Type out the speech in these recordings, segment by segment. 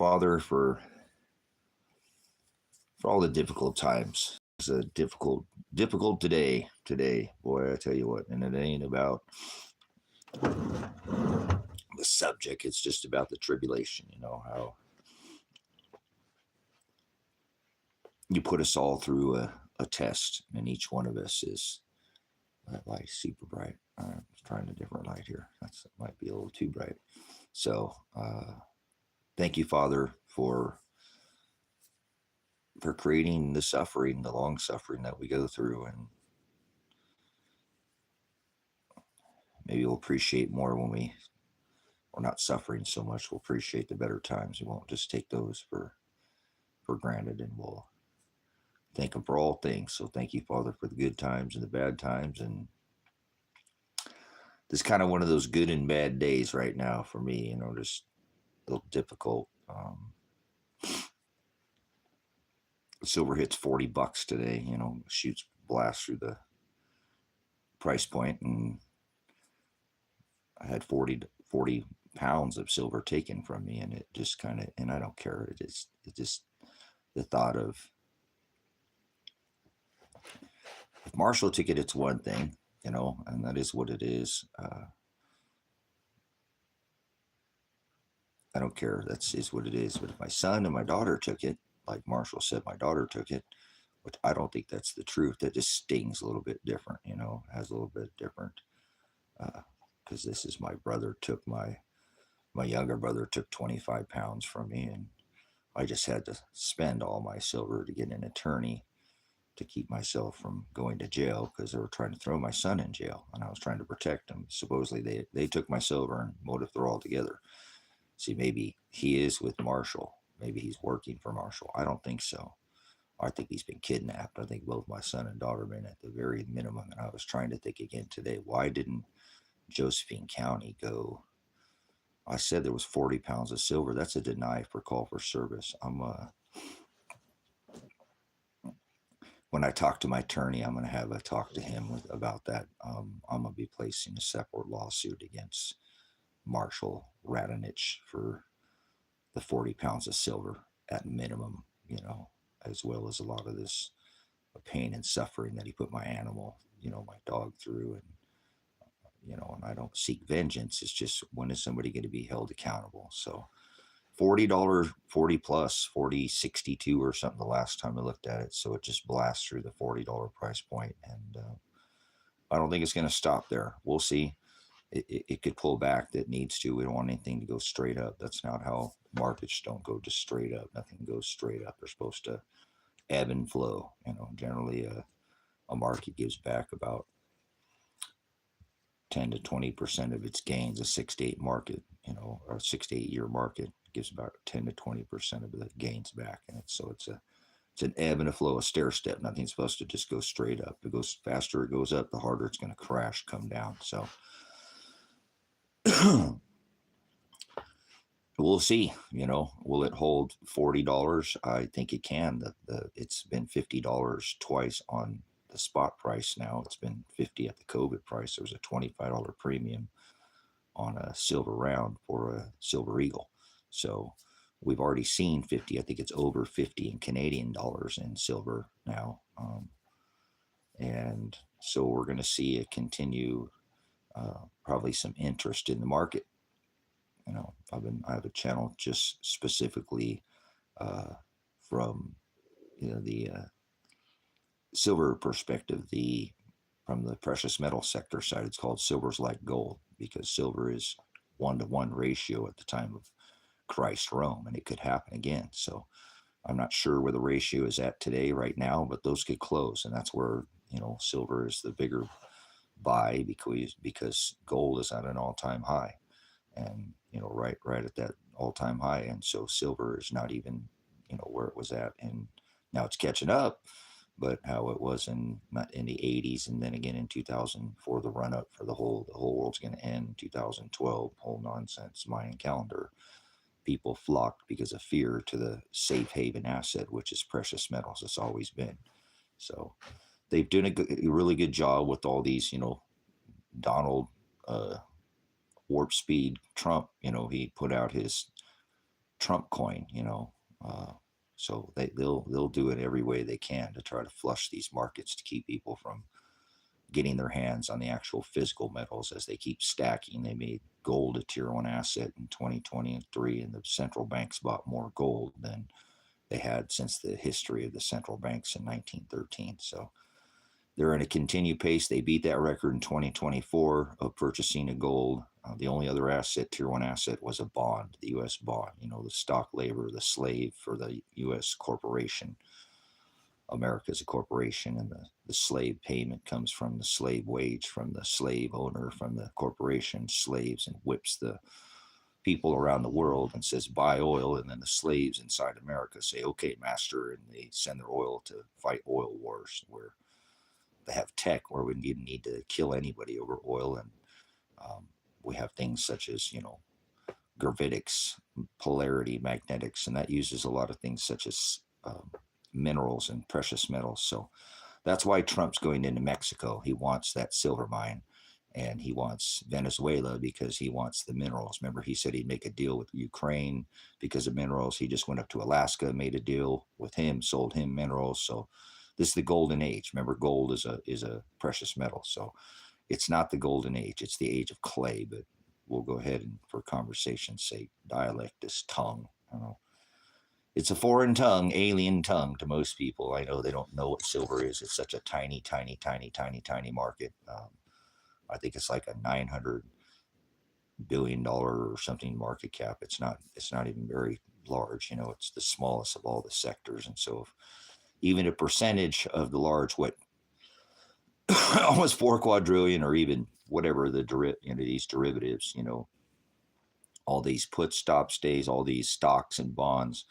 Father, for all the difficult times. It's a difficult today. Today, boy, I tell you what, and it ain't about the subject. It's just about the tribulation. You know how you put us all through a test, and each one of us is that light super bright. I'm trying a different light here. That might be a little too bright. So, thank you, Father, for creating the suffering, the long suffering that we go through, and maybe we'll appreciate more when we're not suffering so much. We'll appreciate the better times. We won't just take those for granted, and we'll thank Him for all things. So thank you, Father, for the good times and the bad times. And this is kind of one of those good and bad days right now for me. You know, just a little difficult. Silver hits $40 today. You know, shoots blast through the price point, and I had 40 pounds of silver taken from me, and it just kind of, and I don't care. It just the thought of, if Marshall took it, it's one thing, you know, and that is what it is. I don't care. That's is what it is. But if my son and my daughter took it, like Marshall said, my daughter took it, which I don't think that's the truth. That just stings a little bit different, you know, has a little bit different. Because this is my brother took my younger brother took 25 pounds from me, and I just had to spend all my silver to get an attorney to keep myself from going to jail, because they were trying to throw my son in jail, and I was trying to protect him. Supposedly they took my silver and motive throw all together. See, maybe he is with Marshall. Maybe he's working for Marshall. I don't think so. I think he's been kidnapped. I think both my son and daughter have been at the very minimum. And I was trying to think again today, why didn't Josephine County go? I said there was 40 pounds of silver. That's a deny for call for service. When I talk to my attorney, I'm going to have a talk to him about that. I'm going to be placing a separate lawsuit against Marshall Radanich for the 40 pounds of silver at minimum, you know, as well as a lot of this pain and suffering that he put my animal, you know, my dog through. And, you know, and I don't seek vengeance. It's just, when is somebody going to be held accountable? So $40, 40 plus, 40.62 or something the last time I looked at it. So it just blasts through the $40 price point. And I don't think it's going to stop there. We'll see. It could pull back. That needs to. We don't want anything to go straight up. That's not how markets don't go just straight up. Nothing goes straight up. They're supposed to ebb and flow. You know, generally a market gives back about 10 to 20% of its gains. A 6 to 8 market, you know, or 6 to 8 year market gives about 10 to 20% of the gains back. And it's an ebb and a flow, a stair step. Nothing's supposed to just go straight up. It goes faster, it goes up, the harder it's going to crash, come down. So we'll see. You know, will it hold $40? I think it can. It's been $50 twice on the spot price now. It's been $50 at the COVID price. There was a $25 premium on a silver round for a silver eagle. So we've already seen 50. I think it's over 50 in Canadian dollars in silver now. And so we're going to see it continue, probably some interest in the market. You know, I have a channel just specifically from, you know, the silver perspective, from the precious metal sector side. It's called Silver's Like Gold, because silver is 1-to-1 ratio at the time of Christ Rome, and it could happen again. So I'm not sure where the ratio is at today right now, but those could close, and that's where, you know, silver is the bigger buy, because gold is at an all-time high, and, you know, right at that all-time high. And so silver is not even, you know, where it was at, and now it's catching up, but how it was in the 80s, and then again in 2004, the run up for the whole world's going to end. 2012, whole nonsense Mayan calendar. People flocked because of fear to the safe haven asset, which is precious metals. It's always been. So they've done a really good job with all these, you know, Donald warp speed Trump, you know, he put out his Trump coin, so they'll do it every way they can to try to flush these markets to keep people from getting their hands on the actual physical metals as they keep stacking. They made gold a tier one asset in 2023, and the central banks bought more gold than they had since the history of the central banks in 1913. So they're in a continued pace. They beat that record in 2024 of purchasing a gold. The only other asset, tier one asset, was a bond, the U.S. bond, the stock labor, the slave for the U.S. corporation. America's a corporation, and the slave payment comes from the slave wage, from the slave owner, from the corporation, slaves, and whips the people around the world and says, buy oil. And then the slaves inside America say, okay, master. And they send their oil to fight oil wars where they have tech where we didn't need to kill anybody over oil. And we have things such as, gravitics, polarity, magnetics, and that uses a lot of things such as minerals and precious metals. So that's why Trump's going into Mexico. He wants that silver mine, and he wants Venezuela because he wants the minerals. Remember, he said he'd make a deal with Ukraine because of minerals. He just went up to Alaska, made a deal with him, sold him minerals. So this is the golden age. Remember, gold is a precious metal. So it's not the golden age. It's the age of clay. But we'll go ahead and, for conversation's sake, dialect is tongue. I don't know. It's a foreign tongue, alien tongue to most people. I know they don't know what silver is. It's such a tiny, tiny, tiny, tiny, tiny market. I think it's like a $900 billion or something market cap. It's not even very large. It's the smallest of all the sectors. And so even a percentage of the large, almost 4 quadrillion or even whatever these derivatives, all these put, stop, stays, all these stocks and bonds,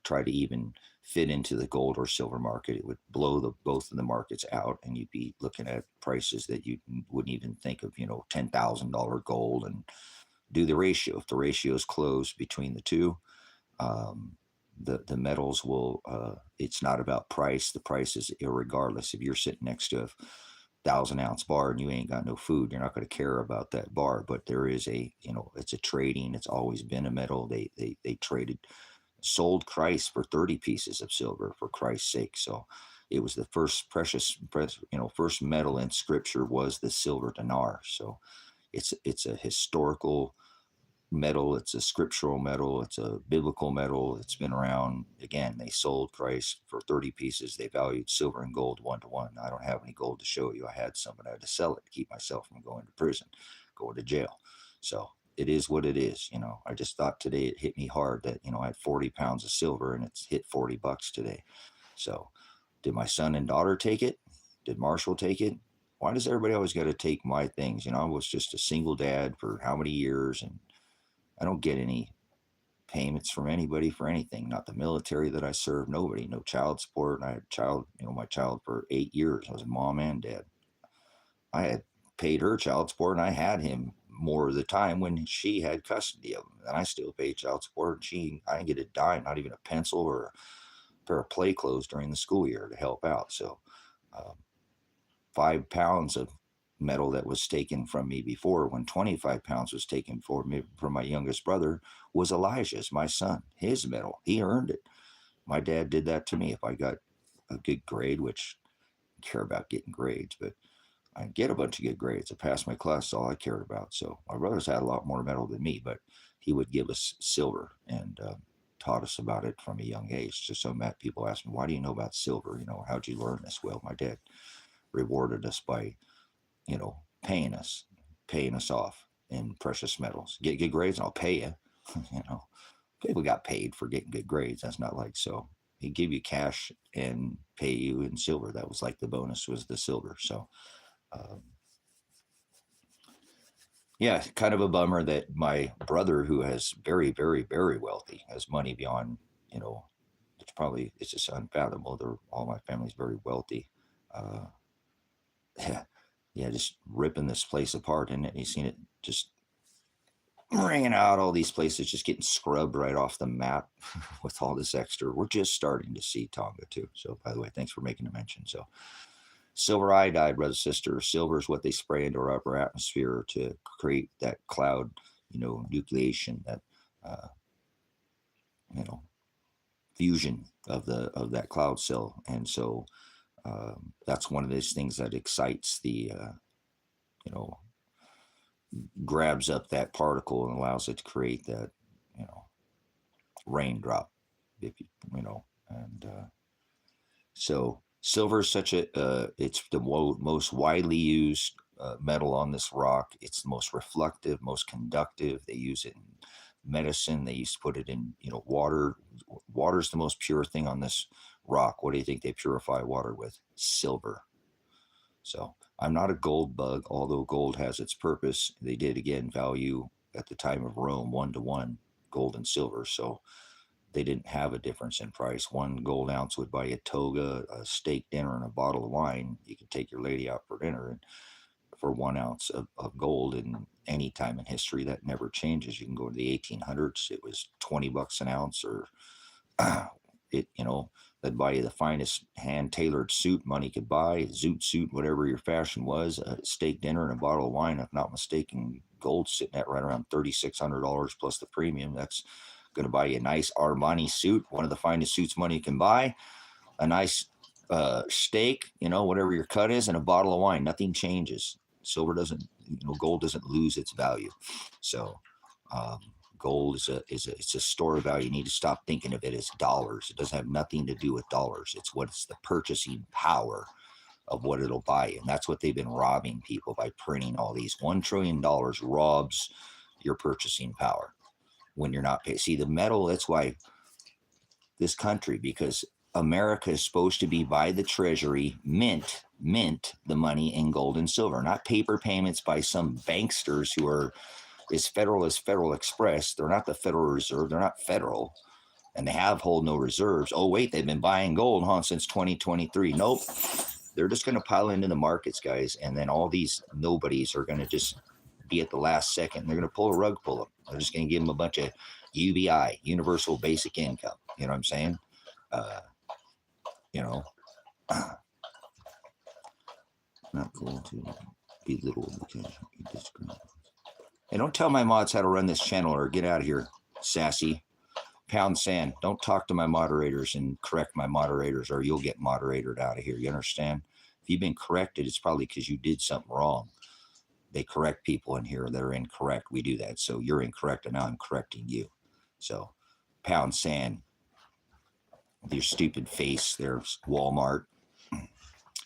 try to even fit into the gold or silver market, it would blow both of the markets out, and you'd be looking at prices that you wouldn't even think of, $10,000 gold, and do the ratio. If the ratio is closed between the two, the metals will, it's not about price. The price is irregardless. If you're sitting next to a 1,000-ounce bar and you ain't got no food, you're not going to care about that bar. But there is it's a trading. It's always been a metal. They sold Christ for 30 pieces of silver, for Christ's sake. So it was the first first metal in Scripture was the silver dinar. So it's a historical metal. It's a scriptural metal. It's a biblical metal. It's been around. Again, they sold Christ for 30 pieces. They valued silver and gold 1-to-1. I don't have any gold to show you. I had some, but I had to sell it to keep myself from going to prison, going to jail. So it is what it is. I just thought today it hit me hard that, I had 40 pounds of silver and it's hit $40 today. So did my son and daughter take it? Did Marshall take it? Why does everybody always got to take my things? I was just a single dad for how many years, and I don't get any payments from anybody for anything. Not the military that I served. Nobody. No child support. I had my child for 8 years. I was a mom and dad. I had paid her child support, and I had him more of the time when she had custody of him. And I still paid child support. And I didn't get a dime, not even a pencil or a pair of play clothes during the school year to help out. So 5 pounds of metal that was taken from me before, when 25 pounds was taken from my youngest brother, was Elijah's, my son. His metal. He earned it. My dad did that to me. If I got a good grade, which I care about getting grades, but I get a bunch of good grades. I passed my class, that's all I cared about. So my brothers had a lot more metal than me, but he would give us silver and taught us about it from a young age. Just so people ask me, why do you know about silver? How'd you learn this? Well, my dad rewarded us by, paying us off in precious metals. Get good grades and I'll pay you. People got paid for getting good grades. That's not like so. He'd give you cash and pay you in silver. That was like the bonus was the silver. So, yeah, kind of a bummer that my brother, who has very, very, very wealthy, has money beyond, it's just unfathomable. All my family's very wealthy. Yeah, just ripping this place apart, and you seen it just ringing out all these places, just getting scrubbed right off the map with all this extra. We're just starting to see Tonga too. So, by the way, thanks for making a mention. So, silver iodide, brother, sister. Silver is what they spray into our upper atmosphere to create that cloud, nucleation, that fusion of that cloud cell. And so that's one of those things that excites the you know grabs up that particle and allows it to create that raindrop, if and so silver is such it's the most widely used metal on this rock. It's the most reflective, most conductive. They use it in medicine. They used to put it in water. Water's the most pure thing on this rock. What do you think they purify water with? Silver. So I'm not a gold bug, although gold has its purpose. They did again value at the time of Rome 1-to-1 gold and silver. So they didn't have a difference in price. 1 gold ounce would buy a toga, a steak dinner, and a bottle of wine. You could take your lady out for dinner, and for 1 ounce of gold in any time in history, that never changes. You can go to the 1800s; it was $20 an ounce, or that'd buy you the finest hand-tailored suit money could buy, zoot suit, whatever your fashion was, a steak dinner and a bottle of wine. If not mistaken, gold's sitting at right around $3,600 plus the premium. That's going to buy you a nice Armani suit, one of the finest suits money can buy, a nice steak, whatever your cut is, and a bottle of wine. Nothing changes. Silver doesn't, gold doesn't lose its value. So gold it's a store of value. You need to stop thinking of it as dollars. It doesn't have nothing to do with dollars. It's the purchasing power of what it'll buy you. And that's what they've been robbing people by printing all these. $1 trillion robs your purchasing power when you're not paid. See, the metal, that's why this country, because America is supposed to be by the Treasury, mint the money in gold and silver, not paper payments by some banksters who are as Federal Express. They're not the Federal Reserve. They're not federal, and they hold no reserves. Oh, wait, they've been buying gold, since 2023. Nope. They're just going to pile into the markets, guys, and then all these nobodies are going to just be at the last second. They're going to pull them. They're just going to give them a bunch of UBI, universal basic income. You know what I'm saying? Not cool to belittle because you disagree. Hey, don't tell my mods how to run this channel or get out of here, sassy. Pound sand. Don't talk to my moderators and correct my moderators, or you'll get moderated out of here. You understand? If you've been corrected, it's probably because you did something wrong. They correct people in here that are incorrect. We do that. So you're incorrect, and now I'm correcting you. So pound sand. With your stupid face, there's Walmart,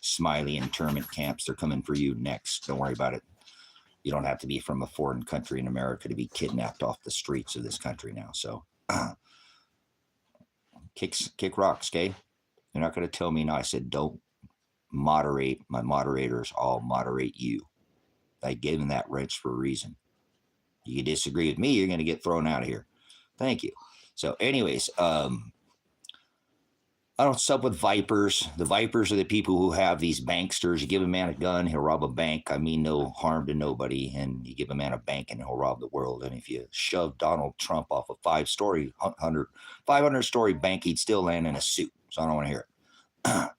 Smiley internment camps. They're coming for you next. Don't worry about it. You don't have to be from a foreign country in America to be kidnapped off the streets of this country now. So kick rocks, okay? You're not going to tell me no. I said don't moderate my moderators. I'll moderate you. I gave them that wrench for a reason. You disagree with me, you're going to get thrown out of here. Thank you. So anyways, I don't sup with vipers. The vipers are the people who have these banksters. You give a man a gun, he'll rob a bank. I mean no harm to nobody. And you give a man a bank and he'll rob the world. And if you shove Donald Trump off a 500-story bank, he'd still land in a suit. So I don't want to hear it.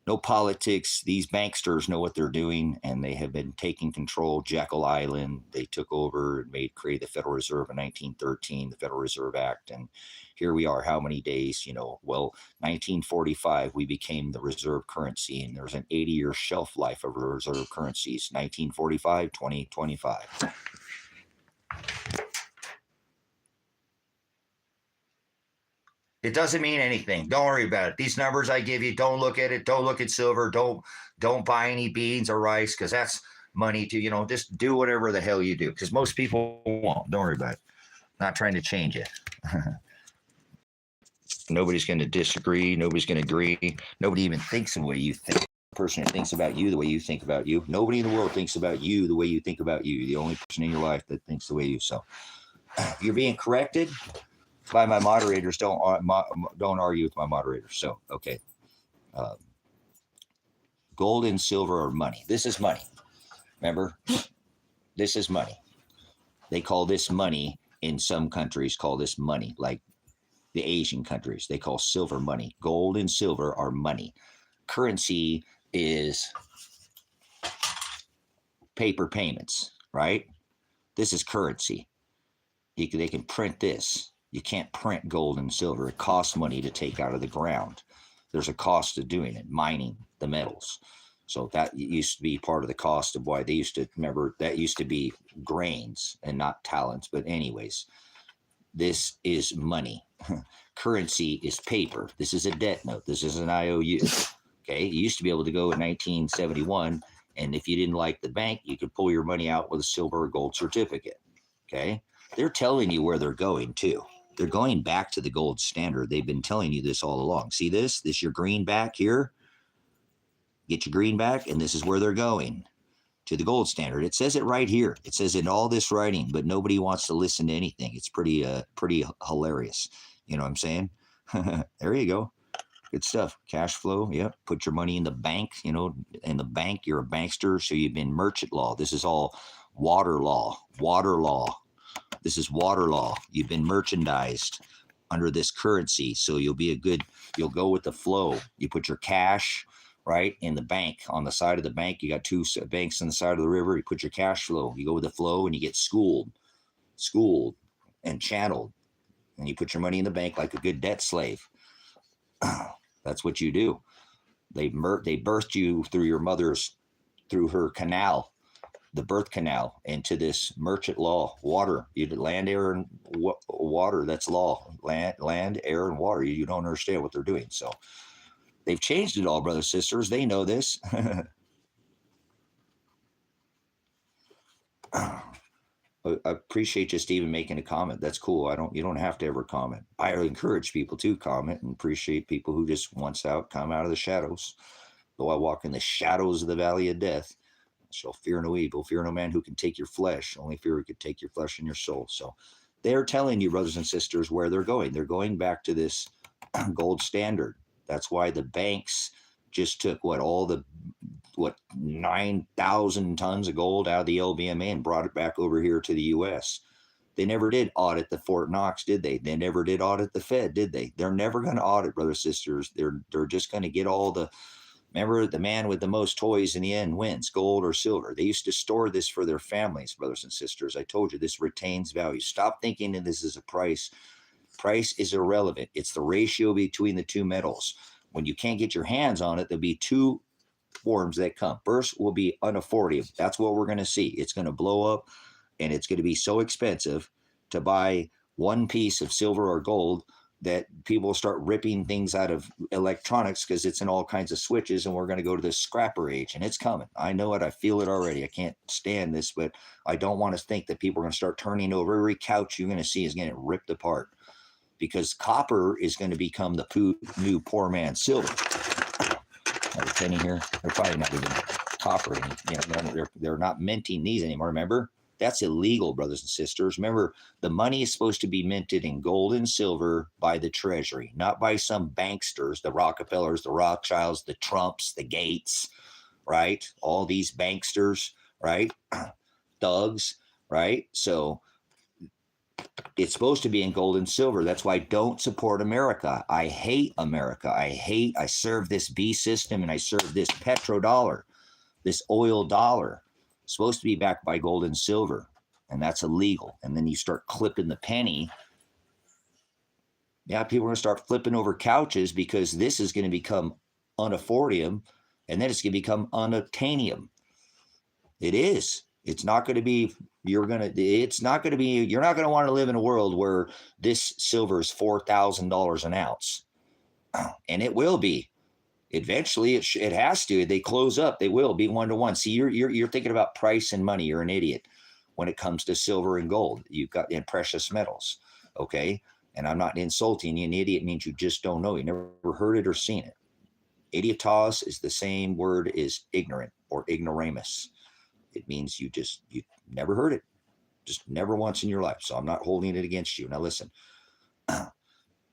No politics. These banksters know what they're doing, and they have been taking control. Jekyll Island, they took over and created the Federal Reserve in 1913, the Federal Reserve Act. And here we are, how many days, 1945, we became the reserve currency, and there's an 80-year shelf life of reserve currencies, 1945, 2025. It doesn't mean anything. Don't worry about it. These numbers I give you, don't look at it. Don't look at silver. Don't buy any beans or rice, because that's money to, just do whatever the hell you do, because most people won't. Don't worry about it. Not trying to change it. Nobody's going to disagree. Nobody's going to agree. Nobody even thinks the way you think. The person that thinks about you the way you think about you. Nobody in the world thinks about you the way you think about you. The only person in your life that thinks the way you. So if you're being corrected by my moderators, don't argue with my moderators. So, okay. Gold and silver are money. This is money. Remember? This is money. They call this money in some countries, call this money. Like the Asian countries, they call silver money. Gold and silver are money. Currency is paper payments, right? This is currency. They can print this. You can't print gold and silver. It costs money to take out of the ground. There's a cost to doing it, mining the metals. So that used to be part of the cost of why they used to, remember, that used to be grains and not talents. But anyways, this is money. Currency is paper. This is a debt note. This is an IOU. Okay, you used to be able to go in 1971, and if you didn't like the bank, you could pull your money out with a silver or gold certificate. Okay, they're telling you where they're going too. They're going back to the gold standard. They've been telling you this all along. See this? This your greenback here. Get your greenback, and this is where they're going, to the gold standard. It says it right here. It says in all this writing, but nobody wants to listen to anything. It's pretty hilarious. You know what I'm saying? There you go. Good stuff. Cash flow. Yep. Put your money in the bank. You know, in the bank, you're a bankster. So you've been merchant law. This is all water law. Water law. This is water law. You've been merchandised under this currency. So you'll go with the flow. You put your cash, right, in the bank. On the side of the bank, you got two banks on the side of the river. You put your cash flow. You go with the flow, and you get schooled and channeled. And you put your money in the bank like a good debt slave. That's what you do. They birthed you through her canal, the birth canal, into this merchant law, water. You did land, air, and water. That's law. Land, air, and water. You don't understand what they're doing. So they've changed it all, brothers and sisters. They know this. I appreciate just even making a comment. That's cool. You don't have to ever comment. I encourage people to comment and appreciate people who just once come out of the shadows. Though I walk in the shadows of the valley of death, I shall fear no evil, fear no man who can take your flesh. Only fear who could take your flesh and your soul. So they're telling you, brothers and sisters, where they're going. They're going back to this gold standard. That's why the banks just took 9,000 tons of gold out of the LBMA and brought it back over here to the U.S. They never did audit the Fort Knox, did they? They never did audit the Fed, did they? They're never going to audit, brothers and sisters. They're just going to get all the. Remember, the man with the most toys in the end wins, gold or silver. They used to store this for their families, brothers and sisters. I told you, this retains value. Stop thinking that this is a price. Price is irrelevant. It's the ratio between the two metals. When you can't get your hands on it, there'll be two forms that come. First will be unaffordable. That's what we're going to see. It's going to blow up, and it's going to be so expensive to buy one piece of silver or gold that people will start ripping things out of electronics because it's in all kinds of switches, and we're going to go to this scrapper age, and it's coming. I know it. I feel it already. I can't stand this, but I don't want to think that people are going to start turning over. Every couch you're going to see is getting ripped apart because copper is going to become the new poor man's silver. Another penny here. They're probably not even copper. They're not minting these anymore. Remember, that's illegal, brothers and sisters. Remember, the money is supposed to be minted in gold and silver by the Treasury, not by some banksters, the Rockefellers, the Rothschilds, the Trumps, the Gates, right? All these banksters, right? Thugs, right? So it's supposed to be in gold and silver. That's why I don't support America. I hate America. I serve this beast system, and I serve this petrodollar, this oil dollar. It's supposed to be backed by gold and silver, and that's illegal. And then you start clipping the penny. Yeah, people are going to start flipping over couches because this is going to become unaffordable, and then it's going to become unobtainium. It is. It's not going to be, you're not going to want to live in a world where this silver is $4,000 an ounce. And it will be. Eventually, it has to. They close up. They will be 1-to-1. See, you're thinking about price and money. You're an idiot when it comes to silver and gold. You've got in precious metals, okay? And I'm not insulting you. An idiot means you just don't know. You never heard it or seen it. Idiotos is the same word as ignorant or ignoramus. It means you never heard it, just never once in your life. So I'm not holding it against you. Now listen,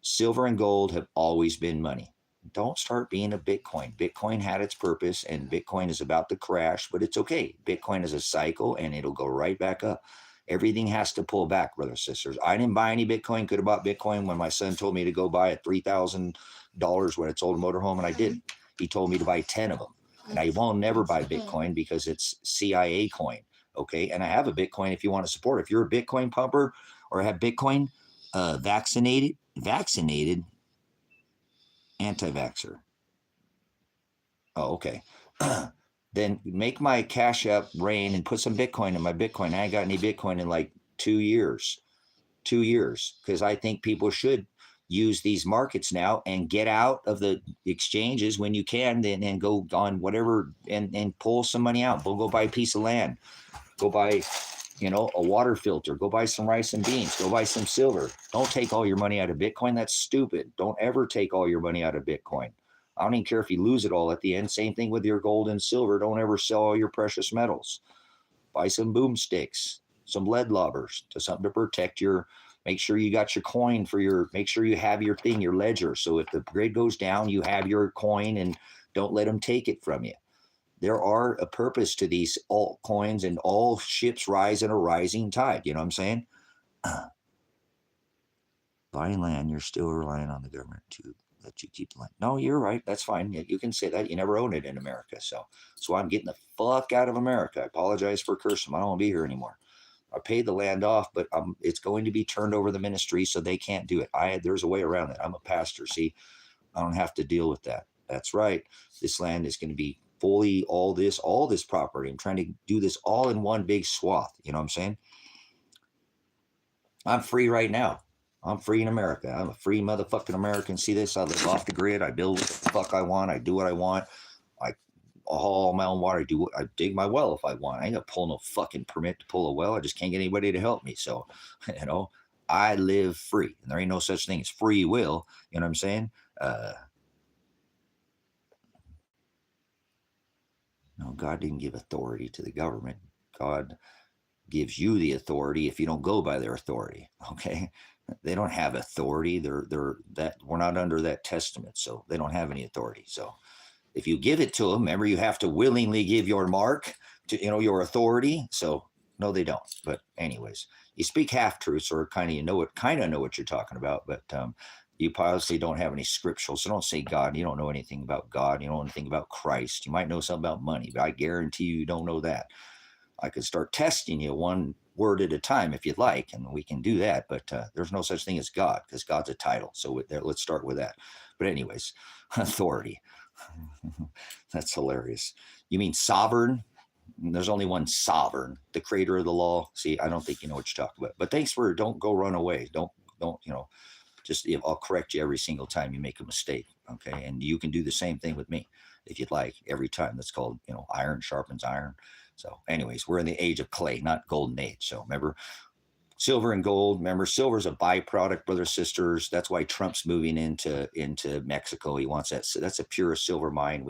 silver and gold have always been money. Don't start being a Bitcoin. Bitcoin had its purpose, and Bitcoin is about to crash, but it's okay. Bitcoin is a cycle, and it'll go right back up. Everything has to pull back, brothers and sisters. I didn't buy any Bitcoin. Could have bought Bitcoin when my son told me to go buy a $3,000 when it sold a motorhome, and I didn't. He told me to buy 10 of them. And I won't never buy Bitcoin because it's CIA coin, okay? And I have a Bitcoin if you want to support. If you're a Bitcoin pumper or have Bitcoin, Vaccinated, anti-vaxxer. Oh, okay. Then make my Cash App rain and put some Bitcoin in my Bitcoin. I ain't got any Bitcoin in like 2 years. 2 years, because I think people should use these markets now and get out of the exchanges when you can, and go on whatever and pull some money out. Go buy a piece of land. Go buy, a water filter. Go buy some rice and beans. Go buy some silver. Don't take all your money out of Bitcoin. That's stupid. Don't ever take all your money out of Bitcoin. I don't even care if you lose it all at the end. Same thing with your gold and silver. Don't ever sell all your precious metals. Buy some boomsticks, some lead lobbers, to something to protect make sure you got your coin make sure you have your thing, your ledger. So if the grid goes down, you have your coin and don't let them take it from you. There are a purpose to these altcoins, and all ships rise in a rising tide. You know what I'm saying? Buying land, you're still relying on the government to let you keep the land. No, you're right. That's fine. You can say that. You never owned it in America. So I'm getting the fuck out of America. I apologize for cursing. I don't want to be here anymore. I paid the land off, but it's going to be turned over to the ministry, so they can't do it. There's a way around it. I'm a pastor. See, I don't have to deal with that. That's right. This land is going to be fully all this property. I'm trying to do this all in one big swath. You know what I'm saying? I'm free right now. I'm free in America. I'm a free motherfucking American. See this? I live off the grid. I build what the fuck I want. I do what I want. I haul my own water. I dig my well if I want. I ain't gonna pull no fucking permit to pull a well. I just can't get anybody to help me. So, I live free, and there ain't no such thing as free will. You know what I'm saying? No, God didn't give authority to the government. God gives you the authority if you don't go by their authority. Okay, they don't have authority. We're not under that testament, so they don't have any authority. So if you give it to them, remember, you have to willingly give your mark to your authority. So no, they don't. But anyways, you speak half truths, or kind of know what you're talking about, but you obviously don't have any scriptural. So don't say God. You don't know anything about God. You don't know anything about Christ. You might know something about money, but I guarantee you don't know that. I could start testing you one word at a time if you'd like, and we can do that. But there's no such thing as God, because God's a title. So let's start with that. But anyways, authority. That's hilarious. You mean sovereign? There's only one sovereign, the creator of the law. See, I don't think you know what you're talking about. But thanks for don't go run away. Don't just I'll correct you every single time you make a mistake. Okay, and you can do the same thing with me if you'd like every time. That's called iron sharpens iron. So anyways, we're in the age of clay, not golden age. So remember, silver and gold. Remember, silver's a byproduct, brothers, sisters. That's why Trump's moving into Mexico. He wants that. So that's a pure silver mine.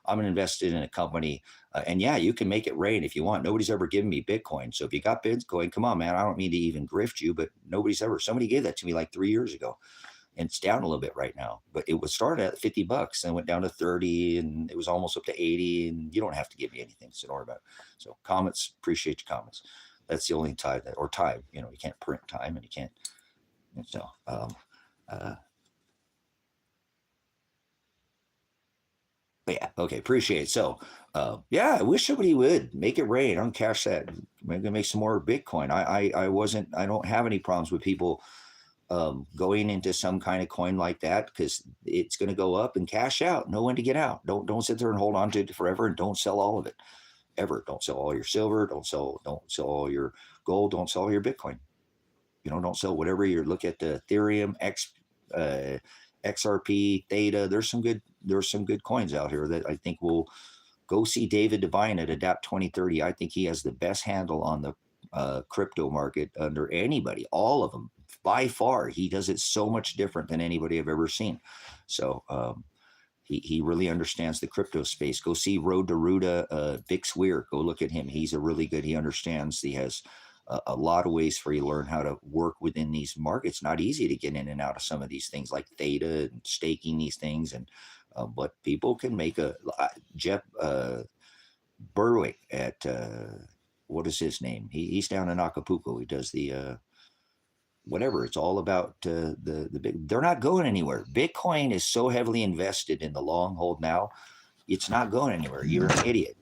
I'm invested in a company, and yeah, you can make it rain if you want. Nobody's ever given me Bitcoin. So if you got Bitcoin, come on, man. I don't mean to even grift you, but somebody gave that to me like 3 years ago. And it's down a little bit right now, but it was started at $50 and went down to 30, and it was almost up to 80. And you don't have to give me anything, so don't worry about it. So comments, appreciate your comments. That's the only time you can't print time, and you can't. So, but yeah, okay, appreciate it. So, yeah, I wish somebody would make it rain. I'm cash that. I'm gonna make some more Bitcoin. I don't have any problems with people going into some kind of coin like that, because it's going to go up and cash out. Know when to get out. Don't sit there and hold on to it forever, and don't sell all of it ever. Don't sell all your silver. Don't sell all your gold. Don't sell all your Bitcoin. Don't sell whatever you look at the Ethereum, XRP, Theta. There's some good coins out here that I think will go see David Devine at Adapt 2030. I think he has the best handle on the crypto market under anybody, all of them. By far, he does it so much different than anybody I've ever seen. So he really understands the crypto space. Go see Road to Ruda, Vix Weir. Go look at him. He's he understands. He has a lot of ways for you to learn how to work within these markets. Not easy to get in and out of some of these things like Theta and staking these things. But people can make Jeff Berwick at, what is his name? He's down in Acapulco. He does the, whatever. It's all about the big. They're not going anywhere. Bitcoin is so heavily invested in the long hold now, it's not going anywhere. You're an idiot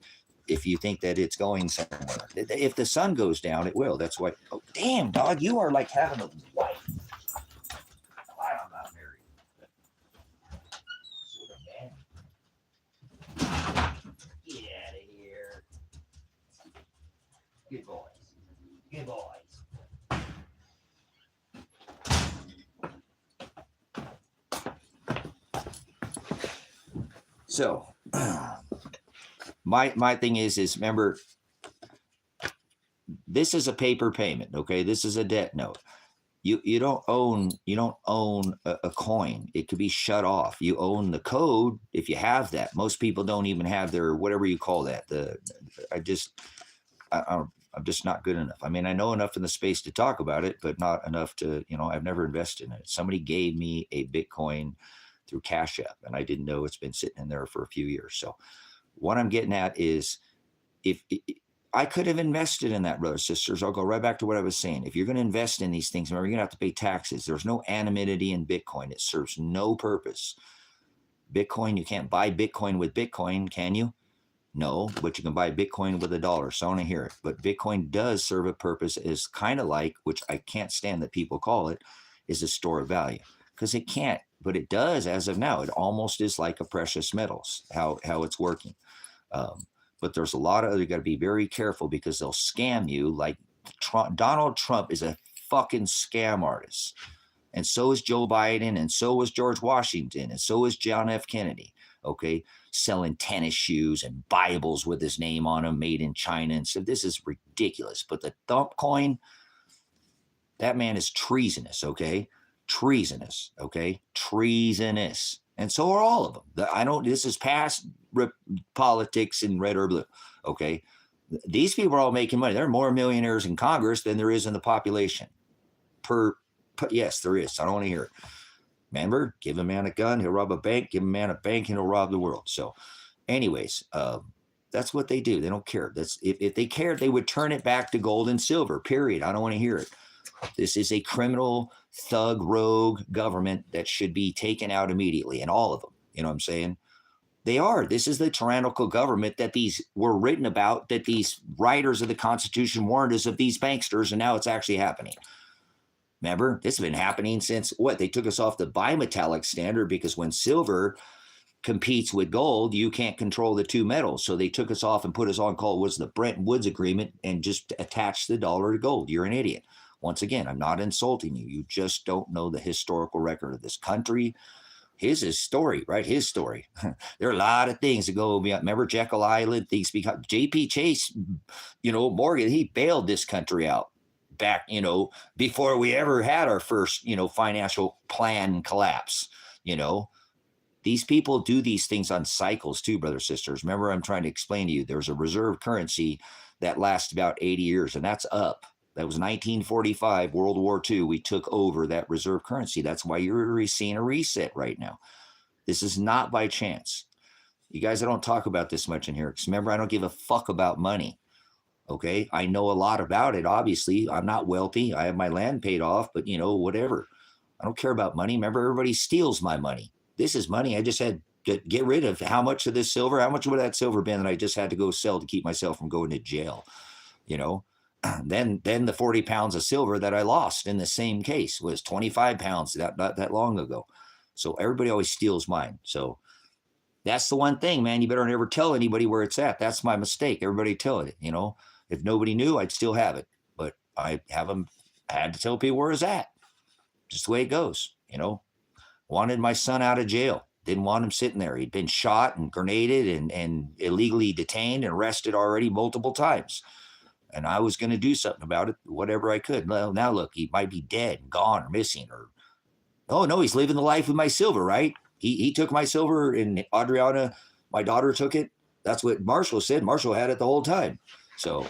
if you think that it's going somewhere. If the sun goes down, it will. That's why. Oh, damn, dog, you are like having a wife. So my thing is remember, this is a paper payment. Okay, this is a debt note. You don't own a coin. It could be shut off. You own the code if you have that. Most people don't even have their whatever you call that. I'm just not good enough. I mean, I know enough in the space to talk about it, but not enough to, I've never invested in it. Somebody gave me a Bitcoin through CashApp, and I didn't know it's been sitting in there for a few years. So what I'm getting at is, if I could have invested in that, brothers, sisters. I'll go right back to what I was saying. If you're going to invest in these things, remember, you're going to have to pay taxes. There's no anonymity in Bitcoin. It serves no purpose. Bitcoin, you can't buy Bitcoin with Bitcoin, can you? No, but you can buy Bitcoin with $1. So I want to hear it. But Bitcoin does serve a purpose, is kind of like, which I can't stand that people call it, is a store of value. Because it can't, but it does as of now. It almost is like a precious metals, how it's working. But there's a lot of, you got to be very careful because they'll scam you. Like Donald Trump is a fucking scam artist. And so is Joe Biden, and so was George Washington, and so is John F. Kennedy. Okay, selling tennis shoes and Bibles with his name on them, made in China. And so this is ridiculous. But the thump coin, that man is treasonous, okay? Treasonous, okay? Treasonous. And so are all of them. This is past politics in red or blue, okay? These people are all making money. There are more millionaires in Congress than there is in the population. Yes, there is. I don't want to hear it. Remember, give a man a gun, he'll rob a bank. Give a man a bank, and he'll rob the world. So anyways, that's what they do. They don't care. If they cared, they would turn it back to gold and silver, period. I don't want to hear it. This is a criminal, thug, rogue government that should be taken out immediately, and all of them. You know what I'm saying? They are. This is the tyrannical government that these were written about, that these writers of the Constitution warned us of, these banksters, and now it's actually happening. Remember, this has been happening since what? They took us off the bimetallic standard because when silver competes with gold, you can't control the two metals. So they took us off and put us on called was the Bretton Woods Agreement and just attached the dollar to gold. You're an idiot. Once again, I'm not insulting you. You just don't know the historical record of this country. His story, right? His story. There are a lot of things that go beyond. Remember Jekyll Island? Things become J.P. Chase, Morgan, he bailed this country out back, before we ever had our first, financial plan collapse. These people do these things on cycles too, brothers, sisters. Remember, I'm trying to explain to you, there's a reserve currency that lasts about 80 years, and that's up. That was 1945, World War II. We took over that reserve currency. That's why you're seeing a reset right now. This is not by chance. You guys, I don't talk about this much in here, because remember, I don't give a fuck about money. Okay, I know a lot about it. Obviously, I'm not wealthy. I have my land paid off, but whatever. I don't care about money. Remember, everybody steals my money. This is money I just had to get rid of. How much of this silver? How much would that silver been that I just had to go sell to keep myself from going to jail? Then the 40 pounds of silver that I lost in the same case was 25 pounds not that long ago. So everybody always steals mine. So that's the one thing, man. You better never tell anybody where it's at. That's my mistake. Everybody tell it, If nobody knew, I'd still have it. But I had to tell people where it's at. Just the way it goes, Wanted my son out of jail. Didn't want him sitting there. He'd been shot and grenaded and illegally detained and arrested already multiple times. And I was going to do something about it, whatever I could. Well, now look, he might be dead, gone, or missing. Oh, no, he's living the life with my silver, right? He took my silver, and Adriana, my daughter, took it. That's what Marshall said. Marshall had it the whole time. So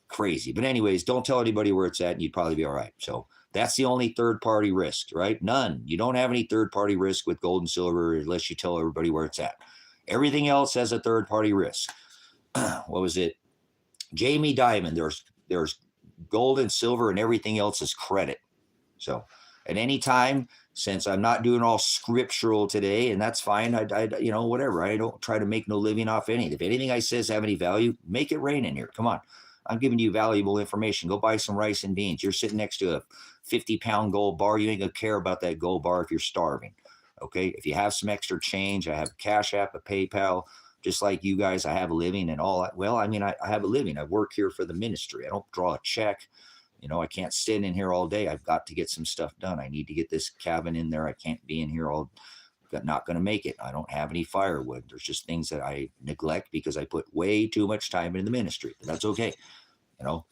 crazy. But anyways, don't tell anybody where it's at, and you'd probably be all right. So that's the only third-party risk, right? None. You don't have any third-party risk with gold and silver unless you tell everybody where it's at. Everything else has a third-party risk. What was it? Jamie Dimon, there's gold and silver, and everything else is credit. So at any time, since I'm not doing all scriptural today, and that's fine, I whatever. I don't try to make no living off anything. If anything I says have any value, make it rain in here. Come on. I'm giving you valuable information. Go buy some rice and beans. You're sitting next to a 50-pound gold bar. You ain't going to care about that gold bar if you're starving. Okay? If you have some extra change, I have a Cash App, a PayPal, just like you guys. I have a living and all that. Well, I mean, I have a living. I work here for the ministry. I don't draw a check. I can't sit in here all day. I've got to get some stuff done. I need to get this cabin in there. I can't be in here all not going to make it. I don't have any firewood. There's just things that I neglect because I put way too much time into the ministry. But that's okay. You know,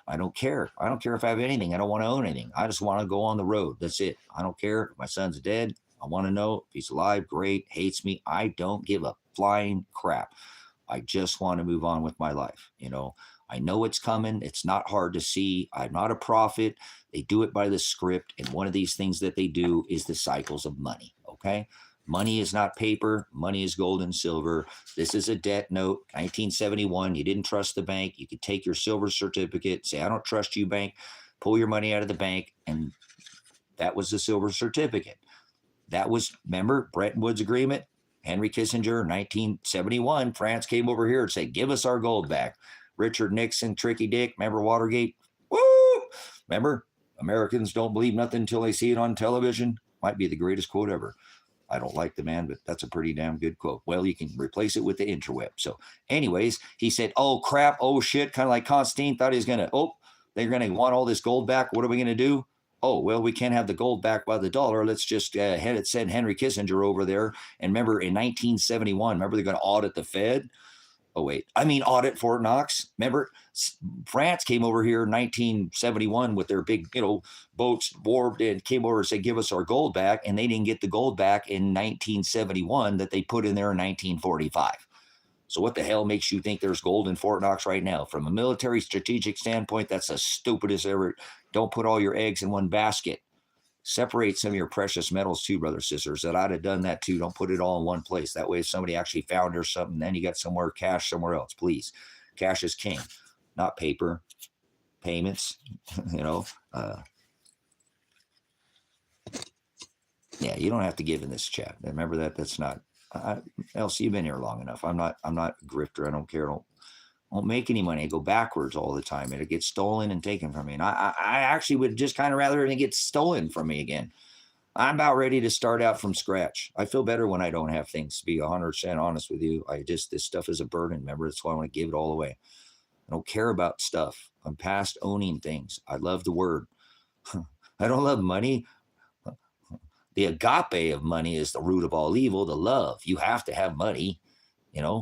I don't care. I don't care if I have anything. I don't want to own anything. I just want to go on the road. That's it. I don't care if my son's dead. I want to know if he's alive. Great. Hates me. I don't give a flying crap. I just want to move on with my life. You know, I know it's coming. It's not hard to see. I'm not a prophet. They do it by the script. And one of these things that they do is the cycles of money. Okay. Money is not paper. Money is gold and silver. This is a debt note. 1971. You didn't trust the bank. You could take your silver certificate, say, I don't trust you, bank. Pull your money out of the bank. And that was the silver certificate. That was, remember, Bretton Woods Agreement, Henry Kissinger, 1971. France came over here and said, give us our gold back. Richard Nixon, Tricky Dick, remember Watergate? Woo! Remember, Americans don't believe nothing until they see it on television. Might be the greatest quote ever. I don't like the man, but that's a pretty damn good quote. Well, you can replace it with the interweb. So anyways, he said, oh, crap, oh, shit, kind of like Constantine thought he was going to, they're going to want all this gold back. What are we going to do? Oh, well, we can't have the gold back by the dollar. Let's just send Henry Kissinger over there. And remember, in 1971, remember they're going to audit the Fed? Oh, wait, I mean audit Fort Knox. Remember, France came over here in 1971 with their big, boats warped and came over and said, give us our gold back. And they didn't get the gold back in 1971 that they put in there in 1945. So what the hell makes you think there's gold in Fort Knox right now? From a military strategic standpoint, that's the stupidest ever. Don't put all your eggs in one basket. Separate some of your precious metals too, brothers, sisters. That I'd have done that too. Don't put it all in one place. That way, if somebody actually found or something, then you got somewhere cash somewhere else. Please, cash is king, not paper. Payments, Yeah, you don't have to give in this chat. Remember that. That's not. Elsie, you've been here long enough. I'm not a grifter. I don't care. I don't make any money. I go backwards all the time, and it gets stolen and taken from me. And I actually would just kind of rather it get stolen from me again. I'm about ready to start out from scratch. I feel better when I don't have things, to be 100% honest with you. This stuff is a burden. Remember, that's why I want to give it all away. I don't care about stuff. I'm past owning things. I love the word. I don't love money. The agape of money is the root of all evil, the love. You have to have money.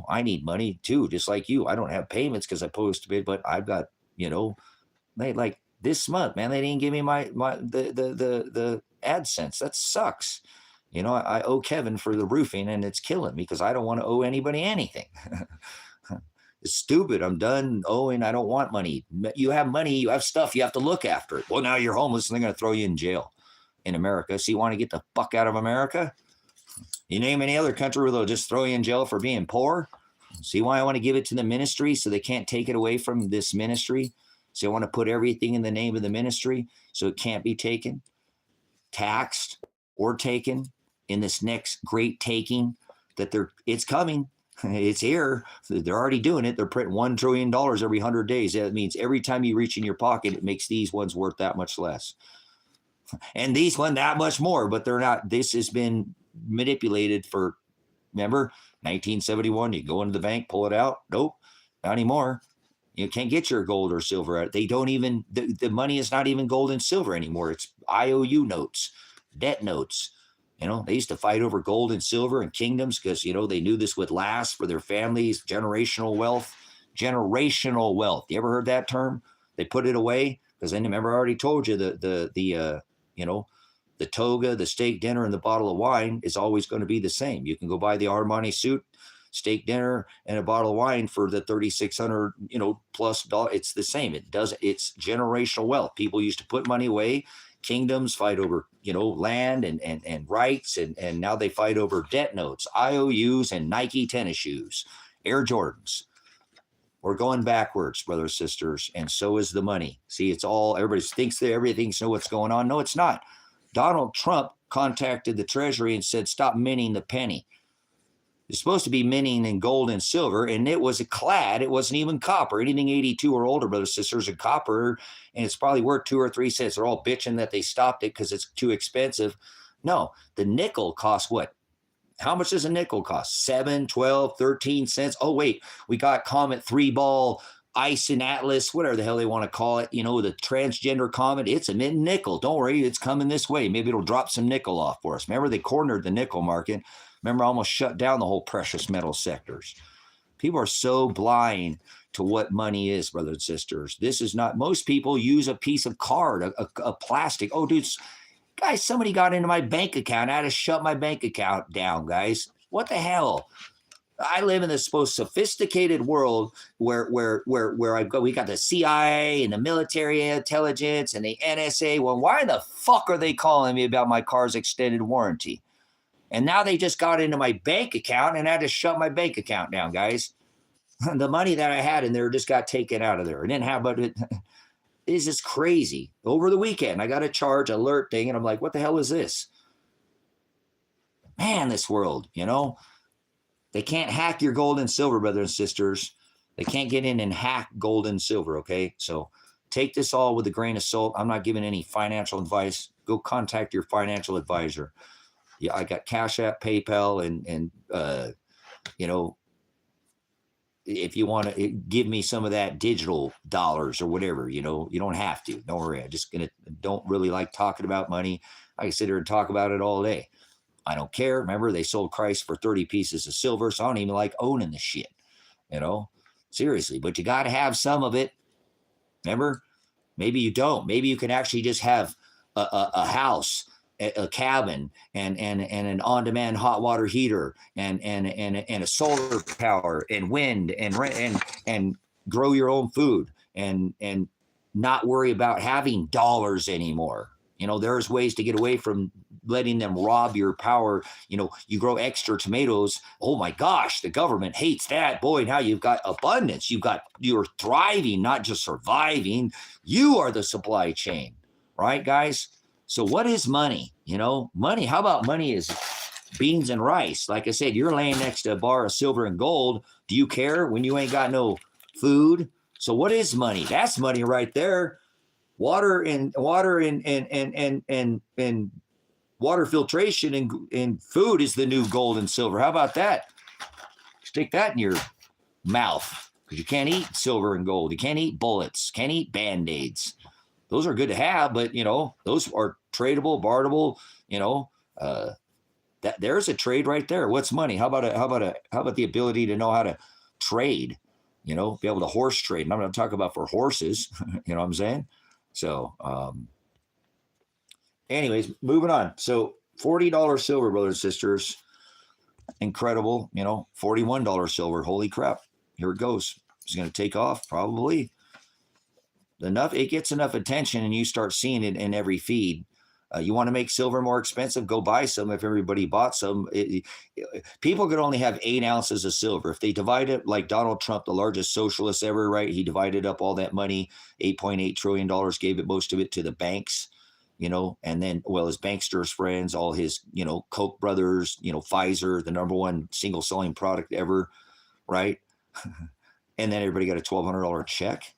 I need money too, just like you. I don't have payments because I post it, but I've got, they like this month, man, they didn't give me the AdSense. That sucks. I owe Kevin for the roofing and it's killing me because I don't want to owe anybody anything. It's stupid. I'm done owing. I don't want money. You have money, you have stuff, you have to look after it. Well, now you're homeless and they're going to throw you in jail in America. So you want to get the fuck out of America? You name any other country where they'll just throw you in jail for being poor? See why I want to give it to the ministry so they can't take it away from this ministry? So I want to put everything in the name of the ministry so it can't be taken, taxed, or taken in this next great taking that it's coming. It's here. They're already doing it. They're printing $1 trillion every 100 days. That means every time you reach in your pocket, it makes these ones worth that much less. And these one that much more, but they're not. This has been manipulated for, remember, 1971, you go into the bank, pull it out. Nope, not anymore. You can't get your gold or silver out. They don't even, the money is not even gold and silver anymore. It's IOU notes, debt notes. They used to fight over gold and silver and kingdoms because, they knew this would last for their families, generational wealth. Generational wealth. You ever heard that term? They put it away because then, remember, I already told you the toga, the steak dinner, and the bottle of wine is always going to be the same. You can go buy the Armani suit, steak dinner, and a bottle of wine for the $3,600, plus dollar. It's the same. It's generational wealth. People used to put money away. Kingdoms fight over, land and rights. And now they fight over debt notes, IOUs, and Nike tennis shoes, Air Jordans. We're going backwards, brothers, sisters, and so is the money. See, it's all, everybody thinks that everything's know what's going on. No, it's not. Donald Trump contacted the Treasury and said, stop minting the penny. It's supposed to be minting in gold and silver, and it was a clad. It wasn't even copper. Anything 82 or older, brothers, sisters, are copper, and it's probably worth 2 or 3 cents. They're all bitching that they stopped it because it's too expensive. No, the nickel costs what? How much does a nickel cost? 7, 12, 13 cents. Oh, wait, we got Comet 3-ball Ice and Atlas, whatever the hell they want to call it, you know, the transgender comet, it's emitting nickel. Don't worry, it's coming this way. Maybe it'll drop some nickel off for us. Remember, they cornered the nickel market. Remember, almost shut down the whole precious metal sectors. People are so blind to what money is, brothers and sisters. This is not, most people use a piece of card, a plastic. Oh, dude, guys, somebody got into my bank account. I had to shut my bank account down, guys. What the hell? I live in this most sophisticated world where we got the CIA and the military intelligence and the NSA. Well, why the fuck are they calling me about my car's extended warranty? And now they just got into my bank account and I had to shut my bank account down, guys. The money that I had in there just got taken out of there. And then how about it? It's just crazy. Over the weekend, I got a charge alert thing, and I'm like, what the hell is this? Man, this world, you know? They can't hack your gold and silver, brothers and sisters. They can't get in and hack gold and silver, okay? So take this all with a grain of salt. I'm not giving any financial advice. Go contact your financial advisor. Yeah, I got CashApp, PayPal, and you know, if you want to give me some of that digital dollars or whatever, you know, you don't have to. Don't worry. Don't really like talking about money. I can sit here and talk about it all day. I don't care. Remember, they sold Christ for 30 pieces of silver, so I don't even like owning the shit, you know? Seriously, but you got to have some of it. Remember? Maybe you don't. Maybe you can actually just have a house, a cabin, and an on-demand hot water heater, and a solar power, and wind, and grow your own food, and not worry about having dollars anymore. You know, there's ways to get away from letting them rob your power. You know, you grow extra tomatoes. Oh my gosh, the government hates that. Boy, now you've got abundance. You're thriving, not just surviving. You are the supply chain, right, guys? So what is money? You know, money, how about money is beans and rice? Like I said, you're laying next to a bar of silver and gold. Do you care when you ain't got no food? So what is money? That's money right there. Water and water filtration and food is the new gold and silver. How about that? Stick that in your mouth, because you can't eat silver and gold. You can't eat bullets. Can't eat Band-Aids. Those are good to have, but you know, those are tradable, barterable. You know, that there's a trade right there. What's money? How about the ability to know how to trade? You know, be able to horse trade. And I'm going to talk about for horses. You know what I'm saying? So, anyways, moving on. So $40 silver, brothers and sisters. Incredible. You know, $41 silver. Holy crap. Here it goes. It's going to take off probably. It gets enough attention and you start seeing it in every feed. You want to make silver more expensive? Go buy some. If everybody bought some, people could only have 8 ounces of silver. If they divide it like Donald Trump, the largest socialist ever, right? He divided up all that money, $8.8 trillion, gave it most of it to the banks, you know, and then, well, his banksters friends, all his, you know, Koch brothers, you know, Pfizer, the #1 single selling product ever, right? And then everybody got a $1,200 check.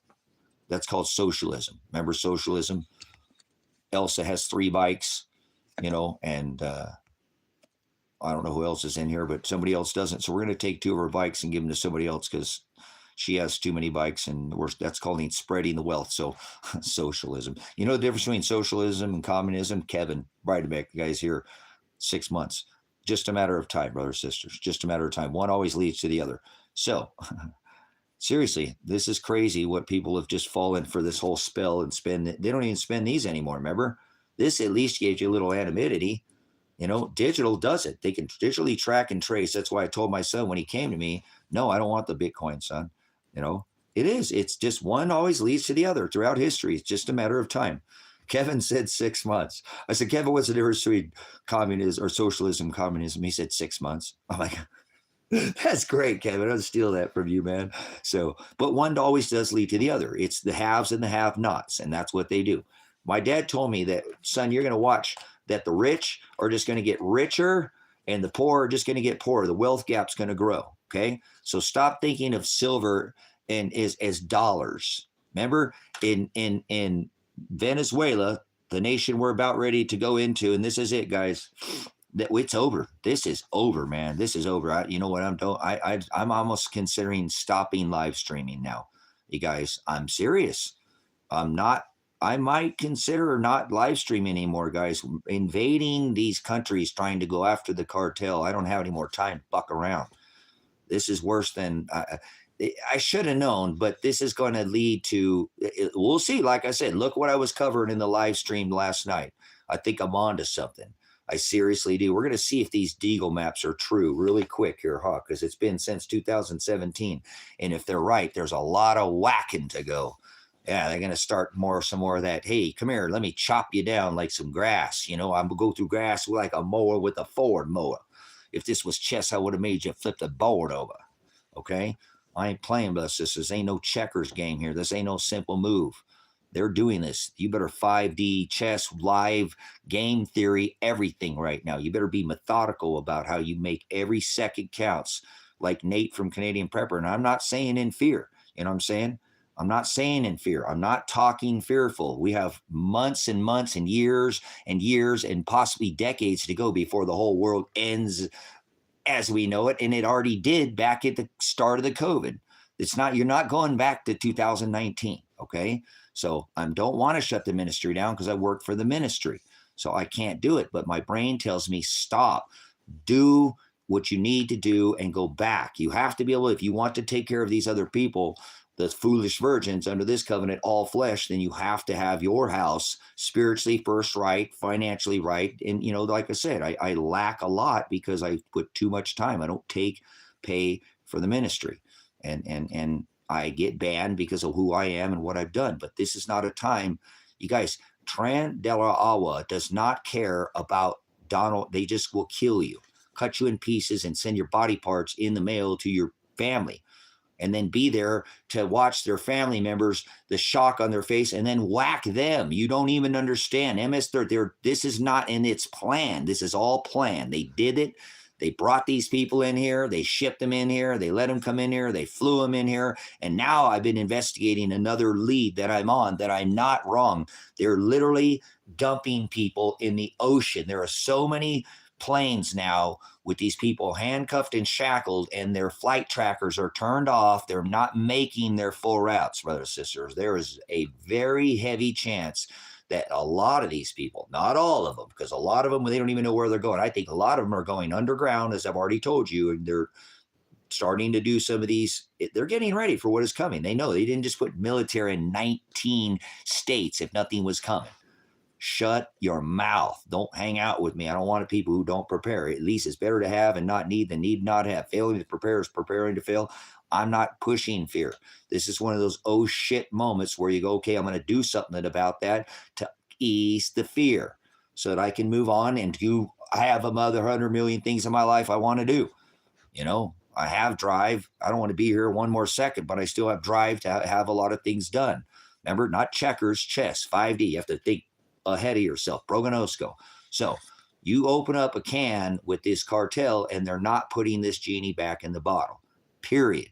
That's called socialism. Remember socialism? Elsa has 3 bikes, you know, and I don't know who else is in here, but somebody else doesn't. So we're going to take 2 of her bikes and give them to somebody else because she has too many bikes, and that's called spreading the wealth. So socialism. You know the difference between socialism and communism? Kevin Breidenbeck, the guy's here 6 months. Just a matter of time, brothers and sisters. Just a matter of time. One always leads to the other. So seriously, this is crazy what people have just fallen for this whole spell and spend. They don't even spend these anymore. Remember, this at least gave you a little anonymity. You know, digital does it. They can digitally track and trace. That's why I told my son when he came to me, no, I don't want the Bitcoin, son. You know, it is. It's just one always leads to the other throughout history. It's just a matter of time. Kevin said 6 months. I said, Kevin, what's the difference between communism or socialism, communism? He said 6 months. I'm like, that's great, Kevin. I'll steal that from you, man. So, but one always does lead to the other. It's the haves and the have-nots, and that's what they do. My dad told me that, son, you're going to watch that the rich are just going to get richer and the poor are just going to get poorer. The wealth gap's going to grow, okay? So stop thinking of silver and as dollars. Remember, in Venezuela, the nation we're about ready to go into, and this is it, guys. It's over. This is over, man. This is over. You know what I'm doing? I'm almost considering stopping live streaming now. You guys, I'm serious. I might consider not live streaming anymore, guys. Invading these countries, trying to go after the cartel. I don't have any more time to fuck around. This is worse than I should have known, but this is going to lead to, we'll see. Like I said, look what I was covering in the live stream last night. I think I'm on to something. I seriously do. We're going to see if these Deagle maps are true really quick here, huh? Because it's been since 2017. And if they're right, there's a lot of whacking to go. Yeah, they're going to start some more of that. Hey, come here, let me chop you down like some grass. I'm going to go through grass like a mower with a Ford mower. If this was chess, I would have made you flip the board over. Okay? I ain't playing with this. This ain't no checkers game here. This ain't no simple move. They're doing this. You better 5D chess, live game theory, everything right now. You better be methodical about how you make every second counts, like Nate from Canadian Prepper. And I'm not saying in fear. You know what I'm saying? I'm not saying in fear. I'm not talking fearful. We have months and months and years and possibly decades to go before the whole world ends as we know it. And it already did back at the start of the COVID. You're not going back to 2019. Okay. So I don't want to shut the ministry down because I work for the ministry. So I can't do it. But my brain tells me, stop, do what you need to do and go back. You have to be able, if you want to take care of these other people, the foolish virgins under this covenant, all flesh, then you have to have your house spiritually first right, financially right. And, like I said, I lack a lot because I put too much time. I don't take pay for the ministry. And I get banned because of who I am and what I've done. But this is not a time, you guys, Tran de la Agua does not care about Donald. They just will kill you, cut you in pieces, and send your body parts in the mail to your family. And then be there to watch their family members, the shock on their face, and then whack them. You don't even understand. MS-13, this is not in its plan. This is all planned. They did it. They brought these people in here. They shipped them in here. They let them come in here. They flew them in here. And now I've been investigating another lead that I'm on that I'm not wrong. They're literally dumping people in the ocean. There are so many planes now with these people handcuffed and shackled, and their flight trackers are turned off. They're not making their full routes, brothers and sisters. There is a very heavy chance that a lot of these people, not all of them, because a lot of them, they don't even know where they're going. I think a lot of them are going underground, as I've already told you, and they're starting to do some of these. They're getting ready for what is coming. They know they didn't just put military in 19 states if nothing was coming. Shut your mouth. Don't hang out with me. I don't want people who don't prepare. At least it's better to have and not need than need not have. Failing to prepare is preparing to fail. I'm not pushing fear. This is one of those oh shit moments where you go, okay, I'm going to do something about that to ease the fear so that I can move on and I have another 100 million things in my life I want to do. I have drive. I don't want to be here one more second, but I still have drive to have a lot of things done. Remember, not checkers, chess, 5D. You have to think ahead of yourself, prognosco. So you open up a can with this cartel and they're not putting this genie back in the bottle, period.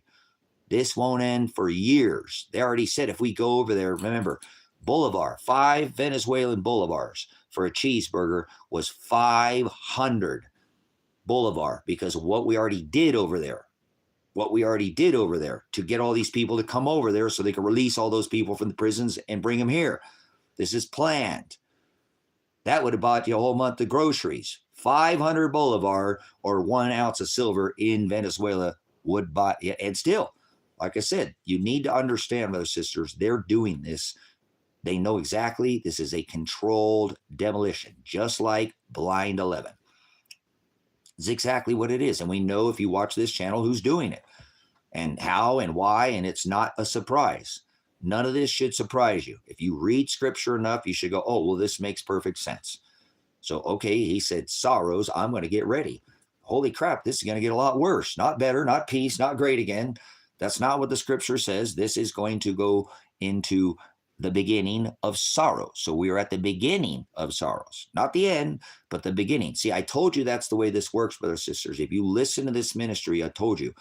This won't end for years. They already said if we go over there, remember, Bolivar, 5 Venezuelan bolivars for a cheeseburger was 500 Bolivar because of what we already did over there. To get all these people to come over there so they can release all those people from the prisons and bring them here. This is planned. That would have bought you a whole month of groceries. 500 Bolivar or 1 ounce of silver in Venezuela would buy you. And still, like I said, you need to understand, brothers and sisters, they're doing this. They know exactly this is a controlled demolition, just like Blind 11. It's exactly what it is. And we know if you watch this channel who's doing it and how and why, and it's not a surprise. None of this should surprise you. If you read scripture enough, you should go, oh, well, this makes perfect sense. So, okay, he said, sorrows, I'm going to get ready. Holy crap, this is going to get a lot worse. Not better, not peace, not great again. That's not what the scripture says. This is going to go into the beginning of sorrow. So we are at the beginning of sorrows, not the end, but the beginning. See, I told you that's the way this works, brothers and sisters. If you listen to this ministry, I told you,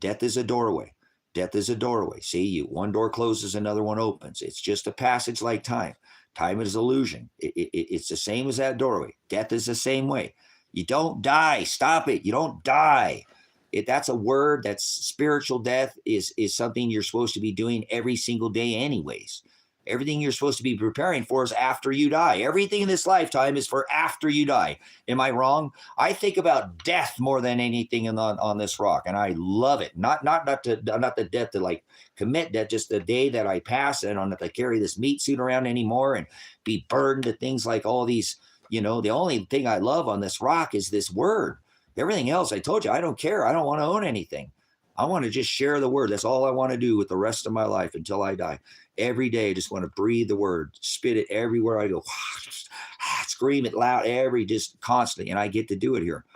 death is a doorway. Death is a doorway. See, one door closes, another one opens. It's just a passage like time. Time is illusion. It's the same as that doorway. Death is the same way. You don't die. Stop it. You don't die. That's a word. That's spiritual death is something you're supposed to be doing every single day anyways. Everything you're supposed to be preparing for is after you die. Everything in this lifetime is for after you die. Am I wrong? I think about death more than anything on this rock, and I love it. Not the death to like commit death, just the day that I pass, and I don't have to carry this meat suit around anymore and be burdened to things like all these. The only thing I love on this rock is this word. Everything else, I told you, I don't care. I don't want to own anything. I want to just share the word. That's all I want to do with the rest of my life until I die. Every day, I just want to breathe the word, spit it everywhere I go, scream it loud, just constantly. And I get to do it here.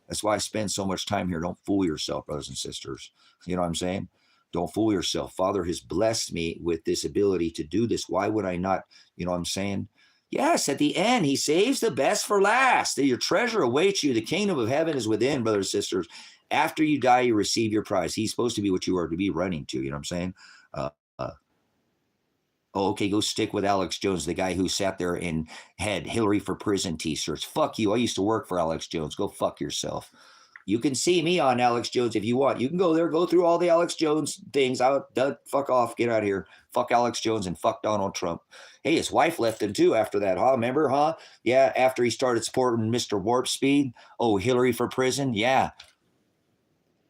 That's why I spend so much time here. Don't fool yourself, brothers and sisters. You know what I'm saying? Don't fool yourself. Father has blessed me with this ability to do this. Why would I not? You know what I'm saying? Yes, at the end, he saves the best for last. Your treasure awaits you. The kingdom of heaven is within, brothers and sisters. After you die, you receive your prize. He's supposed to be what you are to be running to. You know what I'm saying? Okay, go stick with Alex Jones, the guy who sat there and had Hillary for prison t-shirts. Fuck you. I used to work for Alex Jones. Go fuck yourself. You can see me on Alex Jones if you want. You can go there, go through all the Alex Jones things. Fuck off. Get out of here. Fuck Alex Jones and fuck Donald Trump. Hey, his wife left him too after that, huh? Remember, huh? Yeah, after he started supporting Mr. Warp Speed. Oh, Hillary for prison? Yeah.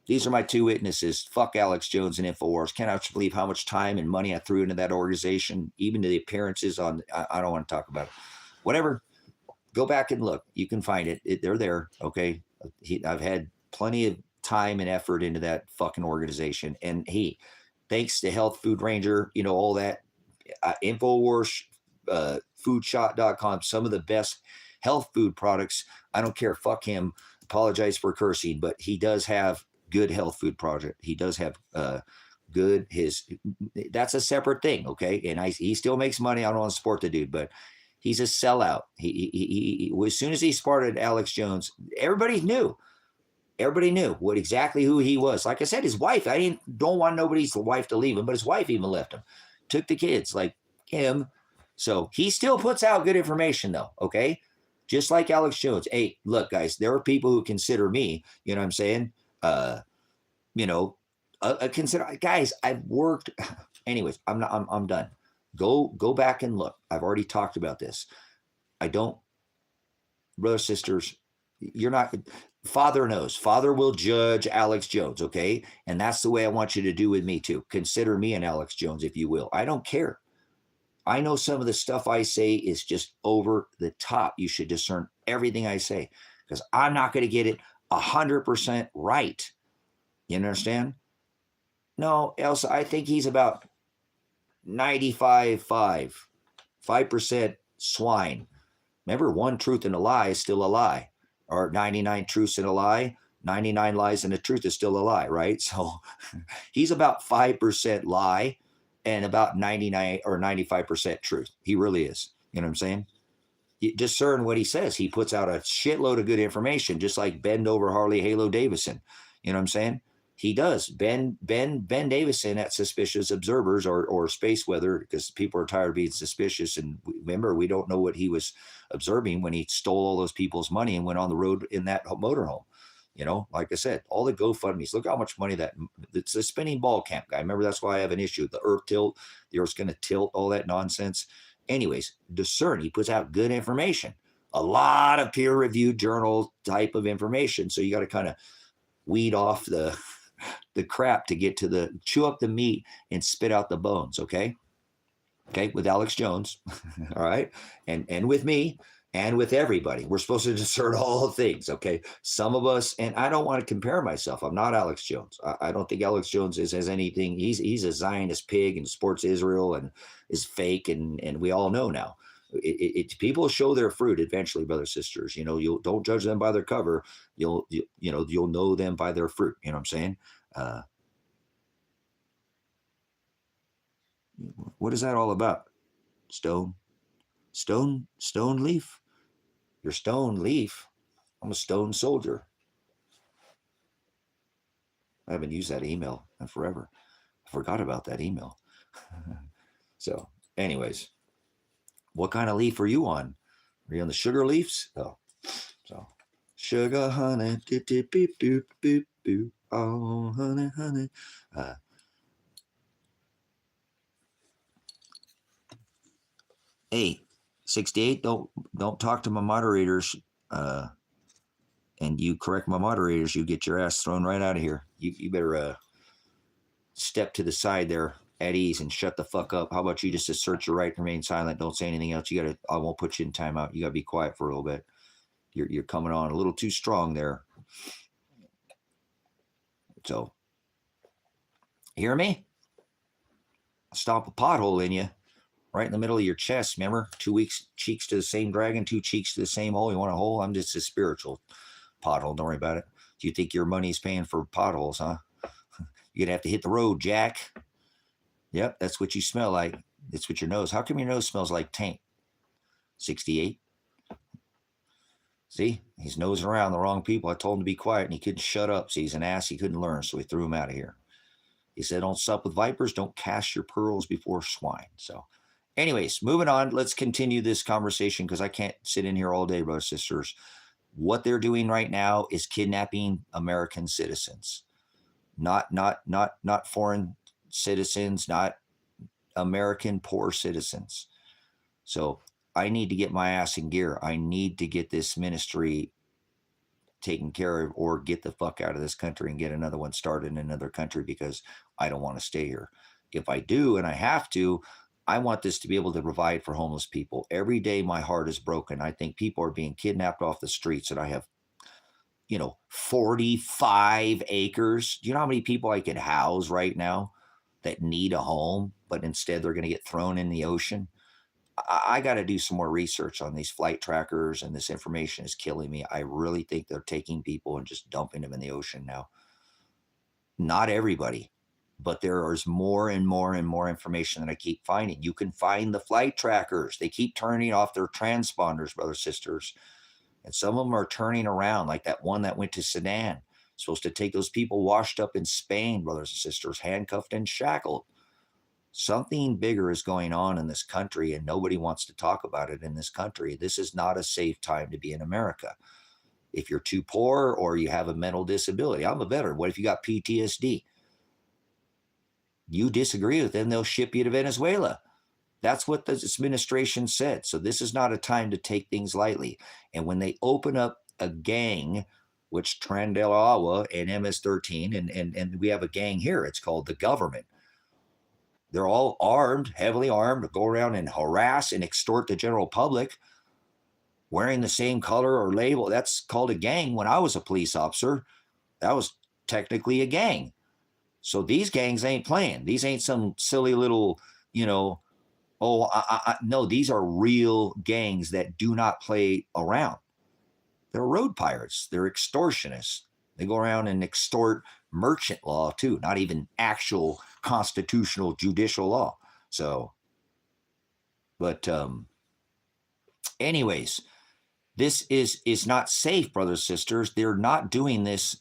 These are my two witnesses. Fuck Alex Jones and InfoWars. Cannot believe how much time and money I threw into that organization, even to the appearances on, I don't want to talk about it. Whatever. Go back and look. You can find it. They're there, okay? I've had plenty of time and effort into that fucking organization. And thanks to Health Food Ranger, all that, InfoWars, foodshot.com, some of the best health food products. I don't care. Fuck him. Apologize for cursing, but he does have good health food project. He does have that's a separate thing, okay? And he still makes money. I don't want to support the dude, but he's a sellout. He as soon as he started Alex Jones, everybody knew exactly who he was. Like I said, his wife, don't want nobody's wife to leave him, but his wife even left him, took the kids like him. So he still puts out good information though, okay? Just like Alex Jones. Hey, look, guys, there are people who consider me, you know what I'm saying? Guys, I've worked. Anyways, I'm done. Go back and look. I've already talked about this. Brothers, sisters, you're not. Father knows. Father will judge Alex Jones, okay? And that's the way I want you to do with me too. Consider me an Alex Jones, if you will. I don't care. I know some of the stuff I say is just over the top. You should discern everything I say because I'm not going to get it 100% right. You understand? No, Elsa, I think he's about 5% swine. Remember, one truth and a lie is still a lie. Or 99 truths and a lie, 99 lies and a truth is still a lie, right? So he's about 5% lie and about 99 or 95% truth. He really is. You know what I'm saying? You discern what he says. He puts out a shitload of good information, just like Bend Over Harley Halo Davidson. You know what I'm saying? He does. Ben Davison at Suspicious Observers or Space Weather, because people are tired of being suspicious. And remember, we don't know what he was observing when he stole all those people's money and went on the road in that motorhome. Like I said, all the GoFundMe's. Look how much money it's a spinning ball camp guy. Remember, that's why I have an issue. The earth tilt, the earth's going to tilt, all that nonsense. Anyways, discern. He puts out good information. A lot of peer-reviewed journal type of information. So you got to kind of weed off the crap to get to chew up the meat and spit out the bones, okay? Okay, with Alex Jones, all right? And with me and with everybody. We're supposed to discern all things, okay? Some of us, and I don't want to compare myself. I'm not Alex Jones. I don't think Alex Jones has anything. He's a Zionist pig and supports Israel and is fake, and we all know now. People show their fruit eventually, brothers and sisters. You don't judge them by their cover. You'll know them by their fruit. You know what I'm saying? What is that all about? Stone leaf. You're stone leaf. I'm a stone soldier. I haven't used that email in forever. I forgot about that email. So, anyways, what kind of leaf are you on? Are you on the sugar leaves? Oh, so sugar honey. Doop, doop, doop, doop, doop. Oh, honey, honey. Hey, 68. Don't talk to my moderators. And you correct my moderators, you get your ass thrown right out of here. You better step to the side there at ease and shut the fuck up. How about you just assert your right to remain silent? Don't say anything else. I won't put you in timeout. You gotta be quiet for a little bit. You're coming on a little too strong there. So, hear me? Stomp a pothole in you, right in the middle of your chest. Remember, 2 weeks cheeks to the same dragon, 2 cheeks to the same hole. You want a hole? I'm just a spiritual pothole. Don't worry about it. Do you think your money's paying for potholes, huh? You're gonna have to hit the road, Jack. Yep, that's what you smell like. That's what your nose. How come your nose smells like taint? 68. See, he's nosing around the wrong people. I told him to be quiet, and he couldn't shut up. See, he's an ass. He couldn't learn, so we threw him out of here. He said, "Don't sup with vipers. Don't cast your pearls before swine." So, anyways, moving on. Let's continue this conversation because I can't sit in here all day, brothers and sisters. What they're doing right now is kidnapping American citizens, not foreign citizens, not American poor citizens. So I need to get my ass in gear. I need to get this ministry taken care of or get the fuck out of this country and get another one started in another country because I don't want to stay here. If I do, and I have to, I want this to be able to provide for homeless people. Every day my heart is broken. I think people are being kidnapped off the streets, and I have 45 acres. Do you know how many people I could house right now that need a home, but instead they're going to get thrown in the ocean? I got to do some more research on these flight trackers, and this information is killing me. I really think they're taking people and just dumping them in the ocean now. Not everybody, but there is more and more and more information that I keep finding. You can find the flight trackers. They keep turning off their transponders, brothers, sisters. And some of them are turning around, like that one that went to Sudan. Supposed to take those people washed up in Spain, brothers and sisters, handcuffed and shackled. Something bigger is going on in this country, and nobody wants to talk about it in this country. This is not a safe time to be in America. If you're too poor or you have a mental disability, I'm a veteran. What if you got PTSD? You disagree with them, they'll ship you to Venezuela. That's what this administration said. So this is not a time to take things lightly. And when they open up a gang, which Trandelawa and MS-13, and we have a gang here, it's called the government. They're all armed, heavily armed, go around and harass and extort the general public wearing the same color or label. That's called a gang. When I was a police officer, that was technically a gang. So these gangs ain't playing. These ain't some silly little, no, these are real gangs that do not play around. They're road pirates. They're extortionists. They go around and extort merchant law too, not even actual constitutional judicial law. So, but anyways, this is not safe, brothers, sisters. They're not doing this,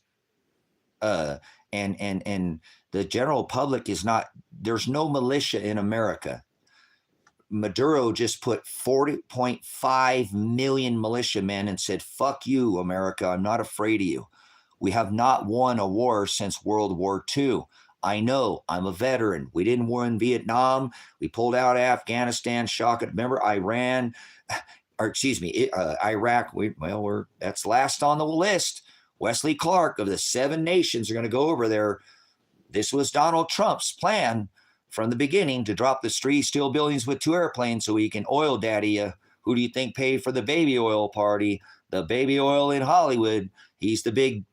and the general public is not. There's no militia in America. Maduro just put 40.5 million militiamen and said, "Fuck you, America. I'm not afraid of you." We have not won a war since World War II. I know, I'm a veteran. We didn't win Vietnam. We pulled out Afghanistan, shock it. Remember Iran, or excuse me, Iraq. That's last on the list. Wesley Clark of the 7 nations are going to go over there. This was Donald Trump's plan from the beginning, to drop the 3 steel buildings with 2 airplanes so he can oil daddy you. Who do you think paid for the baby oil party? The baby oil in Hollywood. He's the big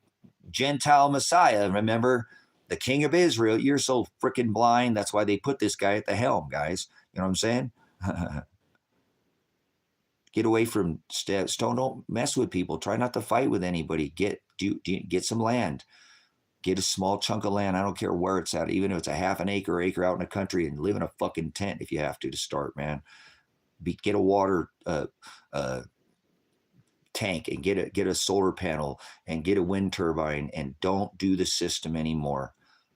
Gentile Messiah, remember? The King of Israel. You're so freaking blind. That's why they put this guy at the helm, guys. You know what I'm saying? Get away from stone. Don't mess with people. Try not to fight with anybody. Get some land. Get a small chunk of land. I don't care where it's at, even if it's a half an acre out in the country, and live in a fucking tent if you have to start, man. Get a water tank and get a solar panel and get a wind turbine, and don't do the system anymore.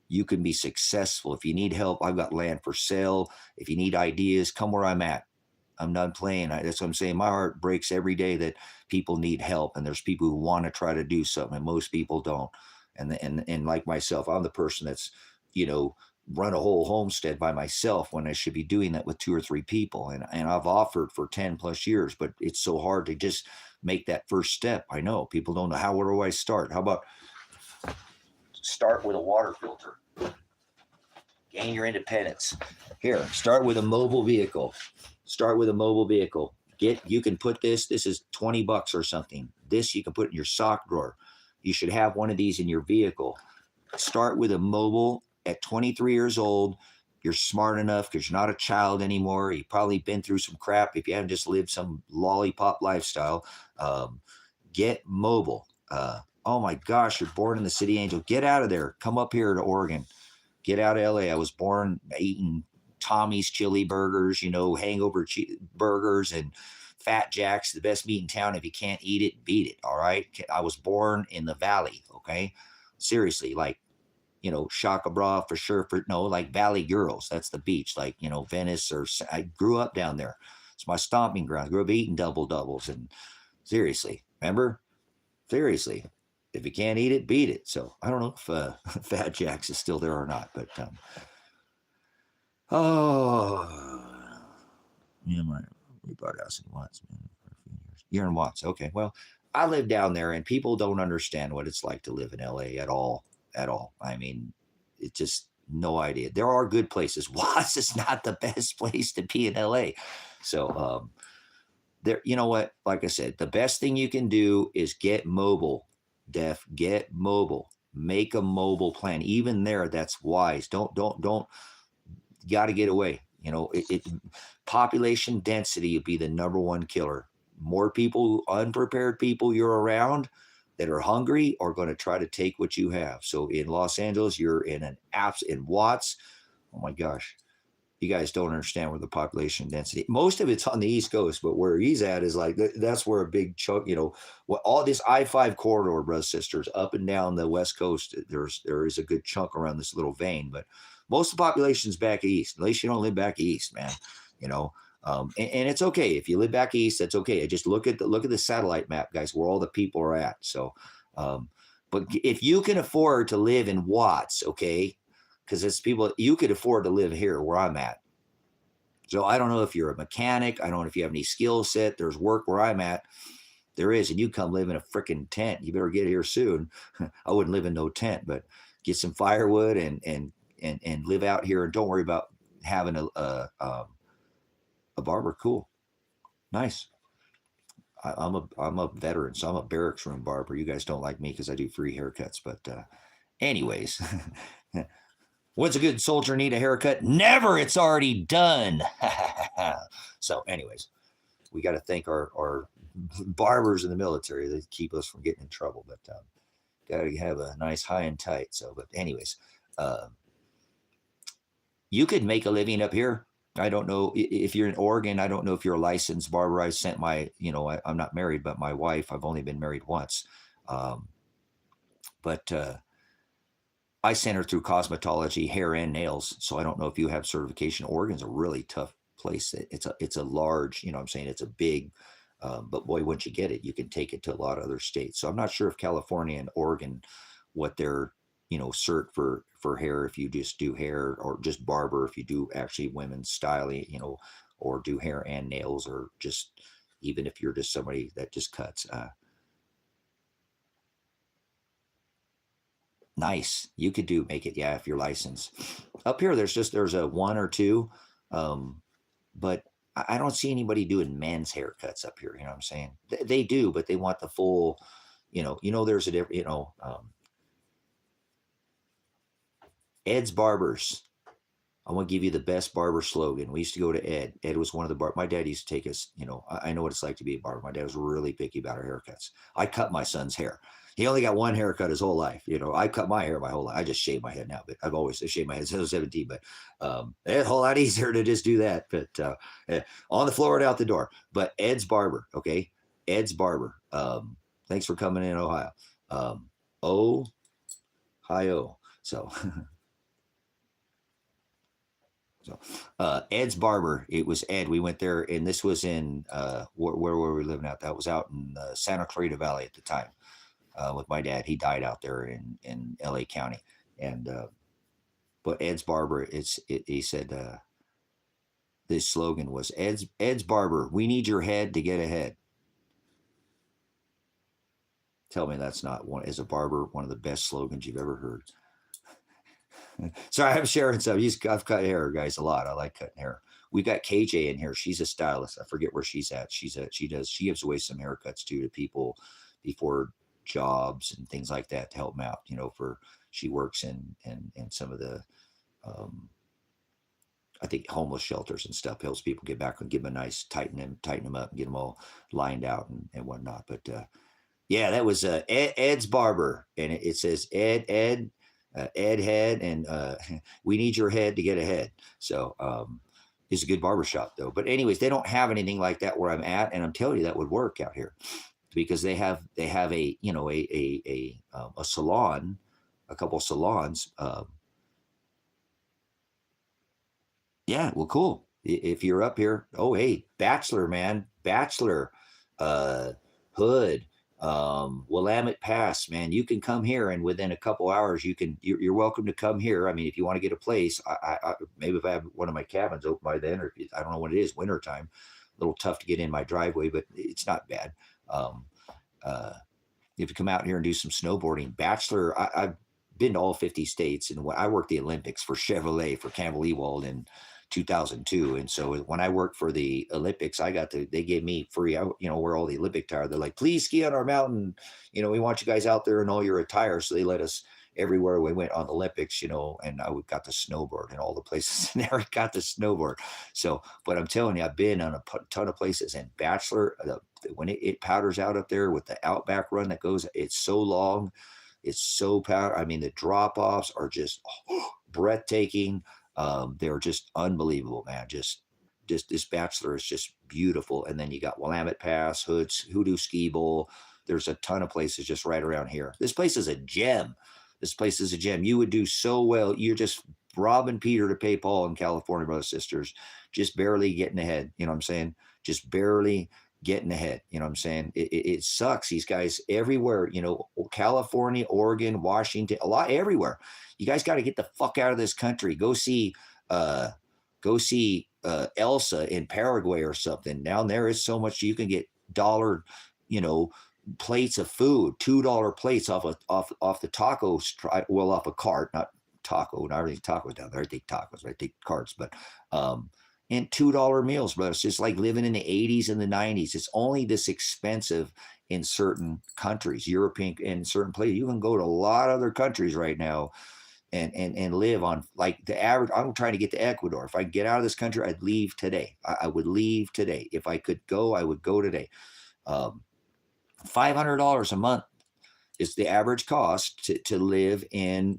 You can be successful. If you need help, I've got land for sale. If you need ideas, come where I'm at. I'm done playing. That's what I'm saying. My heart breaks every day that people need help, and there's people who want to try to do something, and most people don't. And like myself, I'm the person that's, you know, run a whole homestead by myself when I should be doing that with 2 or 3 people. And I've offered for 10 plus years, but it's so hard to just make that first step. I know people don't know where do I start? How about start with a water filter? Gain your independence. Here, start with a mobile vehicle. Start with a mobile vehicle. You can put this is $20 or something. This you can put in your sock drawer. You should have one of these in your vehicle. Start with a mobile. At 23 years old, you're smart enough because you're not a child anymore. You've probably been through some crap if you haven't just lived some lollipop lifestyle. Get mobile. Oh my gosh, you're born in the City Angel. Get out of there. Come up here to Oregon. Get out of LA. I was born eating Tommy's chili burgers, you know, hangover burgers and Fat Jack's, the best meat in town. If you can't eat it, beat it. All right. I was born in the valley. Okay. Seriously, like, you know, Shaka Bra for sure. Like Valley Girls. That's the beach. Like, you know, Venice, or I grew up down there. It's my stomping ground. I grew up eating double doubles. And seriously, remember? Seriously, if you can't eat it, beat it. So I don't know if Fat Jack's is still there or not, but yeah, we bought a house in Watts, man, for a few years. You're in Watts, okay. Well, I live down there, and people don't understand what it's like to live in LA at all. At all. I mean, it's just no idea. There are good places. Watts is not the best place to be in LA. So there, you know what? Like I said, the best thing you can do is get mobile. Get mobile. Make a mobile plan. Even there, that's wise. Don't. Got to get away. You know, population density would be the number one killer. More people, unprepared people you're around that are hungry are going to try to take what you have. So in Los Angeles, you're in in Watts. Oh my gosh, you guys don't understand where the population density. Most of it's on the East Coast, but where he's at is like that's where a big chunk. You know, all this I-5 corridor, brothers sisters, up and down the West Coast. There is a good chunk around this little vein, but most of the population's back east. At least you don't live back east, man. You know. And it's okay if you live back east. That's okay. Just look at the satellite map, guys, where all the people are at. So, but if you can afford to live in Watts, okay, because it's people you could afford to live here where I'm at. So I don't know if you're a mechanic. I don't know if you have any skill set. There's work where I'm at. There is, and you come live in a freaking tent. You better get here soon. I wouldn't live in no tent, but get some firewood and live out here, and don't worry about having a barber. Cool. Nice. I'm a veteran, so I'm a barracks room barber. You guys don't like me because I do free haircuts, but anyways, what's a good soldier need a haircut? Never. It's already done. So anyways, we got to thank our barbers in the military. They keep us from getting in trouble, but got to have a nice high and tight. So, but anyways, you could make a living up here. I don't know if you're in Oregon. I don't know if you're a licensed barber. I sent I'm not married, but my wife, I've only been married once. But I sent her through cosmetology, hair and nails. So I don't know if you have certification. Oregon's a really tough place. It's a large, you know what I'm saying? It's a big, but boy, once you get it, you can take it to a lot of other states. So I'm not sure if California and Oregon, what they're, cert for hair, if you just do hair, or just barber if you do actually women's styling, or do hair and nails, or just even if you're just somebody that just cuts. Nice. You could make it, yeah, if you're licensed. Up here, there's a one or two, but I don't see anybody doing men's haircuts up here. You know what I'm saying? They do, but they want the full, there's a different, Ed's Barbers. I want to give you the best barber slogan. We used to go to Ed. Ed was one of the my dad used to take us, I know what it's like to be a barber. My dad was really picky about our haircuts. I cut my son's hair. He only got one haircut his whole life. I cut my hair my whole life. I just shave my head now, but I've always shaved my head since I was 17, but it's a whole lot easier to just do that. But on the floor and out the door. But Ed's Barber, okay? Ed's Barber. Thanks for coming in, Ohio. Ohio. So... So Ed's Barber, it was Ed. We went there, and this was in where were we living at? That was out in Santa Clarita Valley at the time. with my dad. He died out there in LA County. And but Ed's Barber, he said this slogan was Ed's Barber, we need your head to get ahead. Tell me that's not one, as a barber, one of the best slogans you've ever heard. Sorry, I'm sharing some. I've cut hair, guys, a lot. I like cutting hair. We got KJ in here. She's a stylist. I forget where she's at. She gives away some haircuts too to people before jobs and things like that to help them out. She works in some of the I think homeless shelters and stuff, helps people get back and give them a nice tighten them up and get them all lined out and whatnot. But yeah, that was Ed's Barber, and it says Ed Head, and we need your head to get ahead. So it's a good barbershop though. But anyways, they don't have anything like that where I'm at, and I'm telling you that would work out here because they have a a salon, a couple of salons. Yeah, well, cool. If you're up here, oh hey, Bachelor, man, Bachelor, Hood, Willamette Pass, man, you can come here, and within a couple hours, you're welcome to come here. I mean, if you want to get a place, I maybe if I have one of my cabins open by then, or I don't know what it is, wintertime, a little tough to get in my driveway, but it's not bad. If you come out here and do some snowboarding, Bachelor, I've been to all 50 states, and I worked the Olympics for Chevrolet for Campbell Ewald in 2002. And so when I worked for the Olympics, they gave me free, wear all the Olympic attire. They're like, please ski on our mountain. We want you guys out there in all your attire. So they let us everywhere we went on the Olympics, and I got to snowboard in all the places and Eric got to snowboard. So, but I'm telling you, I've been on a ton of places, and Bachelor, when it powders out up there with the Outback run that goes, it's so long. It's so powder. I mean, the drop offs are just breathtaking. They're just unbelievable, man. Just this Bachelor is just beautiful. And then you got Willamette Pass, Hoodoo Ski Bowl. There's a ton of places just right around here. This place is a gem. You would do so well. You're just robbing Peter to pay Paul in California, brothers and sisters. Just barely getting ahead. You know what I'm saying? Just barely getting ahead. You know what I'm saying? It sucks. These guys everywhere, California, Oregon, Washington, a lot everywhere. You guys got to get the fuck out of this country. Go see Elsa in Paraguay or something. Down there is so much you can get dollar, plates of food, $2 plates off the taco, off a cart, not taco, not really taco down there. I take tacos, I take carts, but and $2 meals, brother. It's just like living in the 80s and the 90s. It's only this expensive in certain countries, European, in certain places. You can go to a lot of other countries right now and live on like the average. I'm trying to get to Ecuador. If I get out of this country, I'd leave today. I would leave today. If I could go, I would go today. $500 a month is the average cost to live in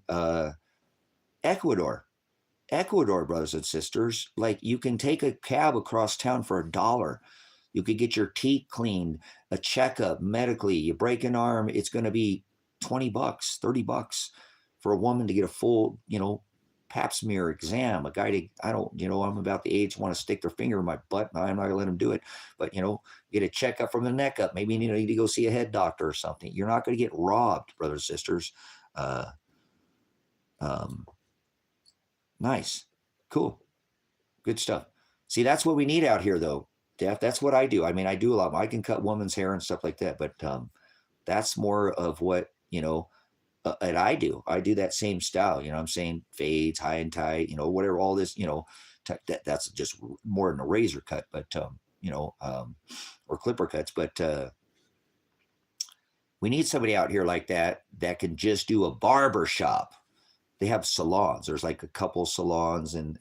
Ecuador. Ecuador, brothers and sisters, like you can take a cab across town for $1. You could get your teeth cleaned, a checkup medically. You break an arm, it's going to be $20, $30 for a woman to get a full, pap smear exam. A guy I'm about the age want to stick their finger in my butt. I'm not going to let them do it. But, get a checkup from the neck up. Maybe you need to go see a head doctor or something. You're not going to get robbed, brothers and sisters. Nice. Cool. Good stuff. See, that's what we need out here, though, Def. That's what I do. I mean, I do a lot. I can cut women's hair and stuff like that, but that's more of what, and I do. I do that same style. I'm saying fades, high and tight, whatever, all this, that's just more than a razor cut, but, or clipper cuts. But we need somebody out here like that can just do a barber shop. They have salons. There's like a couple salons, and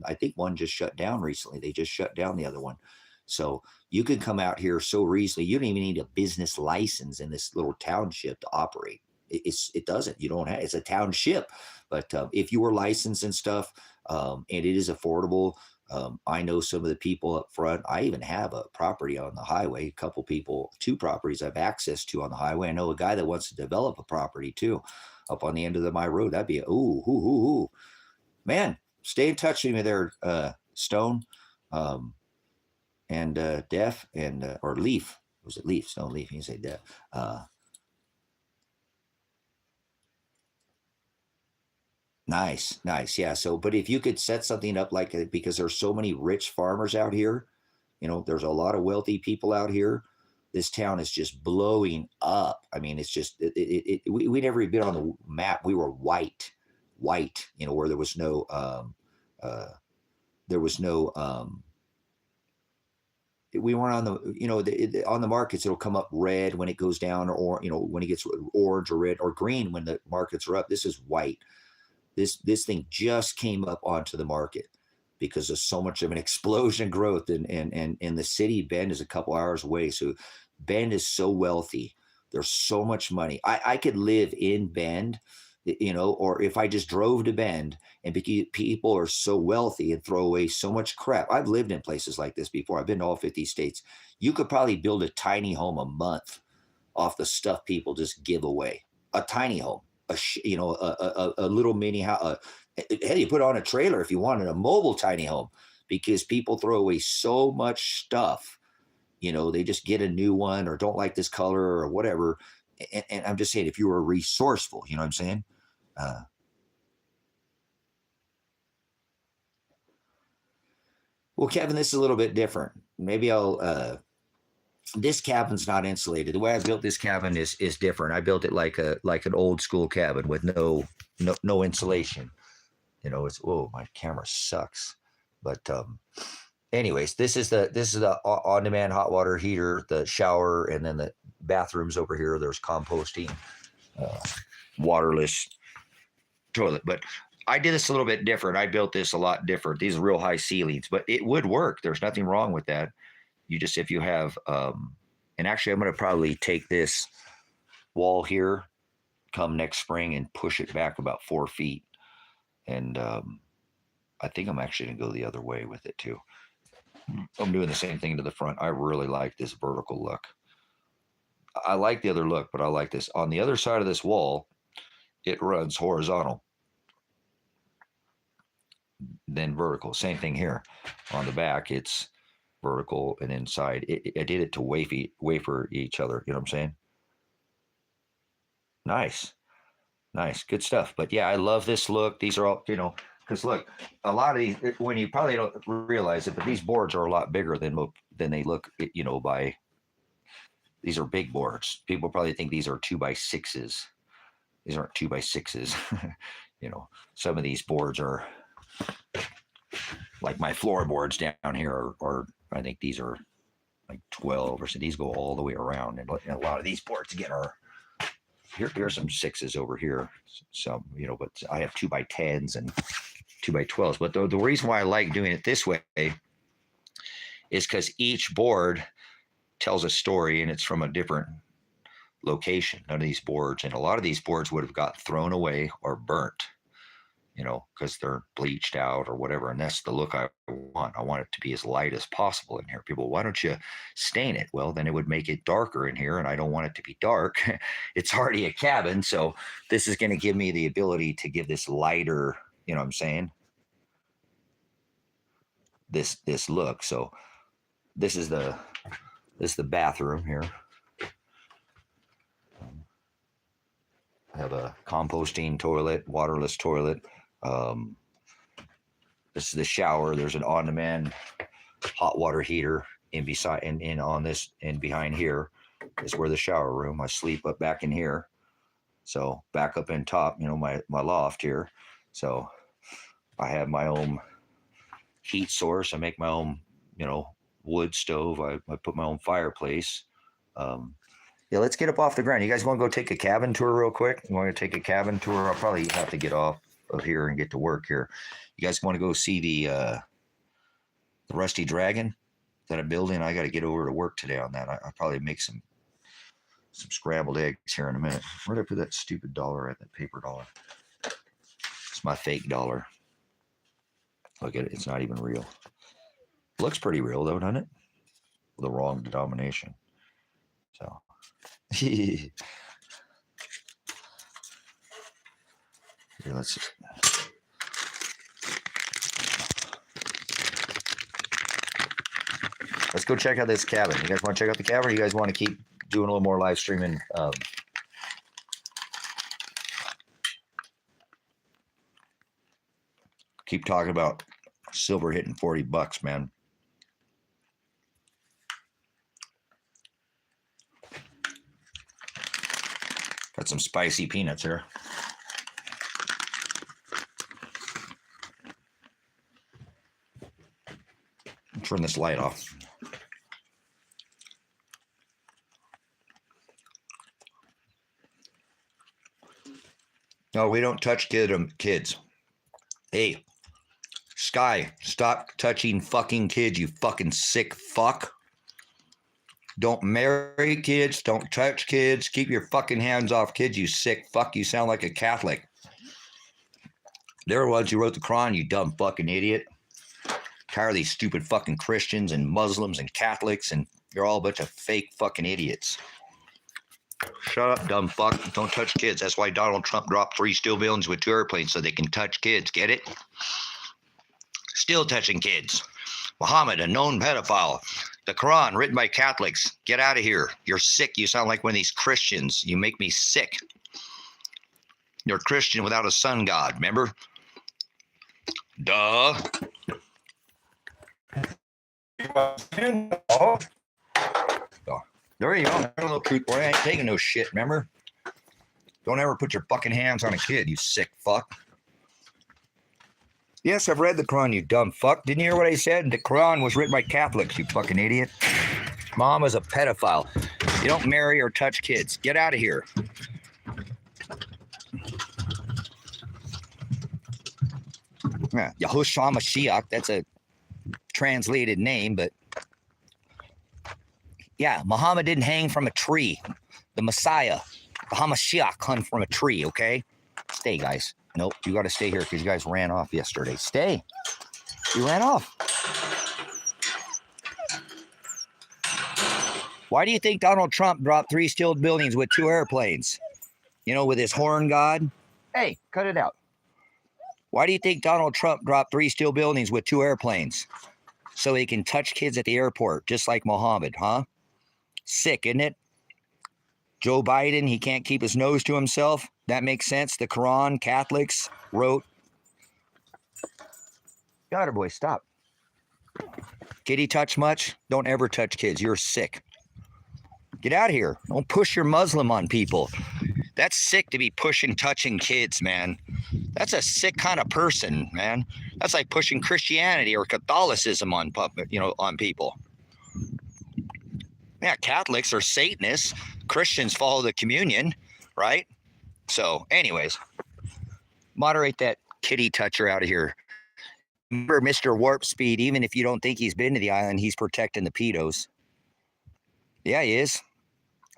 I think one just shut down recently. They just shut down the other one. So you can come out here so easily. You don't even need a business license in this little township to operate. It doesn't. You don't have. It's a township, but if you were licensed and stuff, and it is affordable. I know some of the people up front. I even have a property on the highway. Two properties I have access to on the highway. I know a guy that wants to develop a property too, up on the end of my road. That'd be man. Stay in touch with me there, Stone, and Def, and or Leaf. Was it Leaf? Stone Leaf. You can say Def. Nice, nice. Yeah. So, but if you could set something up like because there's so many rich farmers out here, there's a lot of wealthy people out here. This town is just blowing up. I mean, it's just we never even been on the map. We were white. Where uh, there was no we weren't on on the markets. It'll come up red when it goes down, or when it gets orange or red or green when the markets are up. This is white. This thing just came up onto the market because of so much of an explosion growth, and the city Bend is a couple hours away. So Bend is so wealthy. There's so much money. I could live in Bend, or if I just drove to Bend, and people are so wealthy and throw away so much crap. I've lived in places like this before. I've been to all 50 states. You could probably build a tiny home a month off the stuff people just give away. A tiny home, a little mini house. Hell, you put on a trailer if you wanted a mobile tiny home, because people throw away so much stuff. They just get a new one or don't like this color or whatever. And I'm just saying, if you were resourceful, you know what I'm saying? Uh, well, Kevin, this is a little bit different. Maybe this cabin's not insulated. The way I built this cabin is different. I built it like an old school cabin with no insulation. It's, oh, my camera sucks. But anyways, this is the on demand hot water heater, the shower, and then the bathrooms over here. There's composting, uh, waterless toilet. But I did this a little bit different. I built this a lot different. These are real high ceilings, but it would work. There's nothing wrong with that. You just, if you have, and actually, I'm going to probably take this wall here come next spring and push it back about 4 feet. And I think I'm actually going to go the other way with it too. I'm doing the same thing to the front. I really like this vertical look. I like the other look, but I like this. On the other side of this wall, it runs horizontal, then vertical. Same thing here. On the back, it's vertical and inside. I did it to wafer each other. You know what I'm saying? Nice. Nice. Good stuff. But yeah, I love this look. These are all, because look, a lot of these, when you probably don't realize it, but these boards are a lot bigger than they look, by, these are big boards. People probably think these are 2x6s. These aren't 2x6s. Some of these boards are like my floorboards down here are I think these are like 12 or so. These go all the way around. And a lot of these boards again are, here's some sixes over here. Some, but I have 2x10s and 2x12s. But the reason why I like doing it this way is because each board tells a story and it's from a different location. None of these boards, and a lot of these boards would have got thrown away or burnt, because they're bleached out or whatever. And that's the look I want. I want it to be as light as possible in here. People, why don't you stain it? Well, then it would make it darker in here, and I don't want it to be dark. It's already a cabin, so this is going to give me the ability to give this lighter, what I'm saying? This look. So this is the bathroom here. I have a composting toilet, waterless toilet. This is the shower. There's an on-demand hot water heater in on this, and behind here is where the shower room. I sleep up back in here. So back up in top, my loft here. So I have my own heat source. I make my own, wood stove. I put my own fireplace. Yeah, let's get up off the ground. You guys want to go take a cabin tour real quick? You want to take a cabin tour? I'll probably have to get off of here and get to work here. You guys want to go see the Rusty Dragon? Is that a building? I got to get over to work today on that. I'll probably make some scrambled eggs here in a minute. Where did I put that stupid dollar at, that paper dollar? It's my fake dollar. Look at it. It's not even real. Looks pretty real, though, doesn't it? The wrong denomination. So. Here, let's go check out this cabin. You guys want to check out the cabin, or you guys want to keep doing a little more live streaming? Keep talking about silver hitting $40, man. Got some spicy peanuts here. Turn this light off. No, we don't touch kids. Hey, Sky, stop touching fucking kids, you fucking sick fuck. Don't marry kids. Don't touch kids. Keep your fucking hands off kids, you sick fuck. You sound like a Catholic. They're the ones who wrote the Quran, you dumb fucking idiot. Tired of these stupid fucking Christians and Muslims and Catholics, and you're all a bunch of fake fucking idiots. Shut up, dumb fuck. Don't touch kids. That's why Donald Trump dropped 3 steel buildings with 2 airplanes so they can touch kids. Get it? Still touching kids. Muhammad, a known pedophile. The Quran, written by Catholics. Get out of here. You're sick. You sound like one of these Christians. You make me sick. You're a Christian without a sun god, remember? Duh. Oh. There you go. Little truth boy. I ain't taking no shit, remember? Don't ever put your fucking hands on a kid, you sick fuck. Yes, I've read the Quran, you dumb fuck. Didn't you hear what I said? The Quran was written by Catholics, you fucking idiot. Mom is a pedophile. You don't marry or touch kids. Get out of here. Yeah, Yahushua Mashiach, that's a translated name, but yeah, Muhammad didn't hang from a tree. The Messiah, the Hamashiach, hung from a tree, okay? Stay, guys. Nope, you got to stay here because you guys ran off yesterday. Stay. You ran off. Why do you think Donald Trump dropped 3 steel buildings with 2 airplanes? You know, with his horn god? Hey, cut it out. Why do you think Donald Trump dropped 3 steel buildings with 2 airplanes? So he can touch kids at the airport, just like Muhammad, huh? Sick, isn't it? Joe Biden, he can't keep his nose to himself. That makes sense. The Quran, Catholics wrote. Got her, boy, stop. Kitty touch much? Don't ever touch kids. You're sick. Get out of here. Don't push your Muslim on people. That's sick to be pushing, touching kids, man. That's a sick kind of person, man. That's like pushing Christianity or Catholicism on people. Yeah, Catholics are Satanists. Christians follow the communion, right? So, anyways, moderate that kitty toucher out of here. Remember Mr. Warp Speed, even if you don't think he's been to the island, he's protecting the pedos. Yeah, he is.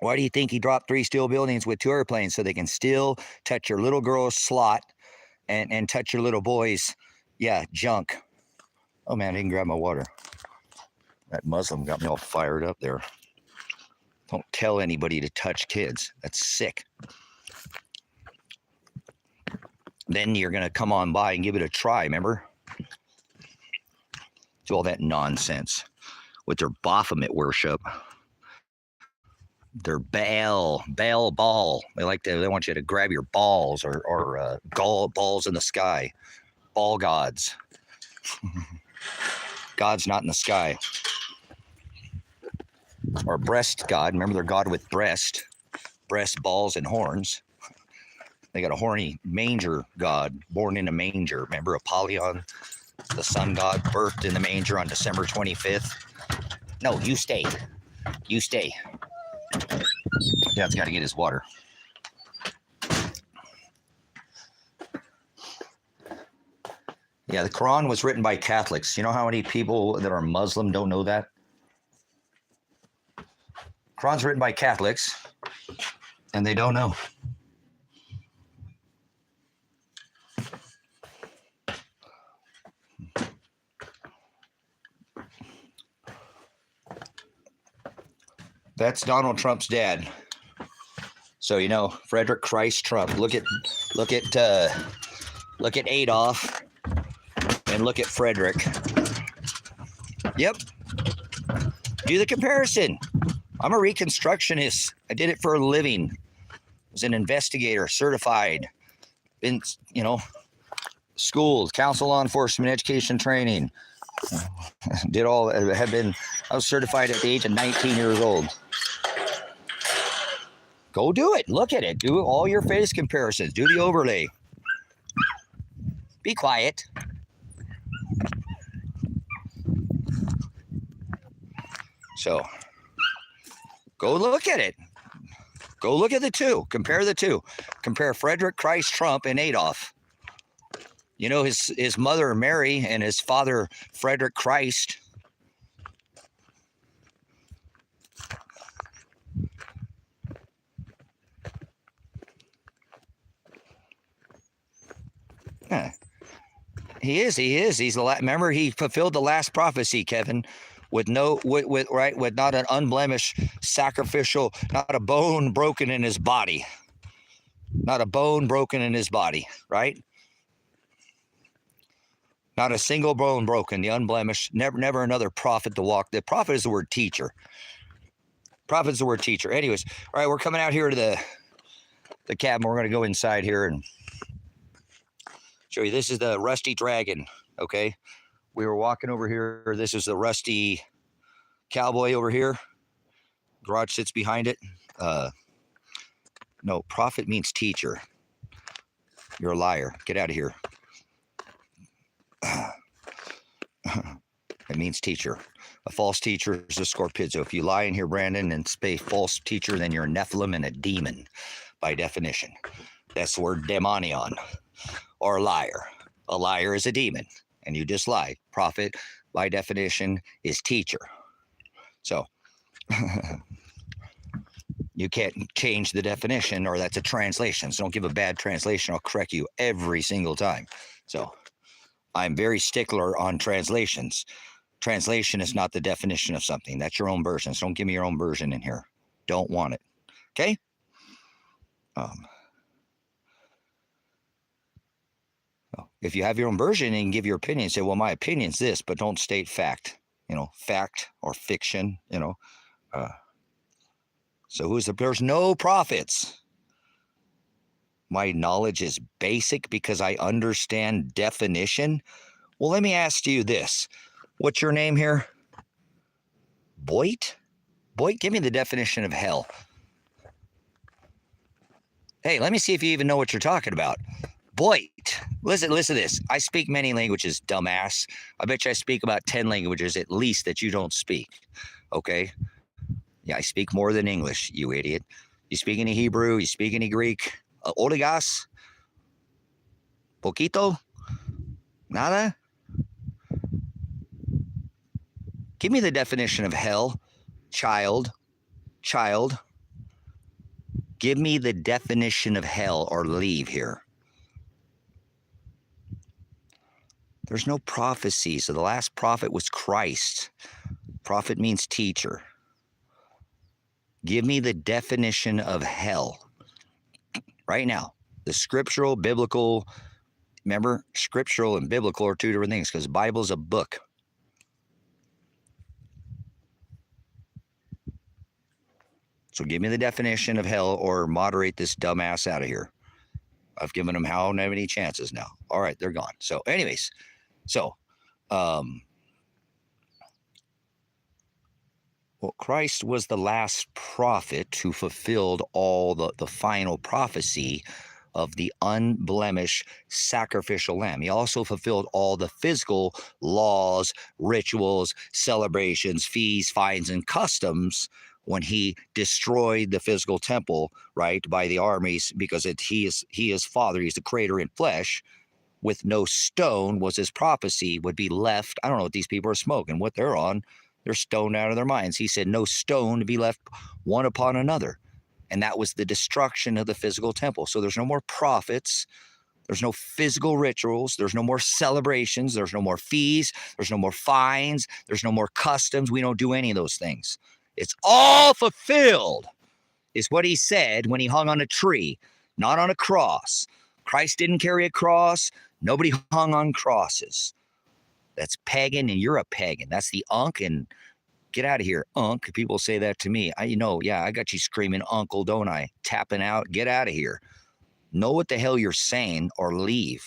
Why do you think he dropped 3 steel buildings with 2 airplanes so they can still touch your little girl's slot and touch your little boy's, junk? Oh, man, I didn't grab my water. That Muslim got me all fired up there. Don't tell anybody to touch kids. That's sick. Then you're going to come on by and give it a try, remember? Do all that nonsense with their Baphomet worship. Their ball. They want you to grab your balls or balls in the sky. Ball gods. God's not in the sky. Or breast god. Remember their god with breast, balls, and horns. They got a horny manger god born in a manger. Remember Apollyon, the sun god, birthed in the manger on December 25th. No, you stay. You stay. Dad's got to get his water. Yeah, the Quran was written by Catholics. You know how many people that are Muslim don't know that? Quran's written by Catholics, and they don't know. That's Donald Trump's dad. So Frederick Christ Trump. Look at Adolf, and look at Frederick. Yep. Do the comparison. I'm a reconstructionist. I did it for a living. I was an investigator, certified. Been, schools, council law enforcement, education training. I was certified at the age of 19 years old. Go do it. Look at it. Do all your face comparisons. Do the overlay. Be quiet. So, go look at it. Go look at the two. Compare the two. Compare Frederick Christ Trump and Adolf. You know, his mother Mary and his father Frederick Christ. Yeah. He is. He's the last. Remember, he fulfilled the last prophecy, Kevin, with not an unblemished sacrificial, not a bone broken in his body, not a bone broken in his body, right? Not a single bone broken. The unblemished. Never another prophet to walk. The prophet is the word teacher. Prophet is the word teacher. Anyways, all right, we're coming out here to the cabin. We're going to go inside here and show you. This is the Rusty Dragon. Okay, we were walking over here. This is the Rusty Cowboy over here. Garage sits behind it. No, prophet means teacher. You're a liar. Get out of here. It means teacher. A false teacher is a scorpizzo. If you lie in here, Brandon, and say false teacher, then you're a Nephilim and a demon by definition. That's the word demonion, or liar. A liar is a demon, and you just lied. Prophet, by definition, is teacher. So you can't change the definition, or that's a translation. So don't give a bad translation. I'll correct you every single time. So I'm very stickler on translations. Translation is not the definition of something. That's your own version. So don't give me your own version in here. Don't want it. Okay? If you have your own version and you can give your opinion, say, well, my opinion's this, but don't state fact. You know, fact or fiction, you know. So there's no prophets. My knowledge is basic because I understand definition. Well, let me ask you this. What's your name here? Boyd? Boyd, give me the definition of hell. Hey, let me see if you even know what you're talking about. Boyd, listen to this. I speak many languages, dumbass. I bet you I speak about 10 languages at least that you don't speak. Okay? Yeah, I speak more than English, you idiot. You speak any Hebrew? You speak any Greek? Oligas? Poquito? Nada? Give me the definition of hell. Child. Give me the definition of hell or leave here. There's no prophecy. So the last prophet was Christ. Prophet means teacher. Give me the definition of hell. Right now. The scriptural, biblical. Remember, scriptural and biblical are two different things because the Bible's a book. So give me the definition of hell or moderate this dumbass out of here. I've given them how many chances now. All right, they're gone. So anyways, well, Christ was the last prophet who fulfilled all the final prophecy of the unblemished sacrificial lamb. He also fulfilled all the physical laws, rituals, celebrations, fees, fines, and customs when he destroyed the physical temple, right, by the armies, because he is Father, he's the creator in flesh. With no stone was his prophecy would be left. I don't know what these people are smoking, what they're on. They're stoned out of their minds. He said no stone to be left one upon another. And that was the destruction of the physical temple. So there's no more prophets. There's no physical rituals. There's no more celebrations. There's no more fees. There's no more fines. There's no more customs. We don't do any of those things. It's all fulfilled, is what he said when he hung on a tree, not on a cross. Christ didn't carry a cross. Nobody hung on crosses. That's pagan, and you're a pagan. That's the unk, and get out of here, unk. People say that to me. I got you screaming uncle, don't I? Tapping out. Get out of here. Know what the hell you're saying or leave.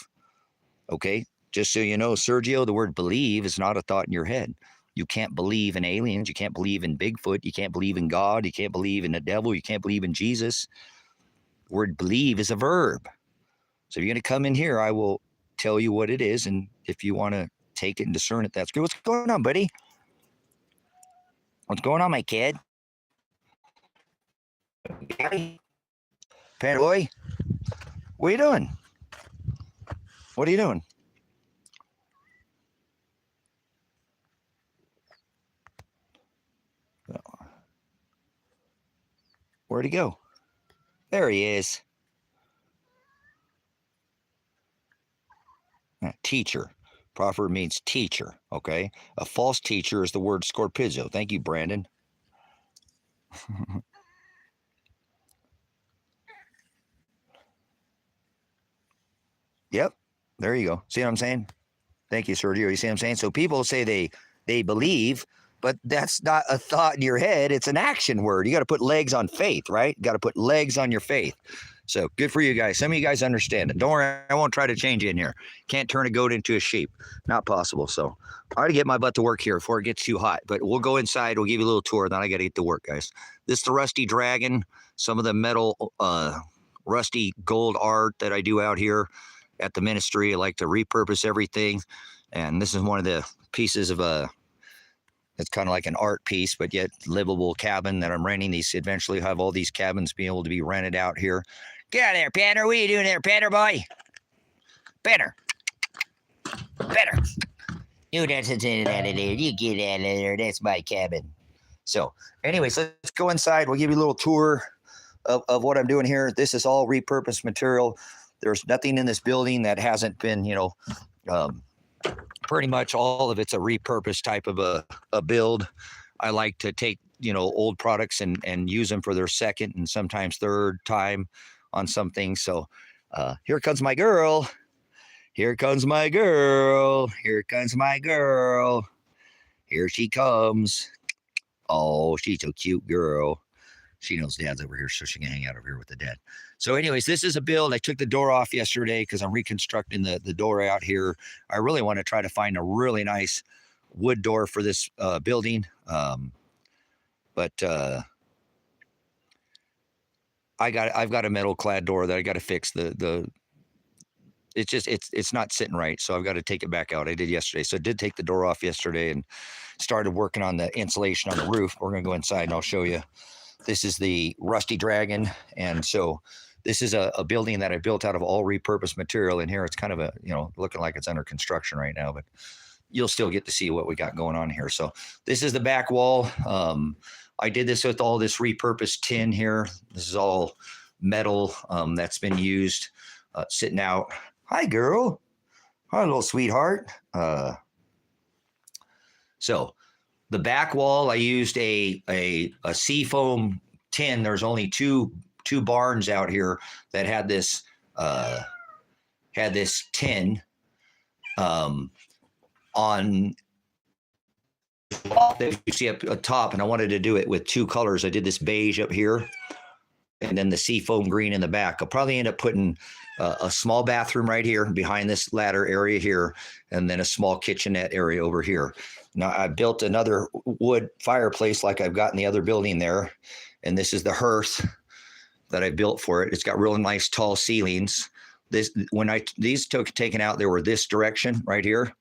Okay, just so you know, Sergio, the word believe is not a thought in your head. You can't believe in aliens. You can't believe in Bigfoot. You can't believe in God. You can't believe in the devil. You can't believe in Jesus. The word believe is a verb. So if you're going to come in here, I will tell you what it is. And if you want to take it and discern it, that's good. What's going on, buddy? What's going on, my kid? Pan boy, what are you doing? What are you doing? Where'd he go? There he is. Teacher. Proverb means teacher, okay? A false teacher is the word scorpizzo. Thank you, Brandon. Yep, there you go. See what I'm saying? Thank you, Sergio. You see what I'm saying? So people say they believe, but that's not a thought in your head. It's an action word. You got to put legs on faith, right? You got to put legs on your faith. So good for you guys. Some of you guys understand it. Don't worry, I won't try to change you in here. Can't turn a goat into a sheep. Not possible. So I got to get my butt to work here before it gets too hot. But we'll go inside. We'll give you a little tour. Then I got to get to work, guys. This is the Rusty Dragon. Some of the metal, rusty gold art that I do out here at the ministry. I like to repurpose everything. And this is one of the pieces of it's kind of like an art piece, but yet livable cabin that I'm renting. These eventually have all these cabins being able to be rented out here. Get out of there, Panner. What are you doing there, Panner boy? Panner. Panner. You that's out of there. You get out of there. That's my cabin. So, anyways, let's go inside. We'll give you a little tour of what I'm doing here. This is all repurposed material. There's nothing in this building that hasn't been, pretty much all of it's a repurposed type of a build. I like to take, old products and use them for their second and sometimes third time on something. So here comes my girl. Here comes my girl. Here comes my girl. Here she comes. Oh, she's a cute girl. She knows dad's over here, so she can hang out over here with the dad. So anyways, this is a build. I took the door off yesterday because I'm reconstructing the door out here. I really want to try to find a really nice wood door for this building. But I've got a metal clad door that I got to fix. It's not sitting right, so I've got to take it back out. I did yesterday. So I did take the door off yesterday and started working on the insulation on the roof. We're going to go inside and I'll show you. This is the Rusty Dragon. And so this is a building that I built out of all repurposed material. In here, it's kind of a, looking like it's under construction right now, but you'll still get to see what we got going on here. So this is the back wall. I did this with all this repurposed tin here. This is all metal that's been used, sitting out. Hi, girl. Hi, little sweetheart. So the back wall, I used a seafoam tin. There's only two barns out here that had this tin on that you see up top, and I wanted to do it with two colors. I did this beige up here, and then the seafoam green in the back. I'll probably end up putting a small bathroom right here behind this ladder area here, and then a small kitchenette area over here. Now, I built another wood fireplace like I've got in the other building there, and this is the hearth that I built for it. It's got real nice tall ceilings. These took taken out, they were this direction right here.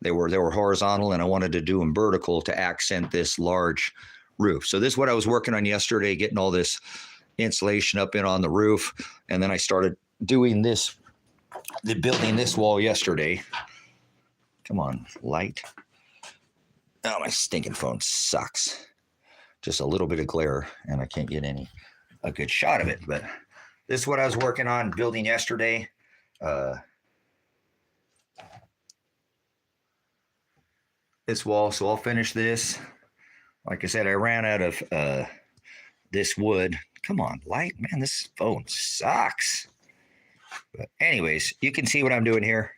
They were horizontal, and I wanted to do them vertical to accent this large roof. So this is what I was working on yesterday, getting all this insulation up in on the roof, and then I started doing building this wall yesterday. Come on, light. Oh, my stinking phone sucks. Just a little bit of glare, and I can't get a good shot of it. But this is what I was working on building yesterday. This wall, so I'll finish this. Like I said, I ran out of this wood. Come on, light, man, this phone sucks. But anyways, you can see what I'm doing here.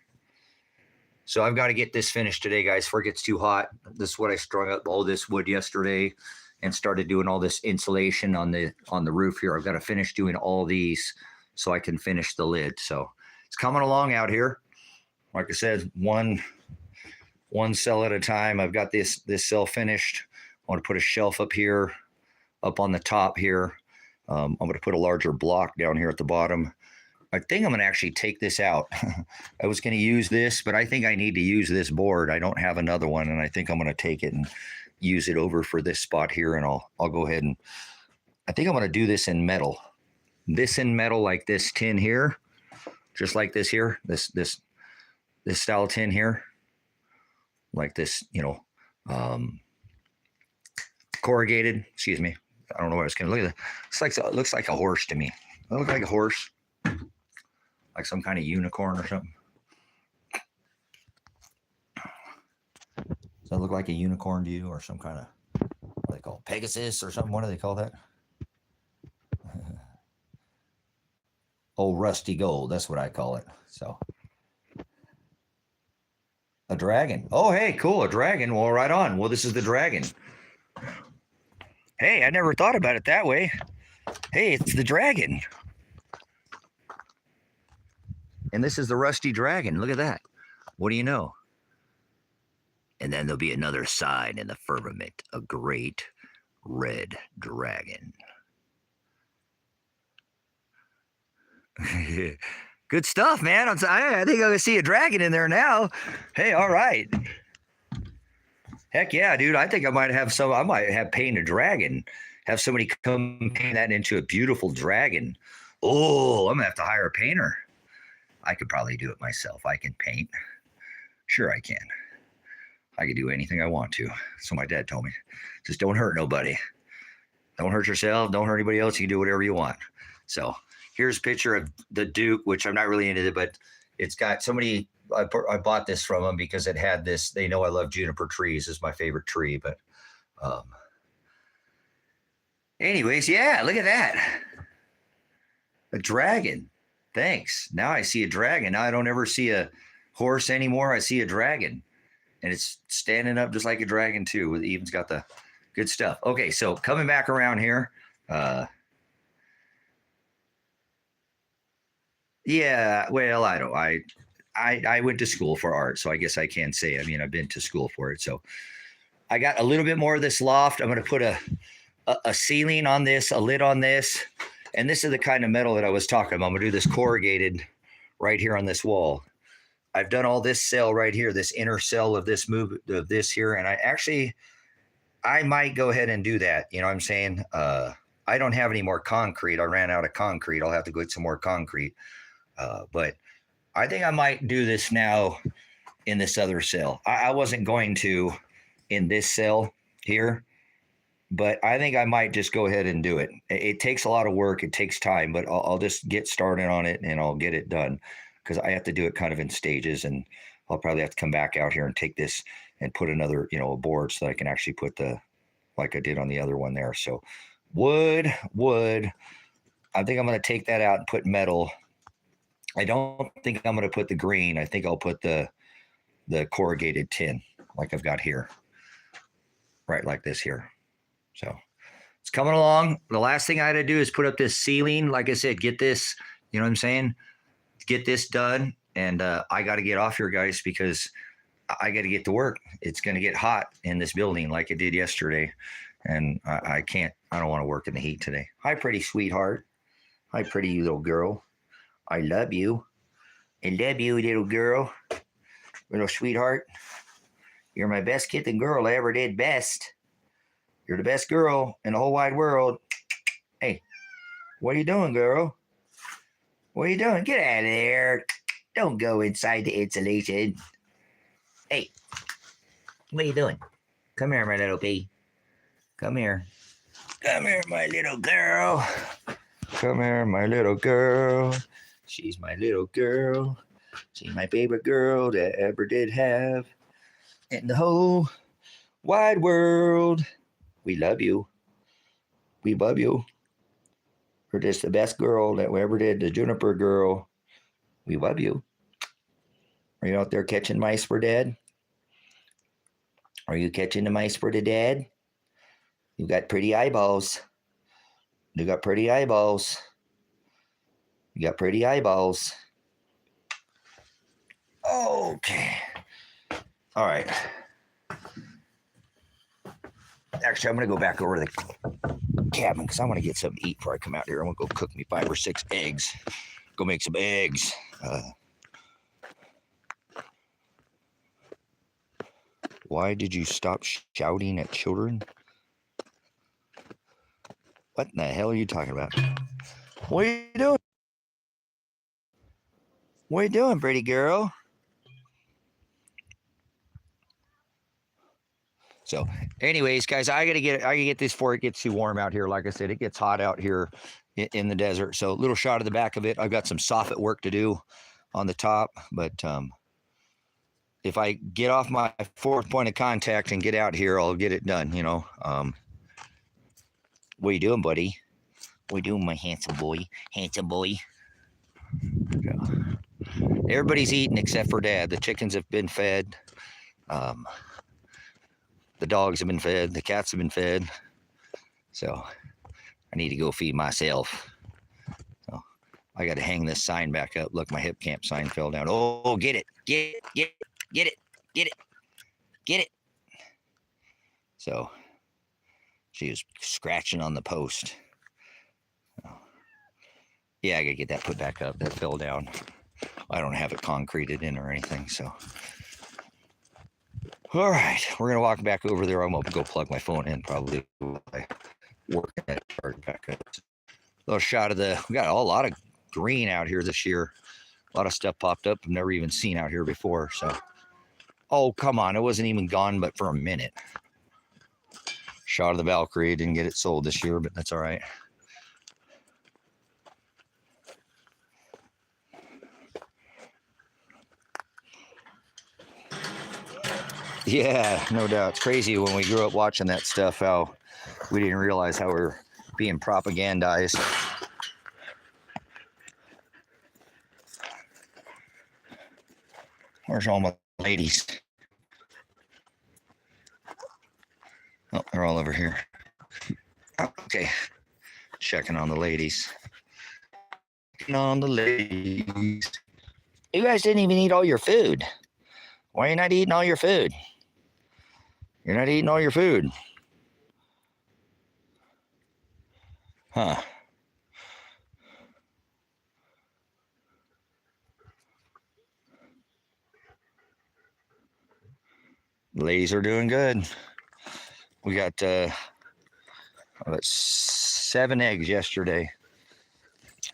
So I've got to get this finished today, guys, before it gets too hot. This is what I strung up all this wood yesterday and started doing all this insulation on the roof here. I've got to finish doing all these so I can finish the lid. So it's coming along out here. Like I said, one cell at a time. I've got this cell finished. I want to put a shelf up here, up on the top here. I'm going to put a larger block down here at the bottom. I think I'm going to actually take this out. I was going to use this, but I think I need to use this board. I don't have another one, and I think I'm going to take it and use it over for this spot here, and I'll go ahead and I think I'm going to do this in metal. This in metal, like this tin here, just like this here, this style tin here, like this, corrugated. Excuse me. I don't know what I was going to look at. It looks like a horse to me. It looks like a horse, like some kind of unicorn or something. Does that look like a unicorn to you, or some kind of, what do they call it, Pegasus or something? What do they call that? Oh, rusty gold. That's what I call it. So, a dragon. Oh, hey, cool. A dragon. Well, right on. Well, this is the dragon. Hey, I never thought about it that way. Hey, it's the dragon. And this is the rusty dragon. Look at that. What do you know? And then there'll be another sign in the firmament, a great red dragon. Good stuff, man. I think I'm going to see a dragon in there now. Hey, all right. Heck yeah, dude. I think I might have paint a dragon. Have somebody come paint that into a beautiful dragon. Oh, I'm going to have to hire a painter. I could probably do it myself. I can paint. Sure, I can. I can do anything I want to. So my dad told me. Just don't hurt nobody. Don't hurt yourself. Don't hurt anybody else. You can do whatever you want. So here's a picture of the Duke, which I'm not really into it, but it's got somebody. I bought this from them because it had this. They know I love juniper trees. It's my favorite tree. But anyways, yeah, look at that. A dragon. Thanks. Now I see a dragon. Now I don't ever see a horse anymore. I see a dragon. And it's standing up just like a dragon too. It even's got the good stuff. Okay, so coming back around here. Yeah, well, I went to school for art, so I guess I can say. I mean, I've been to school for it. So I got a little bit more of this loft. I'm going to put a ceiling on this, a lid on this. And this is the kind of metal that I was talking about. I'm going to do this corrugated right here on this wall. I've done all this cell right here, this inner cell of this here. And I might go ahead and do that. You know what I'm saying? I don't have any more concrete. I ran out of concrete. I'll have to go get some more concrete. But I think I might do this now in this other cell. I wasn't going to in this cell here, but I think I might just go ahead and do it. It takes a lot of work. It takes time, but I'll just get started on it and I'll get it done because I have to do it kind of in stages, and I'll probably have to come back out here and take this and put another, a board so that I can actually put like I did on the other one there. So wood. I think I'm going to take that out and put metal. I don't think I'm going to put the green. I think I'll put the corrugated tin like I've got here. Right like this here. So it's coming along. The last thing I had to do is put up this ceiling. Like I said, get this, you know what I'm saying? Get this done. And I got to get off here, guys, because I got to get to work. It's going to get hot in this building like it did yesterday. And I don't want to work in the heat today. Hi, pretty sweetheart. Hi, pretty little girl. I love you. I love you, little girl. Little sweetheart. You're my best kitten girl I ever did best. You're the best girl in the whole wide world. Hey, what are you doing, girl? What are you doing? Get out of there. Don't go inside the insulation. Hey, what are you doing? Come here, my little bee. Come here. Come here, my little girl. Come here, my little girl. She's my little girl. She's my favorite girl that ever did have in the whole wide world. We love you. We love you. You're just the best girl that we ever did, the juniper girl. We love you. Are you out there catching mice for dad? Are you catching the mice for the dad? You got pretty eyeballs. You got pretty eyeballs. You got pretty eyeballs. Okay. All right. Actually, I'm going to go back over to the cabin because I want to get something to eat before I come out here. I want to go cook me 5 or 6 eggs. Go make some eggs. Why did you stop shouting at children? What in the hell are you talking about? What are you doing? What are you doing, pretty girl? So, anyways, guys, I gotta get this before it gets too warm out here. Like I said, it gets hot out here in the desert. So, a little shot of the back of it. I've got some soffit work to do on the top, but if I get off my 4th point of contact and get out here, I'll get it done. You know. What are you doing, buddy? What are you doing, my handsome boy? Handsome boy. Everybody's eating except for Dad. The chickens have been fed. The dogs have been fed. The cats have been fed. So I need to go feed myself. So I got to hang this sign back up. Look, my hip camp sign fell down. Oh, get it. Get it. Get it. Get it. Get it. Get it. So she was scratching on the post. Yeah, I got to get that put back up. That fell down. I don't have it concreted in or anything, so. All right, we're going to walk back over there. I'm going to go plug my phone in probably while I work that part back up. Little shot of we got a lot of green out here this year. A lot of stuff popped up I've never even seen out here before. So, oh, come on. It wasn't even gone but for a minute. Shot of the Valkyrie. Didn't get it sold this year, but that's all right. Yeah, no doubt. It's crazy when we grew up watching that stuff, how we didn't realize how we're being propagandized. Where's all my ladies? Oh, they're all over here. Oh, okay. Checking on the ladies. Checking on the ladies. You guys didn't even eat all your food. Why are you not eating all your food? You're not eating all your food. Huh. The ladies are doing good. We got 7 eggs yesterday.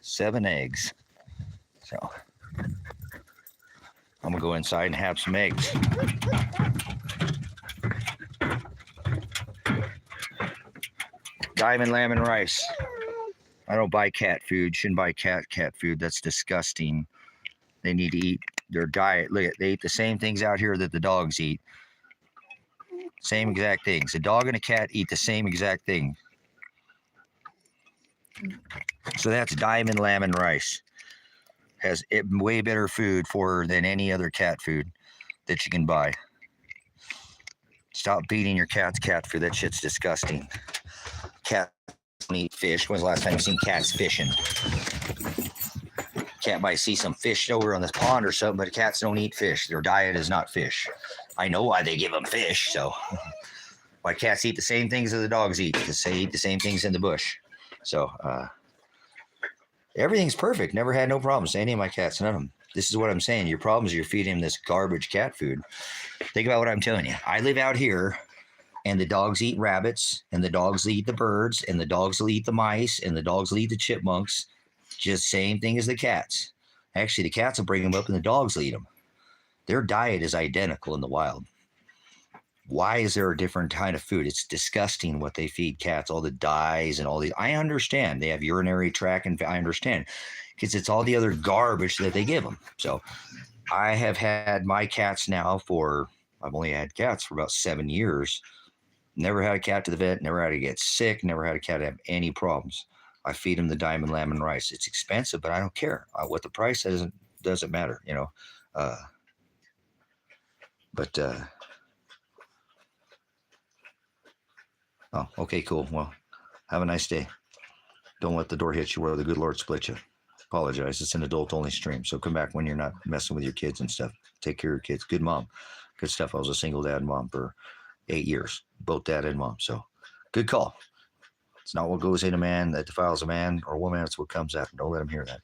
7 eggs. So I'm gonna go inside and have some eggs. Diamond lamb and rice. I don't buy cat food. Shouldn't buy cat food. That's disgusting. They need to eat their diet. Look, they eat the same things out here that the dogs eat. Same exact things. A dog and a cat eat the same exact thing. So that's diamond lamb and rice. Has way better food than any other cat food that you can buy. Stop feeding your cats cat food. That shit's disgusting. Cats don't eat fish. When's the last time you seen cats fishing? Cat might see some fish over on this pond or something, but cats don't eat fish. Their diet is not fish. I know why they give them fish, so why cats eat the same things that the dogs eat, because they eat the same things in the bush. So everything's perfect. Never had no problems. Any of my cats, none of them. This is what I'm saying. Your problem is you're feeding them this garbage cat food. Think about what I'm telling you. I live out here, and the dogs eat rabbits, and the dogs eat the birds, and the dogs will eat the mice, and the dogs will eat the chipmunks. Just same thing as the cats. Actually, the cats will bring them up, and the dogs will eat them. Their diet is identical in the wild. Why is there a different kind of food? It's disgusting what they feed cats, all the dyes and all these. I understand. They have urinary tract, and I understand. Because it's all the other garbage that they give them. So I have had my cats now I've only had cats for about 7 years. Never had a cat to the vet, never had to get sick, never had a cat have any problems. I feed them the diamond lamb and rice. It's expensive, but I don't care. What the price doesn't matter, you know. Oh, okay, cool. Well, have a nice day. Don't let the door hit you where the good Lord split you. Apologize. It's an adult-only stream, so come back when you're not messing with your kids and stuff. Take care of your kids. Good mom. Good stuff. I was a single dad and mom for 8 years, both dad and mom. So good call. It's not what goes in a man that defiles a man or a woman. It's what comes out. Don't let them hear that.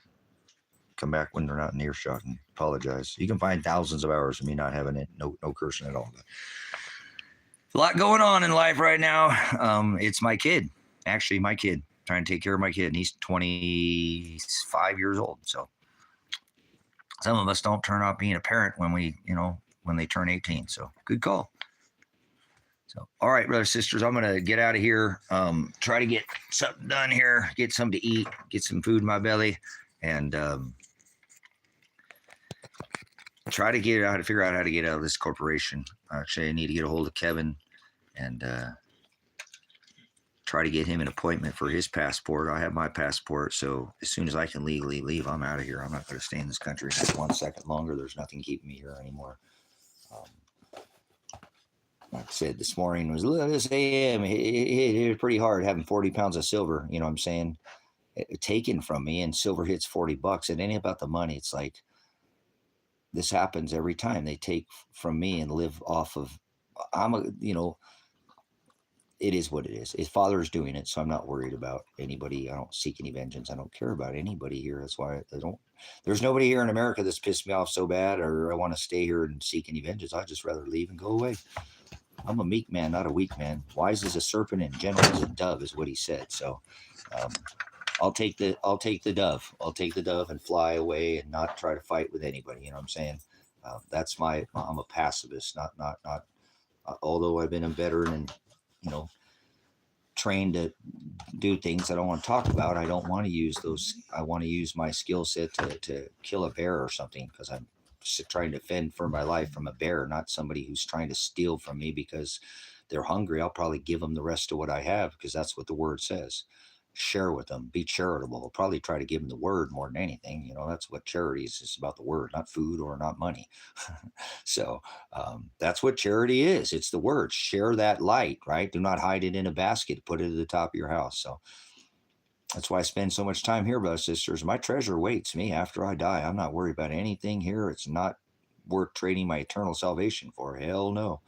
Come back when they're not in earshot and apologize. You can find thousands of hours of me not having it, no cursing at all. But a lot going on in life right now. It's my kid, actually, my kid, trying to take care of my kid, and he's 25 years old. So some of us don't turn out being a parent when they turn 18. So good call. So, all right, brothers, sisters, I'm going to get out of here. Try to get something done here, get something to eat, get some food in my belly, and try to figure out how to get out of this corporation. Actually, I need to get a hold of Kevin and try to get him an appointment for his passport. I have my passport, so as soon as I can legally leave, I'm out of here. I'm not going to stay in this country just 1 second longer. There's nothing keeping me here anymore. Like I said, this morning was this AM. It was pretty hard having 40 pounds of silver. You know what I'm saying? Taken from me, and silver hits $40. It ain't about the money. It's like this happens every time they take from me and live off of. It is what it is. His father is doing it, so I'm not worried about anybody. I don't seek any vengeance. I don't care about anybody here. That's why I don't. There's nobody here in America that's pissed me off so bad, or I want to stay here and seek any vengeance. I'd just rather leave and go away. I'm a meek man, not a weak man. Wise as a serpent and gentle as a dove is what he said. So I'll take the dove. I'll take the dove and fly away and not try to fight with anybody. You know what I'm saying? I'm a pacifist, not. Although I've been a veteran and trained to do things I don't want to talk about. I don't want to use those. I want to use my skill set to kill a bear or something, because I'm trying to fend for my life from a bear, not somebody who's trying to steal from me because they're hungry. I'll probably give them the rest of what I have, because that's what the word says. Share with them, be charitable. I'll probably try to give them the word more than anything. That's what charity is. It's about the word, not food or not money. So that's what charity is. It's the word. Share that light, right? Do not hide it in a basket. Put it at the top of your house. So that's why I spend so much time here, brothers and sisters. My treasure waits me after I die. I'm not worried about anything here. It's not worth trading my eternal salvation for. Hell no.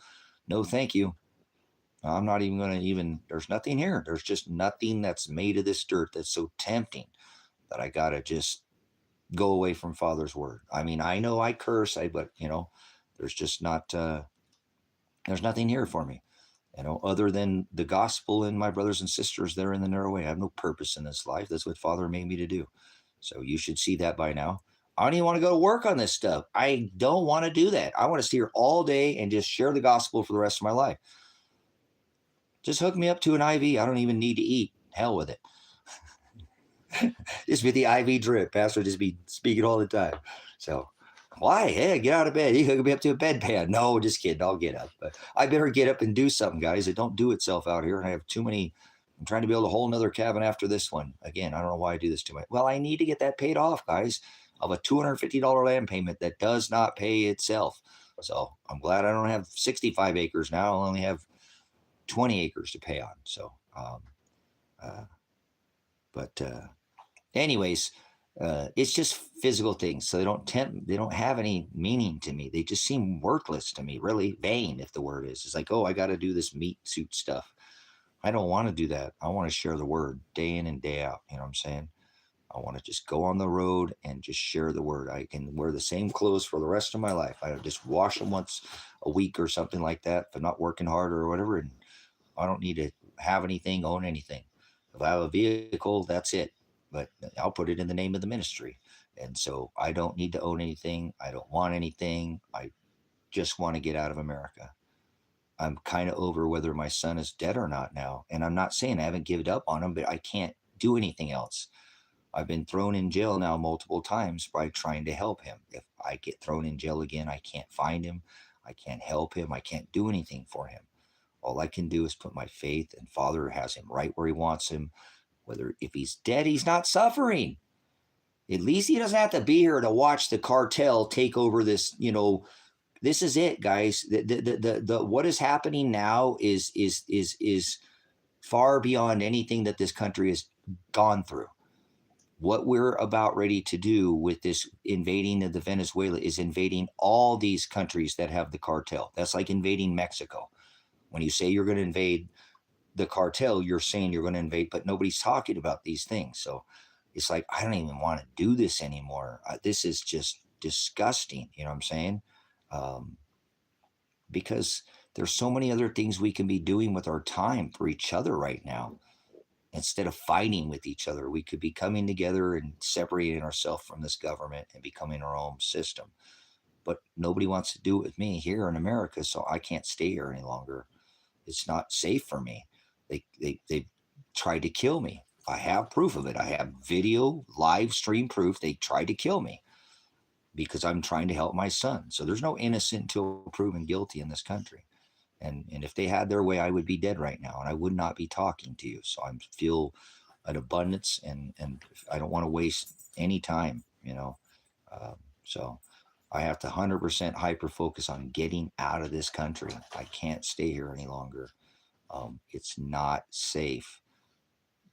No, thank you. I'm not even going to there's nothing here. There's just nothing that's made of this dirt that's so tempting that I got to just go away from Father's word. I mean, I know I curse, but there's just not, there's nothing here for me, other than the gospel and my brothers and sisters that are in the narrow way. I have no purpose in this life. That's what Father made me to do. So you should see that by now. I don't even want to go to work on this stuff. I don't want to do that. I want to stay here all day and just share the gospel for the rest of my life. Just hook me up to an IV. I don't even need to eat. Hell with it. Just be the IV drip. Pastor just be speaking all the time. So why? Hey, get out of bed. You hook me up to a bedpan. No, just kidding. I'll get up. But I better get up and do something, guys. It don't do itself out here. And I have too many. I'm trying to build a whole nother cabin after this one. Again, I don't know why I do this too much. Well, I need to get that paid off, guys. Of a $250 land payment that does not pay itself. So I'm glad I don't have 65 acres now. I only have 20 acres to pay on. So, anyways, it's just physical things. So they don't have any meaning to me. They just seem worthless to me, really vain, if the word is. It's like, oh, I got to do this meat suit stuff. I don't want to do that. I want to share the word day in and day out. You know what I'm saying? I want to just go on the road and just share the word. I can wear the same clothes for the rest of my life. I just wash them once a week or something like that for not working hard or whatever. And I don't need to have anything, own anything. If I have a vehicle, that's it. But I'll put it in the name of the ministry. And so I don't need to own anything. I don't want anything. I just want to get out of America. I'm kind of over whether my son is dead or not now. And I'm not saying I haven't given up on him, but I can't do anything else. I've been thrown in jail now multiple times by trying to help him. If I get thrown in jail again, I can't find him. I can't help him. I can't do anything for him. All I can do is put my faith, and Father has him right where he wants him. Whether if he's dead, he's not suffering. At least he doesn't have to be here to watch the cartel take over this. This is it, guys. The what is happening now is far beyond anything that this country has gone through. What we're about ready to do with this invading of the Venezuela is invading all these countries that have the cartel. That's like invading Mexico. When you say you're going to invade the cartel, you're saying you're going to invade, but nobody's talking about these things. So it's like, I don't even want to do this anymore. This is just disgusting. You know what I'm saying? Um, because there's so many other things we can be doing with our time for each other right now. Instead of fighting with each other, we could be coming together and separating ourselves from this government and becoming our own system. But nobody wants to do it with me here in America, so I can't stay here any longer. It's not safe for me. They tried to kill me. I have proof of it. I have video, live stream proof. They tried to kill me because I'm trying to help my son. So there's no innocent until proven guilty in this country. And if they had their way, I would be dead right now, and I would not be talking to you. So I feel an abundance, and I don't want to waste any time. So I have to 100% hyper focus on getting out of this country. I can't stay here any longer. It's not safe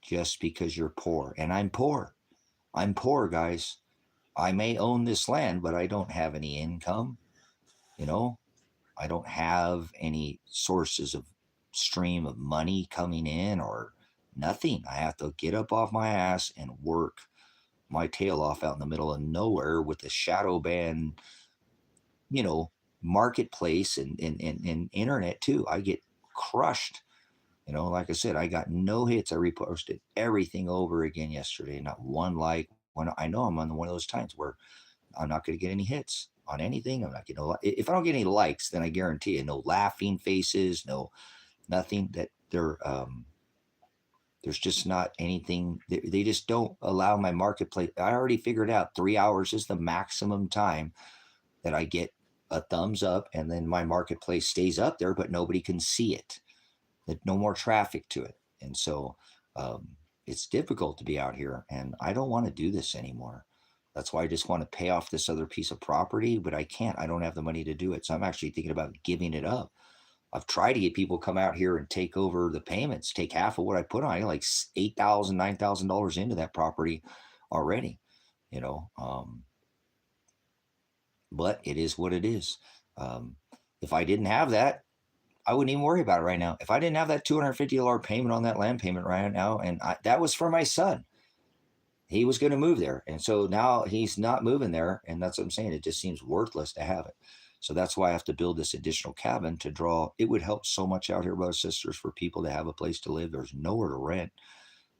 just because you're poor. And I'm poor. I'm poor, guys. I may own this land, but I don't have any income. You know, I don't have any sources of stream of money coming in or nothing. I have to get up off my ass and work my tail off out in the middle of nowhere with a shadow ban, you know, marketplace and internet too. I get crushed. Like I said, I got no hits. I reposted everything over again yesterday. Not one like. When I know I'm on one of those times where I'm not going to get any hits on anything. I'm not getting if I don't get any likes, then I guarantee you, no laughing faces, no nothing. That there's just not anything. They just don't allow my marketplace. I already figured out 3 hours is the maximum time that I get a thumbs up, and then my marketplace stays up there, but nobody can see it. No more traffic to it. And so um, it's difficult to be out here, and I don't want to do this anymore. That's why I just want to pay off this other piece of property, but I can't. I don't have the money to do it. So I'm actually thinking about giving it up. I've tried to get people to come out here and take over the payments, take half of what I put on. I got like $8,000, $9,000 into that property already, you know. But it is what it is. Um, if I didn't have that, I wouldn't even worry about it right now. If I didn't have that $250 payment on that land payment right now, and that was for my son, he was going to move there. And so now he's not moving there. And that's what I'm saying. It just seems worthless to have it. So that's why I have to build this additional cabin to draw. It would help so much out here, brothers and sisters, for people to have a place to live. There's nowhere to rent.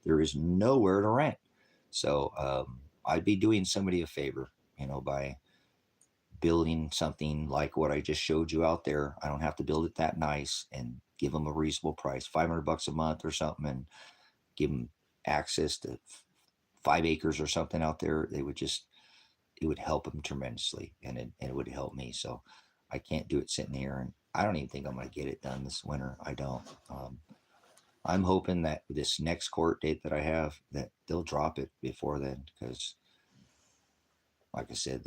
There is nowhere to rent. So I'd be doing somebody a favor, by building something like what I just showed you out there. I don't have to build it that nice, and give them a reasonable price, $500 a month or something, and give them access to 5 acres or something out there. It would help them tremendously, and it would help me. So I can't do it sitting here, and I don't even think I'm going to get it done this winter. I don't. I'm hoping that this next court date that I have, that they'll drop it before then, because like I said,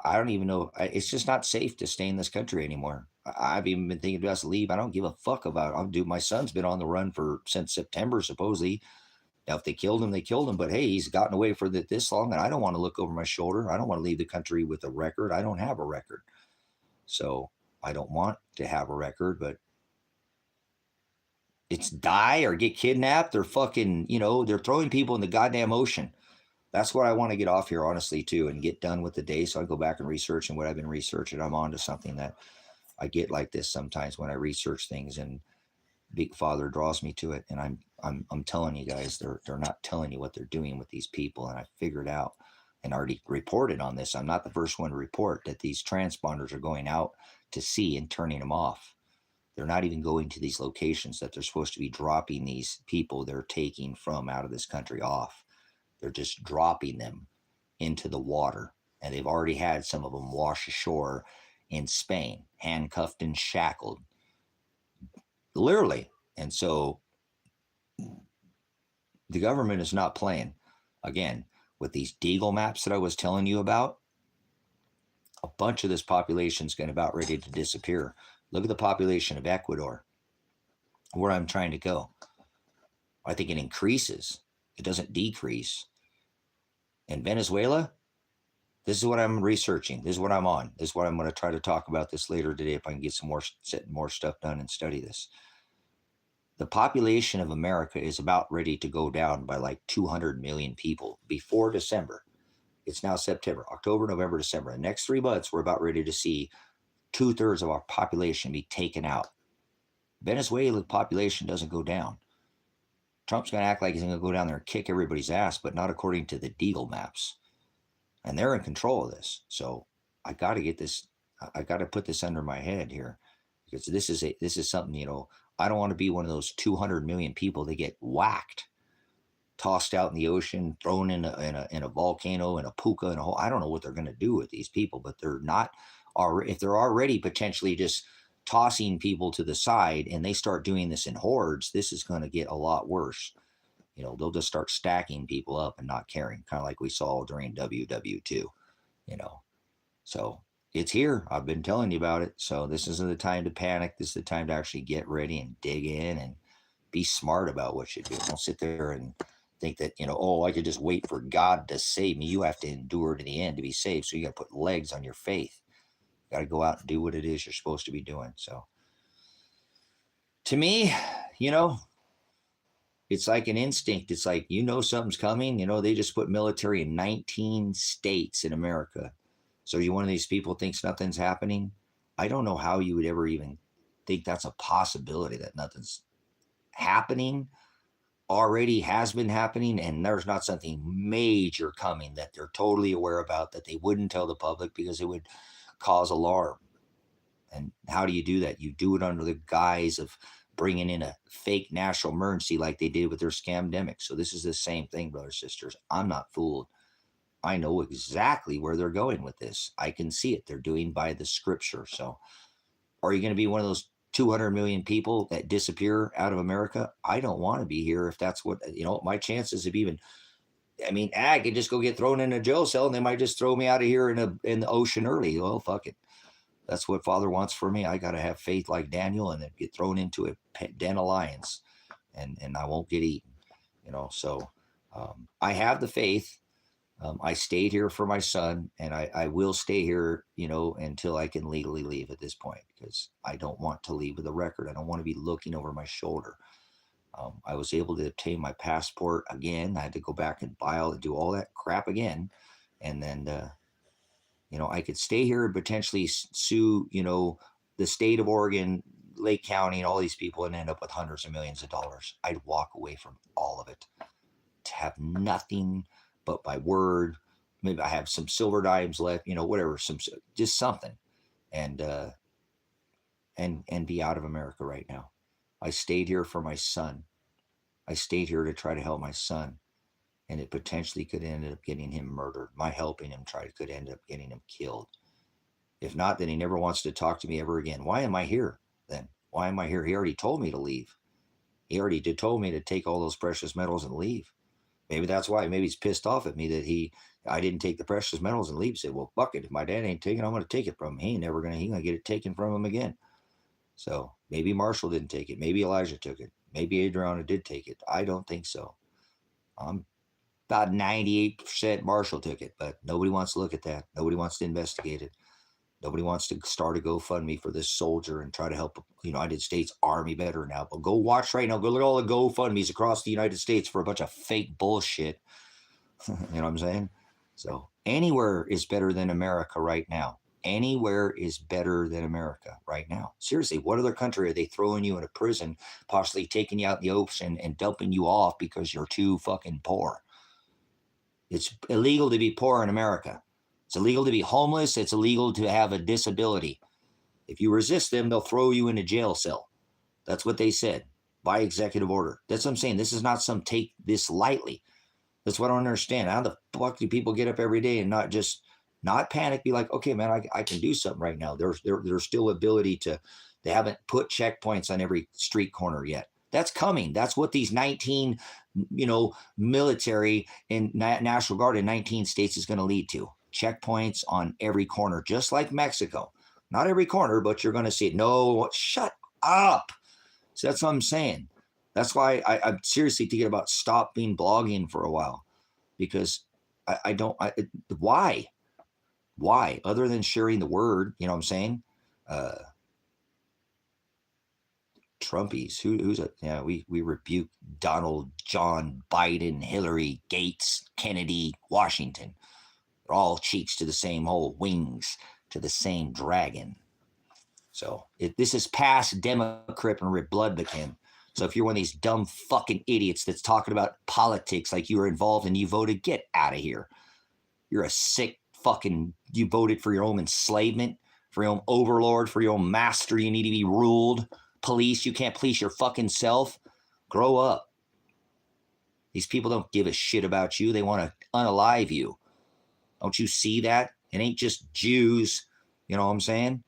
I don't even know. It's just not safe to stay in this country anymore. I've even been thinking about to leave. I don't give a fuck about it. My son's been on the run since September, supposedly. Now, if they killed him, they killed him. But hey, he's gotten away for this long, and I don't want to look over my shoulder. I don't want to leave the country with a record. I don't have a record. So I don't want to have a record, but it's die or get kidnapped or fucking, they're throwing people in the goddamn ocean. That's what I want to get off here, honestly, too, and get done with the day. So I go back and research, and what I've been researching, I'm on to something that I get like this sometimes when I research things, and Big Father draws me to it. And I'm telling you guys, they're not telling you what they're doing with these people. And I figured out and already reported on this. I'm not the first one to report that these transponders are going out to sea and turning them off. They're not even going to these locations that they're supposed to be dropping these people they're taking from out of this country off. They're just dropping them into the water. And they've already had some of them wash ashore in Spain, handcuffed and shackled, literally. And so the government is not playing. Again, with these Deagle maps that I was telling you about, a bunch of this population is going to about ready to disappear. Look at the population of Ecuador, where I'm trying to go. I think it increases. It doesn't decrease. And Venezuela, this is what I'm researching. This is what I'm on. This is what I'm going to try to talk about this later today if I can get some more stuff done and study this. The population of America is about ready to go down by like 200 million people before December. It's now September, October, November, December. The next 3 months, we're about ready to see 2/3 of our population be taken out. Venezuela's population doesn't go down. Trump's going to act like he's going to go down there and kick everybody's ass, but not according to the Deagle maps. And they're in control of this. So I got to get this. I got to put this under my head here, because this is something, I don't want to be one of those 200 million people that get whacked, tossed out in the ocean, thrown in a volcano, in a puka, in a hole. I don't know what they're going to do with these people, but they're not. If they're already potentially just tossing people to the side, and they start doing this in hordes, this is going to get a lot worse. They'll just start stacking people up and not caring, kind of like we saw during WW2. So it's here. I've been telling you about it. So this isn't the time to panic. This is the time to actually get ready and dig in and be smart about what you do. Don't sit there and think that, I could just wait for God to save me. You have to endure to the end to be saved. So you got to put legs on your faith. You got to go out and do what it is you're supposed to be doing. So to me, it's like an instinct. It's like, something's coming. They just put military in 19 states in America. So you one of these people thinks nothing's happening? I don't know how you would ever even think that's a possibility, that nothing's happening, already has been happening, and there's not something major coming that they're totally aware about that they wouldn't tell the public because it would cause alarm. And how do you do that? You do it under the guise of bringing in a fake national emergency like they did with their scamdemic. So this is the same thing, brothers and sisters. I'm not fooled. I know exactly where they're going with this. I can see it. They're doing by the scripture. So are you going to be one of those 200 million people that disappear out of America? I don't want to be here if that's what, my chances of even, I could just go get thrown in a jail cell and they might just throw me out of here in the ocean early. Well, fuck it. That's what Father wants for me. I got to have faith like Daniel and then get thrown into a den of lions, and I won't get eaten, So I have the faith. I stayed here for my son, and I will stay here, until I can legally leave at this point, because I don't want to leave with a record. I don't want to be looking over my shoulder. I was able to obtain my passport again. I had to go back and file and do all that crap again. And then, I could stay here and potentially sue, the state of Oregon, Lake County, and all these people and end up with hundreds of millions of dollars. I'd walk away from all of it to have nothing but my word. Maybe I have some silver dimes left, whatever, just something, and be out of America right now. I stayed here for my son. I stayed here to try to help my son, and it potentially could end up getting him murdered. My helping him could end up getting him killed. If not, then he never wants to talk to me ever again. Why am I here then? Why am I here? He already told me to leave. He already told me to take all those precious metals and leave. Maybe that's why. Maybe he's pissed off at me that I didn't take the precious metals and leave. He said, well, fuck it. If my dad ain't taking it, I'm going to take it from him. He going to get it taken from him again. So maybe Marshall didn't take it. Maybe Elijah took it. Maybe Adriana did take it. I don't think so. I'm about 98% Marshall took it, but nobody wants to look at that. Nobody wants to investigate it. Nobody wants to start a GoFundMe for this soldier and try to help the United States Army veteran out. But go watch right now. Go look at all the GoFundMes across the United States for a bunch of fake bullshit. You know what I'm saying? So anywhere is better than America right now. Anywhere is better than America right now. Seriously, what other country are they throwing you in a prison, possibly taking you out in the ocean and dumping you off because you're too fucking poor? It's illegal to be poor in America. It's illegal to be homeless. It's illegal to have a disability. If you resist them, they'll throw you in a jail cell. That's what they said by executive order. That's what I'm saying. This is not some take this lightly. That's what I don't understand. How the fuck do people get up every day and not panic, be like, okay, man, I can do something right now. There's still ability to, they haven't put checkpoints on every street corner yet. That's coming. That's what these 19, military and National Guard in 19 states is going to lead to. Checkpoints on every corner, just like Mexico. Not every corner, but you're going to see it. No, shut up. So that's what I'm saying. That's why I'm seriously thinking about stopping blogging for a while, because I don't. Why? Why? Other than sharing the word, you know what I'm saying? Trumpies. Who's a yeah? We rebuke Donald, John, Biden, Hillary, Gates, Kennedy, Washington. They're all cheeks to the same hole, wings to the same dragon. So this is past Democrat and Republican. So if you're one of these dumb fucking idiots that's talking about politics like you were involved and you voted, get out of here. You're a sick fucking. You voted for your own enslavement, for your own overlord, for your own master. You need to be ruled. Police, you can't police your fucking self. Grow up. These people don't give a shit about you. They want to unalive you. Don't you see that? It ain't just Jews. You know what I'm saying?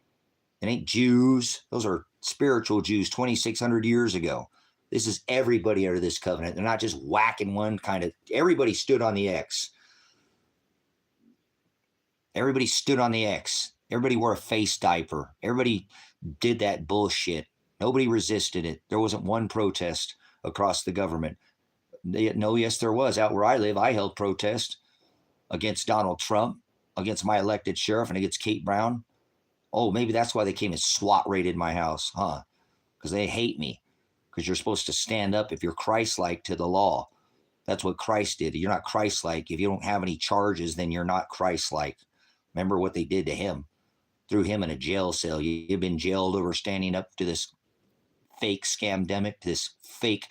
It ain't Jews. Those are spiritual Jews 2,600 years ago. This is everybody under this covenant. They're not just whacking one kind of. Everybody stood on the X. Everybody stood on the X. Everybody wore a face diaper. Everybody did that bullshit. Nobody resisted it. There wasn't one protest across the government. No, yes, there was. Out where I live, I held protest against Donald Trump, against my elected sheriff, and against Kate Brown. Oh, maybe that's why they came and SWAT raided my house, huh? Because they hate me. Because you're supposed to stand up if you're Christ-like to the law. That's what Christ did. You're not Christ-like. If you don't have any charges, then you're not Christ-like. Remember what they did to him. Threw him in a jail cell. You've been jailed over standing up to this fake scamdemic, this fake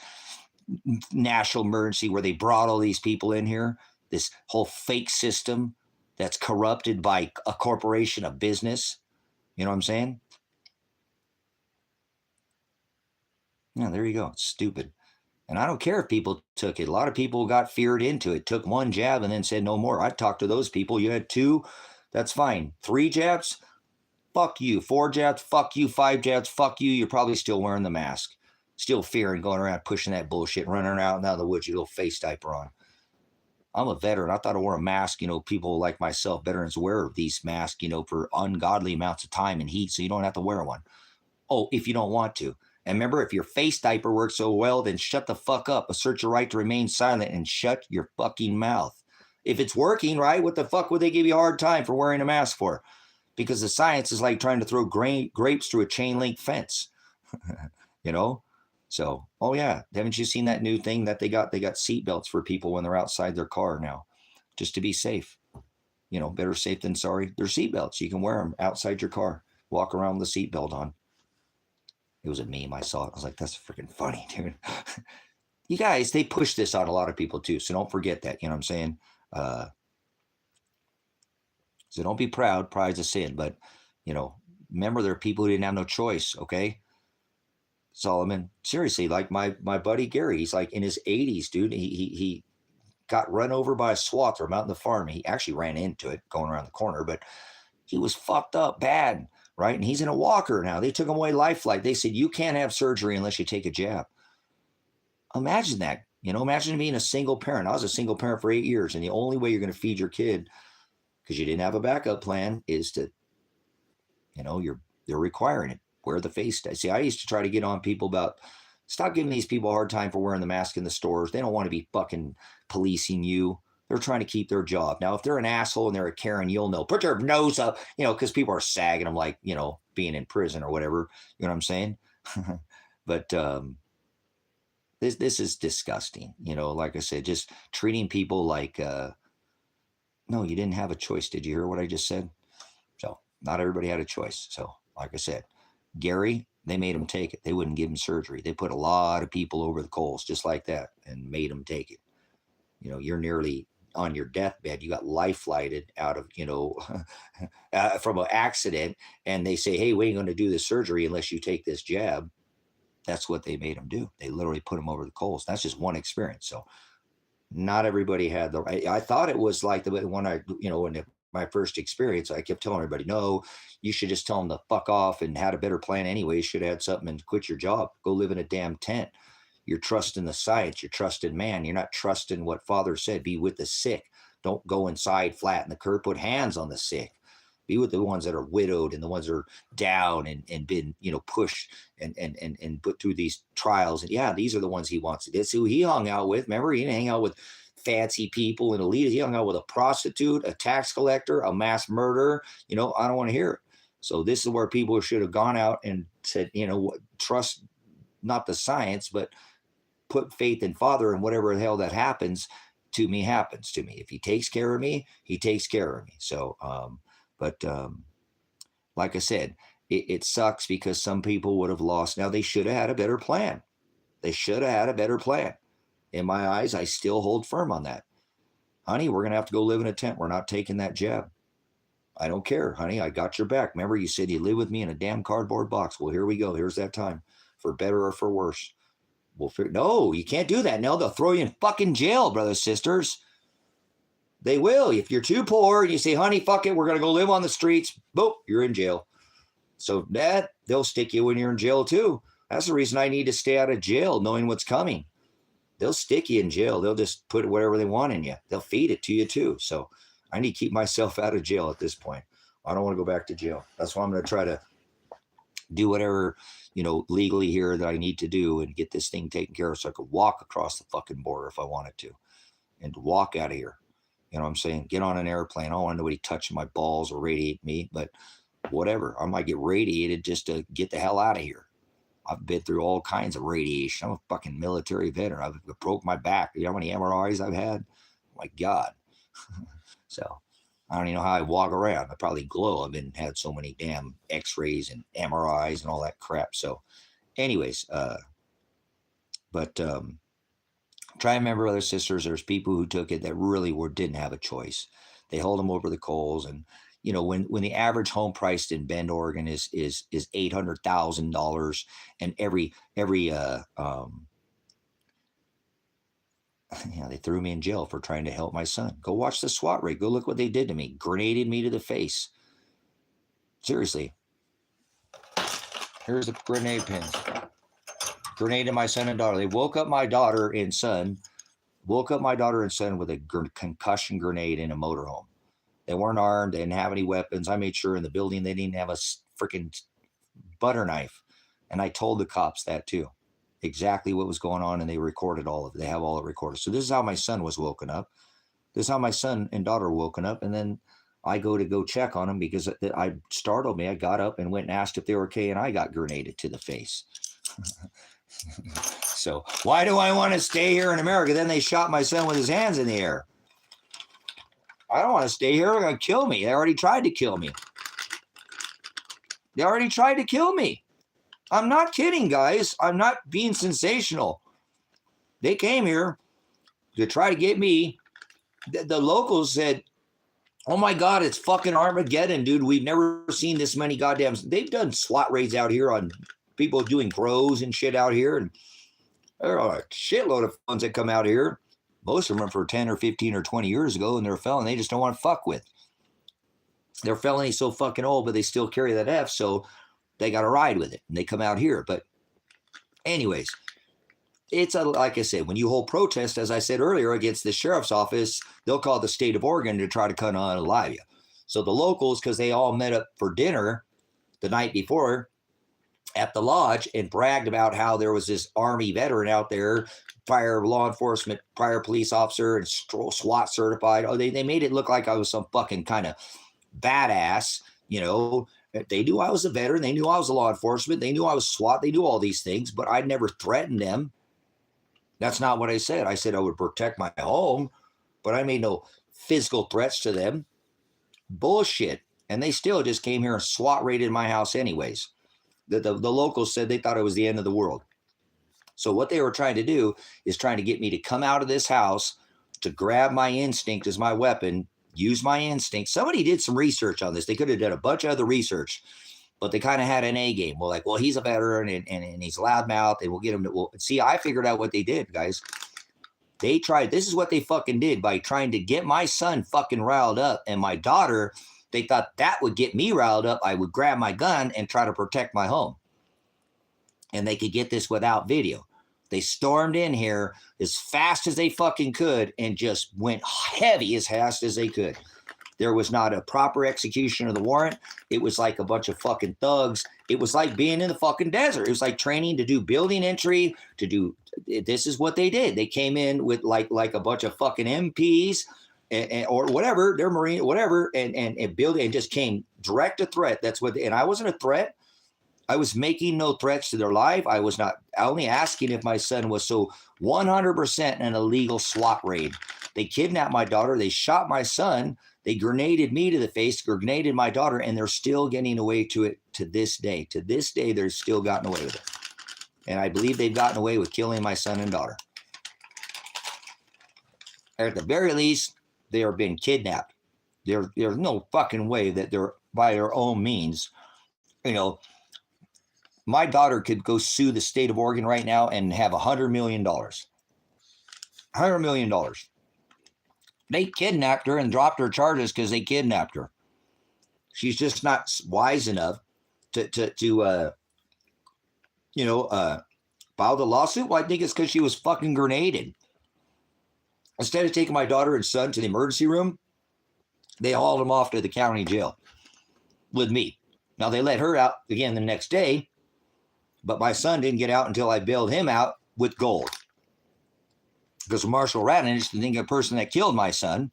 national emergency where they brought all these people in here, this whole fake system that's corrupted by a corporation, a business. You know what I'm saying? Yeah, there you go. It's stupid. And I don't care if people took it. A lot of people got feared into it, took one jab and then said no more. I talked to those people. You had 2, that's fine. 3 jabs, fuck you. 4 jabs, fuck you. 5 jabs, fuck you. You're probably still wearing the mask, still fearing, going around pushing that bullshit, running out of the woods, your little face diaper on. I'm a veteran. I thought I wore a mask. People like myself, veterans, wear these masks, for ungodly amounts of time and heat, so you don't have to wear one. Oh, if you don't want to. And remember, if your face diaper works so well, then shut the fuck up. Assert your right to remain silent and shut your fucking mouth. If it's working, right, what the fuck would they give you a hard time for wearing a mask for? Because the science is like trying to throw grapes through a chain link fence. So, oh yeah, haven't you seen that new thing that they got? They got seatbelts for people when they're outside their car now, just to be safe. Better safe than sorry. They're seatbelts. You can wear them outside your car. Walk around with a seatbelt on. It was a meme. I saw it. I was like, that's freaking funny, dude. You guys, they push this on a lot of people too. So don't forget that. You know what I'm saying? So don't be proud. Pride's a sin. But, remember there are people who didn't have no choice. Okay. Solomon, seriously, like my buddy Gary, he's like in his 80s, dude. He got run over by a SWAT from out in the farm. He actually ran into it going around the corner, but he was fucked up bad. Right. And he's in a walker now. They took him away lifelike. They said, you can't have surgery unless you take a jab. Imagine that. Imagine being a single parent. I was a single parent for 8 years. And the only way you're going to feed your kid, because you didn't have a backup plan, is to, they're requiring it. Wear the face. See, I used to try to get on people about stop giving these people a hard time for wearing the mask in the stores. They don't want to be fucking policing you. They're trying to keep their job. Now, if they're an asshole and they're a Karen, you'll know. Put your nose up, because people are sagging them like, being in prison or whatever. You know what I'm saying? But this is disgusting. Like I said, just treating people like, no, you didn't have a choice. Did you hear what I just said? So not everybody had a choice. So like I said, Gary, they made him take it. They wouldn't give him surgery. They put a lot of people over the coals just like that and made him take it. You're nearly on your deathbed. You got life flighted out of, from an accident. And they say, hey, we ain't going to do this surgery unless you take this jab. That's what they made him do. They literally put him over the coals. That's just one experience. So not everybody had I thought it was like my first experience, I kept telling everybody, no, you should just tell them to fuck off and had a better plan anyway. You should have had something and quit your job. Go live in a damn tent. You're trusting the science. You're trusting man. You're not trusting what Father said. Be with the sick. Don't go inside, flatten the curb. Put hands on the sick. Be with the ones that are widowed and the ones that are down and been, pushed and put through these trials. And yeah, these are the ones he wants. It's who he hung out with. Remember, he didn't hang out with fancy people and elite. He hung out with a prostitute, a tax collector, a mass murderer. I don't want to hear it. So this is where people should have gone out and said, trust not the science, but put faith in Father, and whatever the hell that happens to me happens to me. If he takes care of me, he takes care of me. So, like I said, it sucks because some people would have lost. Now, they should have had a better plan. They should have had a better plan. In my eyes, I still hold firm on that. Honey, we're going to have to go live in a tent. We're not taking that jab. I don't care, honey. I got your back. Remember, you said you live with me in a damn cardboard box. Well, here we go. Here's that time, for better or for worse. No, you can't do that. No, they'll throw you in fucking jail, brothers, sisters. They will. If you're too poor and you say, honey, fuck it, we're going to go live on the streets, boop, you're in jail. So they'll stick you when you're in jail too. That's the reason I need to stay out of jail, knowing what's coming. They'll stick you in jail. They'll just put whatever they want in you. They'll feed it to you too. So I need to keep myself out of jail at this point. I don't want to go back to jail. That's why I'm going to try to do whatever, legally here that I need to do and get this thing taken care of so I could walk across the fucking border if I wanted to and walk out of here. You know what I'm saying? Get on an airplane. I don't want nobody touching my balls or radiate me, but whatever. I might get radiated just to get the hell out of here. I've been through all kinds of radiation. I'm a fucking military veteran. I've broke my back. You know how many MRIs I've had? Oh my God. So I don't even know how I walk around. I probably glow. I've had so many damn x-rays and MRIs and all that crap. So anyways, try and remember, other sisters, there's people who took it that really didn't have a choice. They hold them over the coals. And, when the average home price in Bend, Oregon is $800,000, and they threw me in jail for trying to help my son. Go watch the SWAT raid. Go look what they did to me. Grenaded me to the face. Seriously. Here's the grenade pins. Grenaded my son and daughter. They woke up my daughter and son with a concussion grenade in a motorhome. They weren't armed. They didn't have any weapons. I made sure in the building they didn't have a freaking butter knife. And I told the cops that too. Exactly what was going on, and they recorded all of it. They have all it recorded. So this is how my son was woken up. This is how my son and daughter were woken up. And then I go check on them because I startled me. I got up and went and asked if they were okay, and I got grenaded to the face. So why do I want to stay here in America? Then they shot my son with his hands in the air. I don't want to stay here. They're going to kill me. They already tried to kill me. I'm not kidding, guys. I'm not being sensational. They came here to try to get me. The locals said, oh my God, it's fucking Armageddon, dude. We've never seen this many goddamn. They've done SWAT raids out here on people doing grows and shit out here. And there are a shitload of ones that come out here. Most of them are for 10 or 15 or 20 years ago, and they're a felon they just don't want to fuck with. Their felony's so fucking old, but they still carry that F, so they got to ride with it, and they come out here. But anyways, it's like I said, when you hold protest, as I said earlier, against the sheriff's office, they'll call the state of Oregon to try to cut on and alive you. So the locals, because they all met up for dinner the night before at the lodge and bragged about how there was this Army veteran out there, prior law enforcement, prior police officer, and SWAT certified. Oh, they made it look like I was some fucking kind of badass. They knew I was a veteran. They knew I was a law enforcement. They knew I was SWAT. They knew all these things, but I never threatened them. That's not what I said. I said I would protect my home, but I made no physical threats to them. Bullshit. And they still just came here and SWAT raided my house anyways. The locals said they thought it was the end of the world. So what they were trying to do is trying to get me to come out of this house, to grab my instinct as my weapon, use my instinct. Somebody did some research on this. They could have done a bunch of other research, but they kind of had an A game. Well, he's a veteran and he's loudmouth, and we'll get him to. See, I figured out what they did, guys. They tried. This is what they fucking did by trying to get my son fucking riled up and my daughter. They thought that would get me riled up. I would grab my gun and try to protect my home. And they could get this without video. They stormed in here as fast as they fucking could and just went heavy as fast as they could. There was not a proper execution of the warrant. It was like a bunch of fucking thugs. It was like being in the fucking desert. It was like training to do building entry, to do, this is what they did. They came in with like a bunch of fucking MPs or whatever, they're Marine, whatever, and build and just came direct to threat. That's what, and I wasn't a threat. I was making no threats to their life. I was not only asking if my son was so 100% an illegal SWAT raid. They kidnapped my daughter. They shot my son. They grenaded me to the face, grenaded my daughter, and they're still getting away to it to this day. To this day, they're still gotten away with it. And I believe they've gotten away with killing my son and daughter. At the very least, they are being kidnapped. There's no fucking way that they're by their own means. You know, my daughter could go sue the state of Oregon right now and have $100 million. $100 million. They kidnapped her and dropped her charges because they kidnapped her. She's just not wise enough to file the lawsuit. Well, I think it's because she was fucking grenaded. Instead of taking my daughter and son to the emergency room, they hauled them off to the county jail with me. Now, they let her out again the next day, but my son didn't get out until I bailed him out with gold. Because Marshall Radin, the person that killed my son,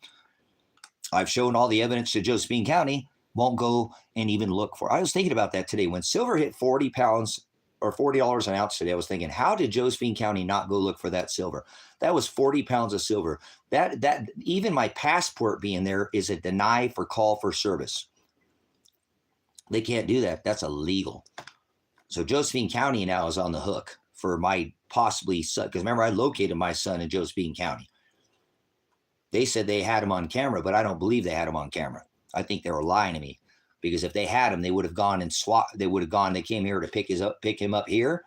I've shown all the evidence to Josephine County, won't go and even look for. I was thinking about that today. When silver hit 40 pounds or $40 an ounce today, I was thinking, how did Josephine County not go look for that silver? That was 40 pounds of silver. That even my passport being there is a deny for call for service. They can't do that. That's illegal. So Josephine County now is on the hook for my possibly son, because remember, I located my son in Josephine County. They said they had him on camera, but I don't believe they had him on camera. I think they were lying to me, because if they had him, they would have gone and they came here to pick him up here,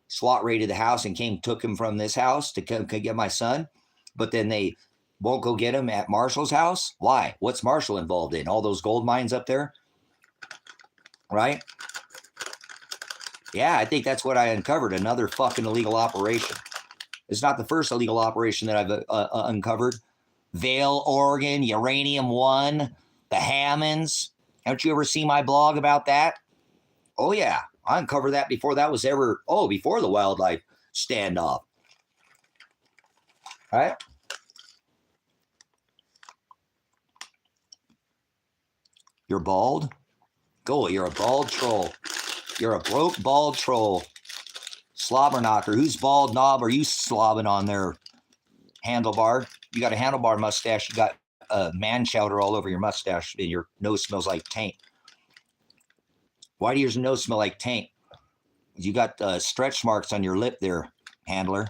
SWAT raided the house and took him from this house to get my son, but then they won't go get him at Marshall's house. Why? What's Marshall involved in? All those gold mines up there, right? Yeah, I think that's what I uncovered. Another fucking illegal operation. It's not the first illegal operation that I've uncovered. Vail, Oregon, Uranium One, the Hammonds. Haven't you ever seen my blog about that? Oh, yeah. I uncovered that before that was ever, before the wildlife standoff. All right? You're bald? Go, you're a bald troll. You're a broke, bald troll. Slobber knocker. Whose bald knob are you slobbing on there? Handlebar. You got a handlebar mustache. You got man chowder all over your mustache, and your nose smells like taint. Why do your nose smell like taint? You got stretch marks on your lip there, handler.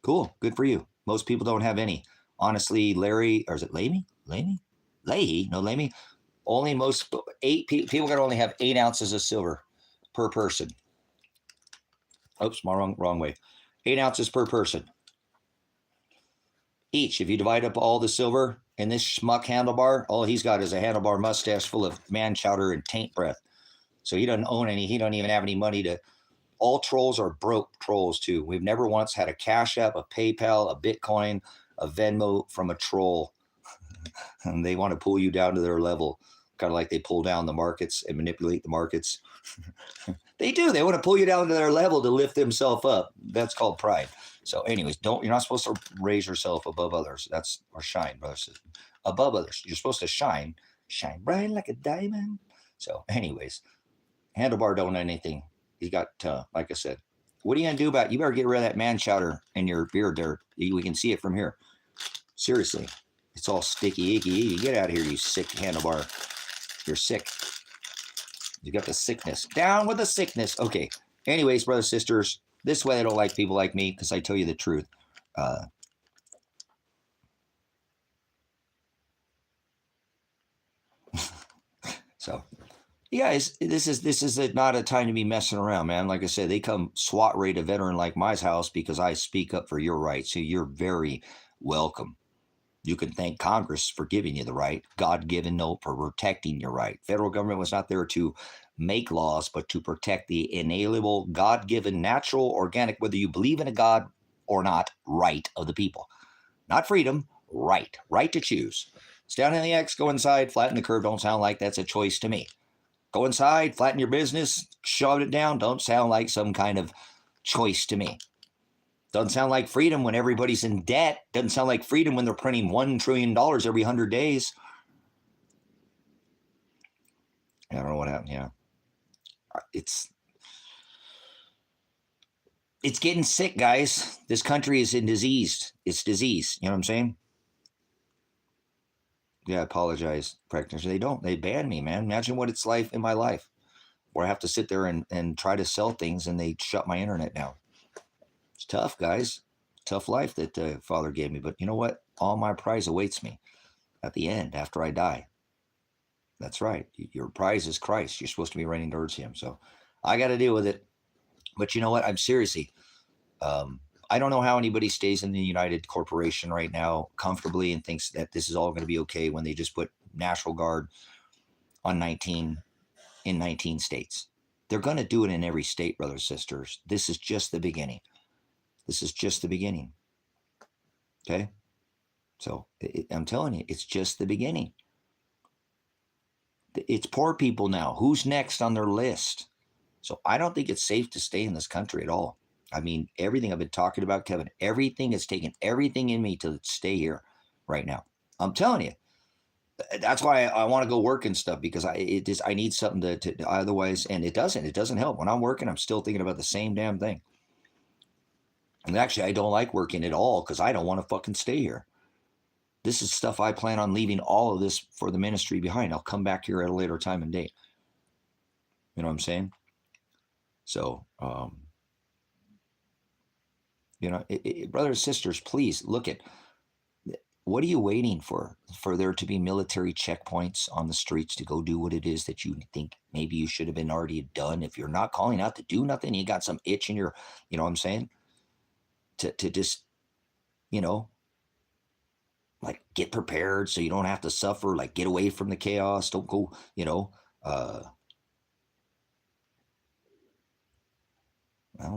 Cool. Good for you. Most people don't have any. Honestly, Larry, or is it Leahy? Leahy? No, Leahy. Only most 8 people can only have 8 ounces of silver per person. Oops, wrong way. 8 ounces per person. Each. If you divide up all the silver in this schmuck handlebar, all he's got is a handlebar mustache full of man chowder and taint breath. So he doesn't own any. He don't even have any money to. All trolls are broke trolls too. We've never once had a Cash App, a PayPal, a Bitcoin, a Venmo from a troll. And they want to pull you down to their level. Kind of like they pull down the markets and manipulate the markets. They do. They want to pull you down to their level to lift themselves up. That's called pride. So anyways, you're not supposed to raise yourself above others. Or shine, brothers. Above others. You're supposed to shine bright like a diamond. So anyways, handlebar don't know anything. He's got, like I said, what are you going to do about it? You better get rid of that man chowder in your beard there. We can see it from here. Seriously. It's all sticky, icky. Get out of here, you sick handlebar. You're sick. You got the sickness. Down with the sickness. Okay. Anyways, brothers, sisters, this is why they don't like people like me, because I tell you the truth. So, you guys, this is not a time to be messing around, man. Like I said, they come SWAT raid a veteran like my house because I speak up for your rights. So you're very welcome. You can thank Congress for giving you the right, God-given note for protecting your right. Federal government was not there to make laws, but to protect the inalienable, God-given, natural, organic, whether you believe in a God or not, right of the people. Not freedom, right. Right to choose. Stay down in the X, go inside, flatten the curve. Don't sound like that's a choice to me. Go inside, flatten your business, shove it down. Don't sound like some kind of choice to me. Doesn't sound like freedom when everybody's in debt. Doesn't sound like freedom when they're printing $1 trillion every 100 days. I don't know what happened. Yeah. It's getting sick, guys. This country is in disease. It's disease. You know what I'm saying? Yeah, I apologize, practitioners. They don't. They ban me, man. Imagine what it's like in my life where I have to sit there and try to sell things and they shut my internet down. It's tough, guys. Tough life that Father gave me. But you know what? All my prize awaits me at the end after I die. That's right. Your prize is Christ. You're supposed to be reigning towards him. So I got to deal with it. But you know what? I'm seriously. I don't know how anybody stays in the United Corporation right now comfortably and thinks that this is all going to be okay when they just put National Guard on 19 states. They're going to do it in every state, brothers and sisters. This is just the beginning. This is just the beginning. Okay? So I'm telling you, it's just the beginning. It's poor people now. Who's next on their list? So I don't think it's safe to stay in this country at all. I mean, everything I've been talking about, Kevin, everything has taken everything in me to stay here right now. I'm telling you. That's why I want to go work and stuff because I need something to otherwise, and it doesn't help. When I'm working, I'm still thinking about the same damn thing. And actually, I don't like working at all because I don't want to fucking stay here. This is stuff I plan on leaving all of this for the ministry behind. I'll come back here at a later time and date. You know what I'm saying? So, brothers and sisters, please look at what are you waiting for there to be military checkpoints on the streets to go do what it is that you think maybe you should have been already done? If you're not calling out to do nothing, you got some itch in your, you know what I'm saying? To just, like get prepared so you don't have to suffer, like get away from the chaos. Don't go, well,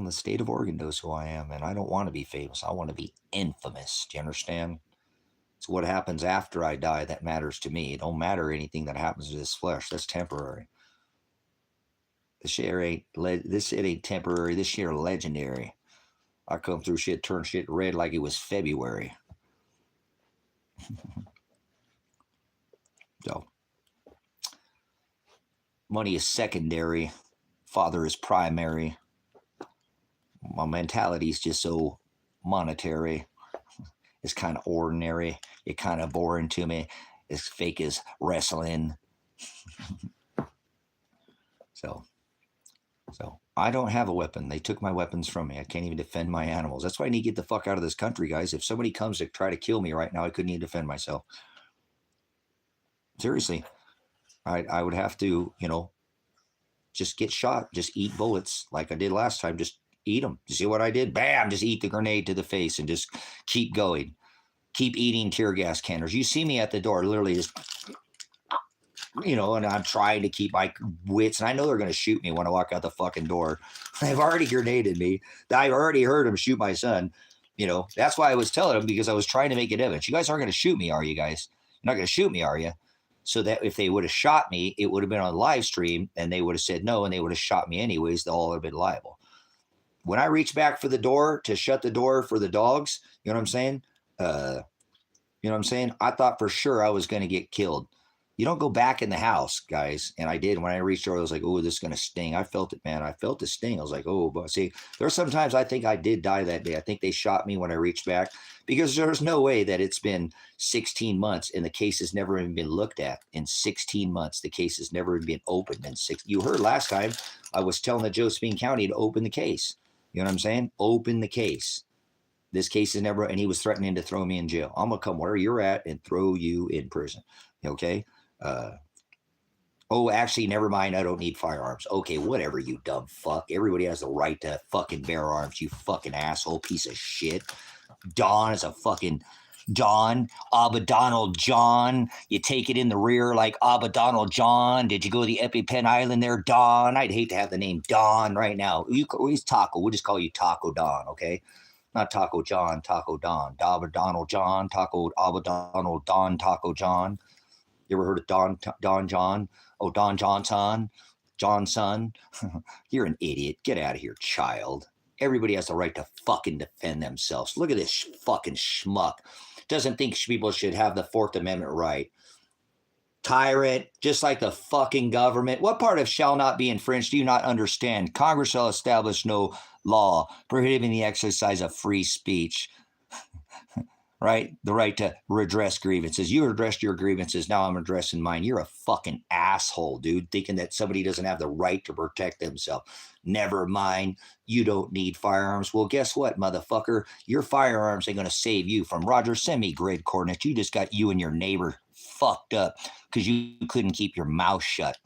the state of Oregon knows who I am, and I don't want to be famous. I want to be infamous. Do you understand? It's what happens after I die that matters to me. It don't matter anything that happens to this flesh. That's temporary. This shit ain't temporary. This shit legendary. I come through shit, turn shit red like it was February. So, money is secondary. Father is primary. My mentality is just so monetary. It's kind of ordinary. It's kind of boring to me. It's fake as wrestling. So I don't have a weapon. They took my weapons from me. I can't even defend my animals. That's why I need to get the fuck out of this country, guys. If somebody comes to try to kill me right now, I couldn't even defend myself. Seriously. I would have to, just get shot. Just eat bullets like I did last time. Just eat them. You see what I did? Bam! Just eat the grenade to the face and just keep going. Keep eating tear gas cannons. You see me at the door, literally just, and I'm trying to keep my wits. And I know they're going to shoot me when I walk out the fucking door. They've already grenaded me. I've already heard them shoot my son. That's why I was telling them, because I was trying to make it evidence. You guys aren't going to shoot me, are you guys? You're not going to shoot me, are you? So that if they would have shot me, it would have been on live stream and they would have said no and they would have shot me anyways. They all would have been liable. When I reach back for the door to shut the door for the dogs, you know what I'm saying? I thought for sure I was going to get killed. You don't go back in the house, guys. And I did. When I reached over, I was like, oh, this is going to sting. I felt it, man. I felt the sting. I was like, oh, but see, there's sometimes I think I did die that day. I think they shot me when I reached back because there's no way that it's been 16 months and the case has never even been looked at. In 16 months, the case has never even been opened. You heard last time I was telling the Josephine County to open the case. You know what I'm saying? Open the case. This case is never, and he was threatening to throw me in jail. I'm going to come where you're at and throw you in prison. Okay? Oh, actually, never mind. I don't need firearms. Okay, whatever, you dumb fuck. Everybody has the right to fucking bear arms, you fucking asshole piece of shit. Don is a fucking Don. Abba Donald John. You take it in the rear like Abba Donald John. Did you go to the EpiPen Island there, Don? I'd hate to have the name Don right now. He's Taco. We'll just call you Taco Don, okay? not Taco John, Taco Don, Donald John, Taco Donald Don, Taco John. You ever heard of Don John? Oh, Don Johnson, Johnson. You're an idiot. Get out of here, child. Everybody has the right to fucking defend themselves. Look at this fucking schmuck. Doesn't think people should have the Fourth Amendment right. Tyrant, just like the fucking government. What part of shall not be infringed do you not understand? Congress shall establish no law prohibiting the exercise of free speech. Right? The right to redress grievances. You redressed your grievances. Now I'm addressing mine. You're a fucking asshole, dude, thinking that somebody doesn't have the right to protect themselves. Never mind. You don't need firearms. Well, guess what, motherfucker? Your firearms ain't going to save you from Roger. Send me grid coordinates. You just got you and your neighbor fucked up because you couldn't keep your mouth shut.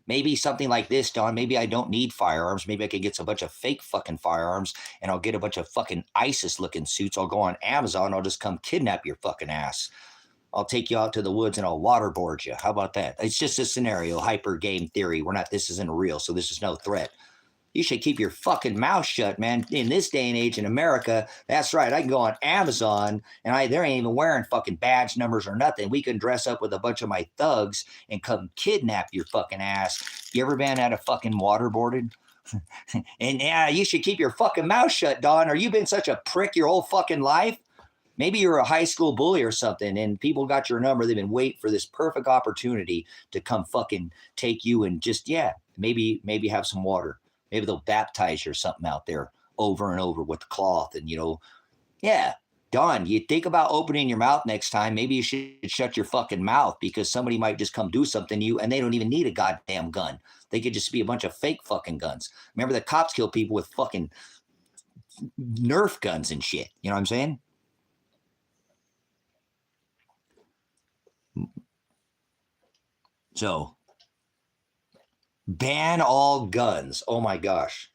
Maybe something like this, Don. Maybe I don't need firearms. Maybe I could get a bunch of fake fucking firearms and I'll get a bunch of fucking ISIS looking suits. I'll go on Amazon. I'll just come kidnap your fucking ass. I'll take you out to the woods and I'll waterboard you. How about that? It's just a scenario, hyper game theory. This isn't real, so this is no threat. You should keep your fucking mouth shut, man. In this day and age in America, that's right. I can go on Amazon and they ain't even wearing fucking badge numbers or nothing. We can dress up with a bunch of my thugs and come kidnap your fucking ass. You ever been at a fucking waterboarded? And yeah, you should keep your fucking mouth shut, Don. Or you been such a prick your whole fucking life? Maybe you're a high school bully or something and people got your number. They've been waiting for this perfect opportunity to come fucking take you and just, maybe have some water. Maybe they'll baptize you or something out there over and over with cloth. And, Don, you think about opening your mouth next time. Maybe you should shut your fucking mouth because somebody might just come do something to you and they don't even need a goddamn gun. They could just be a bunch of fake fucking guns. Remember the cops kill people with fucking Nerf guns and shit. You know what I'm saying? So, ban all guns. Oh my gosh.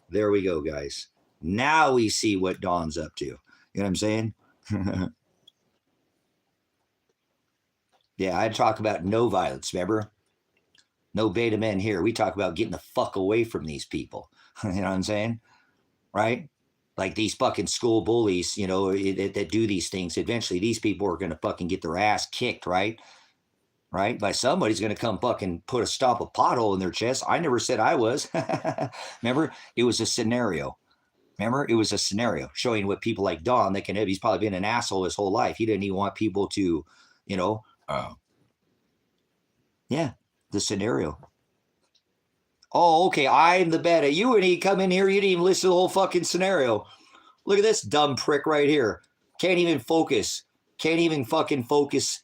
There we go, guys. Now we see what Don's up to. You know what I'm saying? Yeah, I talk about no violence, remember? No beta men here. We talk about getting the fuck away from these people. You know what I'm saying? Right? Like these fucking school bullies, that do these things. Eventually, these people are going to fucking get their ass kicked, right? Right? By somebody's going to come fucking put a stomp a pothole in their chest. I never said I was. Remember? It was a scenario. Remember? It was a scenario showing what people like Don, that can have. He's probably been an asshole his whole life. He didn't even want people to, the scenario. Oh, okay. I'm the beta. You and he come in here. You didn't even listen to the whole fucking scenario. Look at this dumb prick right here. Can't even focus. Can't even fucking focus.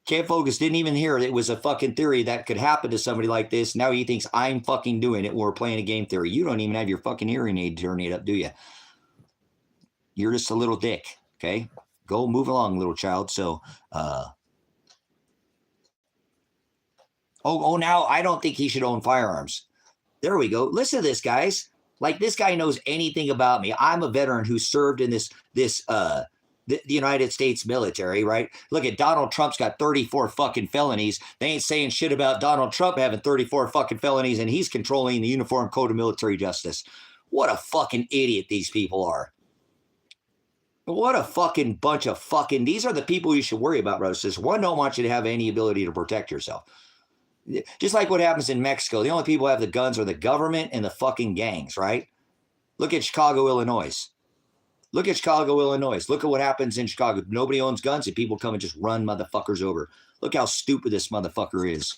Can't focus. Didn't even hear it. It was a fucking theory that could happen to somebody like this. Now he thinks I'm fucking doing it. We're playing a game theory. You don't even have your fucking hearing aid turning it up, do you? You're just a little dick. Okay. Go move along, little child. So, now I don't think he should own firearms. There we go. Listen to this, guys. Like this guy knows anything about me. I'm a veteran who served in the United States military, right? Look at Donald Trump's got 34 fucking felonies. They ain't saying shit about Donald Trump having 34 fucking felonies and he's controlling the Uniform Code of Military Justice. What a fucking idiot these people are. What a fucking bunch of fucking, these are the people you should worry about, brothers. One, don't want you to have any ability to protect yourself. Just like what happens in Mexico. The only people who have the guns are the government and the fucking gangs, right? Look at Chicago, Illinois. Look at Chicago, Illinois. Look at what happens in Chicago. Nobody owns guns and people come and just run motherfuckers over. Look how stupid this motherfucker is.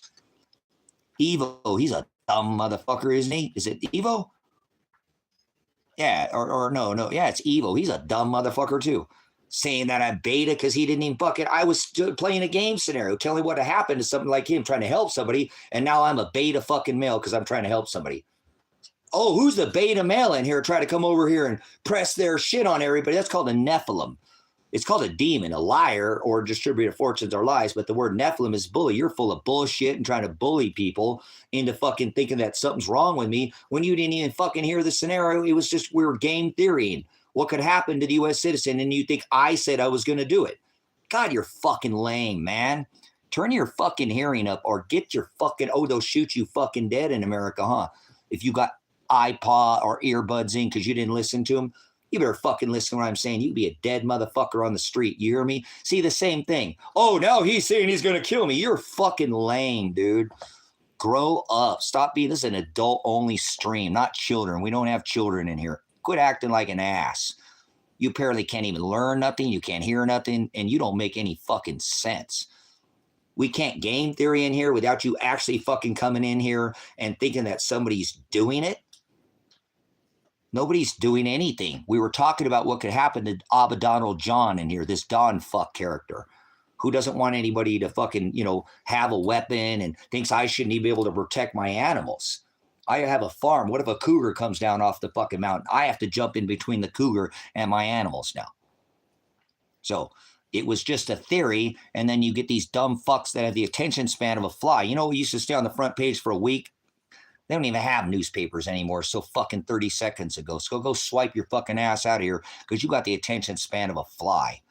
Evo, he's a dumb motherfucker, isn't he? Is it Evo? Yeah, or no. Yeah, it's Evo. He's a dumb motherfucker too. Saying that I'm beta because he didn't even fucking, I was playing a game scenario, telling what happened to something like him trying to help somebody, and now I'm a beta fucking male because I'm trying to help somebody. Oh, who's the beta male in here trying to come over here and press their shit on everybody? That's called a Nephilim. It's called a demon, a liar, or distributor of fortunes or lies. But the word Nephilim is bully. You're full of bullshit and trying to bully people into fucking thinking that something's wrong with me when you didn't even fucking hear the scenario. It was just, we were game theorying what could happen to the U.S. citizen, and you think I said I was going to do it. God, you're fucking lame, man. Turn your fucking hearing up or get your fucking, they'll shoot you fucking dead in America, huh? If you got iPod or earbuds in because you didn't listen to him. You better fucking listen to what I'm saying. You could be a dead motherfucker on the street. You hear me? See, the same thing. Oh, now he's saying he's going to kill me. You're fucking lame, dude. Grow up. Stop being, this is an adult-only stream, not children. We don't have children in here. Quit acting like an ass. You apparently can't even learn nothing. You can't hear nothing, and you don't make any fucking sense. We can't game theory in here without you actually fucking coming in here and thinking that somebody's doing it. Nobody's doing anything. We were talking about what could happen to Abba Donald John in here, this Don fuck character, who doesn't want anybody to fucking, have a weapon and thinks I shouldn't even be able to protect my animals. I have a farm. What if a cougar comes down off the fucking mountain? I have to jump in between the cougar and my animals now. So it was just a theory, and then you get these dumb fucks that have the attention span of a fly. We used to stay on the front page for a week. They don't even have newspapers anymore. So fucking 30 seconds ago. So go swipe your fucking ass out of here because you got the attention span of a fly.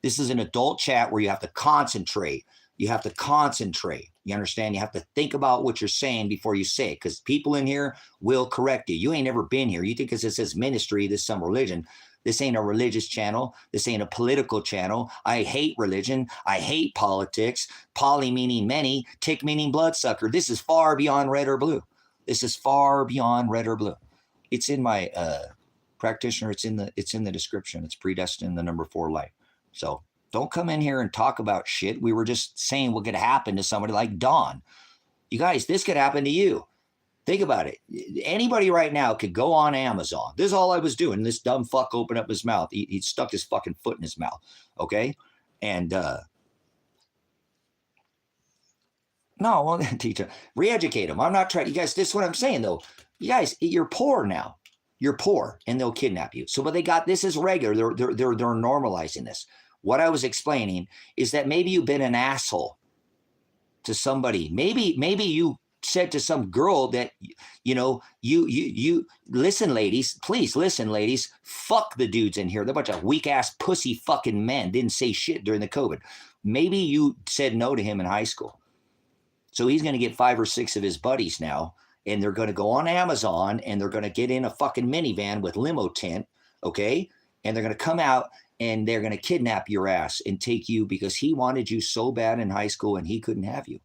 This is an adult chat where you have to concentrate. You have to concentrate. You understand? You have to think about what you're saying before you say it, because people in here will correct you. You ain't never been here. You think because it says ministry, this is some religion. This ain't a religious channel. This ain't a political channel. I hate religion. I hate politics. Poly meaning many, tick meaning bloodsucker. This is far beyond red or blue. This is far beyond red or blue. It's in my practitioner. It's in the description. It's predestined the number 4 light. So don't come in here and talk about shit. We were just saying what could happen to somebody like Don. You guys, this could happen to you. Think about it. Anybody right now could go on Amazon. This is all I was doing. This dumb fuck opened up his mouth. He stuck his fucking foot in his mouth. Okay? And no, well, teach him. Re-educate him. I'm not trying. You guys, this is what I'm saying, though. You guys, you're poor now. You're poor, and they'll kidnap you. So, but they got this is regular. They're normalizing this. What I was explaining is that maybe you've been an asshole to somebody. Maybe you said to some girl that, you listen, ladies, please listen, ladies, fuck the dudes in here. They're a bunch of weak ass pussy fucking men. Didn't say shit during the COVID. Maybe you said no to him in high school. So he's going to get 5 or 6 of his buddies now, and they're going to go on Amazon, and they're going to get in a fucking minivan with limo tent, okay? And they're going to come out, and they're going to kidnap your ass and take you because he wanted you so bad in high school and he couldn't have you.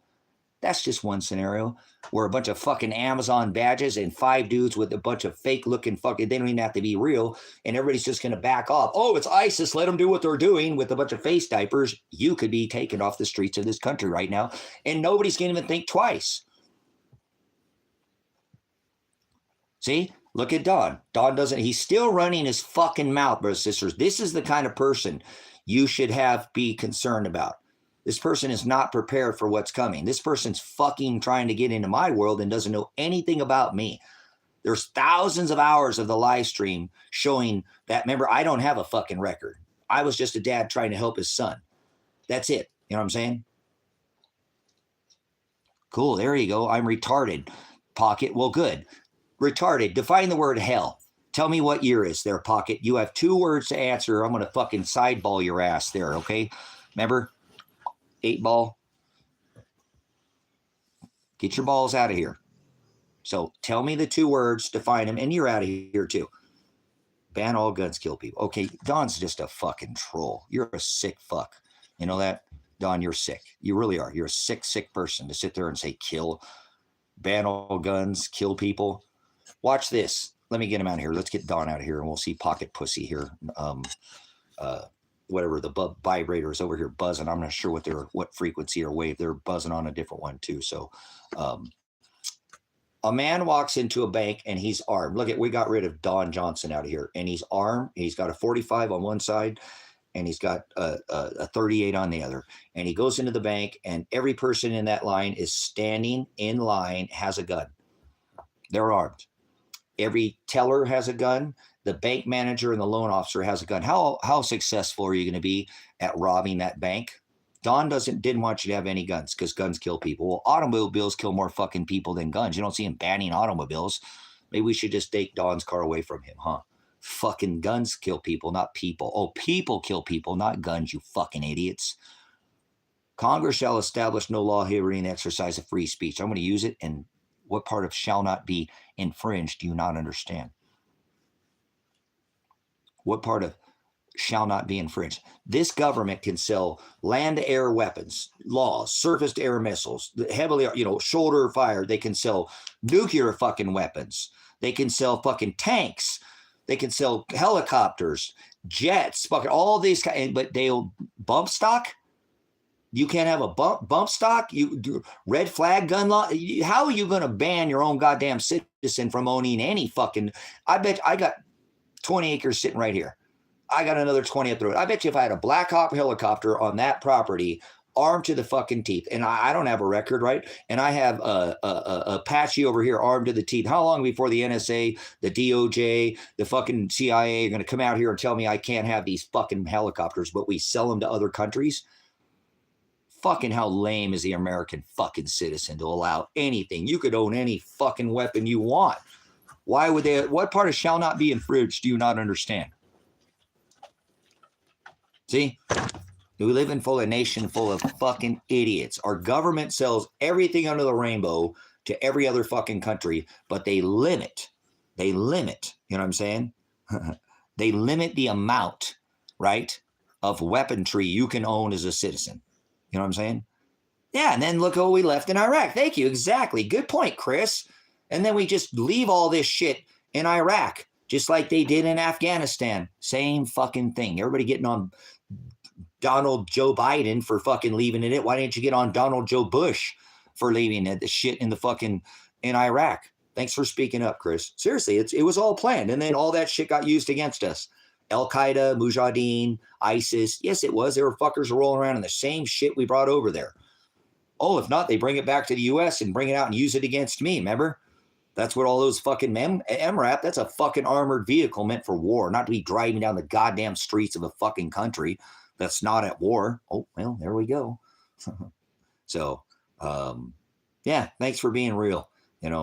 That's just one scenario where a bunch of fucking Amazon badges and 5 dudes with a bunch of fake looking fucking, they don't even have to be real, and everybody's just going to back off. Oh, it's ISIS. Let them do what they're doing with a bunch of face diapers. You could be taken off the streets of this country right now, and nobody's going to even think twice. See? Look at Don. Don doesn't, he's still running his fucking mouth, brothers and sisters. This is the kind of person you should be concerned about. This person is not prepared for what's coming. This person's fucking trying to get into my world and doesn't know anything about me. There's thousands of hours of the live stream showing that, remember, I don't have a fucking record. I was just a dad trying to help his son. That's it. You know what I'm saying? Cool. There you go. I'm retarded. Pocket. Well, good. Retarded. Define the word hell. Tell me what year is there, Pocket. You have 2 words to answer. I'm going to fucking sideball your ass there, okay? Remember? 8 ball. Get your balls out of here. So tell me the 2 words, define them, and you're out of here too. Ban all guns, kill people. Okay, Don's just a fucking troll. You're a sick fuck. You know that? Don, you're sick. You really are. You're a sick person to sit there and say kill, ban all guns, kill people. Watch this. Let me get him out of here. Let's get Don out of here, and we'll see Pocket Pussy here. Whatever, the vibrator is over here buzzing. I'm not sure what frequency or wave. They're buzzing on a different one too. So a man walks into a bank and he's armed. Look at, we got rid of Don Johnson out of here, and he's armed. He's got a 45 on one side and he's got a 38 on the other. And he goes into the bank, and every person in that line is standing in line, has a gun. They're armed. Every teller has a gun. The bank manager and the loan officer has a gun. How successful are you going to be at robbing that bank? Don didn't want you to have any guns because guns kill people. Well, automobiles kill more fucking people than guns. You don't see him banning automobiles. Maybe we should just take Don's car away from him, huh? Fucking guns kill people, not people. Oh, people kill people, not guns, you fucking idiots. Congress shall establish no law hindering the exercise of free speech. I'm going to use it and what part of shall not be infringed do you not understand? What part of shall not be infringed? This government can sell land-to-air weapons, laws, surface-to-air missiles, heavily, shoulder fire. They can sell nuclear fucking weapons. They can sell fucking tanks. They can sell helicopters, jets, fucking all these kind. But they'll bump stock. You can't have a bump stock. You do red flag gun law. How are you going to ban your own goddamn citizen from owning any fucking? I bet I got 20 acres sitting right here. I got another 20 up the road. I bet you if I had a Black Hawk helicopter on that property, armed to the fucking teeth, and I don't have a record, right? And I have a Apache over here armed to the teeth. How long before the NSA, the DOJ, the fucking CIA are going to come out here and tell me I can't have these fucking helicopters, but we sell them to other countries? Fucking how lame is the American fucking citizen to allow anything? You could own any fucking weapon you want. Why would they? What part of shall not be infringed do you not understand? See, we live in a nation full of fucking idiots. Our government sells everything under the rainbow to every other fucking country, but they limit, you know what I'm saying? They limit the amount, right, of weaponry you can own as a citizen. You know what I'm saying? Yeah, and then look what we left in Iraq. Thank you, exactly. Good point, Chris. And then we just leave all this shit in Iraq, just like they did in Afghanistan. Same fucking thing. Everybody getting on Donald Joe Biden for fucking leaving it. Why didn't you get on Donald Joe Bush for leaving the shit in the fucking in Iraq? Thanks for speaking up, Chris. Seriously, it was all planned. And then all that shit got used against us. Al-Qaeda, Mujahideen, ISIS. Yes, it was. There were fuckers rolling around in the same shit we brought over there. Oh, if not, they bring it back to the U.S. and bring it out and use it against me, remember? That's what all those fucking MRAP, that's a fucking armored vehicle meant for war, not to be driving down the goddamn streets of a fucking country that's not at war. Oh, well, there we go. So, yeah, thanks for being real.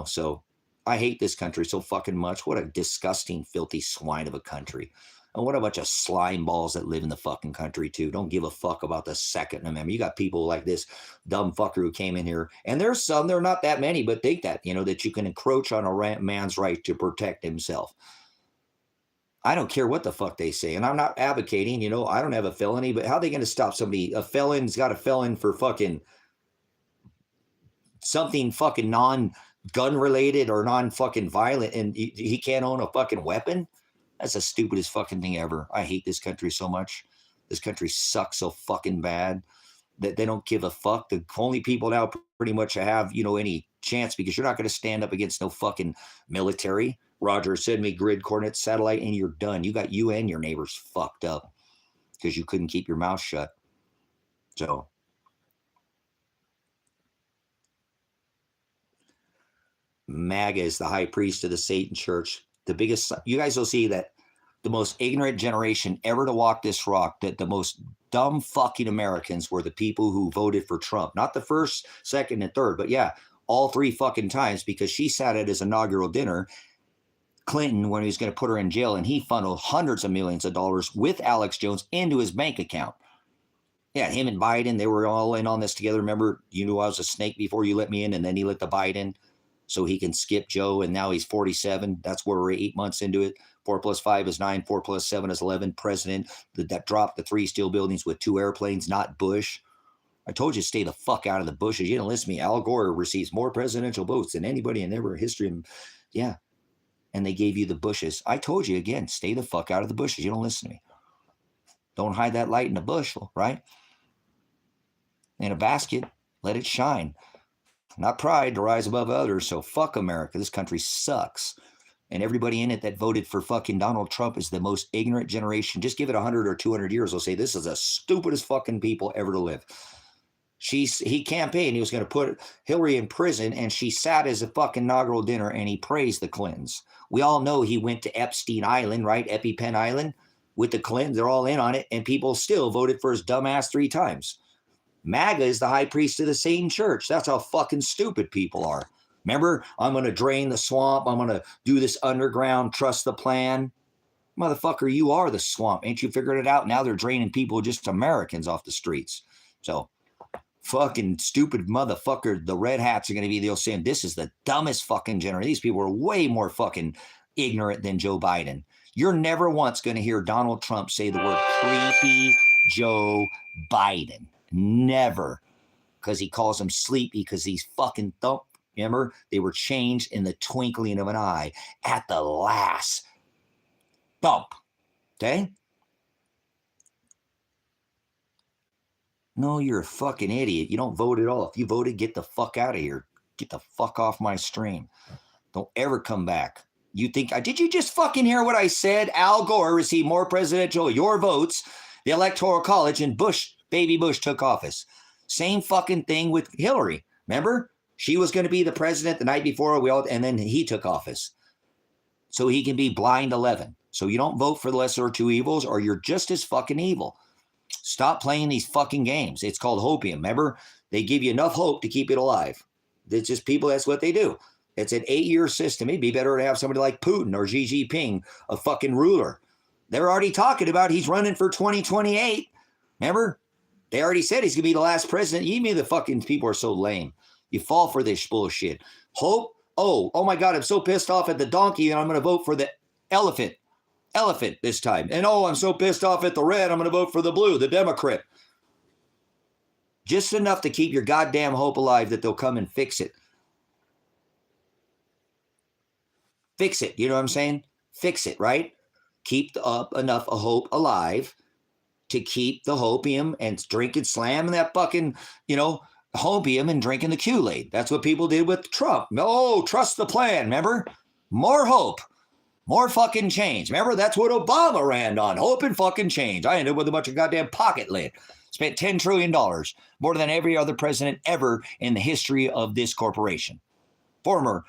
So I hate this country so fucking much. What a disgusting, filthy swine of a country. And what a bunch of slime balls that live in the fucking country, too. Don't give a fuck about the Second Amendment. You got people like this dumb fucker who came in here. And there's some, there are not that many, but think that, that you can encroach on a man's right to protect himself. I don't care what the fuck they say. And I'm not advocating, I don't have a felony, but how are they going to stop somebody? A felon's got a felon for fucking something fucking non-gun related or non-fucking violent, and he can't own a fucking weapon? That's the stupidest fucking thing ever. I hate this country so much. This country sucks so fucking bad that they don't give a fuck. The only people now pretty much have, any chance, because you're not going to stand up against no fucking military. Roger, send me grid coordinates, satellite, and you're done. You got you and your neighbors fucked up because you couldn't keep your mouth shut. So, MAGA is the high priest of the Satan church. The biggest, you guys will see that the most ignorant generation ever to walk this rock, that the most dumb fucking Americans were the people who voted for Trump. Not the first, second, and third, but yeah, all three fucking times, because she sat at his inaugural dinner, Clinton, when he was going to put her in jail, and he funneled hundreds of millions of dollars with Alex Jones into his bank account. Yeah, him and Biden, they were all in on this together. Remember, you knew I was a snake before you let me in, and then he let the Biden so he can skip Joe, and now he's 47. That's where we're 8 months into it. 4 plus 5 is 9. 4 plus 7 is 11. President that dropped the 3 steel buildings with 2 airplanes, not Bush. I told you to stay the fuck out of the bushes. You didn't listen to me. Al Gore receives more presidential votes than anybody in ever history. Yeah. And they gave you the bushes. I told you again, stay the fuck out of the bushes. You don't listen to me. Don't hide that light in a bush, right? In a basket, let it shine. Not pride to rise above others. So fuck America. This country sucks. And everybody in it that voted for fucking Donald Trump is the most ignorant generation. Just give it 100 or 200 years. They'll say this is the stupidest fucking people ever to live. He campaigned. He was going to put Hillary in prison, and she sat as a fucking inaugural dinner, and he praised the Clintons. We all know he went to Epstein Island, right? EpiPen Island with the Clintons. They're all in on it, and people still voted for his dumbass 3 times. MAGA is the high priest of the same church. That's how fucking stupid people are. Remember, I'm going to drain the swamp. I'm going to do this underground, trust the plan. Motherfucker, you are the swamp. Ain't you figured it out? Now they're draining people, just Americans, off the streets. So fucking stupid motherfucker, the red hats are going to be the saying, this is the dumbest fucking generation. These people are way more fucking ignorant than Joe Biden. You're never once going to hear Donald Trump say the word creepy Joe Biden. Never. Because he calls him sleepy because he's fucking thump. Remember, they were changed in the twinkling of an eye at the last thump. Okay? No, you're a fucking idiot. You don't vote at all. If you voted, get the fuck out of here. Get the fuck off my stream. Don't ever come back. You think, did you just fucking hear what I said? Al Gore received more presidential, your votes, the Electoral College, and baby Bush took office. Same fucking thing with Hillary. Remember? She was going to be the president the night before and then he took office. So he can be blind 11. So you don't vote for the lesser of two evils or you're just as fucking evil. Stop playing these fucking games. It's called hopium. Remember? They give you enough hope to keep it alive. It's just people, that's what they do. It's an 8-year system. It'd be better to have somebody like Putin or Xi Jinping, a fucking ruler. They're already talking about he's running for 2028. Remember? They already said he's going to be the last president. You mean the fucking people are so lame. You fall for this bullshit. Hope? Oh my God, I'm so pissed off at the donkey and I'm going to vote for the elephant this time. And I'm so pissed off at the red, I'm going to vote for the blue, the Democrat. Just enough to keep your goddamn hope alive that they'll come and fix it. Fix it. You know what I'm saying? Fix it, right? Keep up enough of hope alive to keep the hopium and drinking, slamming that fucking, hopium and drinking the Kool-Aid. That's what people did with Trump. No, trust the plan. Remember? More hope. More fucking change. Remember? That's what Obama ran on. Hope and fucking change. I ended up with a bunch of goddamn pocket lid. Spent $10 trillion, more than every other president ever in the history of this corporation. Former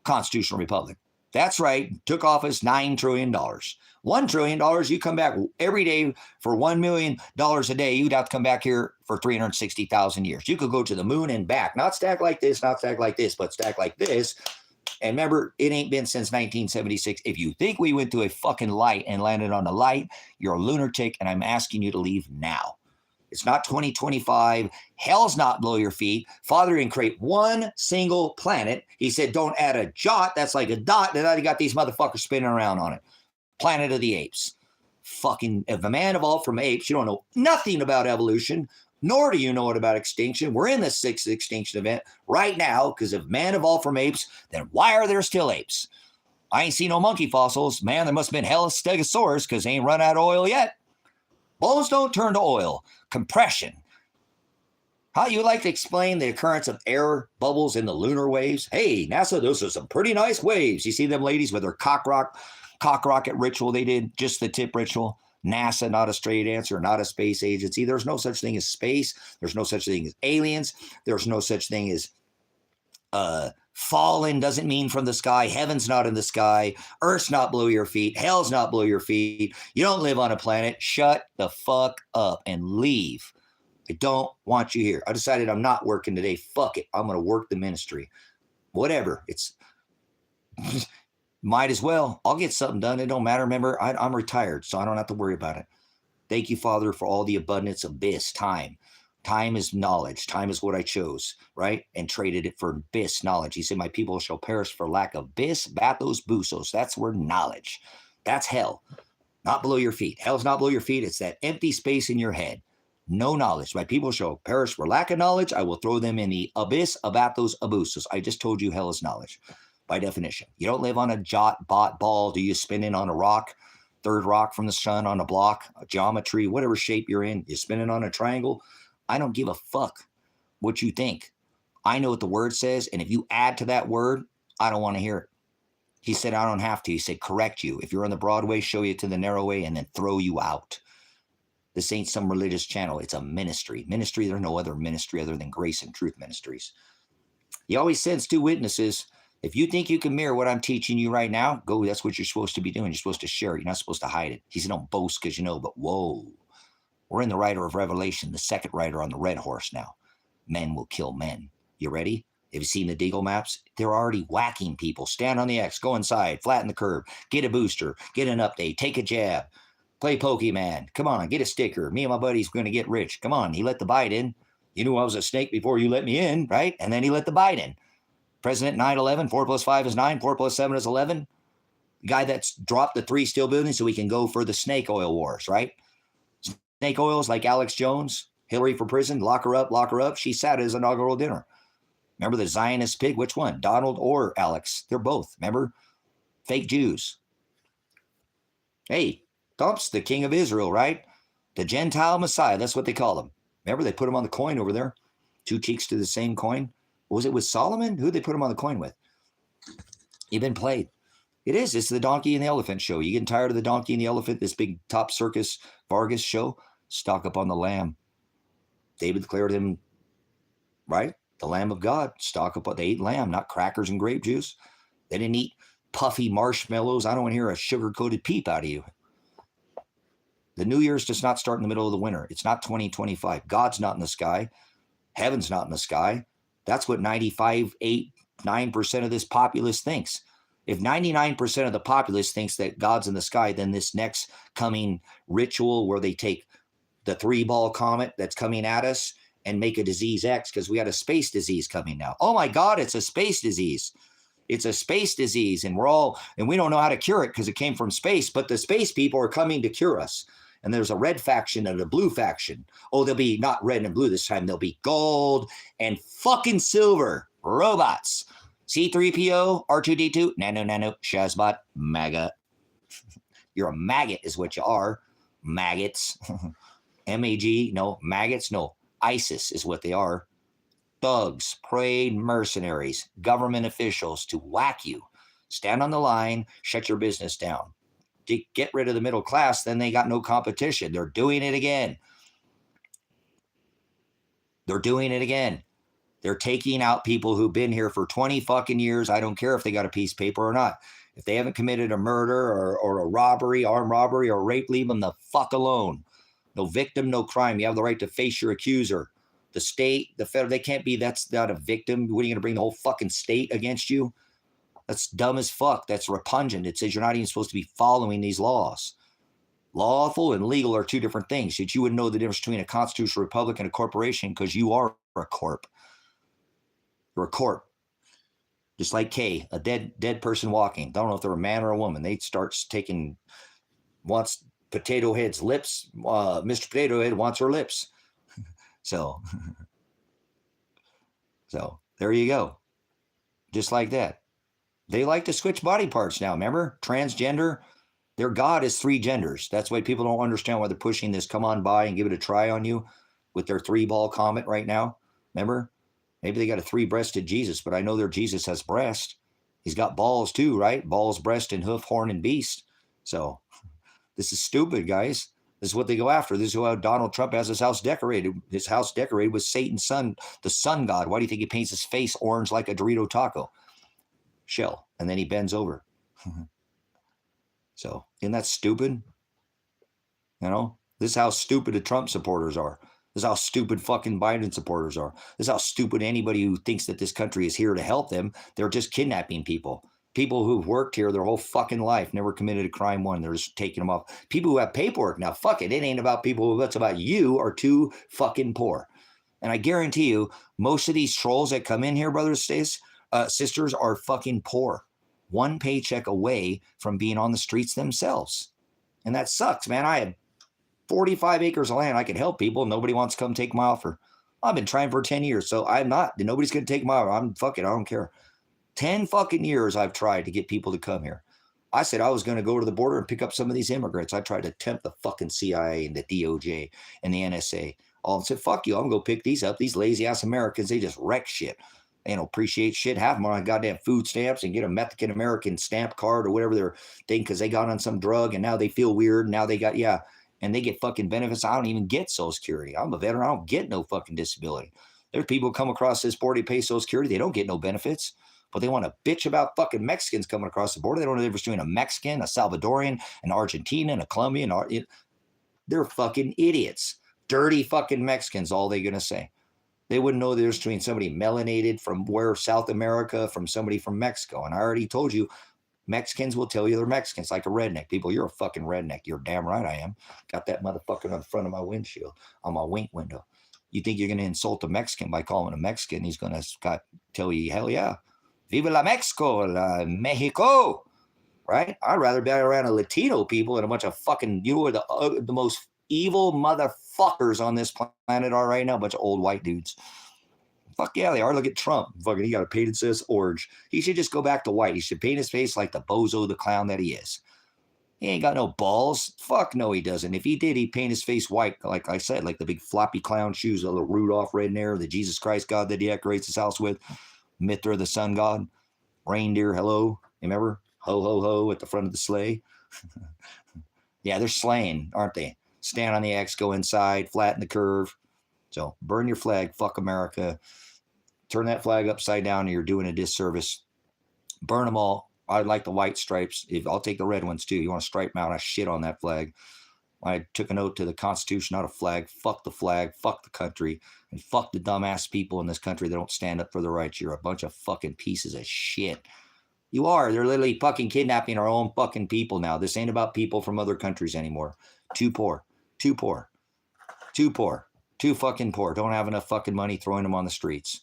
constitutional republic. That's right. Took office $9 trillion. $1 trillion, you come back every day for $1 million a day. You'd have to come back here for 360,000 years. You could go to the moon and back. Not stack like this, not stack like this, but stack like this. And remember, it ain't been since 1976. If you think we went to a fucking light and landed on a light, you're a lunatic, and I'm asking you to leave now. It's not 2025. Hell's not below your feet. Father didn't create one single planet. He said, don't add a jot. That's like a dot. And now you got these motherfuckers spinning around on it. Planet of the Apes. Fucking, if a man evolved from apes, you don't know nothing about evolution, nor do you know it about extinction. We're in the 6th extinction event right now, because if man evolved from apes, then why are there still apes? I ain't seen no monkey fossils. Man, there must have been hella stegosaurus because they ain't run out of oil yet. Bones don't turn to oil. Compression. How you like to explain the occurrence of air bubbles in the lunar waves? Hey, NASA, those are some pretty nice waves. You see them ladies with their cock rocket ritual they did, just the tip ritual. NASA, not a straight answer, not a space agency. There's no such thing as space. There's no such thing as aliens. There's no such thing as fallen doesn't mean from the sky. Heaven's not in the sky. Earth's not below your feet. Hell's not below your feet. You don't live on a planet. Shut the fuck up and leave. I don't want you here. I decided I'm not working today. Fuck it. I'm going to work the ministry. Whatever. It's might as well. I'll get something done. It don't matter. Remember, I'm retired, so I don't have to worry about it. Thank you, Father, for all the abundance of bis, time. Time is knowledge. Time is what I chose, right? And traded it for bis, knowledge. He said, my people shall perish for lack of bis, bathos, busos. That's where knowledge. That's hell. Not below your feet. Hell's not below your feet. It's that empty space in your head. No knowledge. My people shall perish for lack of knowledge. I will throw them in the abyss, abathos, abusos. I just told you hell is knowledge by definition. You don't live on a jot, bot, ball. Do you spin in on a rock? Third rock from the sun on a block, a geometry, whatever shape you're in. You spin it on a triangle. I don't give a fuck what you think. I know what the word says, and if you add to that word, I don't want to hear it. He said, I don't have to. He said, correct you. If you're on the broad way, show you to the narrow way, and then throw you out. This ain't some religious channel. It's a ministry. Ministry, there's no other ministry other than Grace and Truth Ministries. He always sends 2 witnesses. If you think you can mirror what I'm teaching you right now, go. That's what you're supposed to be doing. You're supposed to share it. You're not supposed to hide it. He said, don't boast because you know, but whoa. We're in the rider of Revelation, the second rider on the red horse now. Men will kill men. You ready? Have you seen the Deagle maps? They're already whacking people. Stand on the X, go inside, flatten the curve, get a booster, get an update, take a jab, play Pokemon. Come on, get a sticker. Me and my buddy's going to get rich. Come on, he let the bite in. You knew I was a snake before you let me in, right? And then he let the Biden in. President 9/11, 4 plus 5 is 9, 4 plus 7 is 11. The guy that's dropped the 3 steel buildings so we can go for the snake oil wars, right? Snake oils like Alex Jones, Hillary for prison, lock her up, lock her up. She sat at his inaugural dinner. Remember the Zionist pig? Which one? Donald or Alex? They're both. Remember? Fake Jews. Hey, Trump's the king of Israel, right? The Gentile Messiah. That's what they call him. Remember, they put him on the coin over there. 2 cheeks to the same coin. Was it with Solomon? Who'd they put him on the coin with? You've been played. It is. It's the donkey and the elephant show. You getting tired of the donkey and the elephant, this big top circus Vargas show? Stock up on the lamb. David declared him, right? The Lamb of God. Stock up. They ate lamb, not crackers and grape juice. They didn't eat puffy marshmallows. I don't want to hear a sugar-coated peep out of you. The New Year's does not start in the middle of the winter. It's not 2025. God's not in the sky. Heaven's not in the sky. That's what 95.89% of this populace thinks. If 99% of the populace thinks that God's in the sky, then this next coming ritual where they take the 3-ball comet that's coming at us and make a disease X, because we got a space disease coming now. Oh my God, it's a space disease. It's a space disease, and we don't know how to cure it because it came from space, but the space people are coming to cure us. And there's a red faction and a blue faction. Oh, they'll be not red and blue this time. They'll be gold and fucking silver robots. C-3PO, R2-D2, Nano, Shazbot, MAGA. You're a maggot is what you are. Maggots. M-A-G, no. Maggots, no. ISIS is what they are. Thugs, paid mercenaries, government officials to whack you. Stand on the line, shut your business down. Get rid of the middle class, then they got no competition. They're doing it again. They're taking out people who've been here for 20 fucking years. I don't care if they got a piece of paper or not. If they haven't committed a murder or a robbery, armed robbery, or rape, leave them the fuck alone. No victim, no crime. You have the right to face your accuser. The state, the federal, they can't be, that's not a victim. What are you going to bring the whole fucking state against you? That's dumb as fuck. That's repugnant. It says you're not even supposed to be following these laws. Lawful and legal are 2 different things. That you would know the difference between a constitutional republic and a corporation because you are a corp. You're a corp. Just like Kay, a dead person walking. Don't know if they're a man or a woman. They start taking, wants Potato Head's lips. Mr. Potato Head wants her lips. So there you go. Just like that. They like to switch body parts now, remember? Transgender. Their God is 3 genders. That's why people don't understand why they're pushing this come on by and give it a try on you with their 3-ball comet right now. Remember? Maybe they got a 3-breasted Jesus, but I know their Jesus has breast. He's got balls too, right? Balls, breast, and hoof, horn, and beast. So this is stupid, guys. This is what they go after. This is how Donald Trump has his house decorated. His house decorated with Satan's son, the sun god. Why do you think he paints his face orange like a Dorito taco shell? And then he bends over. So, isn't that stupid? You know, this is how stupid the Trump supporters are. This is how stupid fucking Biden supporters are. This is how stupid anybody who thinks that this country is here to help them. They're just kidnapping people. People who've worked here their whole fucking life, never committed a crime one. They're just taking them off. People who have paperwork now, fuck it. It ain't about people. It's about you are too fucking poor. And I guarantee you, most of these trolls that come in here, brothers, sisters, are fucking poor. 1 paycheck away from being on the streets themselves. And that sucks, man. I have 45 acres of land. I can help people. Nobody wants to come take my offer. I've been trying for 10 years, so I'm not. Nobody's going to take my offer. Fuck it. I don't care. 10 fucking years I've tried to get people to come here. I said I was going to go to the border and pick up some of these immigrants. I tried to tempt the fucking CIA and the DOJ and the NSA. All said, fuck you. I'm going to go pick these up. These lazy ass Americans, they just wreck shit. They don't appreciate shit. Half them on goddamn food stamps and get a Mexican American stamp card or whatever they're thinking because they got on some drug and now they feel weird. Now they got, and they get fucking benefits. I don't even get Social Security. I'm a veteran. I don't get no fucking disability. There's people who come across this border, they pay Social Security. They don't get no benefits. But they want to bitch about fucking Mexicans coming across the border. They don't know the difference between a Mexican, a Salvadorian, an Argentinian, a Colombian. They're fucking idiots. Dirty fucking Mexicans, all they're going to say. They wouldn't know the difference between somebody melanated from where South America from somebody from Mexico. And I already told you, Mexicans will tell you they're Mexicans, like a redneck. People, you're a fucking redneck. You're damn right I am. Got that motherfucker on the front of my windshield, on my wink window. You think you're going to insult a Mexican by calling him a Mexican? He's going to tell you, hell yeah, Viva la Mexico, la Mexico, right? I'd rather be around a Latino people and a bunch of fucking, you are the most evil motherfuckers on this planet are right now, a bunch of old white dudes. Fuck yeah, they are. Look at Trump. Fucking, he got a painted says orange. He should just go back to white. He should paint his face like the bozo, the clown that he is. He ain't got no balls. Fuck no, he doesn't. If he did, he'd paint his face white, like I said, like the big floppy clown shoes, a little Rudolph red in there, the Jesus Christ God that he decorates his house with, Mithra, the sun god, reindeer, hello, remember? Ho, ho, ho at the front of the sleigh. Yeah, they're slaying, aren't they? Stand on the X, go inside, flatten the curve. So burn your flag, fuck America. Turn that flag upside down and you're doing a disservice. Burn them all. I like the white stripes. I'll take the red ones too. You want to stripe them out? I shit on that flag. I took a note to the Constitution, not a flag. Fuck the flag. Fuck the country. And fuck the dumbass people in this country that don't stand up for their rights. You're a bunch of fucking pieces of shit. You are. They're literally fucking kidnapping our own fucking people now. This ain't about people from other countries anymore. Too poor. Too poor. Too poor. Too fucking poor. Don't have enough fucking money, throwing them on the streets.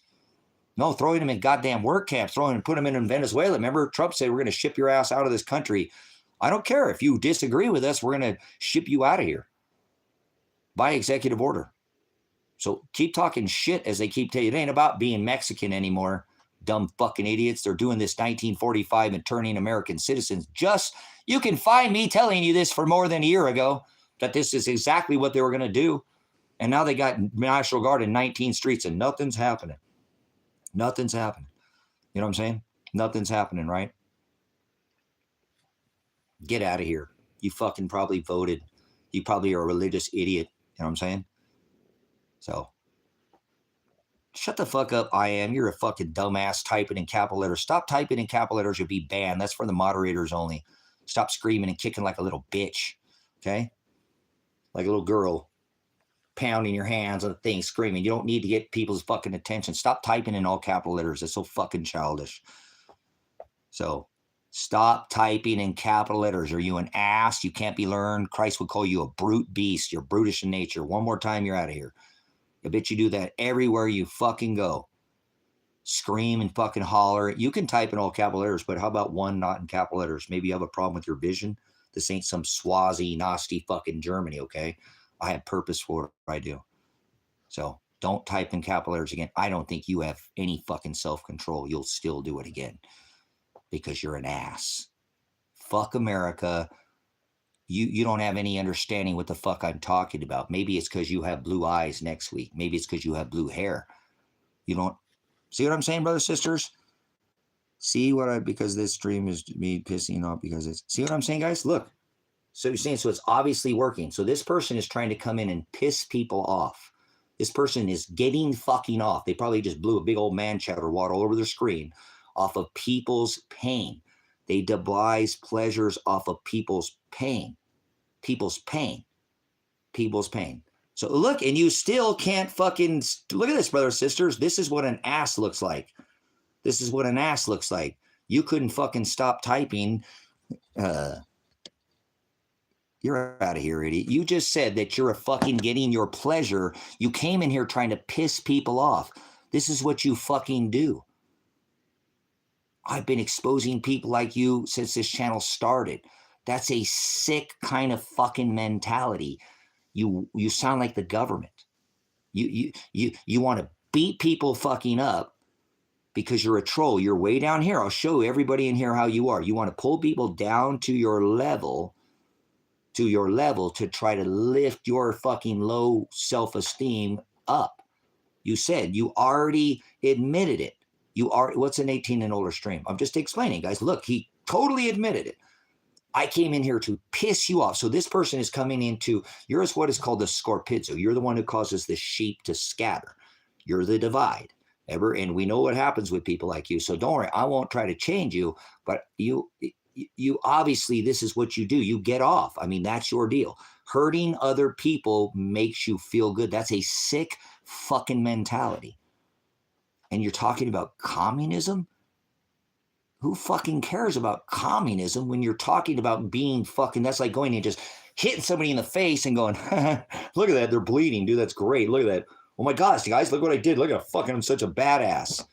No, throwing them in goddamn work camps, put them in Venezuela. Remember, Trump said we're going to ship your ass out of this country. I don't care. If you disagree with us, we're going to ship you out of here by executive order. So keep talking shit as they keep telling you. It ain't about being Mexican anymore, dumb fucking idiots. They're doing this 1945 and turning American citizens. You can find me telling you this for more than a year ago, that this is exactly what they were going to do. And now they got National Guard in 19 streets and nothing's happening. Nothing's happening. You know what I'm saying? Nothing's happening, right? Get out of here. You fucking probably voted. You probably are a religious idiot. You know what I'm saying? So, shut the fuck up, I am. You're a fucking dumbass typing in capital letters. Stop typing in capital letters. You'll be banned. That's for the moderators only. Stop screaming and kicking like a little bitch. Okay? Like a little girl. Pounding your hands on the thing, screaming. You don't need to get people's fucking attention. Stop typing in all capital letters. It's so fucking childish. So stop typing in capital letters. Are you an ass? You can't be learned. Christ would call you a brute beast. You're brutish in nature. One more time, you're out of here. I bet you do that everywhere you fucking go. Scream and fucking holler. You can type in all capital letters, but how about one not in capital letters? Maybe you have a problem with your vision. This ain't some Swazi, nasty fucking Germany, okay? I have purpose for what I do. So don't type in capital letters again. I don't think you have any fucking self-control. You'll still do it again because you're an ass. Fuck America. You don't have any understanding what the fuck I'm talking about. Maybe it's because you have blue eyes next week. Maybe it's because you have blue hair. You don't see what I'm saying, brothers, sisters? See because this stream is me pissing off because it's, see what I'm saying, guys? Look. So you're saying, so it's obviously working. So this person is trying to come in and piss people off. This person is getting fucking off. They probably just blew a big old man chatter wad all over their screen off of people's pain. They devise pleasures off of people's pain. People's pain. People's pain. So look, and you still can't fucking, look at this, brothers, sisters. This is what an ass looks like. This is what an ass looks like. You couldn't fucking stop typing, you're out of here, idiot. You just said that you're a fucking getting your pleasure. You came in here trying to piss people off. This is what you fucking do. I've been exposing people like you since this channel started. That's a sick kind of fucking mentality. You sound like the government. You want to beat people fucking up because you're a troll. You're way down here. I'll show everybody in here how you are. You want to pull people down to your level to try to lift your fucking low self-esteem up. You said you already admitted it. What's an 18 and older stream? I'm just explaining, guys. Look, he totally admitted it. I came in here to piss you off. So this person is coming into, you're what is called the scorpizzo. You're the one who causes the sheep to scatter. You're the divide. And we know what happens with people like you. So don't worry, I won't try to change you, but you obviously, this is what you do. You get off. I mean, that's your deal. Hurting other people makes you feel good. That's a sick fucking mentality. And you're talking about communism? Who fucking cares about communism when you're talking about being fucking, that's like going and just hitting somebody in the face and going, look at that, they're bleeding, dude, that's great. Look at that. Oh my gosh, guys, look what I did. Look at fucking, I'm such a badass.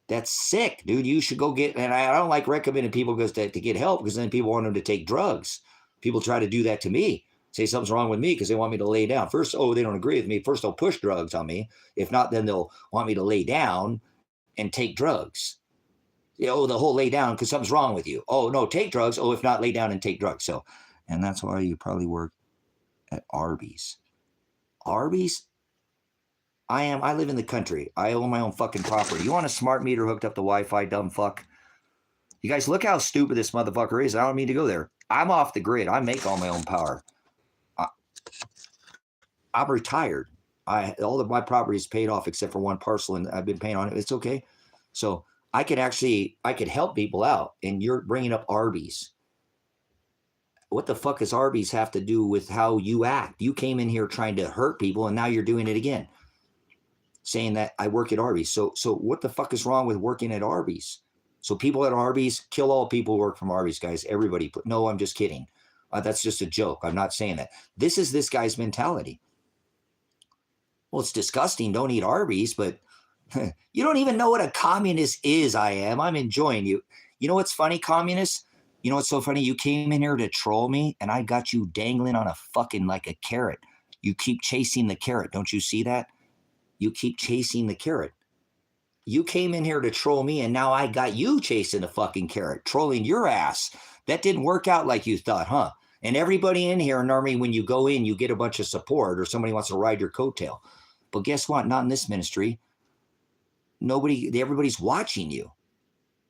That's sick, dude. You should go get, and I don't like recommending people to get help, because then people want them to take drugs. People try to do that to me, say something's wrong with me because they want me to lay down. First, they don't agree with me. First, they'll push drugs on me. If not, then they'll want me to lay down and take drugs. The whole lay down because something's wrong with you. Oh, no, take drugs. Oh, if not, lay down and take drugs. So, and that's why you probably work at Arby's. Arby's? I live in the country. I own my own fucking property. You want a smart meter hooked up to Wi-Fi, dumb fuck? You guys, look how stupid this motherfucker is. I don't mean to go there. I'm off the grid. I make all my own power. I'm retired. All of my property is paid off except for one parcel, and I've been paying on it. It's okay. So I could help people out, and you're bringing up Arby's. What the fuck does Arby's have to do with how you act? You came in here trying to hurt people, and now you're doing it again, saying that I work at Arby's. So what the fuck is wrong with working at Arby's? So people at Arby's, kill all people who work from Arby's, guys. Everybody. No, I'm just kidding. That's just a joke. I'm not saying that. This is this guy's mentality. Well, it's disgusting. Don't eat Arby's, but you don't even know what a communist is. I'm enjoying you. You know what's funny, communists? You know what's so funny? You came in here to troll me, and I got you dangling on a fucking like a carrot. You keep chasing the carrot. Don't you see that? You keep chasing the carrot. You came in here to troll me, and now I got you chasing the fucking carrot, trolling your ass. That didn't work out like you thought, huh? And everybody in here, normally when you go in, you get a bunch of support or somebody wants to ride your coattail. But guess what? Not in this ministry. Everybody's watching you.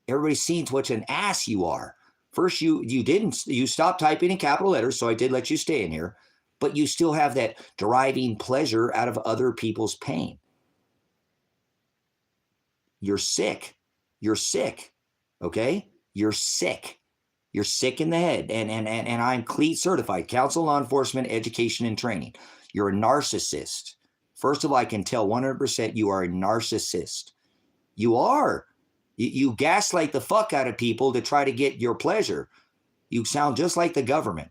Everybody's seeing what an ass you are. First, you stopped typing in capital letters, so I did let you stay in here, but you still have that deriving pleasure out of other people's pain. You're sick. You're sick. Okay? You're sick. You're sick in the head. And I'm CLEAT certified, Council Law Enforcement Education and Training. You're a narcissist. First of all, I can tell 100% you are a narcissist. You are. You gaslight the fuck out of people to try to get your pleasure. You sound just like the government.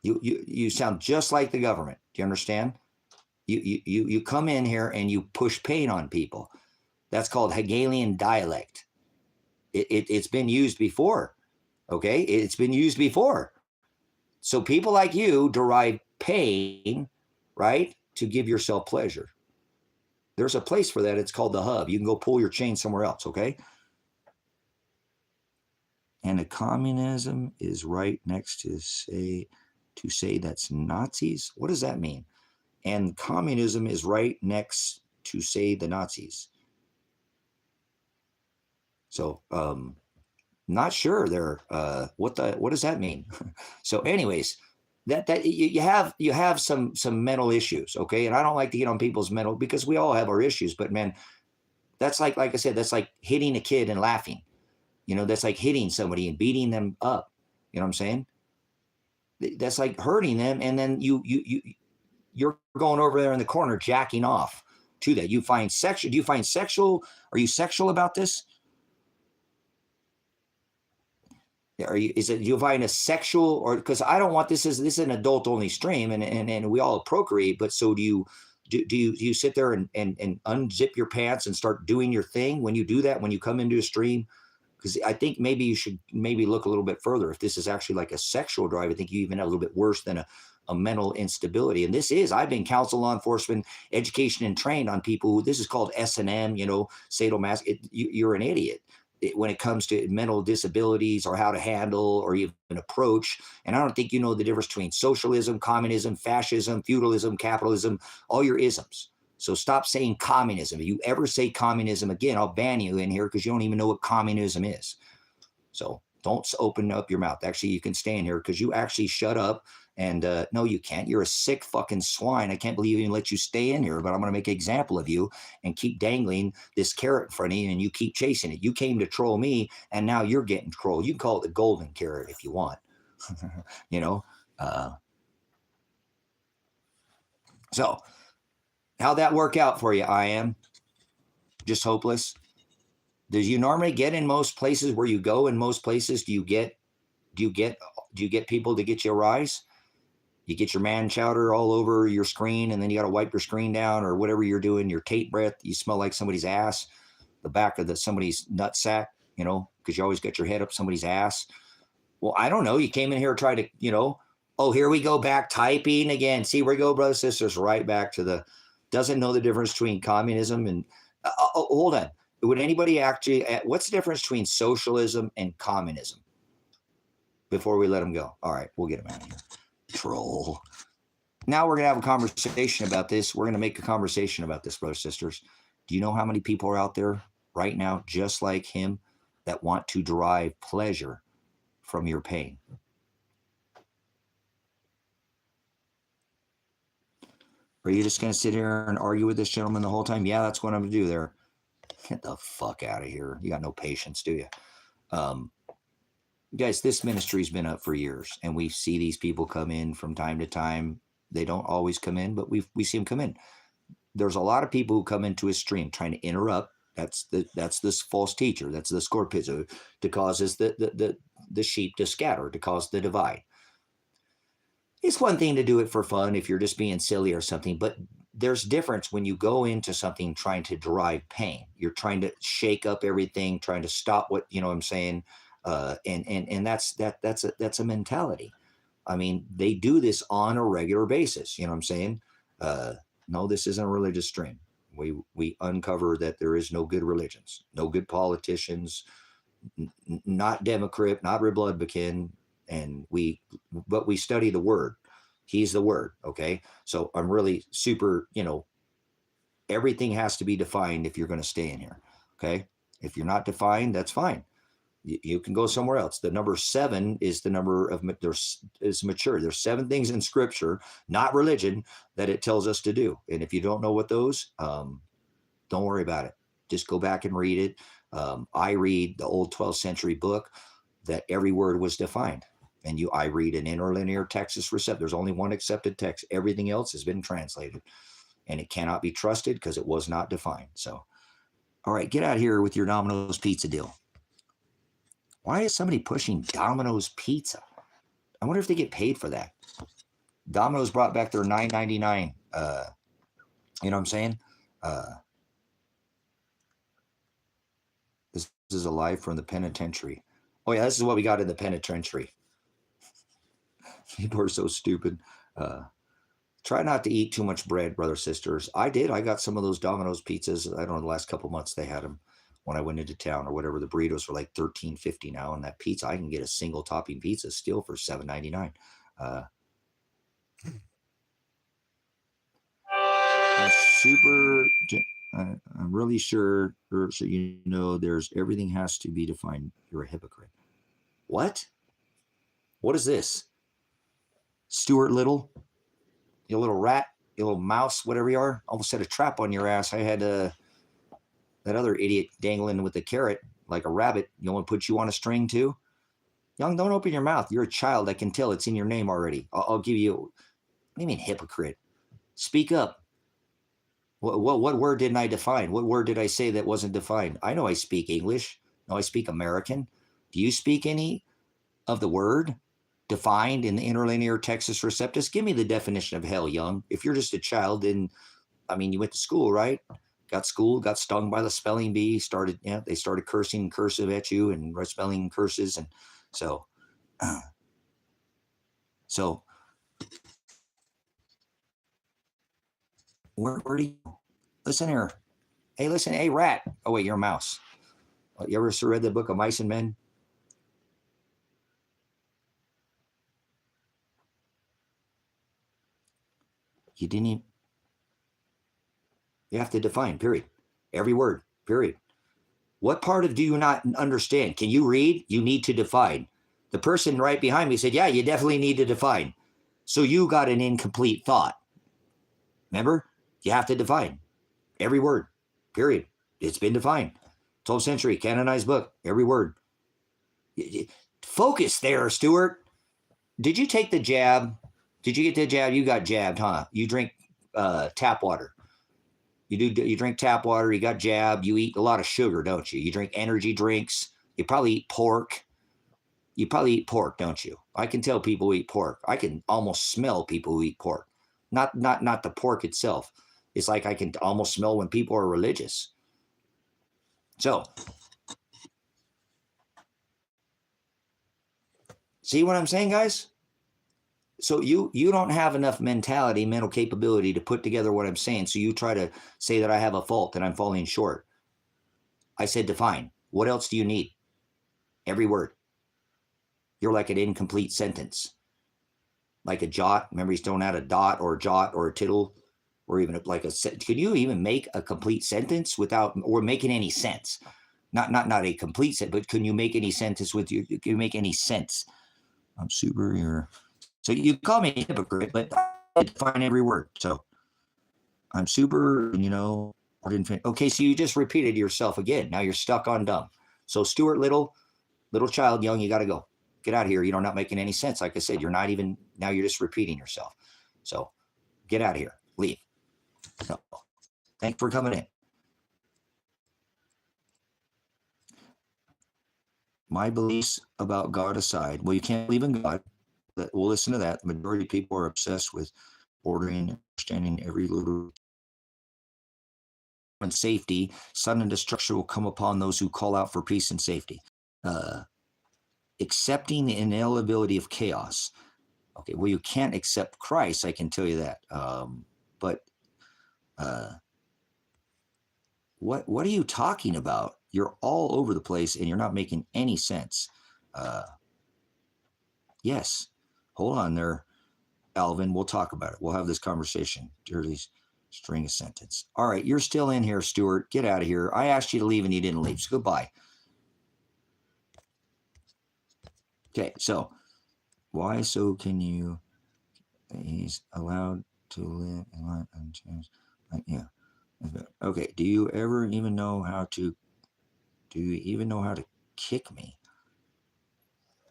You sound just like the government. Do you understand? You come in here and you push pain on people. That's called Hegelian dialect. It's been used before. Okay? It's been used before. So people like you derive pain, right, to give yourself pleasure. There's a place for that. It's called the hub. You can go pull your chain somewhere else, okay? And the communism is right next to say that's Nazis. What does that mean? And communism is right next to say the Nazis. So, not sure there. What does that mean? So, anyways, that you have some mental issues, okay? And I don't like to get on people's mental, because we all have our issues. But man, that's like I said, that's like hitting a kid and laughing. That's like hitting somebody and beating them up. You know what I'm saying? That's like hurting them, and then you're going over there in the corner jacking off to that. You find sexual. Do you find sexual? Are you sexual about this? Do you find a sexual, or because I don't want this is an adult only stream, and we all procreate, but so do you sit there and unzip your pants and start doing your thing when you do that, when you come into a stream? Because I think maybe you should look a little bit further. If this is actually like a sexual drive, I think you even have a little bit worse than a mental instability. And I've been counsel, law enforcement, education, and trained on people who, this is called S&M, sadomasoch. You're an idiot when it comes to mental disabilities or how to handle or even approach. And I don't think you know the difference between socialism, communism, fascism, feudalism, capitalism, all your isms. So stop saying communism. If you ever say communism again, I'll ban you in here, because you don't even know what communism is. So don't open up your mouth. Actually, you can stay in here, because you actually shut up. And no, you can't. You're a sick fucking swine. I can't believe I even let you stay in here, but I'm going to make an example of you and keep dangling this carrot in front of you, and you keep chasing it. You came to troll me, and now you're getting trolled. You can call it the golden carrot if you want. So how'd that work out for you? I am just hopeless. Do you normally get in most places where you go? In most places, do you get people to get you a rise? You get your man chowder all over your screen, and then you got to wipe your screen down or whatever you're doing. Your Tate breath, you smell like somebody's ass, the back of somebody's nutsack, because you always get your head up somebody's ass. Well, I don't know. You came in here, tried to, oh, here we go back typing again. See, where we go, brothers, sisters, right back to doesn't know the difference between communism and, hold on. Would anybody actually, what's the difference between socialism and communism? Before we let them go. All right, we'll get them out of here. Troll. Now we're going to have a conversation about this. We're going to make a conversation about this, brothers, sisters. Do you know how many people are out there right now, just like him, that want to derive pleasure from your pain? Are you just going to sit here and argue with this gentleman the whole time? Yeah, that's what I'm going to do there. Get the fuck out of here. You got no patience, do you? Guys, this ministry's been up for years, and we see these people come in from time to time. They don't always come in, but we see them come in. There's a lot of people who come into his stream trying to interrupt. That's this false teacher. That's the scorpizzo to causes the sheep to scatter, to cause the divide. It's one thing to do it for fun if you're just being silly or something, but there's difference when you go into something trying to derive pain. You're trying to shake up everything, trying to stop what, I'm saying, and that's a mentality. I mean, they do this on a regular basis. You know what I'm saying? No, this isn't a religious stream. We uncover that there is no good religions, no good politicians, not Democrat, not Republican, but we study the word. He's the word. Okay. So I'm really super, everything has to be defined if you're going to stay in here. Okay. If you're not defined, that's fine. You can go somewhere else. The number 7 is the number of is mature. There's 7 things in scripture, not religion, that it tells us to do. And if you don't know what those, don't worry about it. Just go back and read it. I read the old 12th century book that every word was defined. And I read an interlinear Texas Receptor. There's only one accepted text. Everything else has been translated. And it cannot be trusted because it was not defined. So, all right, get out of here with your Domino's pizza deal. Why is somebody pushing Domino's pizza? I wonder if they get paid for that. Domino's brought back their $9.99. You know what I'm saying? This is a live from the penitentiary. Oh, yeah, this is what we got in the penitentiary. People are so stupid. Try not to eat too much bread, brothers, sisters. I did. I got some of those Domino's pizzas. I don't know, the last couple months they had them. When I went into town or whatever, the burritos were like $13.50 now, and that pizza, I can get a single topping pizza still for $7.99. I'm really sure, so there's everything has to be defined. You're a hypocrite. What? What is this? Stuart Little, you little rat, you little mouse, whatever you are. Almost set a trap on your ass. I had that other idiot dangling with the carrot like a rabbit. You want to put you on a string too? Young, don't open your mouth. You're a child. I can tell. It's in your name already. I'll give you. What do you mean hypocrite? Speak up. What word didn't I define? What word did I say that wasn't defined? I know I speak English. No, I speak American. Do you speak any of the word defined in the interlinear Texas Receptus? Give me the definition of hell, young. If you're just a child, then, you went to school, right? Got schooled, got stung by the spelling bee, they started cursing cursive at you and spelling curses. And so where do you, listen here. Hey, listen, hey, rat. Oh, wait, you're a mouse. You ever read the book of Mice and Men? You didn't even, you have to define, period. Every word, period. What part of do you not understand? Can you read? You need to define. The person right behind me said, yeah, you definitely need to define. So you got an incomplete thought. Remember? You have to define. Every word, period. It's been defined. 12th century, canonized book, every word. Focus there, Stuart. Did you take the jab? Did you get the jab? You got jabbed, huh? You drink tap water. You drink tap water, you got jabbed, you eat a lot of sugar, don't you? You drink energy drinks, you probably eat pork. You probably eat pork, don't you? I can tell people who eat pork. I can almost smell people who eat pork. Not the pork itself. It's like I can almost smell when people are religious. So, see what I'm saying, guys? So you don't have enough mental capability to put together what I'm saying. So you try to say that I have a fault, that I'm falling short. I said define. What else do you need? Every word. You're like an incomplete sentence. Like a jot. Remember, he's throwing out a dot or a jot or a tittle, or even like a. Could you even make a complete sentence without or making any sense? Not a complete sentence, but can you make any sentence with you? Can you make any sense? I'm superior. So you call me a hypocrite, but I define every word. So I'm super, okay, so you just repeated yourself again. Now you're stuck on dumb. So Stuart Little child, young, you got to go. Get out of here. You're not making any sense. Like I said, you're not even, now you're just repeating yourself. So get out of here. Leave. So, thanks for coming in. My beliefs about God aside, well, you can't believe in God. We'll listen to that. The majority of people are obsessed with ordering and understanding every little and safety. Sudden destruction will come upon those who call out for peace and safety. Accepting the inalienability of chaos. Okay, well, you can't accept Christ, I can tell you that. But what are you talking about? You're all over the place and you're not making any sense. Yes, hold on there, Alvin. We'll talk about it. We'll have this conversation. Dirty string a sentence. All right, you're still in here, Stuart. Get out of here. I asked you to leave and you didn't leave. So goodbye. Okay, so why so can you? He's allowed to live in life unchanged. Yeah. Okay. Do you even know how to kick me?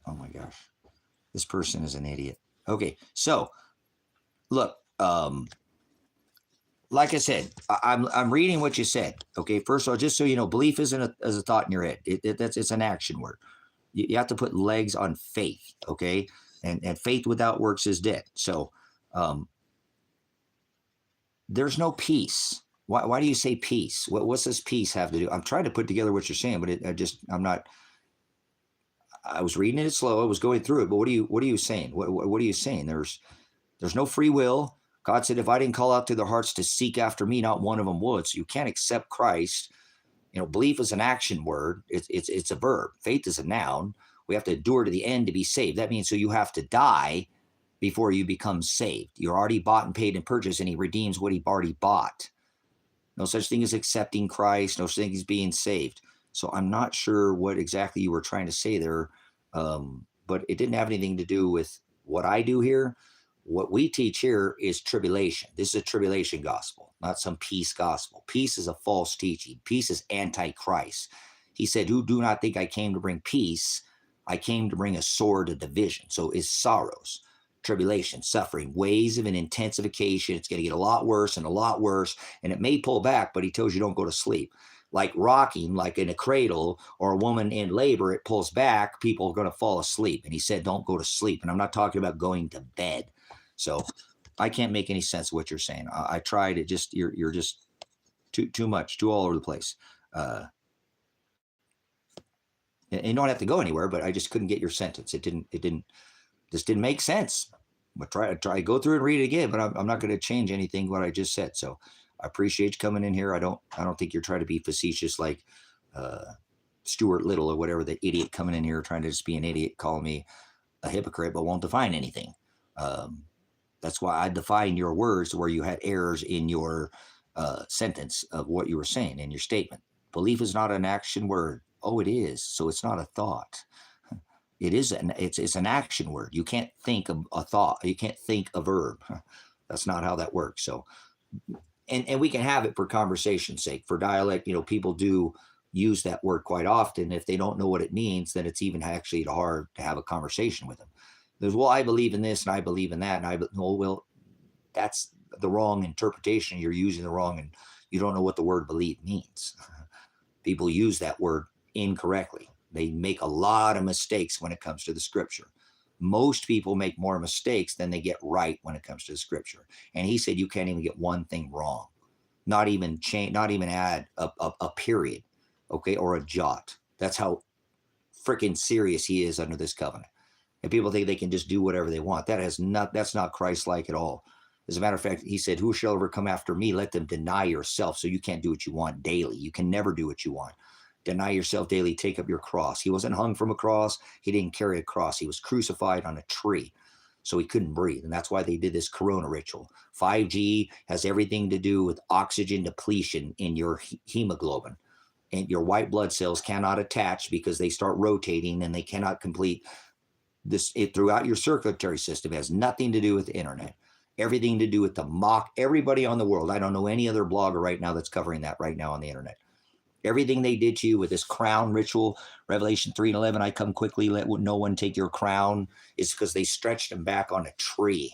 Oh my gosh. This person is an idiot. Okay. So look, like I said, I'm reading what you said. Okay. First of all, just so you know, belief isn't as a thought in your head. It's an action word. You have to put legs on faith. Okay. And faith without works is dead. So, there's no peace. Why do you say peace? What's this peace have to do? I'm trying to put together what you're saying, but I'm not. I was reading it slow. I was going through it, but what are you saying? What are you saying? There's no free will. God said, if I didn't call out to their hearts to seek after me, not one of them would. So you can't accept Christ. Belief is an action word. It's a verb. Faith is a noun. We have to endure to the end to be saved. That means so you have to die before you become saved. You're already bought and paid and purchased, and he redeems what he already bought. No such thing as accepting Christ, no such thing as being saved. So I'm not sure what exactly you were trying to say there, but it didn't have anything to do with what I do here. What we teach here is tribulation. This is a tribulation gospel, not some peace gospel. Peace is a false teaching. Peace is anti-Christ. He said, who do not think I came to bring peace? I came to bring a sword of division. So is sorrows, tribulation, suffering, waves of an intensification. It's going to get a lot worse and a lot worse. And it may pull back, but he tells you don't go to sleep. Like rocking, like in a cradle or a woman in labor, it pulls back, people are going to fall asleep. And he said, don't go to sleep. And I'm not talking about going to bed. So I can't make any sense of what you're saying. I tried it. Just you're just too much, too all over the place. And you don't have to go anywhere, but I just couldn't get your sentence. It just didn't make sense. But try go through and read it again. But I'm not going to change anything what I just said. So I appreciate you coming in here. I don't think you're trying to be facetious like Stuart Little or whatever, the idiot coming in here trying to just be an idiot, calling me a hypocrite, but won't define anything. That's why I define your words where you had errors in your sentence of what you were saying in your statement. Belief is not an action word. Oh, it is. So it's not a thought. It is it's an action word. You can't think of a thought. You can't think a verb. That's not how that works. So, and we can have it for conversation's sake, for dialect. People do use that word quite often. If they don't know what it means, then it's even actually hard to have a conversation with them. There's, well, I believe in this and I believe in that. And well, that's the wrong interpretation. You're using the wrong, and you don't know what the word believe means. People use that word incorrectly. They make a lot of mistakes when it comes to the scripture. Most people make more mistakes than they get right when it comes to the scripture. And he said you can't even get one thing wrong, not even change, not even add a period, okay, or a jot. That's how freaking serious he is under this covenant. And people think they can just do whatever they want. That's not Christ-like at all. As a matter of fact, he said, who shall ever come after me? Let them deny yourself. So you can't do what you want daily. You can never do what you want. Deny yourself daily, take up your cross. He wasn't hung from a cross. He didn't carry a cross. He was crucified on a tree. So he couldn't breathe. And that's why they did this corona ritual. 5G has everything to do with oxygen depletion in your hemoglobin. And your white blood cells cannot attach because they start rotating and they cannot complete this throughout your circulatory system. It has nothing to do with the internet. Everything to do with the mock. Everybody on the world. I don't know any other blogger right now that's covering that right now on the internet. Everything they did to you with this crown ritual, Revelation 3:11, I come quickly, let no one take your crown, is because they stretched him back on a tree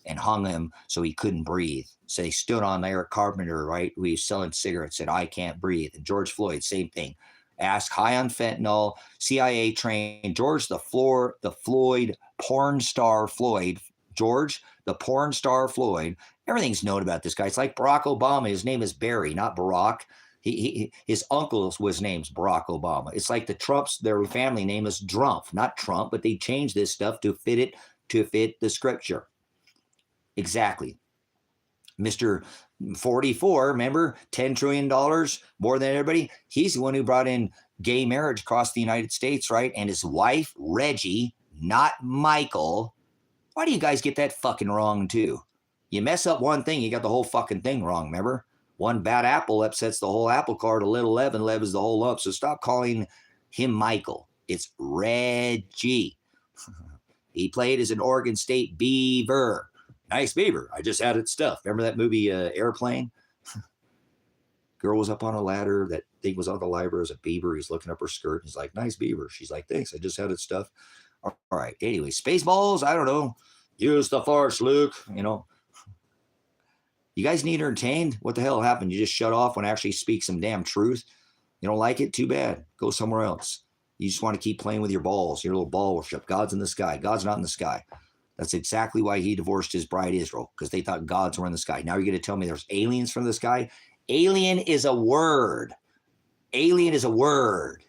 and hung him so he couldn't breathe. So they stood on Eric Carpenter, right, who was selling cigarettes, said, I can't breathe. And George Floyd, same thing. Asked, high on fentanyl, CIA trained, George the Floyd porn star Floyd, George the porn star Floyd. Everything's known about this guy. It's like Barack Obama. His name is Barry, not Barack. His uncle was named Barack Obama. It's like the Trumps, their family name is Drumpf, not Trump, but they changed this stuff to fit the scripture. Exactly. Mr. 44, remember, $10 trillion more than everybody. He's the one who brought in gay marriage across the United States, right? And his wife, Reggie, not Michael. Why do you guys get that fucking wrong too? You mess up one thing, you got the whole fucking thing wrong, remember? One bad apple upsets the whole apple cart. A little leaven leavens the whole lump. So stop calling him Michael. It's Reggie. He played as an Oregon State Beaver. Nice beaver. I just added stuff. Remember that movie Airplane? Girl was up on a ladder. That thing was on the library as a beaver. He's looking up her skirt. He's like, nice beaver. She's like, thanks. I just added stuff. All right. Anyway, Spaceballs. I don't know. Use the force, Luke. You know. You guys need entertained? What the hell happened? You just shut off when I actually speak some damn truth? You don't like it? Too bad. Go somewhere else. You just want to keep playing with your balls, your little ball worship. God's in the sky. God's not in the sky. That's exactly why he divorced his bride Israel, because they thought gods were in the sky. Now you're going to tell me there's aliens from the sky? Alien is a word. Alien is a word.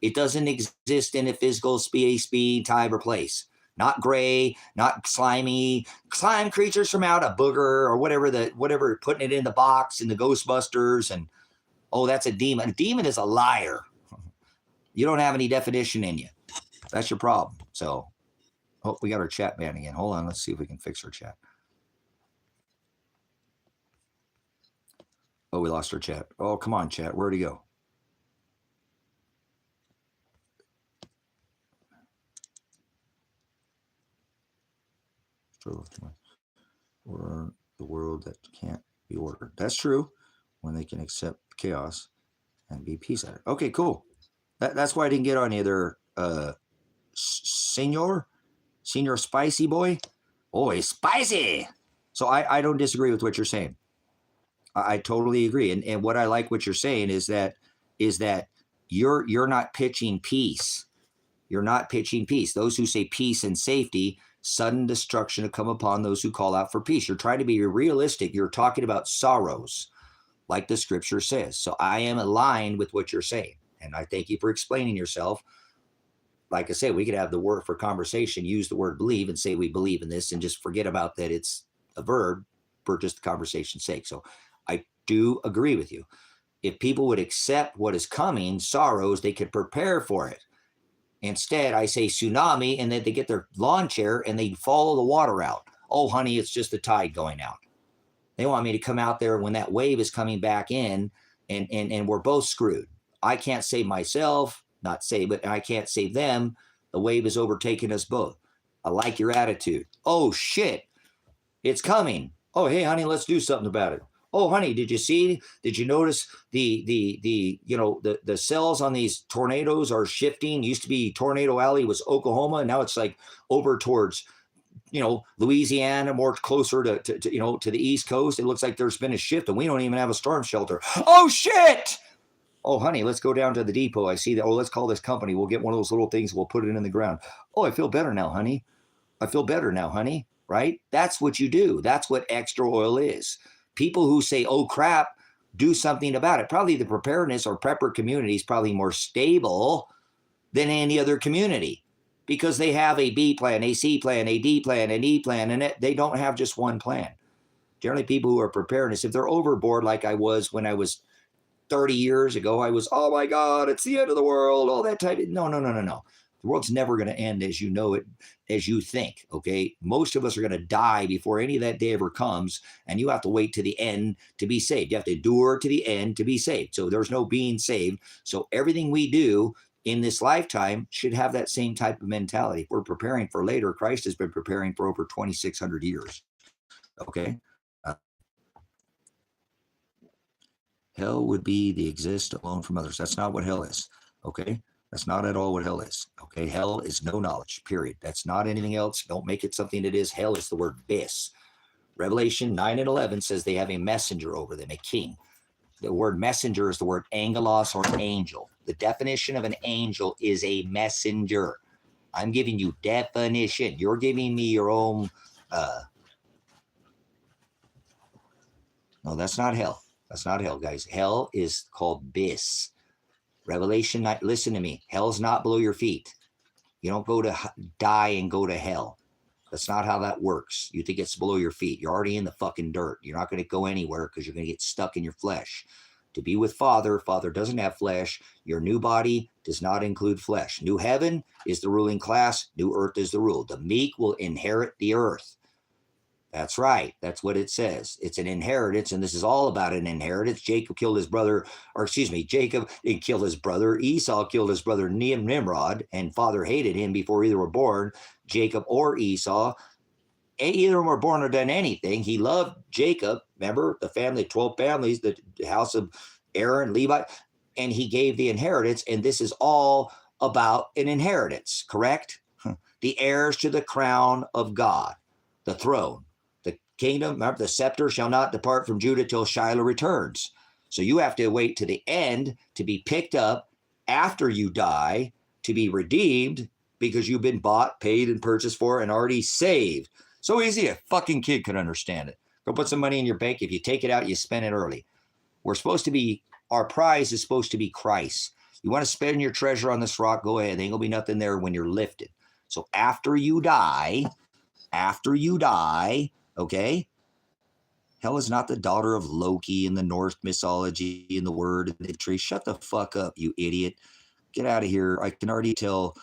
It doesn't exist in a physical space, time, or place. Not gray, not slimy, slime creatures from out a booger or whatever, putting it in the box in the Ghostbusters. And, oh, that's a demon. A demon is a liar. You don't have any definition in you. That's your problem. So, oh, we got our chat banned again. Hold on. Let's see if we can fix our chat. Oh, we lost our chat. Oh, come on, chat. Where'd he go? Or the world that can't be ordered. That's true. When they can accept chaos and be peace at it. Okay, cool. That's why I didn't get on either Senor Spicy Boy. Oh, he's spicy. So I don't disagree with what you're saying. I totally agree. And what I like what you're saying is that you're not pitching peace. You're not pitching peace. Those who say peace and safety, sudden destruction to come upon those who call out for peace. You're trying to be realistic. You're talking about sorrows, like the scripture says. So I am aligned with what you're saying. And I thank you for explaining yourself. Like I said, we could have the word for conversation, use the word believe and say we believe in this and just forget about that it's a verb for just the conversation's sake. So I do agree with you. If people would accept what is coming, sorrows, they could prepare for it. Instead, I say tsunami, and then they get their lawn chair and they follow the water out. Oh, honey, it's just the tide going out. They want me to come out there when that wave is coming back in, and we're both screwed. I can't save myself, but I can't save them. The wave is overtaking us both. I like your attitude. Oh, shit, it's coming. Oh, hey, honey, let's do something about it. Oh, honey, did you notice the cells on these tornadoes are shifting? Used to be Tornado Alley was Oklahoma, and now it's like over towards, Louisiana, more closer to the East Coast. It looks like there's been a shift, and we don't even have a storm shelter. Oh, shit! Oh, honey, let's go down to the depot. I see that. Oh, let's call this company. We'll get one of those little things. We'll put it in the ground. Oh, I feel better now, honey. I feel better now, honey. Right? That's what you do. That's what extra oil is. People who say, oh, crap, do something about it. Probably the preparedness or prepper community is probably more stable than any other community because they have a B plan, a C plan, a D plan, an E plan, and they don't have just one plan. Generally, people who are preparedness, if they're overboard like I was when I was 30 years ago, I was, oh my God, it's the end of the world, all that type of, no. The world's never going to end as you know it, as you think, okay? Most of us are going to die before any of that day ever comes, and you have to wait to the end to be saved. You have to endure to the end to be saved. So there's no being saved. So everything we do in this lifetime should have that same type of mentality. If we're preparing for later, Christ has been preparing for over 2,600 years, okay? Hell would be the exist alone from others. That's not what hell is, okay? That's not at all what hell is, okay? Hell is no knowledge, period. That's not anything else. Don't make it something it is. Hell is the word bis. Revelation 9 and 11 says they have a messenger over them, a king. The word messenger is the word angelos or angel. The definition of an angel is a messenger. I'm giving you definition. You're giving me your own. No, that's not hell. That's not hell, guys. Hell is called bis. Revelation 9, listen to me. Hell's not below your feet. You don't go to die and go to hell. That's not how that works. You think it's below your feet. You're already in the fucking dirt. You're not going to go anywhere because you're going to get stuck in your flesh. To be with Father, Father doesn't have flesh. Your new body does not include flesh. New heaven is the ruling class. New earth is the rule. The meek will inherit the earth. That's right. That's what it says. It's an inheritance, and this is all about an inheritance. Jacob killed his brother, Jacob didn't kill his brother. Esau killed his brother Nimrod, and Father hated him before either were born, Jacob or Esau. Either of them were born or done anything. He loved Jacob, remember, the family, 12 families, the house of Aaron, Levi, and he gave the inheritance, and this is all about an inheritance, correct? The heirs to the crown of God, the throne. Kingdom, remember, the scepter shall not depart from Judah till Shiloh returns. So you have to wait to the end to be picked up after you die, to be redeemed because you've been bought, paid, and purchased for and already saved. So easy, a fucking kid could understand it. Go put some money in your bank. If you take it out, you spend it early. We're supposed to be, our prize is supposed to be Christ. You want to spend your treasure on this rock, go ahead. There ain't going to be nothing there when you're lifted. So after you die, okay? Hell is not the daughter of Loki in the Norse mythology in the word and the tree. Shut the fuck up, you idiot. Get out of here. I can already tell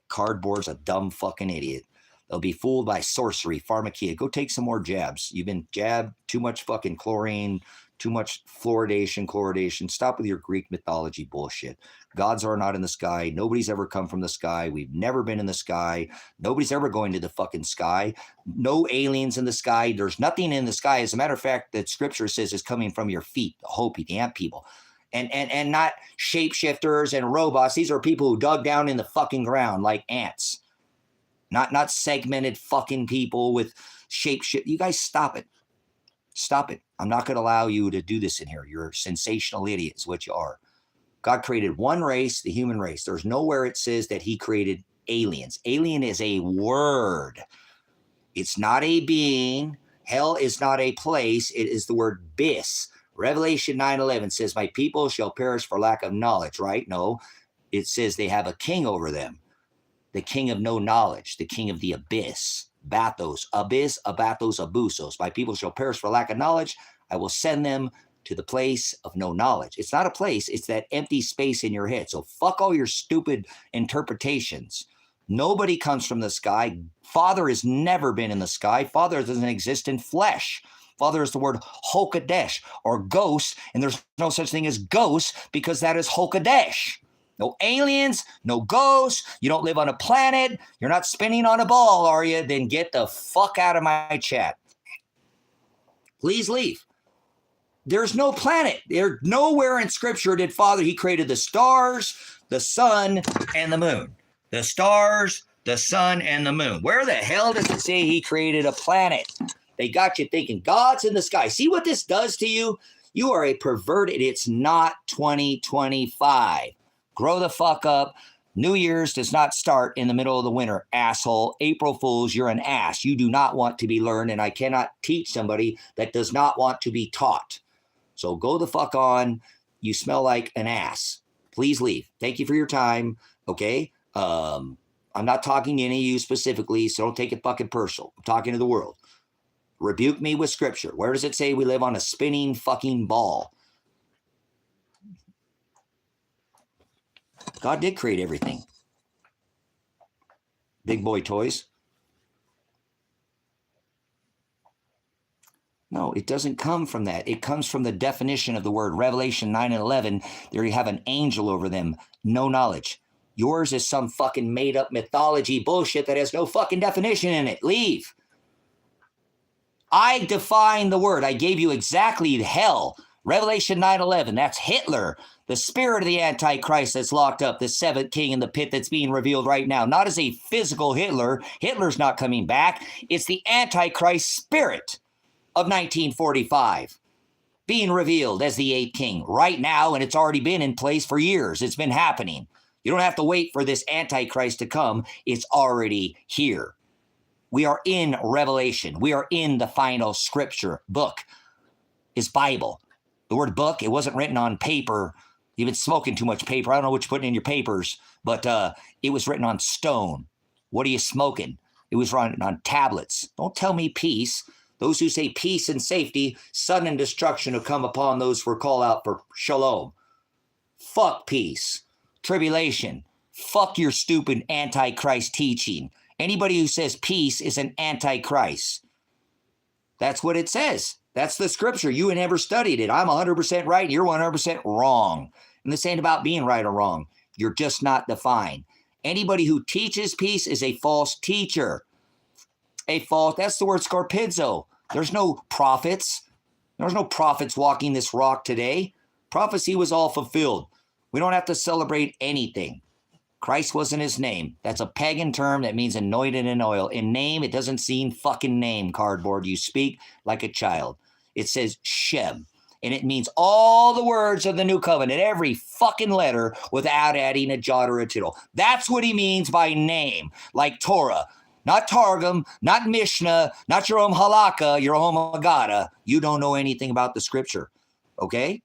Cardboard's a dumb fucking idiot. They'll be fooled by sorcery, pharmakia. Go take some more jabs. You've been jabbed, too much fucking chlorine, too much chloridation. Stop with your Greek mythology bullshit. Gods are not in the sky. Nobody's ever come from the sky. We've never been in the sky. Nobody's ever going to the fucking sky. No aliens in the sky. There's nothing in the sky. As a matter of fact, that scripture says is coming from your feet, the Hopi, the ant people. And not shapeshifters and robots. These are people who dug down in the fucking ground like ants. Not segmented fucking people with shapeshift. You guys stop it. Stop it. I'm not going to allow you to do this in here. You're a sensational idiot is what you are. God created one race, the human race. There's nowhere it says that he created aliens. Alien is a word. It's not a being. Hell is not a place. It is the word bis. Revelation 9:11 says, my people shall perish for lack of knowledge, right? No, it says they have a king over them. The king of no knowledge, the king of the abyss. Bathos, abyss, abathos, abusos. My people shall perish for lack of knowledge. I will send them to the place of no knowledge. It's not a place. It's that empty space in your head. So fuck all your stupid interpretations. Nobody comes from the sky. Father has never been in the sky. Father doesn't exist in flesh. Father is the word Hokadesh or ghost, and there's no such thing as ghosts because that is Hokadesh. No aliens, no ghosts. You don't live on a planet. You're not spinning on a ball, are you? Then get the fuck out of my chat. Please leave. There's no planet. There nowhere in scripture did Father, he created the stars, the sun, and the moon. The stars, the sun, and the moon. Where the hell does it say he created a planet? They got you thinking God's in the sky. See what this does to you? You are a perverted. It's not 2025. Grow the fuck up. New Year's does not start in the middle of the winter, asshole. April Fools, you're an ass. You do not want to be learned, and I cannot teach somebody that does not want to be taught. So go the fuck on. You smell like an ass. Please leave. Thank you for your time. Okay? I'm not talking to any of you specifically, so don't take it fucking personal. I'm talking to the world. Rebuke me with scripture. Where does it say we live on a spinning fucking ball? God did create everything. Big boy toys. No, it doesn't come from that. It comes from the definition of the word. Revelation 9 and 11, there you have an angel over them. No knowledge. Yours is some fucking made up mythology bullshit that has no fucking definition in it. Leave. I define the word. I gave you exactly hell. Revelation 9:11. That's Hitler, the spirit of the Antichrist that's locked up, the seventh king in the pit that's being revealed right now. Not as a physical Hitler. Hitler's not coming back. It's the Antichrist spirit of 1945 being revealed as the eighth king right now, and it's already been in place for years. It's been happening. You don't have to wait for this Antichrist to come. It's already here. We are in Revelation. We are in the final scripture. Book is Bible. The word book, it wasn't written on paper. You've been smoking too much paper. I don't know what you're putting in your papers, but it was written on stone. What are you smoking? It was written on tablets. Don't tell me peace. Those who say peace and safety, sudden destruction will come upon those who call out for shalom. Fuck peace. Tribulation. Fuck your stupid Antichrist teaching. Anybody who says peace is an Antichrist. That's what it says. That's the scripture. You never studied it. I'm 100% right and you're 100% wrong. And this ain't about being right or wrong. You're just not defined. Anybody who teaches peace is a false teacher. That's the word scorpizzo. There's no prophets. There's no prophets walking this rock today. Prophecy was all fulfilled. We don't have to celebrate anything. Christ wasn't his name. That's a pagan term that means anointed in oil. In name, it doesn't seem fucking name, cardboard. You speak like a child. It says Shem, and it means all the words of the new covenant, every fucking letter without adding a jot or a tittle. That's what he means by name, like Torah. Not Targum, not Mishnah, not your own halakha, your own Agata. You don't know anything about the scripture, okay?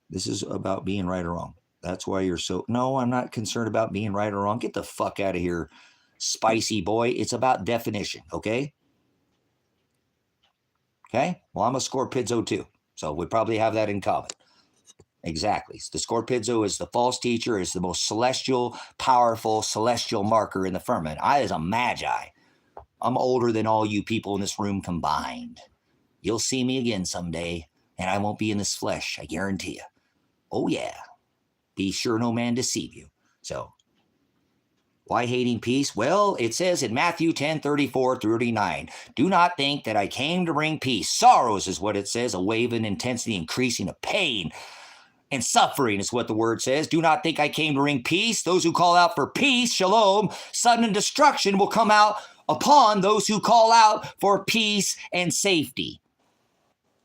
This is about being right or wrong. That's why you're so... No, I'm not concerned about being right or wrong. Get the fuck out of here, spicy boy. It's about definition, okay? Okay? Well, I'm a Scorpizzo too, so we probably have that in common. Exactly. The Scorpizzo is the false teacher, is the most celestial, powerful, celestial marker in the firmament. I is a magi. I'm older than all you people in this room combined. You'll see me again someday, and I won't be in this flesh, I guarantee you. Oh, yeah. Be sure no man deceive you. So, why hating peace? Well, it says in Matthew 10:34-39, do not think that I came to bring peace. Sorrows is what it says, a wave in intensity, increasing of pain. And suffering is what the word says. Do not think I came to bring peace. Those who call out for peace, shalom, sudden destruction will come out upon those who call out for peace and safety.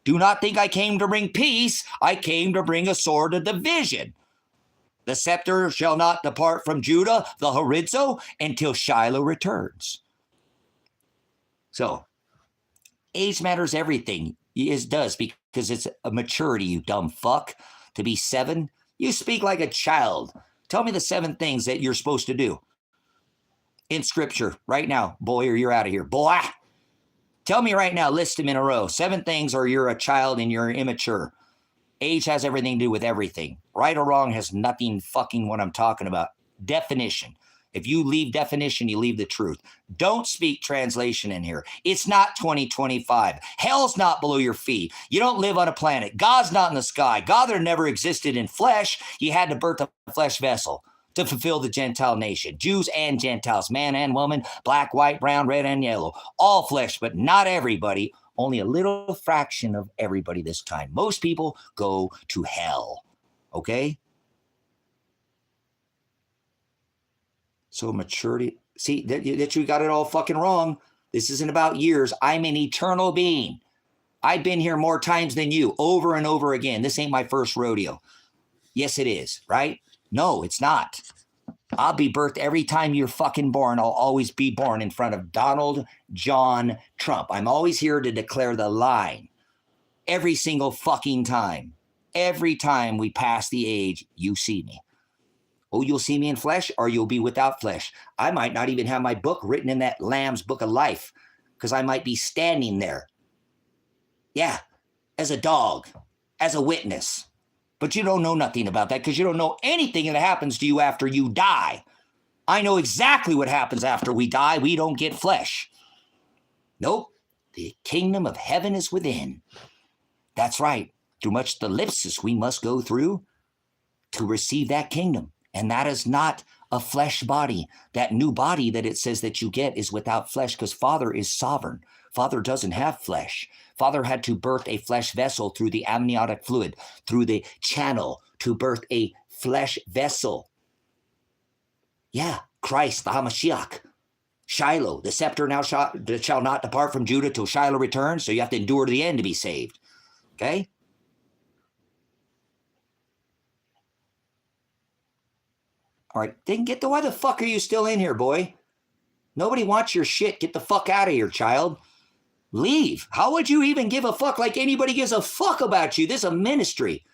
Do not think I came to bring peace. I came to bring a sword of division. The scepter shall not depart from Judah, the horizo, until Shiloh returns. So, age matters everything. It does, because it's a maturity, you dumb fuck. To be 7, you speak like a child. Tell me the 7 things that you're supposed to do in scripture right now, boy, or you're out of here. Boy, tell me right now, list them in a row. 7 things, or you're a child and you're immature. Age has everything to do with everything. Right or wrong has nothing fucking what I'm talking about. Definition. If you leave definition, you leave the truth. Don't speak translation in here. It's not 2025. Hell's not below your feet. You don't live on a planet. God's not in the sky. God there never existed in flesh. He had to birth a flesh vessel to fulfill the Gentile nation. Jews and Gentiles, man and woman, black, white, brown, red, and yellow. All flesh, but not everybody. Only a little fraction of everybody this time. Most people go to hell. Okay? So maturity, see, that you got it all fucking wrong. This isn't about years. I'm an eternal being. I've been here more times than you, over and over again. This ain't my first rodeo. Yes, it is, right? No, it's not. I'll be birthed every time you're fucking born. I'll always be born in front of Donald John Trump. I'm always here to declare the line. Every single fucking time. Every time we pass the age, you see me. Oh, you'll see me in flesh, or you'll be without flesh. I might not even have my book written in that Lamb's book of life, because I might be standing there. Yeah, as a dog, as a witness. But you don't know nothing about that, because you don't know anything that happens to you after you die. I know exactly what happens after we die. We don't get flesh. Nope. The kingdom of heaven is within. That's right. Through much thlipsis we must go through to receive that kingdom. And that is not a flesh body. That new body that it says that you get is without flesh, because Father is sovereign. Father doesn't have flesh. Father had to birth a flesh vessel through the amniotic fluid, through the channel, to birth a flesh vessel. Yeah, Christ, the Hamashiach. Shiloh, the scepter now shall not depart from Judah till Shiloh returns, so you have to endure to the end to be saved. Okay? All right, then why the fuck are you still in here, boy? Nobody wants your shit. Get the fuck out of here, child. Leave. How would you even give a fuck like anybody gives a fuck about you? This is a ministry.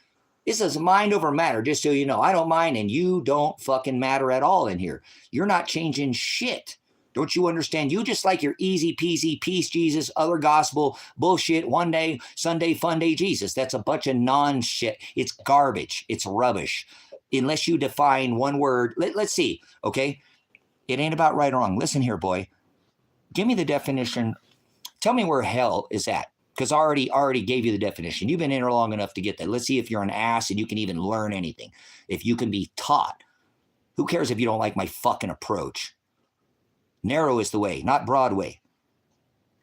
This is mind over matter, just so you know. I don't mind, and you don't fucking matter at all in here. You're not changing shit. Don't you understand? You just like your easy peasy, peace Jesus, other gospel, bullshit, one day, Sunday, fun day Jesus. That's a bunch of non-shit. It's garbage. It's rubbish. Unless you define one word. Let's see, okay? It ain't about right or wrong. Listen here, boy. Give me the definition. Tell me where hell is at. Because I already gave you the definition. You've been in here long enough to get that. Let's see if you're an ass and you can even learn anything. If you can be taught. Who cares if you don't like my fucking approach? Narrow is the way, not Broadway.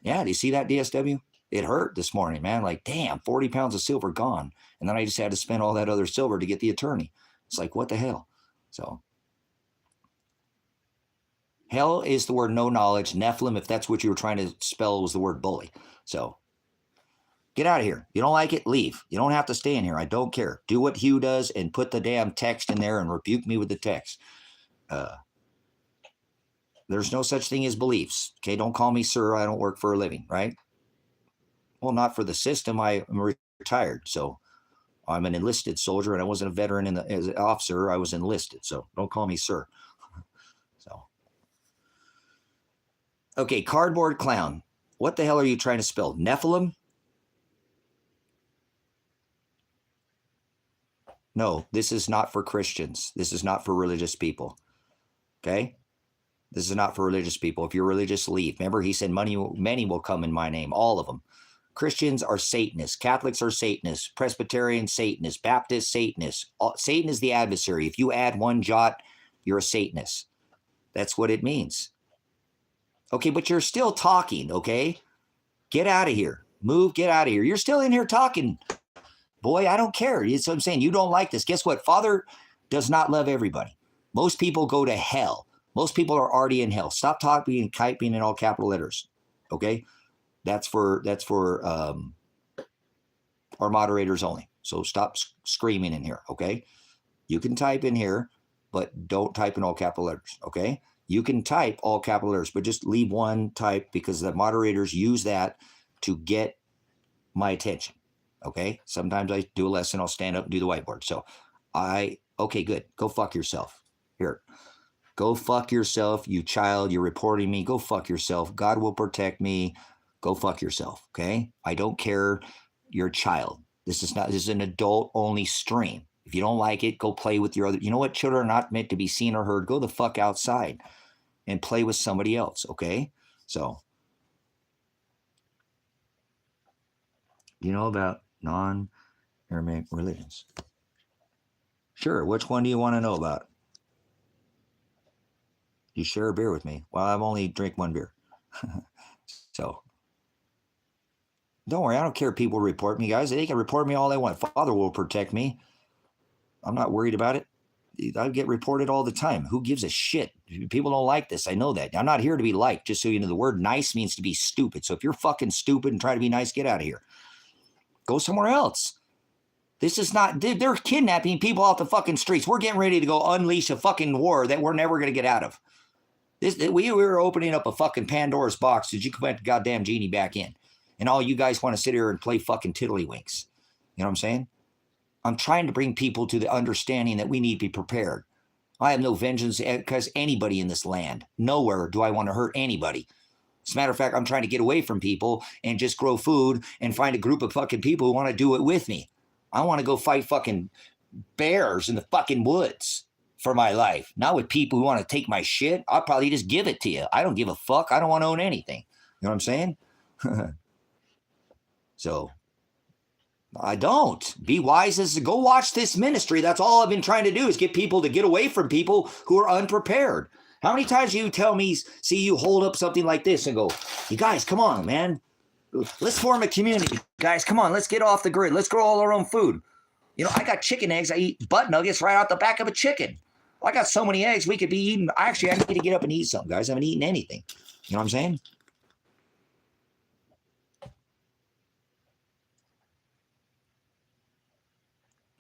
Yeah, do you see that, DSW? It hurt this morning, man. Like, damn, 40 pounds of silver gone. And then I just had to spend all that other silver to get the attorney. It's like, what the hell? So, hell is the word no knowledge. Nephilim, if that's what you were trying to spell, was the word bully. So, get out of here. You don't like it? Leave. You don't have to stay in here. I don't care. Do what Hugh does and put the damn text in there and rebuke me with the text. There's no such thing as beliefs. Okay, don't call me sir. I don't work for a living, right? Well, not for the system. I am retired, so I'm an enlisted soldier, and I wasn't a veteran as an officer. I was enlisted, so don't call me sir. So, okay, cardboard clown. What the hell are you trying to spell? Nephilim? No, this is not for Christians. This is not for religious people. Okay? This is not for religious people. If you're religious, leave. Remember, he said many will come in my name, all of them. Christians are Satanists. Catholics are Satanists. Presbyterians, Satanists. Baptists, Satanists. Satan is the adversary. If you add one jot, you're a Satanist. That's what it means. Okay, but you're still talking, okay? Get out of here. Move, get out of here. You're still in here talking. Boy, I don't care. That's what I'm saying. You don't like this. Guess what? Father does not love everybody. Most people go to hell. Most people are already in hell. Stop talking and typing in all capital letters. Okay? That's for our moderators only. So stop screaming in here, okay? You can type in here, but don't type in all capital letters, okay? You can type all capital letters, but just leave one type, because the moderators use that to get my attention, okay? Sometimes I do a lesson, I'll stand up and do the whiteboard. So okay, good. Go fuck yourself. Here. Go fuck yourself, you child. You're reporting me. Go fuck yourself. God will protect me. Go fuck yourself, okay? I don't care. You're a child. This is an adult-only stream. If you don't like it, go play with your other. You know what? Children are not meant to be seen or heard. Go the fuck outside and play with somebody else, okay? So, you know about non-Aramaic religions? Sure. Which one do you want to know about? You share a beer with me. Well, I've only drank one beer. So, don't worry. I don't care if people report me, guys. They can report me all they want. Father will protect me. I'm not worried about it. I get reported all the time. Who gives a shit? People don't like this. I know that. I'm not here to be liked, just so you know. The word nice means to be stupid. So if you're fucking stupid and try to be nice, get out of here. Go somewhere else. This is not, they're kidnapping people off the fucking streets. We're getting ready to go unleash a fucking war that we're never going to get out of. We were opening up a fucking Pandora's box. Did you put the goddamn genie back in? And all you guys want to sit here and play fucking tiddlywinks. You know what I'm saying? I'm trying to bring people to the understanding that we need to be prepared. I have no vengeance because anybody in this land. Nowhere do I want to hurt anybody. As a matter of fact, I'm trying to get away from people and just grow food and find a group of fucking people who want to do it with me. I want to go fight fucking bears in the fucking woods for my life. Not with people who want to take my shit. I'll probably just give it to you. I don't give a fuck. I don't want to own anything. You know what I'm saying? So I don't. Be wise as to go watch this ministry. That's all I've been trying to do is get people to get away from people who are unprepared. How many times do you tell me, see you hold up something like this and go, you guys, come on, man. Let's form a community. Guys, come on. Let's get off the grid. Let's grow all our own food. You know, I got chicken eggs. I eat butt nuggets right out the back of a chicken. I got so many eggs we could be eating. Actually, I need to get up and eat something, guys. I haven't eaten anything. You know what I'm saying?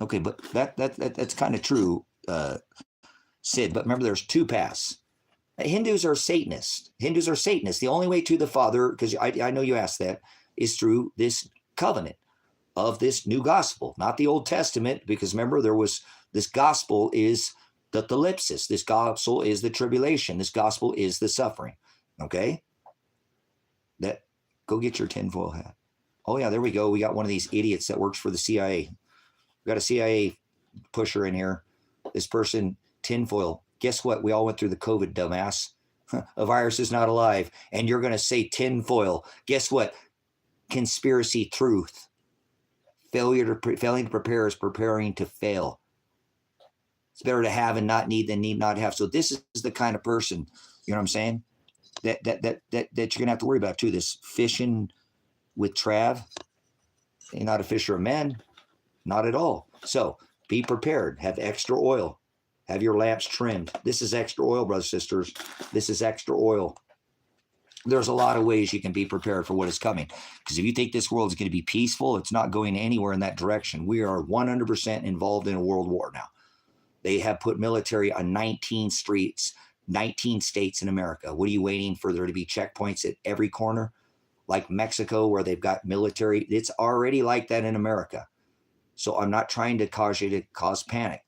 Okay, but that's kind of true, Sid. But remember, there's two paths. Hindus are Satanists. Hindus are Satanists. The only way to the Father, because I know you asked that, is through this covenant of this new gospel, not the Old Testament, because remember, there was this gospel is the thalipsis. This gospel is the tribulation. This gospel is the suffering. Okay? Go get your tinfoil hat. Oh, yeah, there we go. We got one of these idiots that works for the CIA. We got a CIA pusher in here. This person, tinfoil. Guess what? We all went through the COVID, dumbass. A virus is not alive. And you're going to say tinfoil. Guess what? Conspiracy truth. Failing to prepare is preparing to fail. It's better to have and not need than need not have. So this is the kind of person, you know what I'm saying, that you're going to have to worry about too. This fishing with Trav. You're not a fisher of men. Not at all. So be prepared. Have extra oil. Have your lamps trimmed. This is extra oil, brothers and sisters. This is extra oil. There's a lot of ways you can be prepared for what is coming. Because if you think this world is going to be peaceful, it's not going anywhere in that direction. We are 100% involved in a world war now. They have put military on 19 streets, 19 states in America. What are you waiting for there to be checkpoints at every corner? Like Mexico, where they've got military. It's already like that in America. So I'm not trying to cause you to cause panic.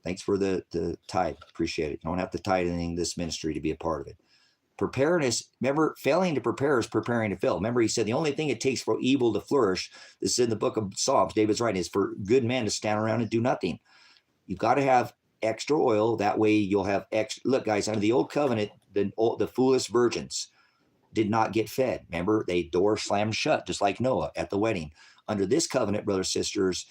Thanks for the tithe. Appreciate it. You don't have to tithe anything this ministry to be a part of it. Preparedness, remember, failing to prepare is preparing to fail. Remember, he said the only thing it takes for evil to flourish, this is in the book of Psalms, David's writing, is for good men to stand around and do nothing. You've got to have extra oil. That way you'll have extra. Look, guys, under the old covenant, the foolish virgins did not get fed. Remember, they door slammed shut, just like Noah at the wedding. Under this covenant, brothers, sisters,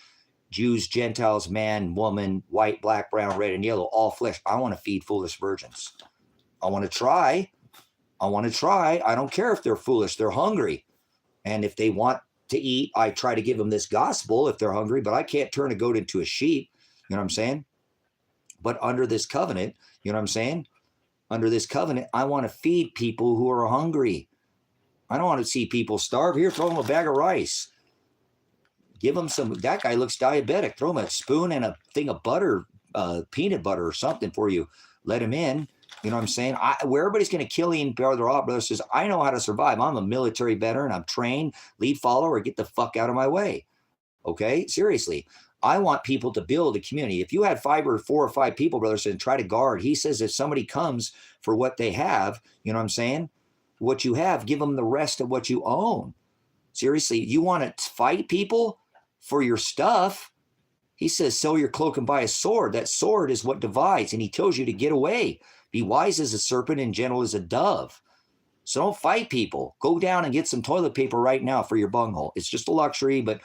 Jews, Gentiles, man, woman, white, black, brown, red, and yellow, all flesh. I want to feed foolish virgins. I want to try. I don't care if they're foolish. They're hungry. And if they want to eat, I try to give them this gospel if they're hungry, but I can't turn a goat into a sheep. You know what I'm saying? But under this covenant, you know what I'm saying? Under this covenant, I want to feed people who are hungry. I don't want to see people starve. Here, throw them a bag of rice. Give them some. That guy looks diabetic. Throw him a spoon and a thing of butter, peanut butter or something for you. Let him in. You know what I'm saying? Where everybody's going to kill you, brother says, I know how to survive. I'm a military veteran. I'm trained. Lead follower. Get the fuck out of my way. Okay? Seriously. I want people to build a community. If you had 4 or 5 people, brothers, and try to guard, he says if somebody comes for what they have, you know what I'm saying? What you have, give them the rest of what you own. Seriously, you want to fight people for your stuff? He says, sell your cloak and buy a sword. That sword is what divides, and he tells you to get away. Be wise as a serpent and gentle as a dove. So don't fight people. Go down and get some toilet paper right now for your bunghole. It's just a luxury, but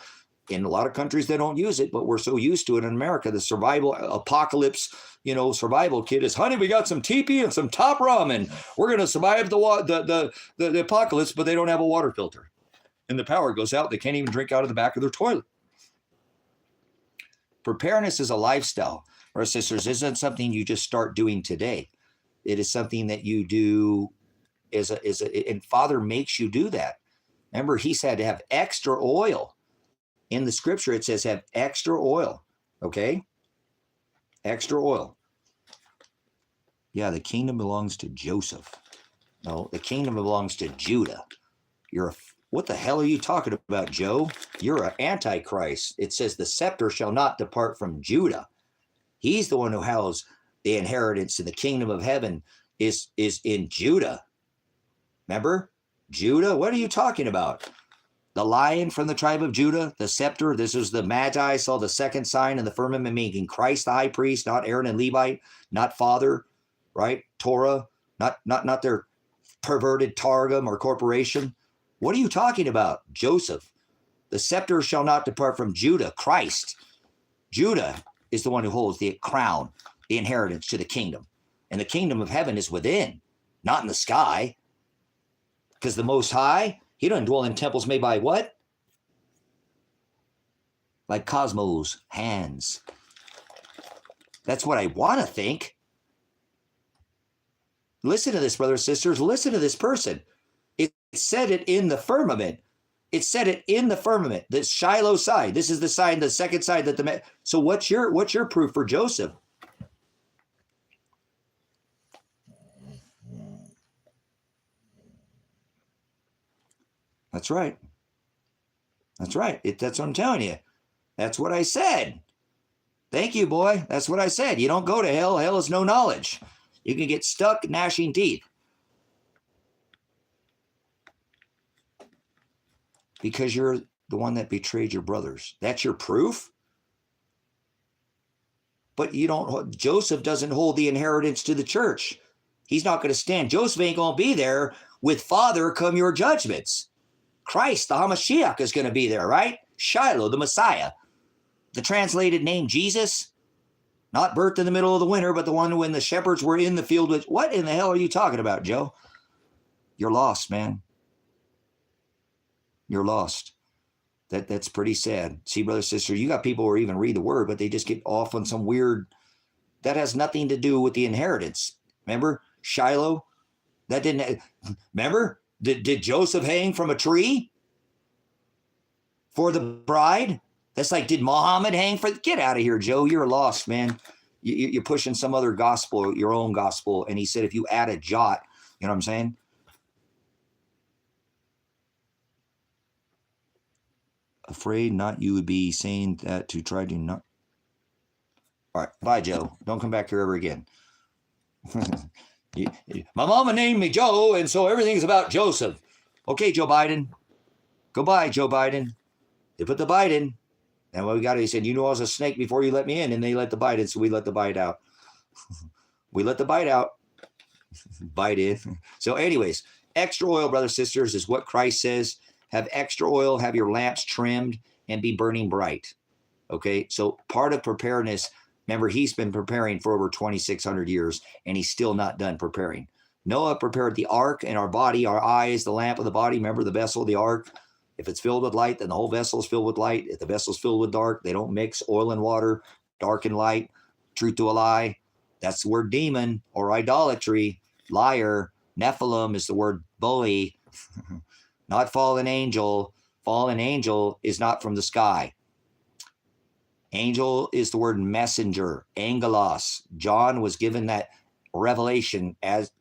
in a lot of countries they don't use it, but we're so used to it in America. The survival apocalypse, survival kit is, honey, we got some teepee and some top ramen. We're going to survive the apocalypse, but they don't have a water filter. And the power goes out. They can't even drink out of the back of their toilet. Preparedness is a lifestyle, brothers and sisters. Isn't something you just start doing today. It is something that you do and Father makes you do that. Remember, he said to have extra oil. In the scripture, it says have extra oil. Okay? Extra oil. Yeah, the kingdom belongs to Joseph. No, the kingdom belongs to Judah. What the hell are you talking about, Joe? You're an antichrist. It says the scepter shall not depart from Judah. He's the one who has the inheritance in the kingdom of heaven is in Judah. Remember? Judah? What are you talking about? The lion from the tribe of Judah, the scepter. This is the Magi saw the second sign in the firmament, making Christ the high priest, not Aaron and Levite, not father, right? Torah, not their perverted Targum or corporation. What are you talking about? Joseph. The scepter shall not depart from Judah, Christ. Judah is the one who holds the crown, the inheritance to the kingdom. And the kingdom of heaven is within, not in the sky. Because the Most High, he doesn't dwell in temples made by what? Like Cosmos' hands. That's what I want to think. Listen to this, brothers and sisters. Listen to this person. It said it in the firmament. It said it in the firmament. The Shiloh side. This is the sign, the second side that the. So what's your proof for Joseph? That's right. That's right. That's what I'm telling you. That's what I said. Thank you, boy. That's what I said. You don't go to hell. Hell is no knowledge. You can get stuck gnashing teeth. Because you're the one that betrayed your brothers. That's your proof? But you don't. Joseph doesn't hold the inheritance to the church. He's not going to stand. Joseph ain't going to be there with Father come your judgments. Christ, the Hamashiach, is going to be there, right? Shiloh, the Messiah. The translated name Jesus, not birthed in the middle of the winter, but the one when the shepherds were in the field with. What in the hell are you talking about, Joe? You're lost, man. You're lost. That's pretty sad. See, brother, sister, you got people who even read the word, but they just get off on some weird. That has nothing to do with the inheritance. Remember Shiloh? That didn't. Remember? Did Joseph hang from a tree for the bride? That's like, did Muhammad hang for? Get out of here, Joe. You're lost, man. You're pushing some other gospel, your own gospel. And he said, if you add a jot, you know what I'm saying? Afraid not you would be saying that to try to not. All right, bye, Joe. Don't come back here ever again. My mama named me Joe, and so everything's about Joseph. Okay, Joe Biden. Goodbye, Joe Biden. They put the Biden. And what we got, he said, you knew I was a snake before you let me in, and they let the bite in, so we let the bite out. We let the bite out. Bite in. So anyways, extra oil, brothers and sisters, is what Christ says. Have extra oil, have your lamps trimmed, and be burning bright. Okay, so part of preparedness, remember, he's been preparing for over 2,600 years, and he's still not done preparing. Noah prepared the ark and our body, our eyes, the lamp of the body. Remember the vessel, the ark? If it's filled with light, then the whole vessel is filled with light. If the vessel is filled with dark, they don't mix oil and water, dark and light, truth to a lie. That's the word demon or idolatry, liar. Nephilim is the word bully, not fallen angel. Fallen angel is not from the sky. Angel is the word messenger, angelos. John was given that revelation as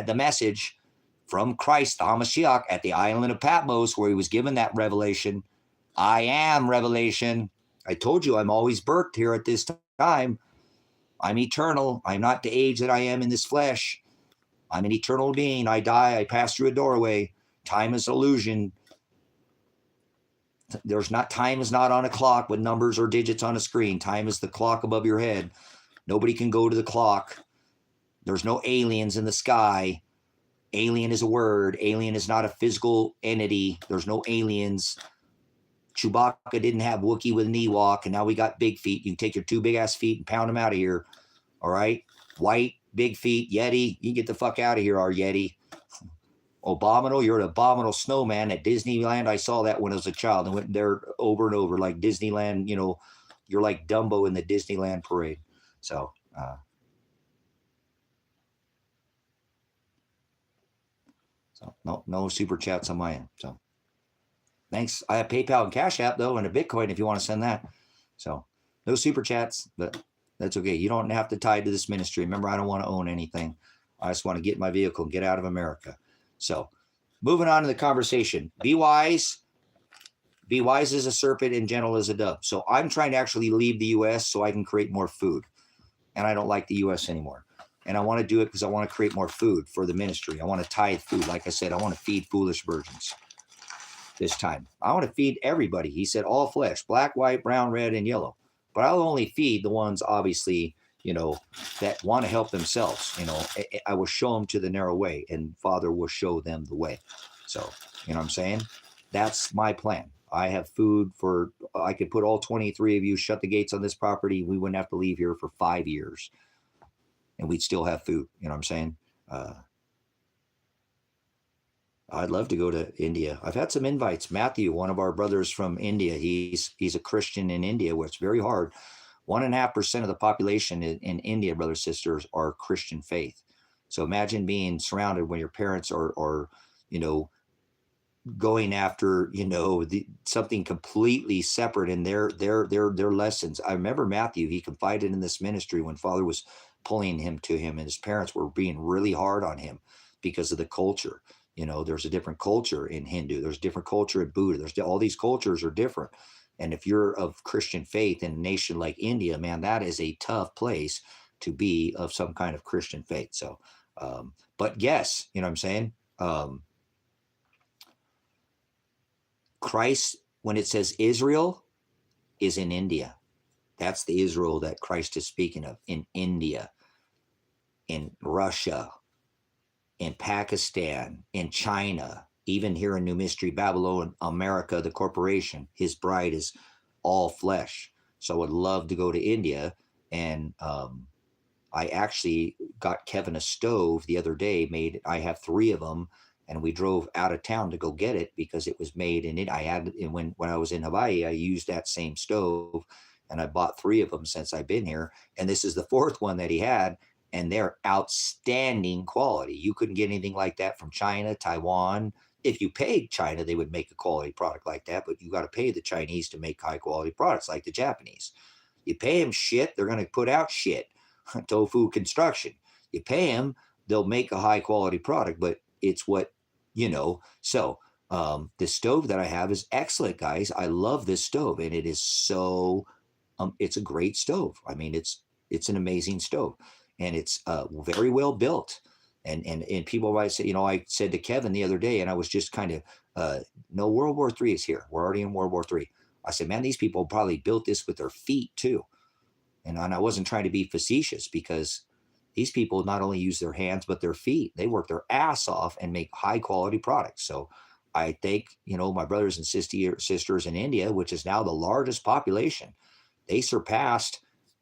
the message from Christ, the Hamashiach, at the island of Patmos, where he was given that revelation. I am revelation. I told you I'm always birthed here at this time. I'm eternal. I'm not the age that I am in this flesh. I'm an eternal being. I die. I pass through a doorway. Time is illusion. Time is not on a clock with numbers or digits on a screen. Time is the clock above your head. Nobody can go to the clock. There's no aliens in the sky. Alien is a word. Alien is not a physical entity. There's no aliens. Chewbacca didn't have Wookiee with knee walk, and now we got big feet. You can take your two big ass feet and pound them out of here. All right? White, big feet, Yeti. You can get the fuck out of here, our Yeti. Abominable, you're an abominable snowman at Disneyland. I saw that when I was a child. I went there over and over, like Disneyland. You know, you're like Dumbo in the Disneyland parade. So, no super chats on my end. So, Thanks. I have PayPal and Cash App though, and a Bitcoin if you want to send that. So no super chats, but that's okay. You don't have to tie to this ministry. Remember, I don't want to own anything. I just want to get in my vehicle and get out of America. So moving on to the conversation. Be wise. Be wise as a serpent and gentle as a dove. So I'm trying to actually leave the U.S. so I can create more food. And I don't like the U.S. anymore. And I want to do it because I want to create more food for the ministry. I want to tithe food. Like I said, I want to feed foolish virgins this time. I want to feed everybody. He said all flesh, black, white, brown, red, and yellow. But I'll only feed the ones, obviously, that want to help themselves. I will show them to the narrow way, and Father will show them the way. So, you know what I'm saying? That's my plan. I have food I could put all 23 of you, shut the gates on this property. We wouldn't have to leave here for 5 years, and we'd still have food. You know what I'm saying? I'd love to go to India. I've had some invites. Matthew, one of our brothers from India, he's a Christian in India, where it's very hard. 1.5% of the population in India, brothers and sisters, are Christian faith. So imagine being surrounded when your parents are going after something completely separate in their lessons. I remember Matthew, he confided in this ministry when Father was pulling him to him, and his parents were being really hard on him because of the culture. There's a different culture in Hindu, there's a different culture in Buddha, there's all these cultures are different. And if you're of Christian faith in a nation like India, man, that is a tough place to be of some kind of Christian faith. So but yes, you know what I'm saying? Christ, when it says Israel, is in India. That's the Israel that Christ is speaking of, in India, in Russia, in Pakistan, in China, even here in New Mystery Babylon, America, the corporation. His bride is all flesh. So I would love to go to India. And I actually got Kevin a stove the other day. I have 3 of them. And we drove out of town to go get it because it was made in it. I had when I was in Hawaii, I used that same stove, and I bought 3 of them since I've been here. And this is the 4th one that he had, and they're outstanding quality. You couldn't get anything like that from China, Taiwan. If you paid China, they would make a quality product like that, but you got to pay the Chinese to make high quality products like the Japanese. You pay them shit, they're going to put out shit. Tofu construction. You pay them, they'll make a high quality product, but it's what, so this stove that I have is excellent, guys. I love this stove, and it is so, it's a great stove. I mean, it's an amazing stove, and it's very well built. And people might say, I said to Kevin the other day, and I was just kind of, no, World War III is here. We're already in World War III. I said, man, these people probably built this with their feet too. And I wasn't trying to be facetious, because these people not only use their hands, but their feet. They work their ass off and make high quality products. So I think, my brothers and sisters in India, which is now the largest population, they surpassed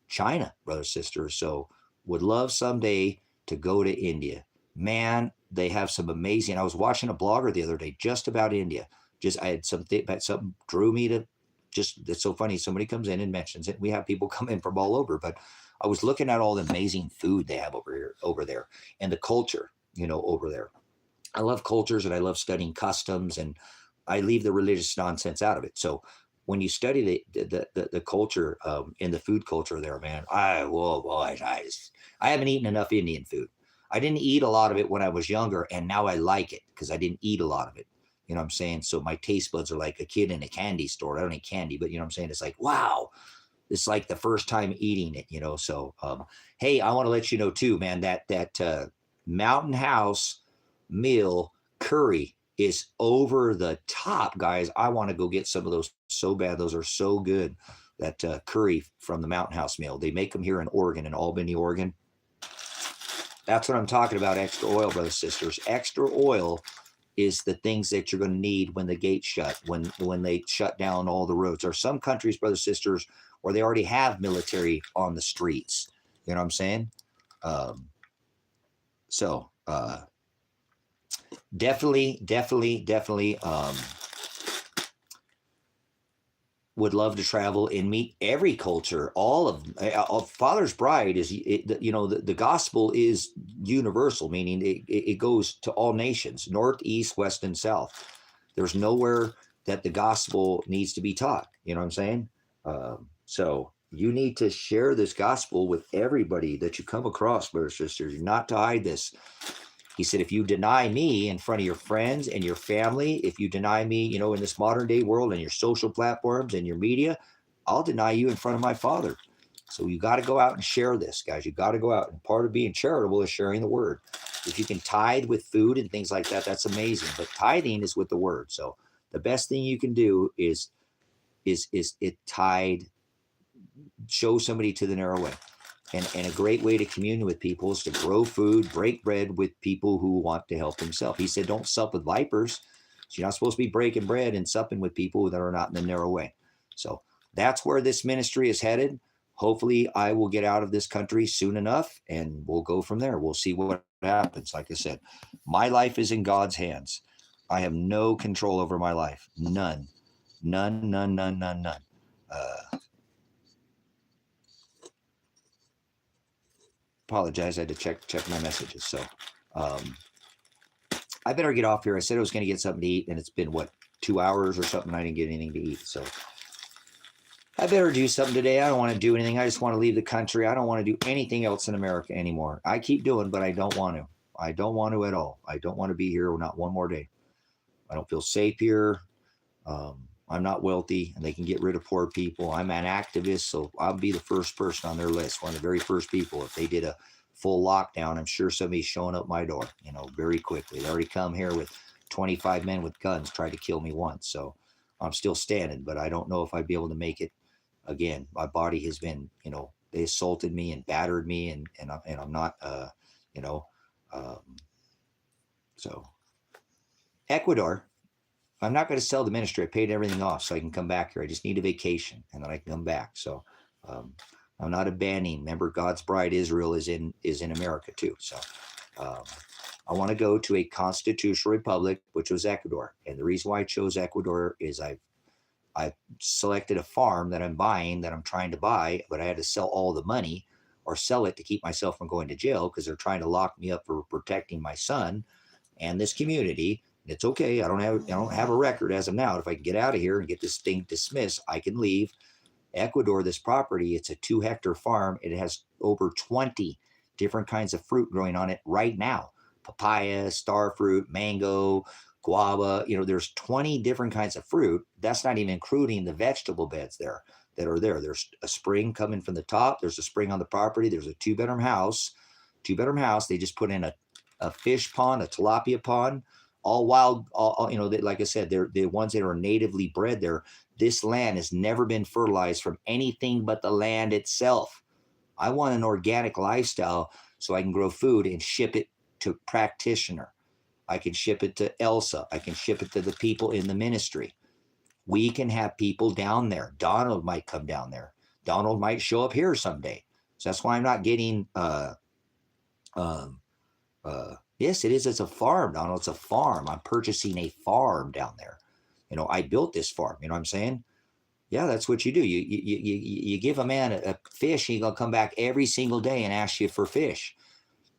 China, brothers and sisters. So would love someday to go to India. Man, they have some amazing, I was watching a blogger the other day just about India. I had something drew me to it's so funny. Somebody comes in and mentions it. We have people come in from all over, but I was looking at all the amazing food they have over there, and the culture, over there. I love cultures, and I love studying customs, and I leave the religious nonsense out of it. So when you study the culture, in the food culture there, man, I haven't eaten enough Indian food. I didn't eat a lot of it when I was younger, and now I like it because I didn't eat a lot of it. You know what I'm saying? So my taste buds are like a kid in a candy store. I don't eat candy, but you know what I'm saying? It's like, wow, it's like the first time eating it, So, hey, I want to let you know too, man, that Mountain House meal curry is over the top, guys. I want to go get some of those so bad. Those are so good. That curry from the Mountain House meal. They make them here in Oregon, in Albany, Oregon. That's what I'm talking about. Extra oil, brothers and sisters. Extra oil is the things that you're going to need when the gates shut, when they shut down all the roads. There are some countries, brothers and sisters, where they already have military on the streets. You know what I'm saying? So definitely would love to travel and meet every culture. All of Father's bride is, the gospel is universal, meaning it goes to all nations, north, east, west, and south. There's nowhere that the gospel needs to be taught. You know what I'm saying? So you need to share this gospel with everybody that you come across, brothers and sisters, not to hide this. He said, if you deny me in front of your friends and your family, if you deny me, you know, in this modern day world and your social platforms and your media, I'll deny you in front of my Father. So you got to go out and share this, guys. You got to go out. And part of being charitable is sharing the word. If you can tithe with food and things like that, that's amazing. But tithing is with the word. So the best thing you can do is it tithe, show somebody to the narrow way. And a great way to commune with people is to grow food, break bread with people who want to help themselves. He said, don't sup with vipers. So you're not supposed to be breaking bread and supping with people that are not in the narrow way. So that's where this ministry is headed. Hopefully I will get out of this country soon enough and we'll go from there. We'll see what happens. Like I said, my life is in God's hands. I have no control over my life. None. Apologize. I had to check my messages. So I better get off here. I said I was going to get something to eat, and it's been, what, 2 hours or something. I didn't get anything to eat. So I better do something today. I don't want to do anything. I just want to leave the country. I don't want to do anything else in America anymore. I keep doing, but I don't want to. I don't want to at all. I don't want to be here not one more day. I don't feel safe here. I'm not wealthy, and they can get rid of poor people. I'm an activist, so I'll be the first person on their list, one of the very first people. If they did a full lockdown, I'm sure somebody's showing up my door, you know, very quickly. They already come here with 25 men with guns, tried to kill me once. So I'm still standing, but I don't know if I'd be able to make it again. My body has been, you know, they assaulted me and battered me, and I'm not, you know, so Ecuador. I'm not going to sell the ministry. I paid everything off so I can come back here. I just need a vacation and then I can come back. So I'm not abandoning. Remember, God's bride Israel is in America too. So I want to go to a constitutional republic, which was Ecuador. And the reason why I chose Ecuador is I've selected a farm that I'm buying, that I'm trying to buy, but I had to sell all the money or sell it to keep myself from going to jail because they're trying to lock me up for protecting my son and this community. It's okay. I don't have a record as of now. If I can get out of here and get this thing dismissed, I can leave. Ecuador, this property, it's a 2-hectare farm. It has over 20 different kinds of fruit growing on it right now. Papaya, star fruit, mango, guava. You know, there's 20 different kinds of fruit. That's not even including the vegetable beds there that are there. There's a spring coming from the top. There's a spring on the property. There's a two-bedroom house. They just put in a fish pond, a tilapia pond, all wild, all, you know, like I said, they're the ones that are natively bred there. This land has never been fertilized from anything but the land itself. I want an organic lifestyle so I can grow food and ship it to practitioner. I can ship it to Elsa. I can ship it to the people in the ministry. We can have people down there. Donald might come down there. Donald might show up here someday. So that's why I'm not getting yes, it is. It's a farm, Donald. It's a farm. I'm purchasing a farm down there. You know, I built this farm. You know what I'm saying? Yeah, that's what you do. You give a man a fish, he's gonna come back every single day and ask you for fish.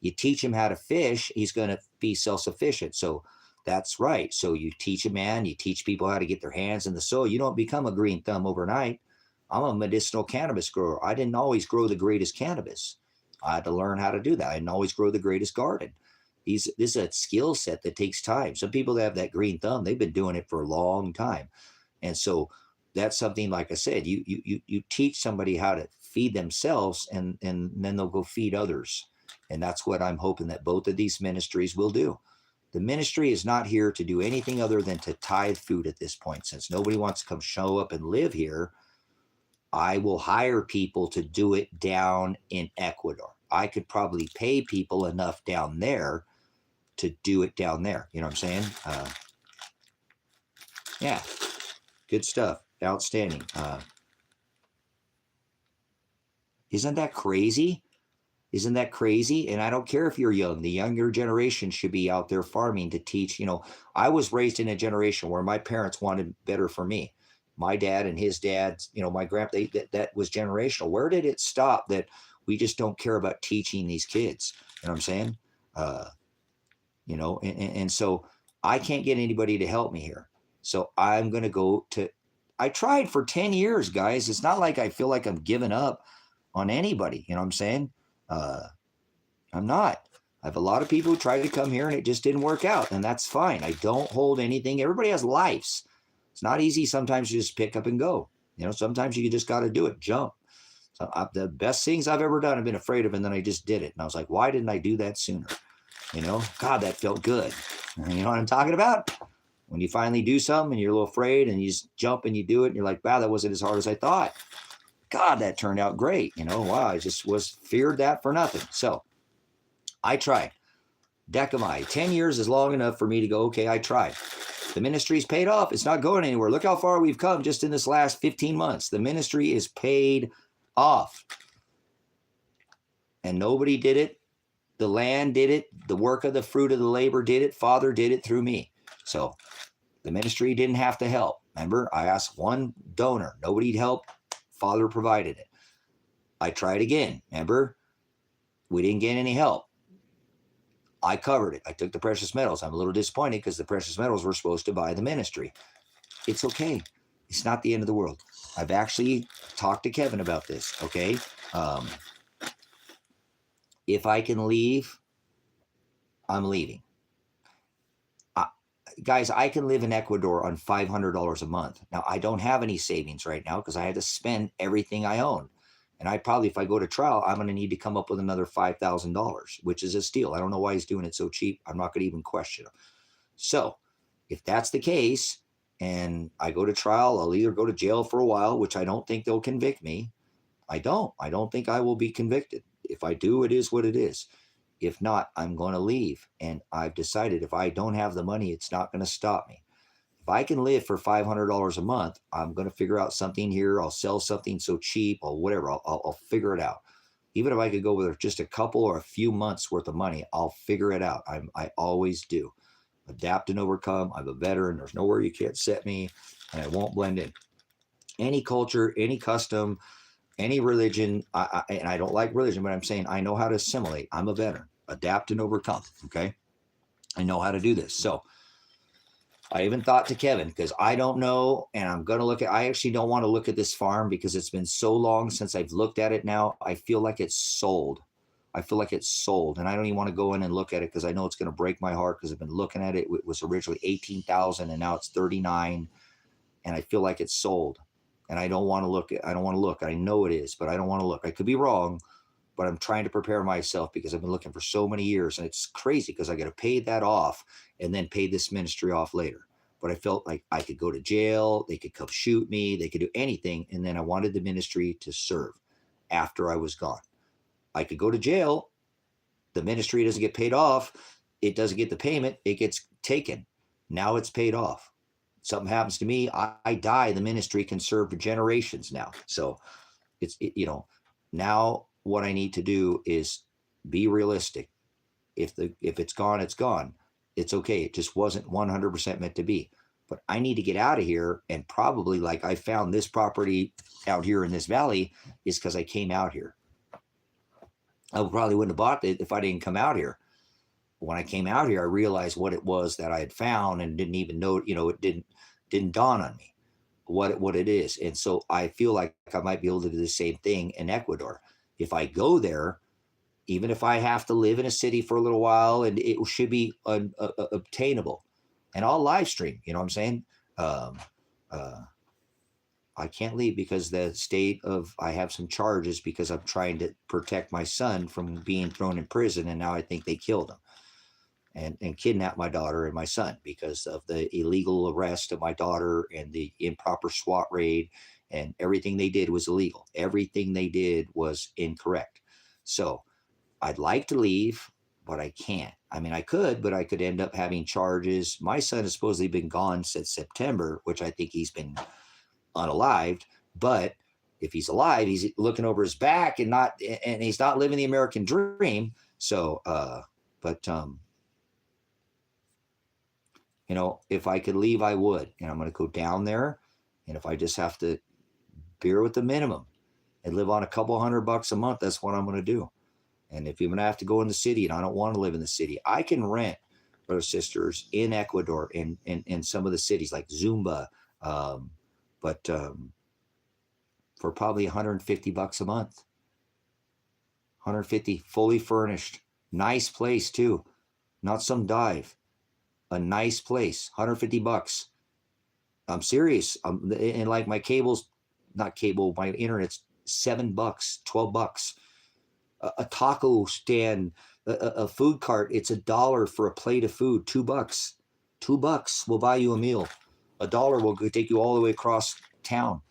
You teach him how to fish, he's gonna be self-sufficient. So that's right. So you teach a man, you teach people how to get their hands in the soil. You don't become a green thumb overnight. I'm a medicinal cannabis grower. I didn't always grow the greatest cannabis. I had to learn how to do that. I didn't always grow the greatest garden. This is a skill set that takes time. Some people that have that green thumb, they've been doing it for a long time. And so that's something, like I said, you teach somebody how to feed themselves and then they'll go feed others. And that's what I'm hoping that both of these ministries will do. The ministry is not here to do anything other than to tithe food at this point. Since nobody wants to come show up and live here, I will hire people to do it down in Ecuador. I could probably pay people enough down there to do it down there. You know what I'm saying? Yeah, good stuff. Outstanding. Isn't that crazy? Isn't that crazy? And I don't care if you're young. The younger generation should be out there farming to teach. You know, I was raised in a generation where my parents wanted better for me. My dad and his dad, you know, my grandpa, that was generational. Where did it stop that we just don't care about teaching these kids? You know what I'm saying? You know, and so I can't get anybody to help me here. So I'm going to go to, I tried for 10 years, guys. It's not like I feel like I'm giving up on anybody. You know what I'm saying? I'm not. I have a lot of people who tried to come here and it just didn't work out, and that's fine. I don't hold anything. Everybody has lives. It's not easy. Sometimes you just pick up and go. Sometimes you just got to do it, jump. So the best things I've ever done, I've been afraid of, and then I just did it. And I was like, why didn't I do that sooner? God, that felt good. You know what I'm talking about? When you finally do something and you're a little afraid and you just jump and you do it and you're like, wow, that wasn't as hard as I thought. God, that turned out great. Wow, I just feared that for nothing. So I tried. Decamai, 10 years is long enough for me to go, okay, I tried. The ministry's paid off. It's not going anywhere. Look how far we've come just in this last 15 months. The ministry is paid off. And nobody did it. The land did it. The work of the fruit of the labor did it. Father did it through me. So the ministry didn't have to help. Remember, I asked one donor. Nobody helped. Father provided it. I tried again. Remember, we didn't get any help. I covered it. I took the precious metals. I'm a little disappointed because the precious metals were supposed to buy the ministry. It's okay. It's not the end of the world. I've actually talked to Kevin about this, okay? If I can leave, I'm leaving. Guys, I can live in Ecuador on $500 a month. Now, I don't have any savings right now because I had to spend everything I own. And I probably, if I go to trial, I'm going to need to come up with another $5,000, which is a steal. I don't know why he's doing it so cheap. I'm not going to even question him. So if that's the case and I go to trial, I'll either go to jail for a while, which I don't think they'll convict me. I don't think I will be convicted. If I do, it is what it is. If not, I'm going to leave. And I've decided if I don't have the money, it's not going to stop me. If I can live for $500 a month, I'm going to figure out something here. I'll sell something so cheap or whatever. I'll figure it out. Even if I could go with just a couple or a few months worth of money, I'll figure it out. I always do. Adapt and overcome. I'm a veteran. There's nowhere you can't set me, and I won't blend in. Any culture, any custom, any religion, and I don't like religion, but I'm saying I know how to assimilate. I'm a veteran. Adapt and overcome. Okay. I know how to do this. So I even thought to Kevin, because I don't know, and I'm going to I actually don't want to look at this farm because it's been so long since I've looked at it now. I feel like it's sold. And I don't even want to go in and look at it because I know it's going to break my heart because I've been looking at it. It was originally 18,000 and now it's 39, and I feel like it's sold. And I don't want to look. I know it is, but I don't want to look. I could be wrong, but I'm trying to prepare myself because I've been looking for so many years, and it's crazy because I got to pay that off and then pay this ministry off later. But I felt like I could go to jail, they could come shoot me, they could do anything, and then I wanted the ministry to serve after I was gone. I could go to jail, the ministry doesn't get paid off, it doesn't get the payment, it gets taken. Now it's paid off. Something happens to me, I die, the ministry can serve for generations now. So now what I need to do is be realistic. If it's gone, it's gone. It's okay. It just wasn't 100% meant to be. But I need to get out of here, and probably like I found this property out here in this valley is because I came out here. I probably wouldn't have bought it if I didn't come out here. When I came out here, I realized what it was that I had found and didn't even know, it didn't dawn on me what it is. And so I feel like I might be able to do the same thing in Ecuador. If I go there, even if I have to live in a city for a little while, and it should be obtainable, and I'll live stream, you know what I'm saying? I can't leave because I have some charges because I'm trying to protect my son from being thrown in prison. And now I think they killed him and kidnapped my daughter and my son because of the illegal arrest of my daughter and the improper SWAT raid, and everything they did was illegal. Everything they did was incorrect. So I'd like to leave, but I can't. I mean, I could, but I could end up having charges. My son has supposedly been gone since September, which I think he's been unalived. But if he's alive, he's looking over his back and he's not living the American dream. So, if I could leave, I would. And I'm going to go down there. And if I just have to bear with the minimum and live on a couple $100 a month, that's what I'm going to do. And if you're going to have to go in the city, and I don't want to live in the city, I can rent brothers, sisters, in Ecuador, in some of the cities like Zumba, but for probably $150 a month. 150, fully furnished, nice place too, not some dive, a nice place, $150. I'm serious. And like my cable's not cable, my internet's $7, $12. A taco stand, a food cart, it's $1 for a plate of food. $2, $2 will buy you a meal. $1 will take you all the way across town.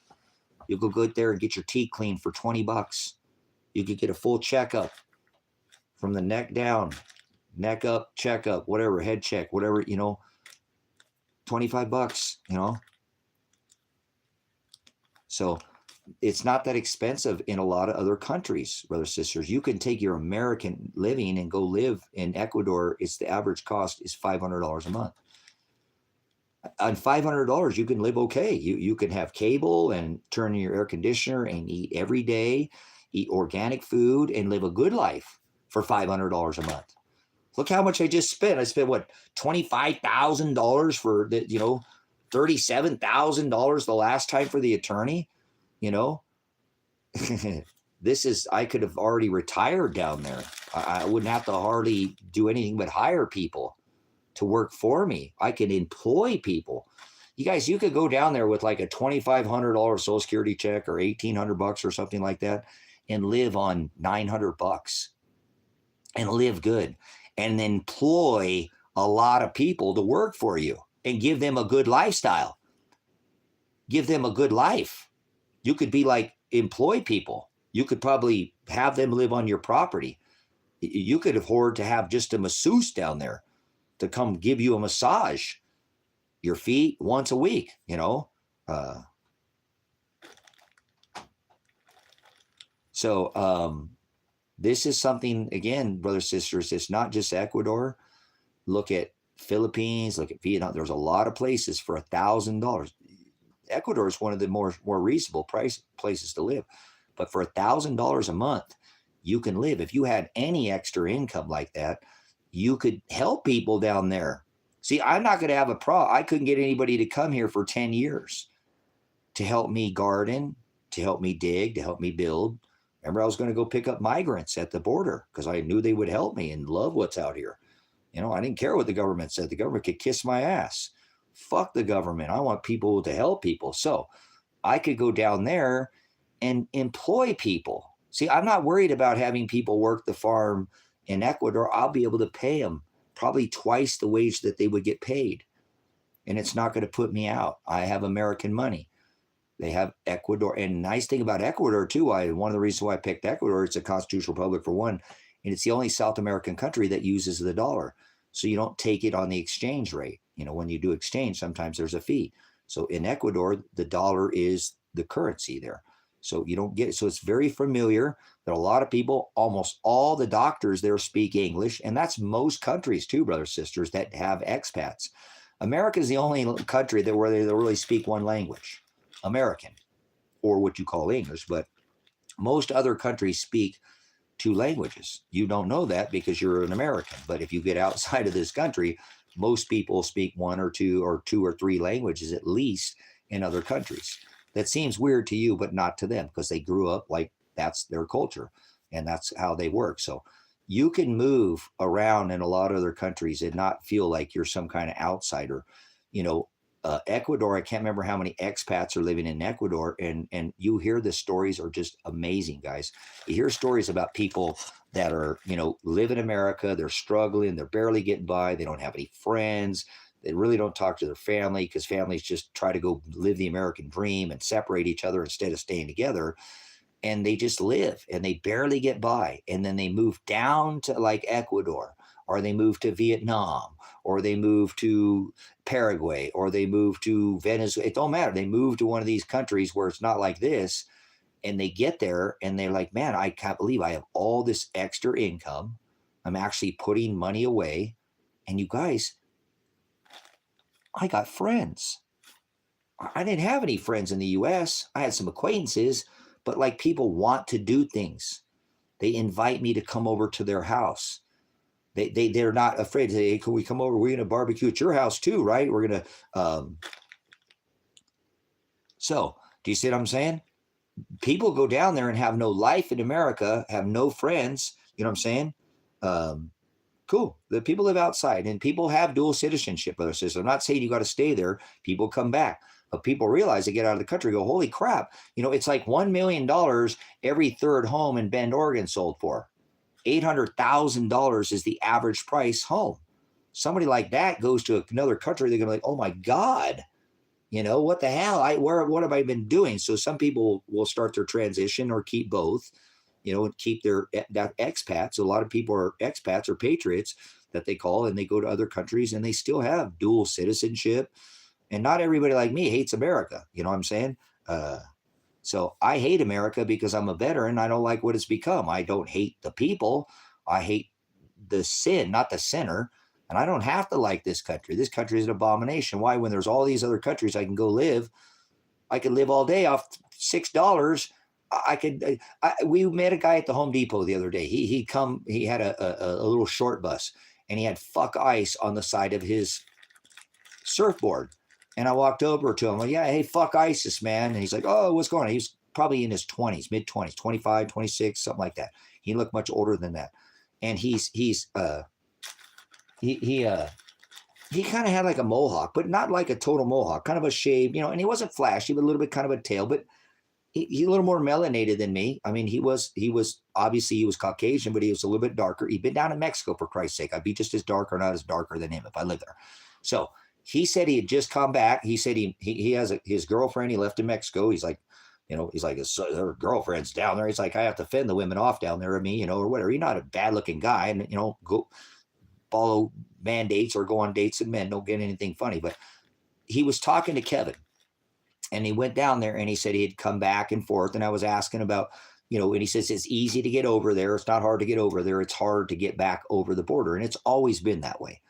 You go good there and get your teeth cleaned for $20. You could get a full checkup from the neck down, neck up, checkup, whatever, head check, whatever, you know, $25, you know. So it's not that expensive in a lot of other countries, brothers, sisters. You can take your American living and go live in Ecuador. It's the average cost is $500 a month. On $500, you can live okay. You can have cable and turn your air conditioner and eat every day, eat organic food, and live a good life for $500 a month. Look how much I just spent. I spent what, $25,000 for the, you know, $37,000 the last time for the attorney. You know, this is, I could have already retired down there. I wouldn't have to hardly do anything but hire people to work for me. I can employ people. You guys, you could go down there with like a $2,500 Social Security check or $1,800 or something like that and live on $900 and live good and employ a lot of people to work for you and give them a good lifestyle. Give them a good life. You could be like, employ people. You could probably have them live on your property. You could afford to have just a masseuse down there to come give you a massage, your feet once a week, you know. So this is something, again, brothers, sisters, it's not just Ecuador. Look at Philippines, look at Vietnam. There's a lot of places for $1,000. Ecuador is one of the more reasonable places to live. But for $1,000 a month, you can live. If you had any extra income like that, you could help people down there. See, I'm not going to have a problem. I couldn't get anybody to come here for 10 years to help me garden, to help me dig, to help me build. Remember, I was going to go pick up migrants at the border because I knew they would help me and love what's out here. You know, I didn't care what the government said. The government could kiss my ass. Fuck the government. I want people to help people. So I could go down there and employ people. See, I'm not worried about having people work the farm in Ecuador. I'll be able to pay them probably twice the wage that they would get paid. And it's not going to put me out. I have American money. They have Ecuador. And nice thing about Ecuador, too, one of the reasons why I picked Ecuador, it's a constitutional republic for one. And it's the only South American country that uses the dollar. So you don't take it on the exchange rate. You know, when you do exchange, sometimes there's a fee. So in Ecuador, the dollar is the currency there. So you don't get it. So it's very familiar. There are a lot of people, almost all the doctors there speak English. And that's most countries too, brothers, sisters, that have expats. America is the only country where they really speak one language, American, or what you call English. But most other countries speak two languages. You don't know that because you're an American. But if you get outside of this country, most people speak one or two or three languages at least in other countries. That seems weird to you, but not to them because they grew up like that's their culture and that's how they work. So you can move around in a lot of other countries and not feel like you're some kind of outsider. You know, Ecuador, I can't remember how many expats are living in Ecuador, and you hear the stories are just amazing, guys. You hear stories about people that are, you know, live in America, they're struggling, they're barely getting by, they don't have any friends, they really don't talk to their family because families just try to go live the American dream and separate each other instead of staying together. And they just live and they barely get by. And then they move down to like Ecuador, or they move to Vietnam, or they move to Paraguay, or they move to Venezuela. It don't matter. They move to one of these countries where it's not like this. And they get there and they're like, man, I can't believe I have all this extra income. I'm actually putting money away. And you guys, I got friends. I didn't have any friends in the US. I had some acquaintances, but like people want to do things. They invite me to come over to their house. They're not afraid to say, hey, can we come over? We're going to barbecue at your house too, right? We're going to. So do you see what I'm saying? People go down there and have no life in America, have no friends. You know what I'm saying? Cool. The people live outside, and people have dual citizenship, brother, sister. I'm not saying you got to stay there. People come back. But people realize they get out of the country, go, holy crap. You know, it's like $1 million every third home in Bend, Oregon sold for. $800,000 is the average price home. Somebody like that goes to another country, they're going to be like, oh my God, you know, what the hell? What have I been doing? So some people will start their transition or keep both, you know, and keep their expats. A lot of people are expats or patriots that they call, and they go to other countries and they still have dual citizenship. And not everybody like me hates America. You know what I'm saying? So I hate America because I'm a veteran. I don't like what it's become. I don't hate the people. I hate the sin, not the sinner. And I don't have to like this country. This country is an abomination. Why? When there's all these other countries I can go live, I could live all day off $6. We met a guy at the Home Depot the other day. He had a little short bus, and he had fuck ice on the side of his surfboard. And I walked over to him, like, yeah, hey, fuck ISIS, man. And he's like, oh, what's going on? He was probably in his 20s, mid-20s, 25, 26, something like that. He looked much older than that. And he kind of had like a mohawk, but not like a total mohawk, kind of a shave, you know, and he wasn't flashy, but a little bit kind of a tail, but he's a little more melanated than me. I mean, he was obviously he was Caucasian, but he was a little bit darker. He'd been down in Mexico, for Christ's sake. I'd be just as dark or not as darker than him if I lived there. So he said he had just come back. He said he has his girlfriend. He left in Mexico. He's like, you know, he's like, her girlfriend's down there. He's like, I have to fend the women off down there, you know, or whatever. He's not a bad looking guy, and you know, go follow mandates or go on dates with men. Don't get anything funny. But he was talking to Kevin, and he went down there, and he said he had come back and forth. And I was asking about, you know, and he says it's easy to get over there. It's not hard to get over there. It's hard to get back over the border, and it's always been that way.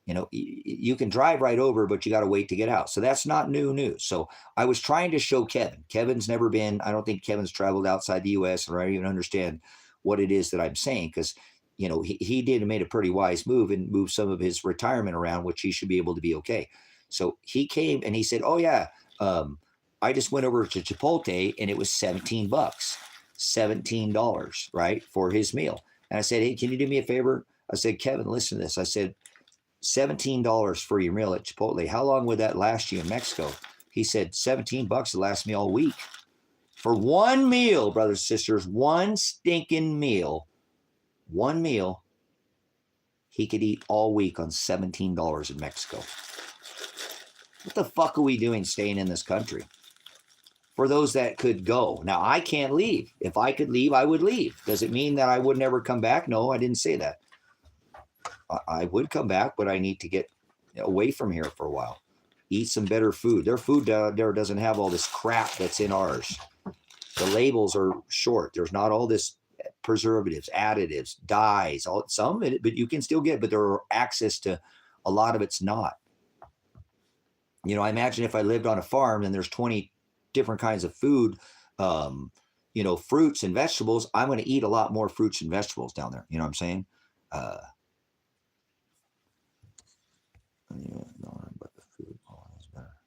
You know, you can drive right over, but you got to wait to get out. So that's not new news. So I was trying to show Kevin. Kevin's never been, I don't think Kevin's traveled outside the U.S. or I don't even understand what it is that I'm saying, because, you know, he did made a pretty wise move and moved some of his retirement around, which he should be able to be okay. So he came and he said, oh, yeah, I just went over to Chipotle and it was $17, $17, right, for his meal. And I said, hey, can you do me a favor? I said, Kevin, listen to this. I said, $17 for your meal at Chipotle. How long would that last you in Mexico? He said, $17 will last me all week. For one meal, brothers and sisters, one stinking meal, one meal, he could eat all week on $17 in Mexico. What the fuck are we doing staying in this country? For those that could go. Now, I can't leave. If I could leave, I would leave. Does it mean that I would never come back? No, I didn't say that. I would come back, but I need to get away from here for a while. Eat some better food. Their food down there doesn't have all this crap that's in ours. The labels are short. There's not all this preservatives, additives, dyes, some, but you can still get, but there are access to a lot of it's not. You know, I imagine if I lived on a farm and there's 20 different kinds of food, you know, fruits and vegetables, I'm going to eat a lot more fruits and vegetables down there. You know what I'm saying? But the food is better.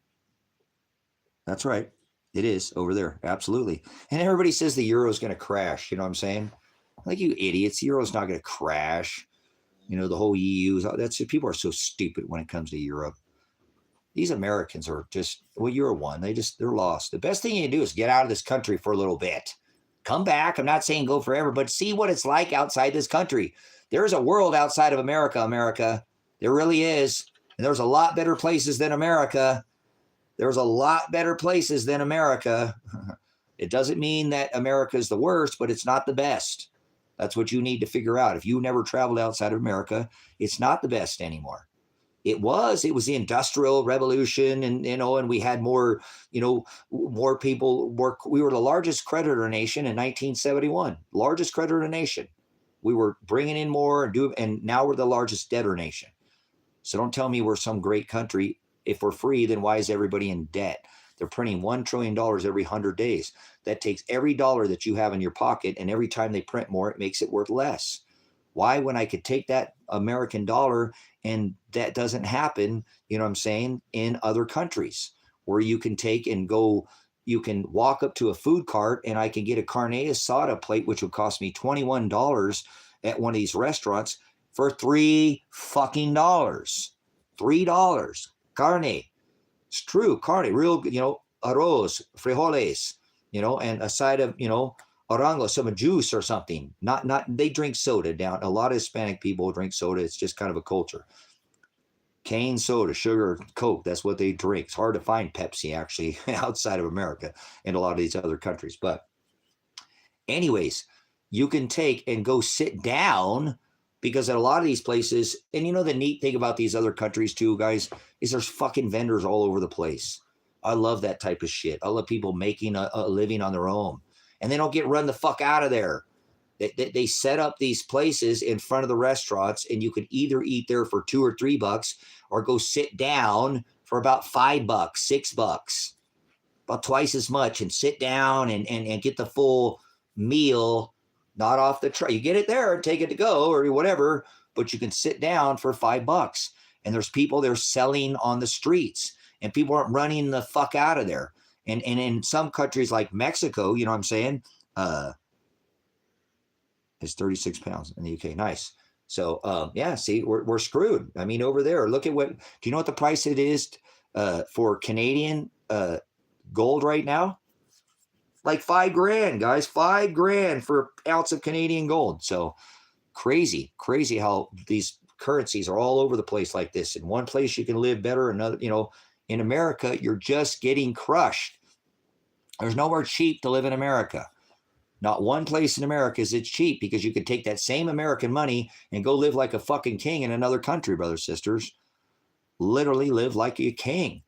That's right. It is over there. Absolutely. And everybody says the euro is going to crash. You know what I'm saying? Like, you idiots, the euro's not going to crash. You know, the whole EU, people are so stupid when it comes to Europe. These Americans are just, well, you're one. They're lost. The best thing you can do is get out of this country for a little bit. Come back. I'm not saying go forever, but see what it's like outside this country. There's a world outside of America. There really is. And there's a lot better places than America. There's a lot better places than America. It doesn't mean that America is the worst, but it's not the best. That's what you need to figure out. If you never traveled outside of America, it's not the best anymore. It was the Industrial Revolution, and, you know, and we had more, you know, more people work. We were the largest creditor nation in 1971, largest creditor nation. We were bringing in more and now we're the largest debtor nation. So don't tell me we're some great country. If we're free, then why is everybody in debt? They're printing $1 trillion every 100 days. That takes every dollar that you have in your pocket, and every time they print more, it makes it worth less. Why, when I could take that American dollar, and that doesn't happen, you know what I'm saying, in other countries where you can take and go, you can walk up to a food cart and I can get a carne asada plate, which would cost me $21 at one of these restaurants for $3 fucking dollars. $3. Carne. It's true. Carne, real, you know, arroz, frijoles, you know, and a side of, you know, orango, some juice or something. Not, they drink soda down. A lot of Hispanic people drink soda. It's just kind of a culture. Cane soda, sugar, Coke, that's what they drink. It's hard to find Pepsi actually outside of America and a lot of these other countries. But anyways, you can take and go sit down, because at a lot of these places, and you know the neat thing about these other countries too, guys, is there's fucking vendors all over the place. I love that type of shit. I love people making a living on their own, and they don't get run the fuck out of there. They set up these places in front of the restaurants, and you can either eat there for $2 or $3 or go sit down for about $5, $6, about twice as much, and sit down and get the full meal, not off the tray. You get it there and take it to go or whatever, but you can sit down for $5. And there's people there selling on the streets, and people aren't running the fuck out of there. And in some countries like Mexico, you know what I'm saying? It's 36 pounds in the UK. Nice. So yeah, see, we're screwed. I mean, over there, look at what, do you know what the price it is for Canadian gold right now? Like $5,000, guys, $5,000 for an ounce of Canadian gold. So crazy how these currencies are all over the place like this. In one place you can live better, another, you know, in America, you're just getting crushed. There's nowhere cheap to live in America. Not one place in America is it cheap, because you could take that same American money and go live like a fucking king in another country, brothers, sisters. Literally live like a king.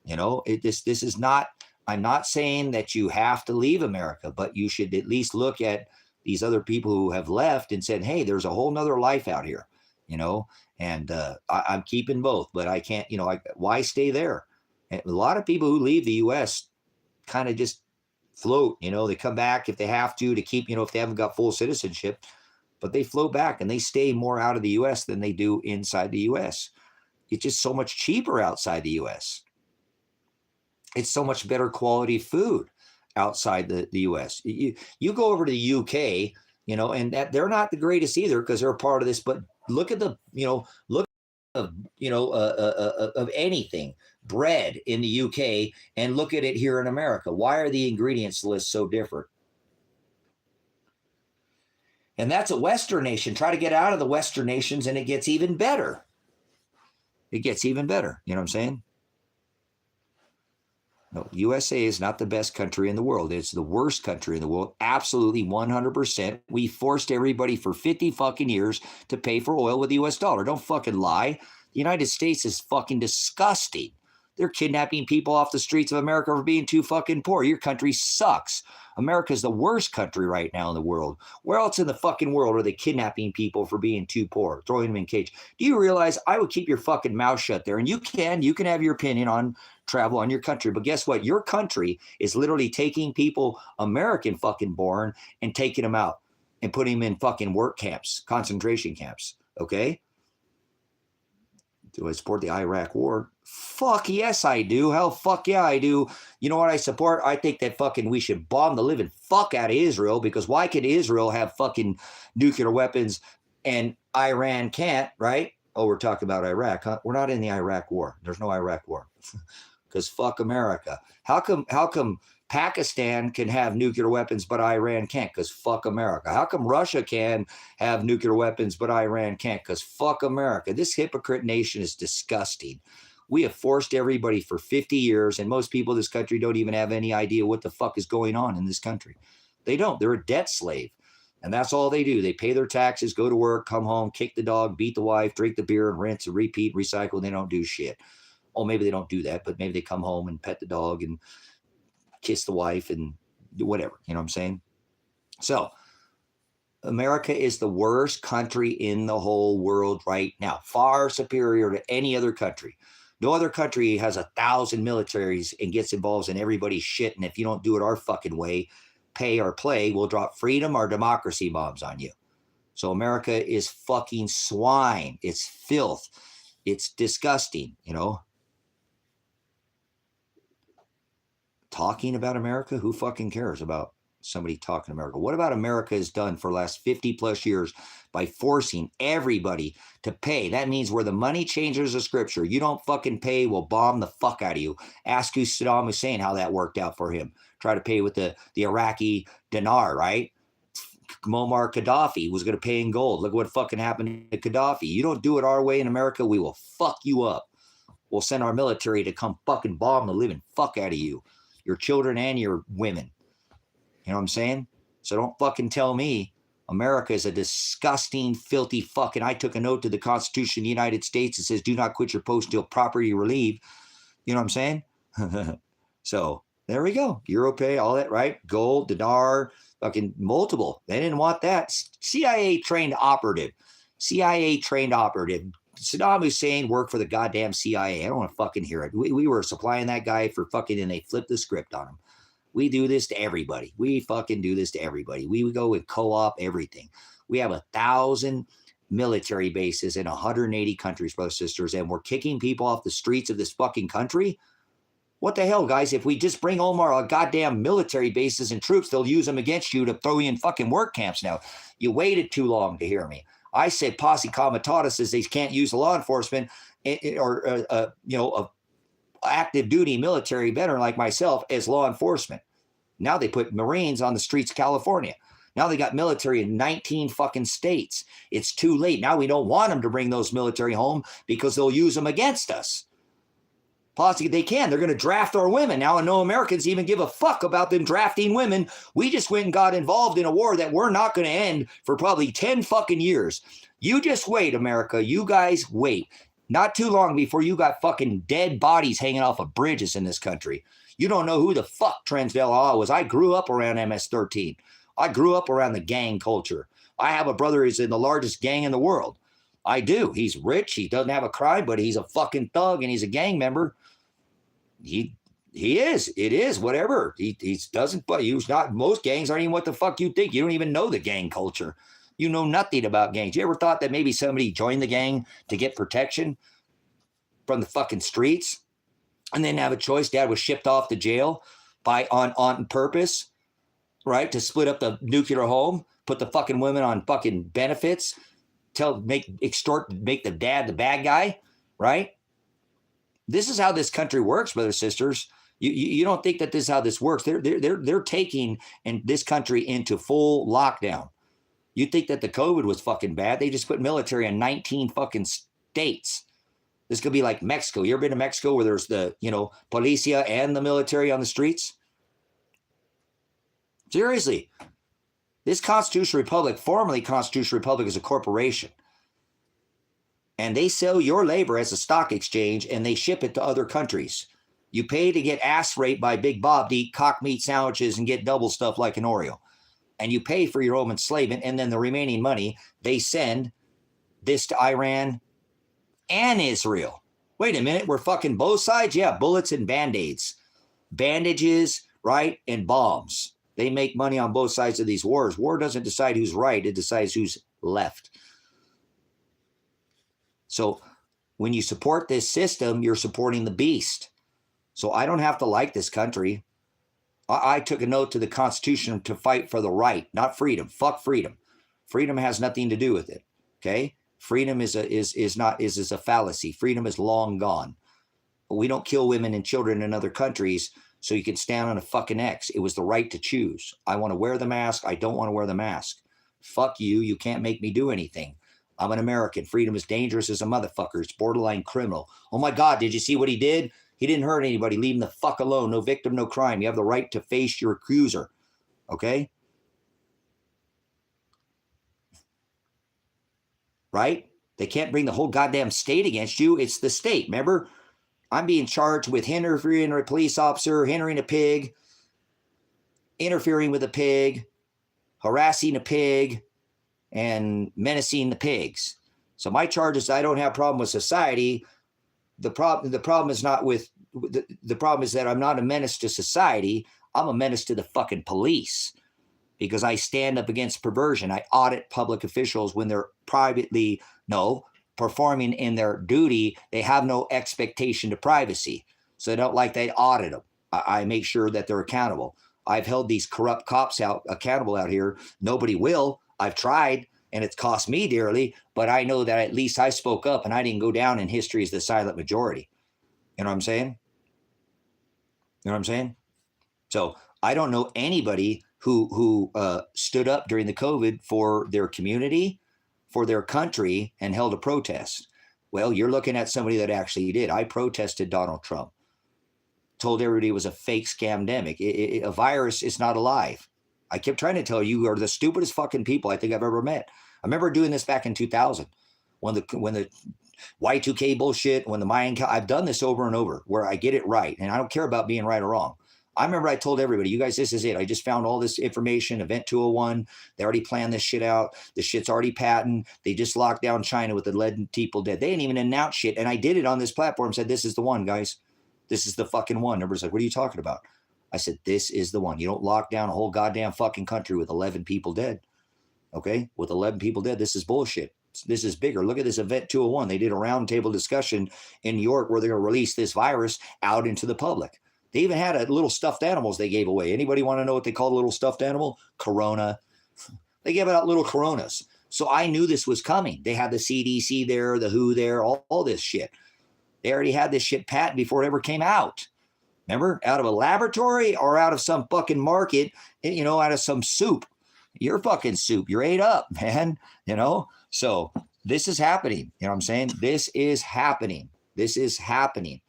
You know, this is not, I'm not saying that you have to leave America, but you should at least look at these other people who have left and said, hey, there's a whole nother life out here, you know, and I'm keeping both, but I can't, you know, why stay there? And a lot of people who leave the U.S. kind of just float, you know, they come back if they have to keep, you know, if they haven't got full citizenship, but they float back and they stay more out of the U.S. than they do inside the U.S. It's just so much cheaper outside the U.S. It's so much better quality food outside the U.S. You go over to the U.K., you know, and that they're not the greatest either, because they're a part of this, but look at the, you know, look of, you know, of anything, bread in the UK, and look at it here in America. Why are the ingredients lists so different? And that's a Western nation. Try to get out of the Western nations and it gets even better. It gets even better. You know what I'm saying? No, USA is not the best country in the world. It's the worst country in the world. Absolutely 100%. We forced everybody for 50 fucking years to pay for oil with the US dollar. Don't fucking lie. The United States is fucking disgusting. They're kidnapping people off the streets of America for being too fucking poor. Your country sucks. America's the worst country right now in the world. Where else in the fucking world are they kidnapping people for being too poor, throwing them in cage? Do you realize I would keep your fucking mouth shut there? And you can have your opinion on travel on your country. But guess what? Your country is literally taking people, American fucking born, and taking them out and putting them in fucking work camps, concentration camps. Okay? Do I support the Iraq war? Fuck yes, I do. Hell, fuck yeah, I do. You know what I support? I think that fucking we should bomb the living fuck out of Israel, because why can Israel have fucking nuclear weapons and Iran can't, right? Oh, we're talking about Iraq, huh? We're not in the Iraq war. There's no Iraq war. Because fuck America. How come Pakistan can have nuclear weapons but Iran can't? Because fuck America. How come Russia can have nuclear weapons but Iran can't? Because fuck America. This hypocrite nation is disgusting. We have forced everybody for 50 years, and most people in this country don't even have any idea what the fuck is going on in this country. They don't. They're a debt slave. And that's all they do. They pay their taxes, go to work, come home, kick the dog, beat the wife, drink the beer, and rinse and repeat, recycle. They don't do shit. Oh, maybe they don't do that, but maybe they come home and pet the dog and kiss the wife and do whatever. You know what I'm saying? So America is the worst country in the whole world right now, far superior to any other country. No other country has 1,000 militaries and gets involved in everybody's shit. And if you don't do it our fucking way, pay or play, we'll drop freedom or democracy bombs on you. So America is fucking swine. It's filth. It's disgusting, you know. Talking about America? Who fucking cares about somebody talking America? What about America has done for the last 50 plus years by forcing everybody to pay? That means we're the money changers of scripture. You don't fucking pay, we'll bomb the fuck out of you. Ask who Saddam Hussein how that worked out for him. Try to pay with the Iraqi dinar, right? Muammar Gaddafi was going to pay in gold. Look what fucking happened to Gaddafi. You don't do it our way in America, we will fuck you up. We'll send our military to come fucking bomb the living fuck out of you. Your children and your women. You know what I'm saying? So don't fucking tell me America is a disgusting, filthy fucking. I took a note to the Constitution of the United States. It says, do not quit your post until property relieved. You know what I'm saying? So there we go. Euro pay, all that, right? Gold, dinar, fucking multiple. They didn't want that. CIA trained operative. Saddam Hussein worked for the goddamn CIA. I don't want to fucking hear it. We were supplying that guy for fucking, and they flipped the script on him. We do this to everybody. We fucking do this to everybody. We would go with co-op everything. We have 1,000 military bases in 180 countries, brothers and sisters, and we're kicking people off the streets of this fucking country. What the hell, guys? If we just bring home our goddamn military bases and troops, they'll use them against you to throw you in fucking work camps now. You waited too long to hear me. I said posse comitatus says they can't use law enforcement or active duty military veteran like myself as law enforcement. Now they put Marines on the streets of California. Now they got military in 19 fucking states. It's too late. Now we don't want them to bring those military home because they'll use them against us. Posse, they can. They're going to draft our women now, and no Americans even give a fuck about them drafting women. We just went and got involved in a war that we're not going to end for probably 10 fucking years. You just wait, America. You guys wait. Not too long before you got fucking dead bodies hanging off of bridges in this country. You don't know who the fuck Transvaal was. I grew up around MS-13. I grew up around the gang culture. I have a brother who's in the largest gang in the world. I do. He's rich. He doesn't have a crime, but he's a fucking thug and he's a gang member. He is. It is. Whatever. He doesn't. But he's not. Most gangs aren't even what the fuck you think. You don't even know the gang culture. You know nothing about gangs. You ever thought that maybe somebody joined the gang to get protection from the fucking streets, and then have a choice? Dad was shipped off to jail on purpose, right? To split up the nuclear home, put the fucking women on fucking benefits, make the dad the bad guy, right? This is how this country works, brothers and sisters. You don't think that this is how this works. They're taking this country into full lockdown. You think that the COVID was fucking bad? They just put military in 19 fucking states. This could be like Mexico. You ever been to Mexico where there's the, policia and the military on the streets? Seriously. This Constitutional Republic, formerly Constitutional Republic, is a corporation. And they sell your labor as a stock exchange and they ship it to other countries. You pay to get ass raped by Big Bob to eat cock meat sandwiches and get double stuff like an Oreo. And you pay for your own enslavement, and then the remaining money, they send this to Iran and Israel. Wait a minute, we're fucking both sides? Yeah, bullets and Band-Aids. Bandages, right, and bombs. They make money on both sides of these wars. War doesn't decide who's right, it decides who's left. So when you support this system, you're supporting the beast. So I don't have to like this country. I took a note to the Constitution to fight for the right, not freedom. Fuck freedom. Freedom has nothing to do with it. Okay? Freedom is a fallacy. Freedom is long gone. But we don't kill women and children in other countries so you can stand on a fucking X. It was the right to choose. I want to wear the mask. I don't want to wear the mask. Fuck you. You can't make me do anything. I'm an American. Freedom is dangerous as a motherfucker. It's borderline criminal. Oh my God, did you see what he did? He didn't hurt anybody. Leave him the fuck alone. No victim, no crime. You have the right to face your accuser. Okay? Right? They can't bring the whole goddamn state against you. It's the state. Remember? I'm being charged with interfering with a police officer, hindering a pig, interfering with a pig, harassing a pig, and menacing the pigs. So my charge is I don't have a problem with society. The problem is not with the problem is that I'm not a menace to society. I'm a menace to the fucking police because I stand up against perversion. I audit public officials when they're privately, performing in their duty. They have no expectation to privacy. So I don't like they audit them. I make sure that they're accountable. I've held these corrupt cops accountable out here. Nobody will. I've tried, and it's cost me dearly, but I know that at least I spoke up and I didn't go down in history as the silent majority. You know what I'm saying? You know what I'm saying? So I don't know anybody who stood up during the COVID for their community, for their country, and held a protest. Well, you're looking at somebody that actually did. I protested Donald Trump. Told everybody it was a fake scamdemic. A virus is not alive. I kept trying to tell you are the stupidest fucking people I think I've ever met. I remember doing this back in 2000 when the Y2K bullshit, when the Mayan, I've done this over and over where I get it right. And I don't care about being right or wrong. I remember I told everybody, you guys, this is it. I just found all this information, Event 201. They already planned this shit out. The shit's already patent. They just locked down China with the 11 people dead. They didn't even announce shit. And I did it on this platform, said, this is the one, guys. This is the fucking one. Everybody's like, what are you talking about? I said, this is the one. You don't lock down a whole goddamn fucking country with 11 people dead. Okay? With 11 people dead, this is bullshit. This is bigger. Look at this Event 201. They did a roundtable discussion in New York where they're going to release this virus out into the public. They even had a little stuffed animals they gave away. Anybody want to know what they call a little stuffed animal? Corona. They gave out little coronas. So I knew this was coming. They had the CDC there, the WHO there, all this shit. They already had this shit patent before it ever came out. Remember? Out of a laboratory or out of some fucking market, out of some soup. You're fucking soup. You're ate up, man. So this is happening. You know what I'm saying? This is happening. This is happening.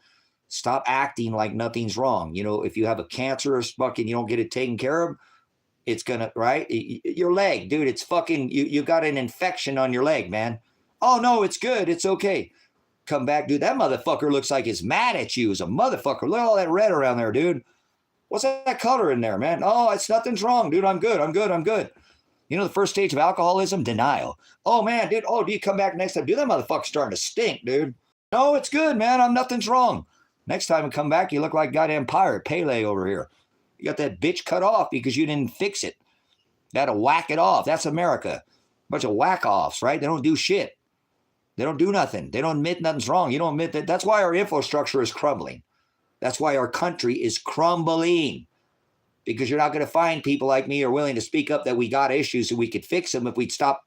Stop acting like nothing's wrong. If you have a cancerous fucking, you don't get it taken care of, it's gonna, right? Your leg, dude, it's fucking, you got an infection on your leg, man. Oh no, it's good. It's okay. Come back, dude. That motherfucker looks like he's mad at you as a motherfucker. Look at all that red around there, dude. What's that color in there, man? Oh, it's nothing's wrong, dude. I'm good. The first stage of alcoholism, denial. Oh man, dude. Oh, do you come back next time? Dude, that motherfucker's starting to stink, dude. No, it's good, man. Nothing's wrong. Next time you come back, you look like goddamn pirate Pele over here. You got that bitch cut off because you didn't fix it. You got to whack it off. That's America. Bunch of whack-offs, right? They don't do shit. They don't do nothing. They don't admit nothing's wrong. You don't admit that. That's why our infrastructure is crumbling. That's why our country is crumbling. Because you're not going to find people like me who are willing to speak up that we got issues and we could fix them if we'd stop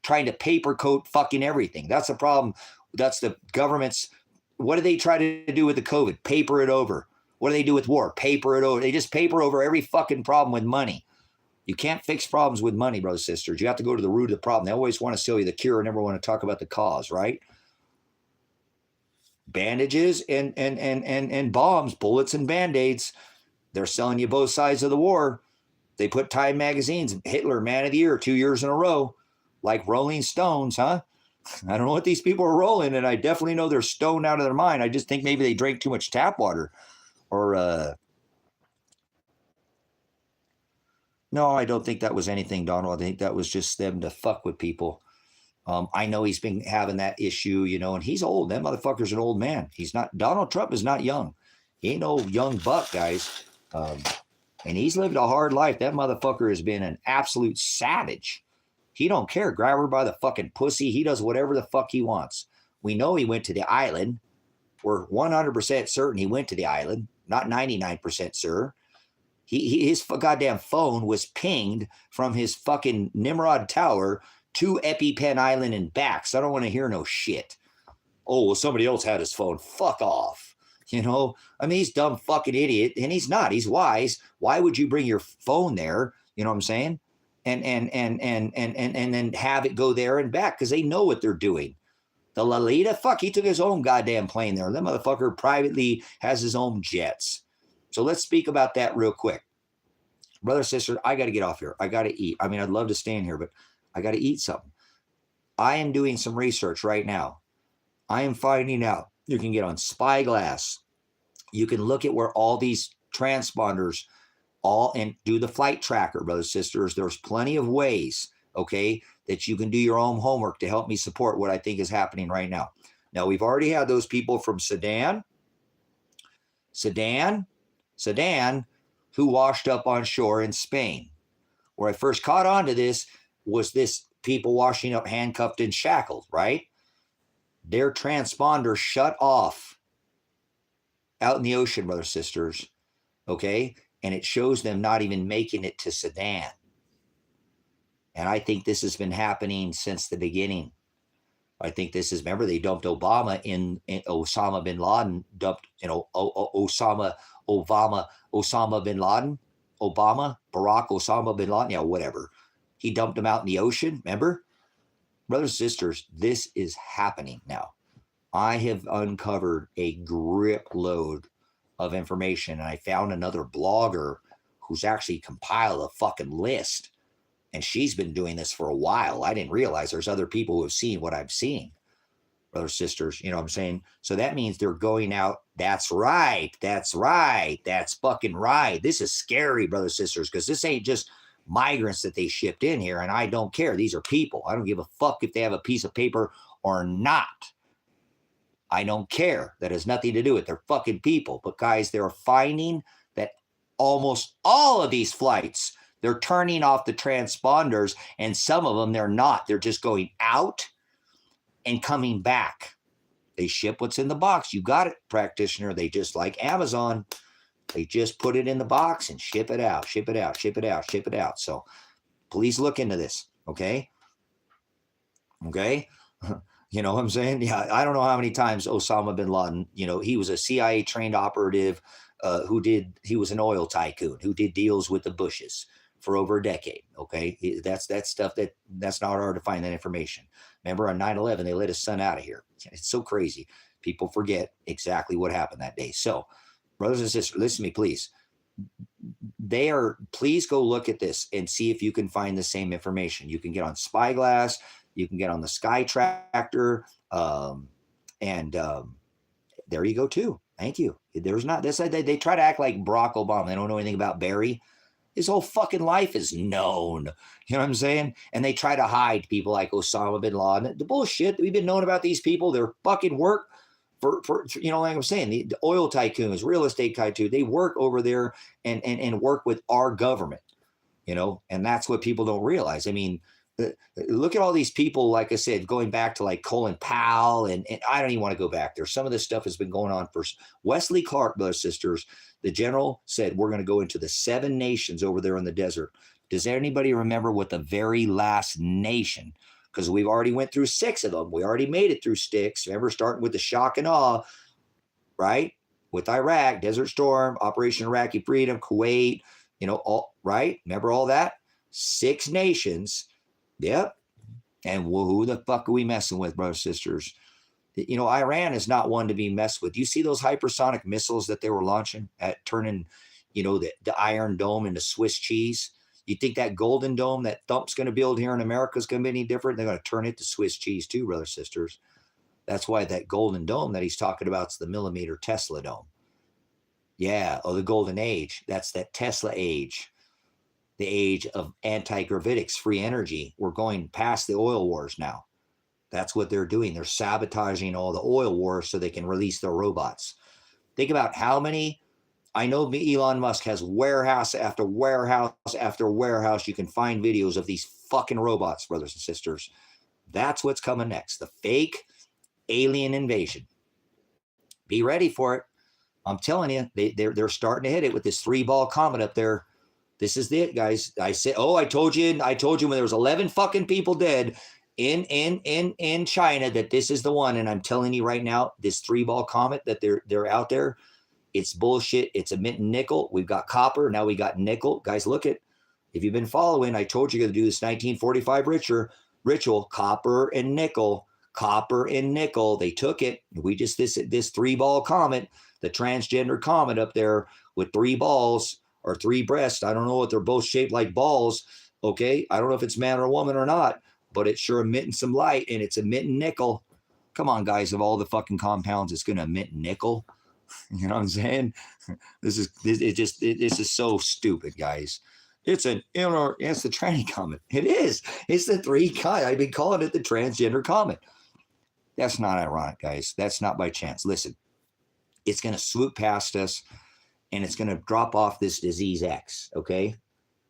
trying to paper coat fucking everything. That's the problem. That's the government's. What do they try to do with the COVID? Paper it over. What do they do with war? Paper it over. They just paper over every fucking problem with money. You can't fix problems with money, brothers and sisters. You have to go to the root of the problem. They always want to sell you the cure and never want to talk about the cause, right? Bandages and bombs, bullets and Band-Aids. They're selling you both sides of the war. They put Time magazines, Hitler, Man of the Year, 2 years in a row, like Rolling Stones, huh? I don't know what these people are rolling, and I definitely know they're stoned out of their mind. I just think maybe they drank too much tap water. Or, no, I don't think that was anything, Donald. I think that was just them to fuck with people. I know he's been having that issue, and he's old. That motherfucker's an old man. Donald Trump is not young. He ain't no young buck, guys. And he's lived a hard life. That motherfucker has been an absolute savage. He don't care. Grab her by the fucking pussy. He does whatever the fuck he wants. We know he went to the island. We're 100% certain he went to the island. Not 99% sure. His goddamn phone was pinged from his fucking Nimrod Tower to EpiPen Island and back. So I don't want to hear no shit. Oh, well, somebody else had his phone. Fuck off. He's dumb fucking idiot. And he's not. He's wise. Why would you bring your phone there? You know what I'm saying? And then have it go there and back because they know what they're doing. The Lolita, fuck, he took his own goddamn plane there. That motherfucker privately has his own jets. So let's speak about that real quick. Brother, sister, I got to get off here. I got to eat. I'd love to stay in here, but I got to eat something. I am doing some research right now. I am finding out you can get on Spyglass. You can look at where all these transponders and do the flight tracker, brothers, sisters. There's plenty of ways, okay, that you can do your own homework to help me support what I think is happening right now. Now, we've already had those people from Sudan, who washed up on shore in Spain. where I first caught on to this was this people washing up handcuffed and shackled, right? Their transponder shut off out in the ocean, brothers, sisters, okay? And it shows them not even making it to Sudan. And I think this has been happening since the beginning. I think this is, remember, they dumped Obama in Osama bin Laden, dumped, Osama bin Laden, Obama, Barack Osama bin Laden, whatever. He dumped him out in the ocean, remember? Brothers and sisters, this is happening now. I have uncovered a grip load of information, and I found another blogger who's actually compiled a fucking list. And she's been doing this for a while. I didn't realize there's other people who have seen what I'm seeing, brothers, sisters. You know what I'm saying? So that means they're going out. That's right. That's right. That's fucking right. This is scary, brothers, sisters, because this ain't just migrants that they shipped in here. And I don't care. These are people. I don't give a fuck if they have a piece of paper or not. I don't care. That has nothing to do with it. They're fucking people. But guys, they're finding that almost all of these flights, they're turning off the transponders, and some of them, they're not. They're just going out and coming back. They ship what's in the box. You got it, practitioner. They just, like Amazon, they just put it in the box and ship it out, ship it out, ship it out, ship it out. So please look into this, okay? Okay? You know what I'm saying? Yeah, I don't know how many times Osama bin Laden, he was a CIA trained operative he was an oil tycoon who did deals with the Bushes for over a decade. Okay. That's stuff that's not hard to find that information. Remember on 9/11, they let his son out of here. It's so crazy. People forget exactly what happened that day. So brothers and sisters, listen to me, please. Please go look at this and see if you can find the same information. You can get on Spyglass, you can get on the Sky Tractor, and there you go too. Thank you. There's not this. They try to act like Barack Obama. They don't know anything about Barry. His whole fucking life is known. You know what I'm saying? And they try to hide people like Osama bin Laden. The bullshit that we've been knowing about these people, their fucking work for like I'm saying, the oil tycoons, real estate tycoons, they work over there and work with our government, and that's what people don't realize. I mean, look at all these people, like I said, going back to like Colin Powell, and I don't even want to go back there. Some of this stuff has been going on for Wesley Clark, brothers, sisters. The general said, we're going to go into the 7 nations over there in the desert. Does anybody remember what the very last nation? Because we've already went through 6 of them. We already made it through 6. Remember, starting with the shock and awe, right? With Iraq, Desert Storm, Operation Iraqi Freedom, Kuwait, all right. Remember all that? 6 nations. Yep. And who the fuck are we messing with, brothers and sisters? Iran is not one to be messed with. You see those hypersonic missiles that they were launching at turning, the Iron Dome into Swiss cheese? You think that Golden Dome that Trump's going to build here in America is going to be any different? They're going to turn it to Swiss cheese too, brothers and sisters. That's why that Golden Dome that he's talking about is the millimeter Tesla dome. Yeah. Oh, the Golden Age. That's that Tesla age. The age of anti-gravitics, free energy. We're going past the oil wars now. That's what they're doing. They're sabotaging all the oil wars so they can release their robots. Think about how many. I know Elon Musk has warehouse after warehouse after warehouse. You can find videos of these fucking robots, brothers and sisters. That's what's coming next. The fake alien invasion. Be ready for it. I'm telling you, they're starting to hit it with this 3-ball comet up there. This is it, guys. I said, I told you when there was 11 fucking people dead in China that this is the one. And I'm telling you right now, this 3-ball comet that they're out there, it's bullshit. It's emitting nickel. We've got copper. Now we got nickel. Guys, look at, if you've been following, I told you to do this 1945 ritual, copper and nickel. They took it. We just, this 3-ball comet, the transgender comet up there with 3 balls or 3 breasts. I don't know if they're both shaped like balls. Okay. I don't know if it's man or woman or not, but it's sure emitting some light, and it's emitting nickel. Come on, guys, of all the fucking compounds, it's going to emit nickel. You know what I'm saying? This is so stupid, guys. It's the tranny comet. It is. It's the 3 kind. I've been calling it the transgender comet. That's not ironic, guys. That's not by chance. Listen, it's going to swoop past us, and it's going to drop off this disease X, okay?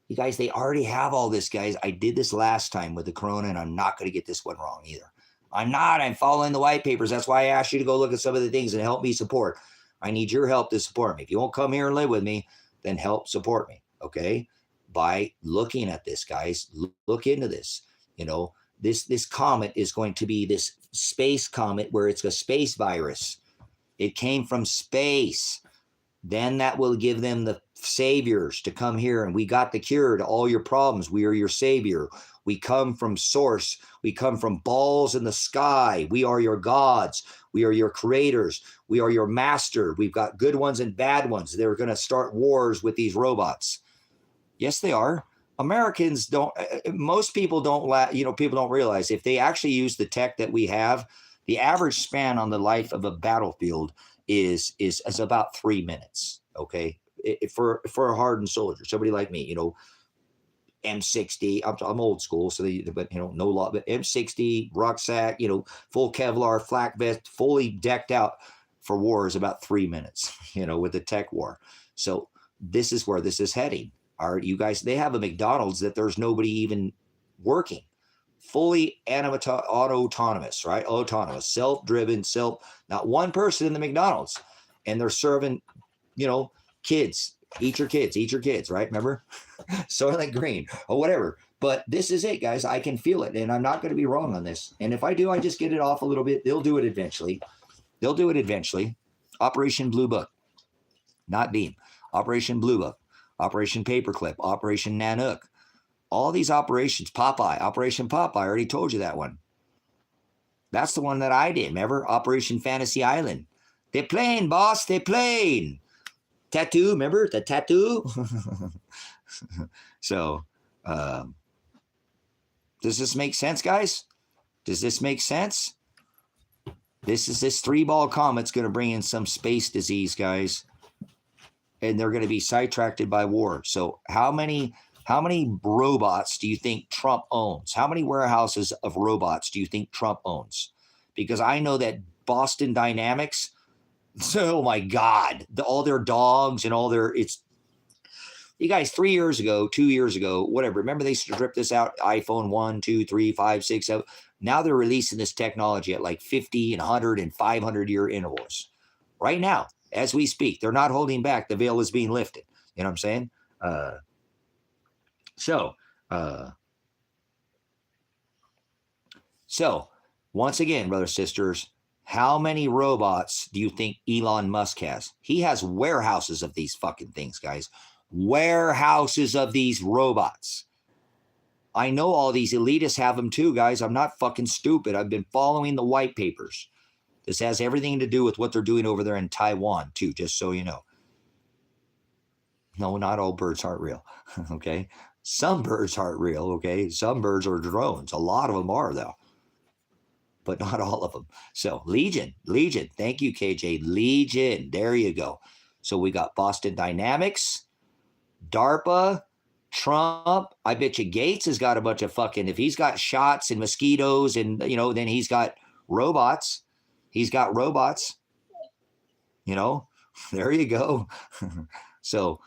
You guys, they already have all this, guys. I did this last time with the corona, and I'm not going to get this one wrong either. I'm following the white papers. That's why I asked you to go look at some of the things and help me support. I need your help to support me. If you won't come here and live with me, then help support me, okay? By looking at this, guys. Look into this. You know, this comet is going to be this space comet where it's a space virus. It came from space. Then that will give them the saviors to come here, and we got the cure to all your problems. We are your savior. We come from source. We come from balls in the sky. We are your gods. We are your creators. We are your master. We've got good ones and bad ones. They're going to start wars with these robots. Yes, they are. Americans don't, most people don't, people don't realize if they actually use the tech that we have, the average span on the life of a battlefield is about 3 minutes. Okay. For a hardened soldier, somebody like me, M60, I'm old school. So but no law, but M60 rucksack, full Kevlar, flak vest, fully decked out for war is about 3 minutes, with the tech war. So this is where this is heading. You guys, they have a McDonald's that there's nobody even working. Fully autonomous, right? Autonomous, self-driven, not one person in the McDonald's. And they're serving, kids. Eat your kids, right? Remember? Soylent Green or whatever. But this is it, guys. I can feel it. And I'm not going to be wrong on this. And if I do, I just get it off a little bit. They'll do it eventually. Operation Blue Book. Not Beam. Operation Blue Book. Operation Paperclip, Operation Nanook, all these operations, Operation Popeye, I already told you that one. That's the one that I did, remember? Operation Fantasy Island. They're playing, boss, they're playing. Tattoo, remember the tattoo? So, does this make sense, guys? Does this make sense? This 3-ball comet's going to bring in some space disease, guys. And they're going to be sidetracked by war. So how many robots do you think Trump owns? How many warehouses of robots do you think Trump owns? Because I know that Boston Dynamics, oh my God, all their dogs and all their, you guys, 3 years ago, 2 years ago, whatever. Remember they stripped this out, iPhone 1, 2, 3, 5, 6, 7. Now they're releasing this technology at like 50 and 100 and 500 year intervals. Right now. As we speak, they're not holding back. The veil is being lifted. You know what I'm saying? So once again, brothers, sisters, how many robots do you think Elon Musk has? He has warehouses of these fucking things, guys. Warehouses of these robots. I know all these elitists have them too, guys. I'm not fucking stupid. I've been following the white papers. This has everything to do with what they're doing over there in Taiwan, too, just so you know. No, not all birds aren't real, okay? Some birds aren't real, okay? Some birds are drones. A lot of them are, though, but not all of them. So Legion. Thank you, KJ. Legion. There you go. So we got Boston Dynamics, DARPA, Trump. I bet you Gates has got a bunch of fucking, if he's got shots and mosquitoes and, then he's got robots. He's got robots, there you go. So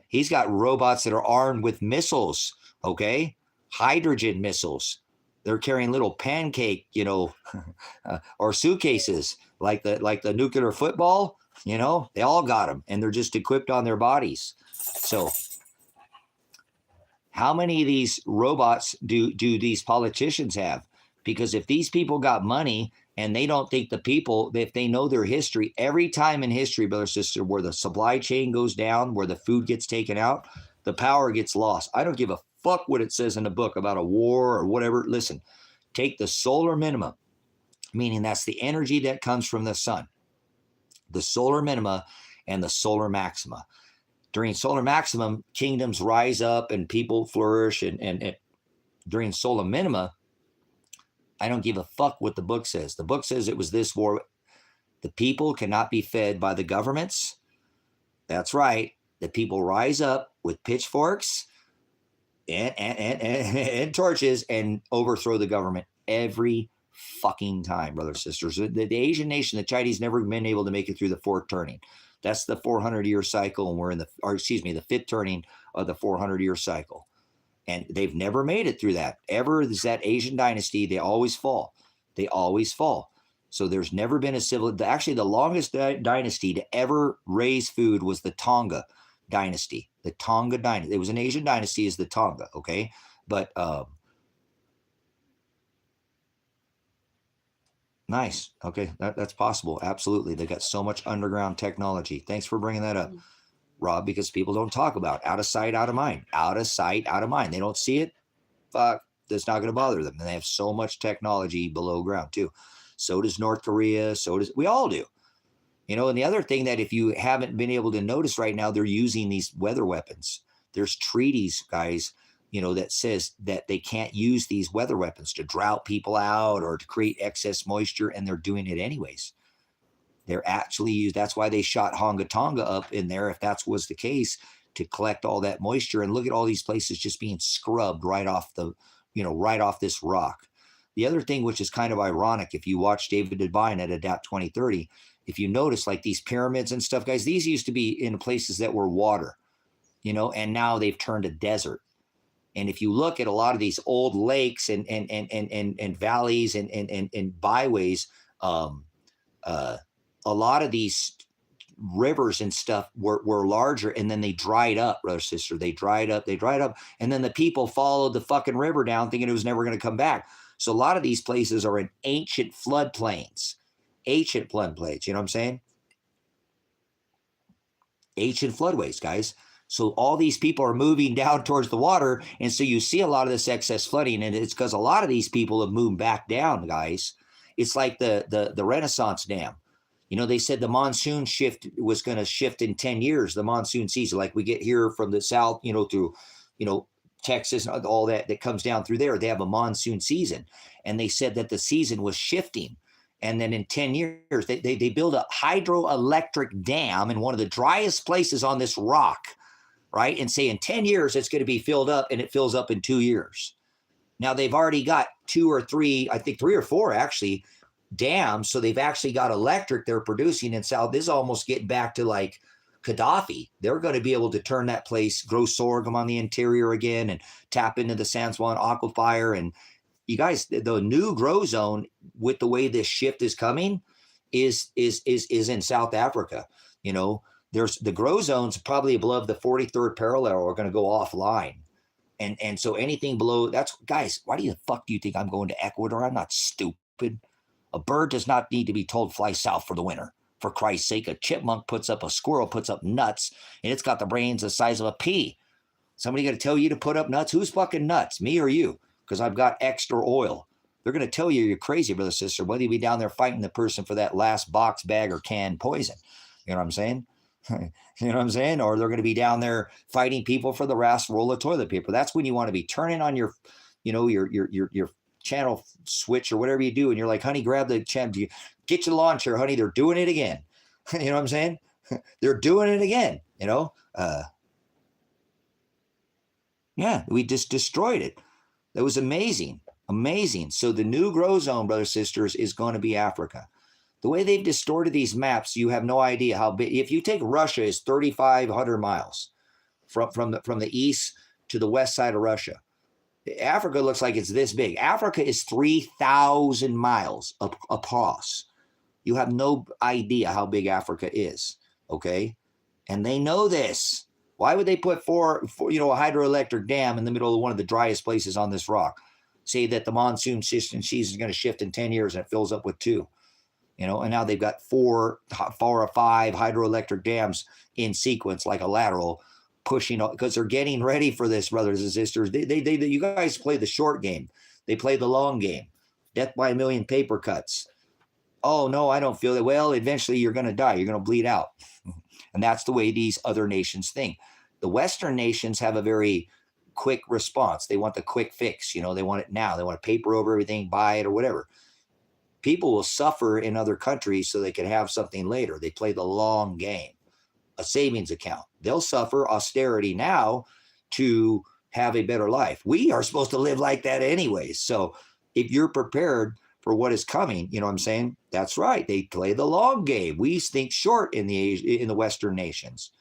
he's got robots that are armed with missiles, okay? Hydrogen missiles. They're carrying little pancake, or suitcases like the nuclear football, they all got them and they're just equipped on their bodies. So how many of these robots do these politicians have? Because if these people got money, and they don't think the people, if they know their history, every time in history, brother, sister, where the supply chain goes down, where the food gets taken out, the power gets lost. I don't give a fuck what it says in the book about a war or whatever. Listen, take the solar minima, meaning that's the energy that comes from the sun, the solar minima and the solar maxima. During solar maximum, kingdoms rise up and people flourish. And during solar minima, I don't give a fuck what the book says. The book says it was this war. The people cannot be fed by the governments. That's right. The people rise up with pitchforks and torches and overthrow the government every fucking time, brothers and sisters. The Asian nation, the Chinese, never been able to make it through the fourth turning. That's the 400-year cycle, and we're in the fifth turning of the 400-year cycle. And they've never made it through that. Ever is that Asian dynasty, they always fall. They always fall. So there's never been a civil, actually the longest dynasty to ever raise food was the Tonga dynasty. The Tonga dynasty. It was an Asian dynasty, is the Tonga, okay? But nice. Okay, that's possible. Absolutely. They got so much underground technology. Thanks for bringing that up, Rob, because people don't talk about out of sight, out of mind. Out of sight, out of mind. They don't see it. Fuck, that's not going to bother them. And they have so much technology below ground too. So does North Korea. So does, we all do. You know, and the other thing that if you haven't been able to notice right now, they're using these weather weapons. There's treaties, guys, you know, that says that they can't use these weather weapons to drought people out or to create excess moisture, and they're doing it anyways. They're actually used. That's why they shot Honga Tonga up in there, if that was the case, to collect all that moisture. And look at all these places just being scrubbed right off the, you know, right off this rock. The other thing, which is kind of ironic, if you watch David Devine at Adapt 2030, if you notice, like these pyramids and stuff, guys, these used to be in places that were water, you know, and now they've turned to desert. And if you look at a lot of these old lakes and valleys and byways, a lot of these rivers and stuff were larger, and then they dried up, brother, sister. They dried up, and then the people followed the fucking river down thinking it was never going to come back. So a lot of these places are in ancient floodplains. Ancient floodplains, you know what I'm saying? Ancient floodways, guys. So all these people are moving down towards the water, and so you see a lot of this excess flooding, and it's because a lot of these people have moved back down, guys. It's like the Renaissance Dam. You know, they said the monsoon shift was going to shift in 10 years, the monsoon season, like we get here from the south, you know, through, you know, Texas, all that comes down through there. They have a monsoon season, and they said that the season was shifting. And then in 10 years, they build a hydroelectric dam in one of the driest places on this rock, right? And say in 10 years, it's going to be filled up, and it fills up in 2 years. Now they've already got 2 or 3, I think 3 or 4 actually, dams. So they've actually got electric they're producing in South. This is almost getting back to like Gaddafi. They're going to be able to turn that place, grow sorghum on the interior again, and tap into the San Juan aquifer. And you guys, the new grow zone with the way this shift is coming is in South Africa. You know, there's the grow zones probably above the 43rd parallel are going to go offline. And so anything below that's, guys, why do you fuck do you think I'm going to Ecuador? I'm not stupid. A bird does not need to be told fly south for the winter. For Christ's sake, a chipmunk a squirrel puts up nuts, and it's got the brains the size of a pea. Somebody got to tell you to put up nuts? Who's fucking nuts, me or you? Because I've got extra oil. They're going to tell you you're crazy, brother, sister, whether you be down there fighting the person for that last box, bag, or canned poison. You know what I'm saying? You know what I'm saying? Or they're going to be down there fighting people for the last roll of toilet paper. That's when you want to be turning on your, you know, your channel switch or whatever you do, and you're like, honey, grab the channel, get your lawn chair, honey, they're doing it again. You know what I'm saying? They're doing it again, you know. Yeah, we just destroyed it. That was amazing. So the new grow zone, brothers, sisters, is going to be Africa. The way they've distorted these maps, you have no idea how big. If you take Russia, is 3,500 miles from the east to the west side of Russia. Africa looks like it's this big. Africa is 3,000 miles across. You have no idea how big Africa is, okay? And they know this. Why would they put a hydroelectric dam in the middle of one of the driest places on this rock? Say that the monsoon season is going to shift in 10 years and it fills up with 2. You know, and now they've got 4 or 5 hydroelectric dams in sequence, like a lateral, pushing, because they're getting ready for this, brothers and sisters. You guys play the short game. They play the long game. Death by a million paper cuts. Oh, no, I don't feel it. Well, eventually you're going to die. You're going to bleed out. And that's the way these other nations think. The Western nations have a very quick response. They want the quick fix. You know, they want it now. They want to paper over everything, buy it, or whatever. People will suffer in other countries so they can have something later. They play the long game. A savings account. They'll suffer austerity now to have a better life. We are supposed to live like that anyways. So if you're prepared for what is coming, you know what I'm saying? That's right. They play the long game. We think short in the Western nations.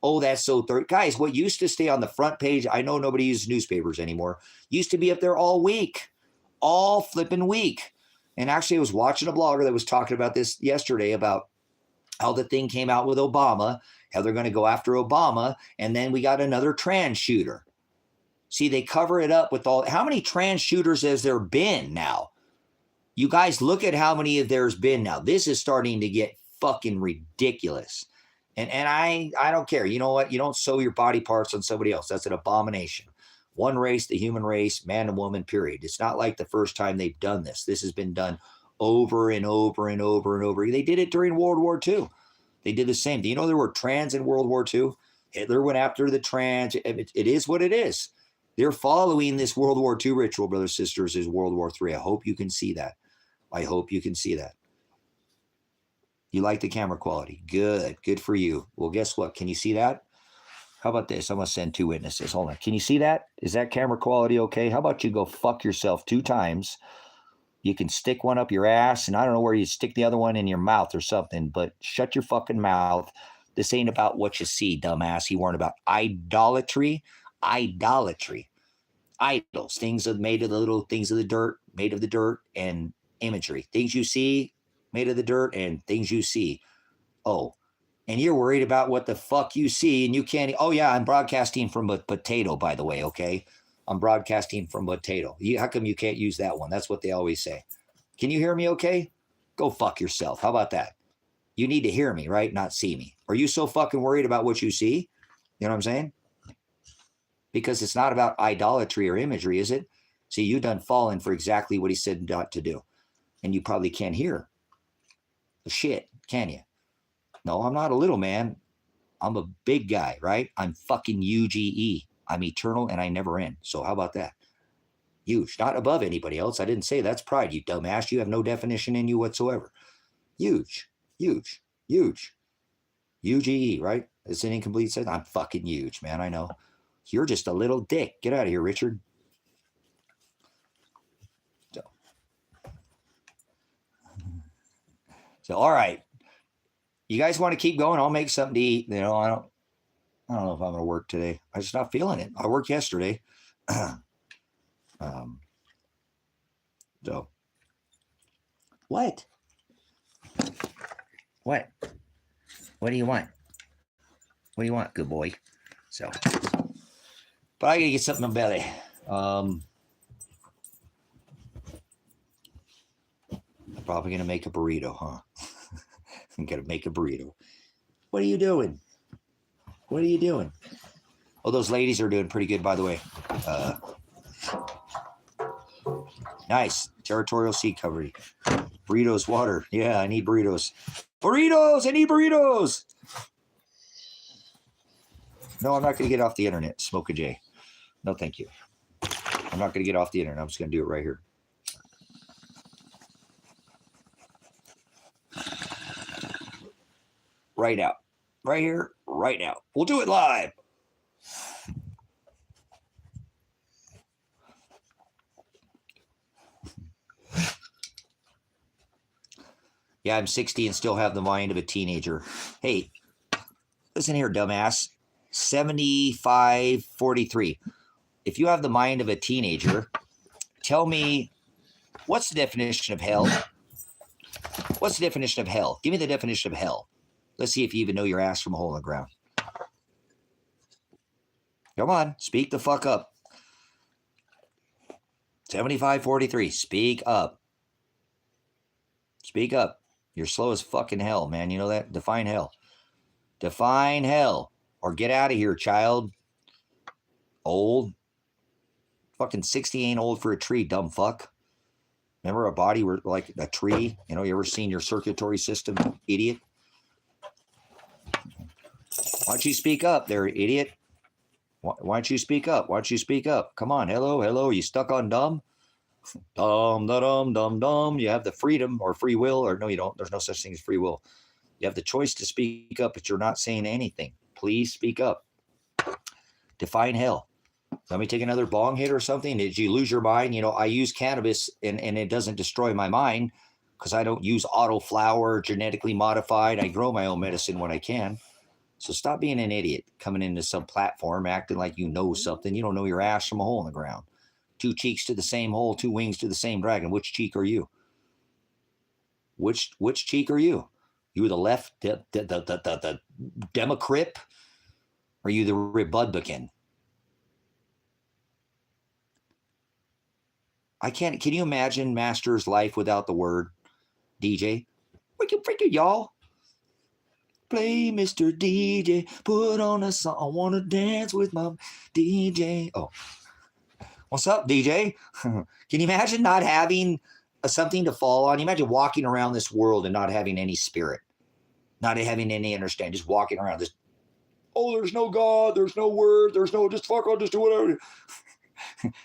Oh, that's so guys, what used to stay on the front page, I know nobody uses newspapers anymore, used to be up there all week, all flipping week. And actually, I was watching a blogger that was talking about this yesterday about how the thing came out with Obama, how they're going to go after Obama, and then we got another trans shooter. See, they cover it up with all. How many trans shooters has there been now? You guys look at how many of there's been now. This is starting to get fucking ridiculous. And I don't care. You know what? You don't sew your body parts on somebody else. That's an abomination. One race, the human race, man and woman, period. It's not like the first time they've done this. This has been done over and over and over and over. They did it during World War II. They did the same. Do you know there were trans in World War II? Hitler went after the trans. It is what it is. They're following this World War II ritual, brothers and sisters, is World War III. I hope you can see that. I hope you can see that. You like the camera quality. Good. Good for you. Well, guess what? Can you see that? How about this? I'm going to send 2 witnesses. Hold on. Can you see that? Is that camera quality okay? How about you go fuck yourself 2 times? You can stick one up your ass, and I don't know where you stick the other one in your mouth or something, but shut your fucking mouth. This ain't about what you see, dumbass. You weren't about idolatry. Idolatry. Idols. Things are made of the little things of the dirt, and imagery. Things you see made of the dirt and things you see. Oh, and you're worried about what the fuck you see, and you can't. Oh, yeah, I'm broadcasting from a potato, by the way, okay? I'm broadcasting from potato. How come you can't use that one? That's what they always say. Can you hear me okay? Go fuck yourself. How about that? You need to hear me, right? Not see me. Are you so fucking worried about what you see? You know what I'm saying? Because it's not about idolatry or imagery, is it? See, you done fallen for exactly what he said not to do. And you probably can't hear the shit, can you? No, I'm not a little man. I'm a big guy, right? I'm fucking UGE. I'm eternal and I never end. So how about that? Huge. Not above anybody else. I didn't say that's pride, you dumbass. You have no definition in you whatsoever. Huge, huge, huge. UGE, right? It's an incomplete sentence. I'm fucking huge, man. I know. You're just a little dick. Get out of here, Richard. So, all right. You guys want to keep going? I'll make something to eat. You know, I don't know if I'm going to work today. I'm just not feeling it. I worked yesterday. So, what? What? What do you want? What do you want, good boy? So, but I got to get something in my belly. I'm probably going to make a burrito, huh? I'm going to make a burrito. What are you doing? What are you doing? Oh, those ladies are doing pretty good, by the way. Nice. Territorial seat coverage. Burritos, water. Yeah, I need burritos. Burritos! I need burritos! No, I'm not going to get off the internet. Smoke a J. No, thank you. I'm not going to get off the internet. I'm just going to do it right here. Right out. Right here, right now. We'll do it live. Yeah, I'm 60 and still have the mind of a teenager. Hey, listen here, dumbass. 7543. If you have the mind of a teenager, tell me, what's the definition of hell? What's the definition of hell? Give me the definition of hell. Let's see if you even know your ass from a hole in the ground. Come on, speak the fuck up. 7543, speak up. Speak up. You're slow as fucking hell, man. You know that? Define hell. Define hell. Or get out of here, child. Old. Fucking 60 ain't old for a tree, dumb fuck. Remember a body were like a tree? You know, you ever seen your circulatory system, idiot? Why don't you speak up there, idiot? Why don't you speak up? Why don't you speak up? Come on, hello, hello. You stuck on dumb? Dumb, dumb, dumb, dumb. You have the freedom or free will, or no, you don't. There's no such thing as free will. You have the choice to speak up, but you're not saying anything. Please speak up. Define hell. Let me take another bong hit or something. Did you lose your mind? You know, I use cannabis and it doesn't destroy my mind because I don't use auto flower, genetically modified. I grow my own medicine when I can. So stop being an idiot coming into some platform acting like you know something. You don't know your ass from a hole in the ground. Two cheeks to the same hole, two wings to the same dragon. Which cheek are you? Which cheek are you? You the left, the Democrat? Or are you the Republican? Can you imagine Master's life without the word DJ? Freaking y'all. Play Mr. DJ, put on a song, I wanna dance with my DJ. Oh, what's up, DJ? Can you imagine not having something to fall on? You imagine walking around this world and not having any spirit, not having any understanding, just walking around this. Oh, there's no God, there's no word, there's no just fuck, I'll just do whatever.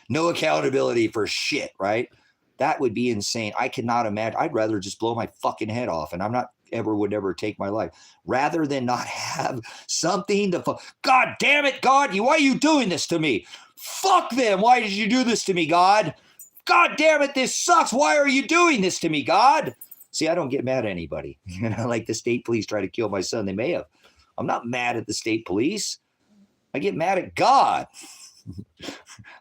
No accountability for shit, right? That would be insane. I cannot imagine. I'd rather just blow my fucking head off, and I'm not would ever take my life rather than not have something to God damn it, God, why are you doing this to me? Fuck them. Why did you do this to me, God? God damn it, this sucks. Why are you doing this to me, God? See, I don't get mad at anybody. Like the state police try to kill my son. They may have. I'm not mad at the state police. I get mad at God.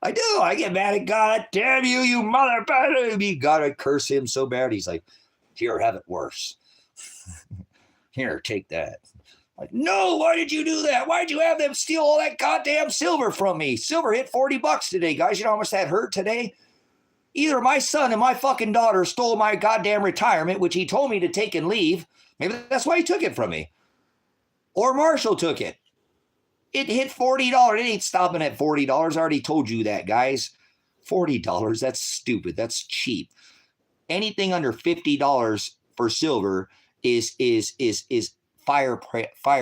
I do. I get mad at God. Damn you, you motherfucker. God, I curse him so bad. He's like, here, have it worse. Here, take that. Like, no, why did you do that? Why did you have them steal all that goddamn silver from me? Silver hit $40 today, guys. You know how much that hurt today? Either my son and my fucking daughter stole my goddamn retirement, which he told me to take and leave. Maybe that's why he took it from me. Or Marshall took it. It hit $40. It ain't stopping at $40. I already told you that, guys. $40, that's stupid. That's cheap. Anything under $50 for silver is fire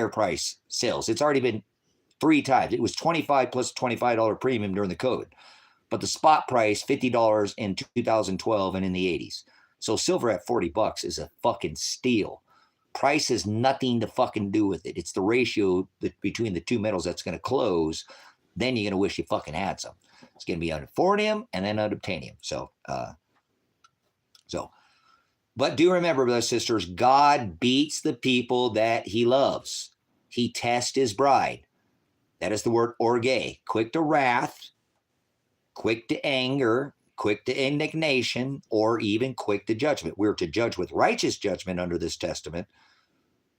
price sales. It's already been 3 times. It was $25 plus $25 premium during the COVID. But the spot price, $50 in 2012 and in the 80s. So silver at $40 is a fucking steal. Price has nothing to fucking do with it. It's the ratio between the two metals that's going to close. Then you're going to wish you fucking had some. It's going to be unobtainium and then unobtainium. But do remember, brothers and sisters, God beats the people that he loves. He tests his bride. That is the word orge. Quick to wrath, quick to anger, quick to indignation, or even quick to judgment. We're to judge with righteous judgment under this testament.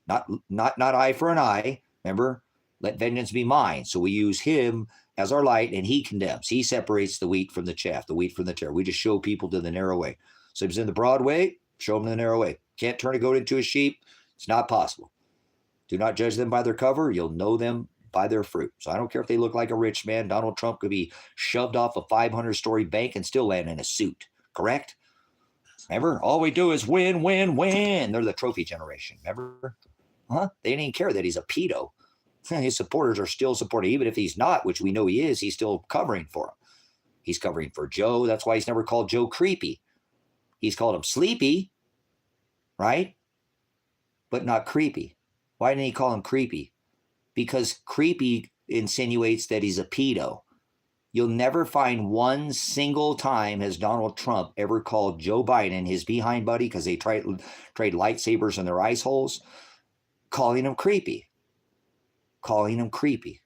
Not eye for an eye. Remember, let vengeance be mine. So we use him as our light, and he condemns. He separates the wheat from the chaff, the wheat from the tare. We just show people to the narrow way. So if he's in the broad way, show him the narrow way. Can't turn a goat into a sheep. It's not possible. Do not judge them by their cover. You'll know them by their fruit. So I don't care if they look like a rich man. Donald Trump could be shoved off a 500-story bank and still land in a suit. Correct? Remember, all we do is win, win, win. They're the trophy generation. Remember? Huh? They didn't care that he's a pedo. His supporters are still supporting. Even if he's not, which we know he is, he's still covering for him. He's covering for Joe. That's why he's never called Joe creepy. He's called him sleepy, right? But not creepy. Why didn't he call him creepy? Because creepy insinuates that he's a pedo. You'll never find one single time has Donald Trump ever called Joe Biden his behind buddy because they trade lightsabers in their ice holes, calling him creepy. Calling him creepy.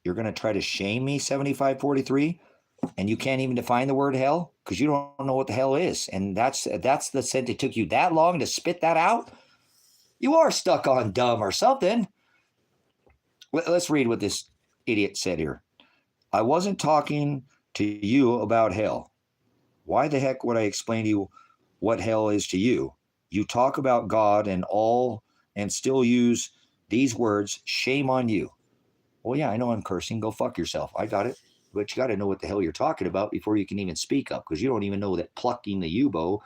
You're going to try to shame me, 7543, and you can't even define the word hell because you don't know what the hell is. And that's the sense it took you that long to spit that out. You are stuck on dumb or something. Let's read what this idiot said here. I wasn't talking to you about hell. Why the heck would I explain to you what hell is to you? You talk about God and all and still use these words. Shame on you. Well, yeah, I know I'm cursing. Go fuck yourself. I got it. But you got to know what the hell you're talking about before you can even speak up, because you don't even know that plucking the yew bow,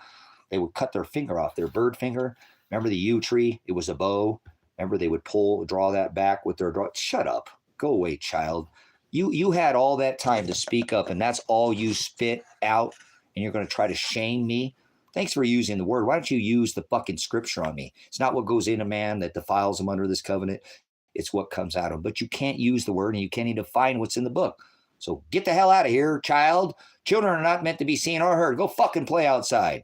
they would cut their finger off, their bird finger. Remember the yew tree? It was a bow. Remember they would draw that back with their draw. Shut up. Go away, child. You had all that time to speak up, and that's all you spit out, and you're going to try to shame me? Thanks for using the word. Why don't you use the fucking scripture on me? It's not what goes in a man that defiles him under this covenant. It's what comes out of him. But you can't use the word, and you can't even define what's in the book. So get the hell out of here, child. Children are not meant to be seen or heard. Go fucking play outside.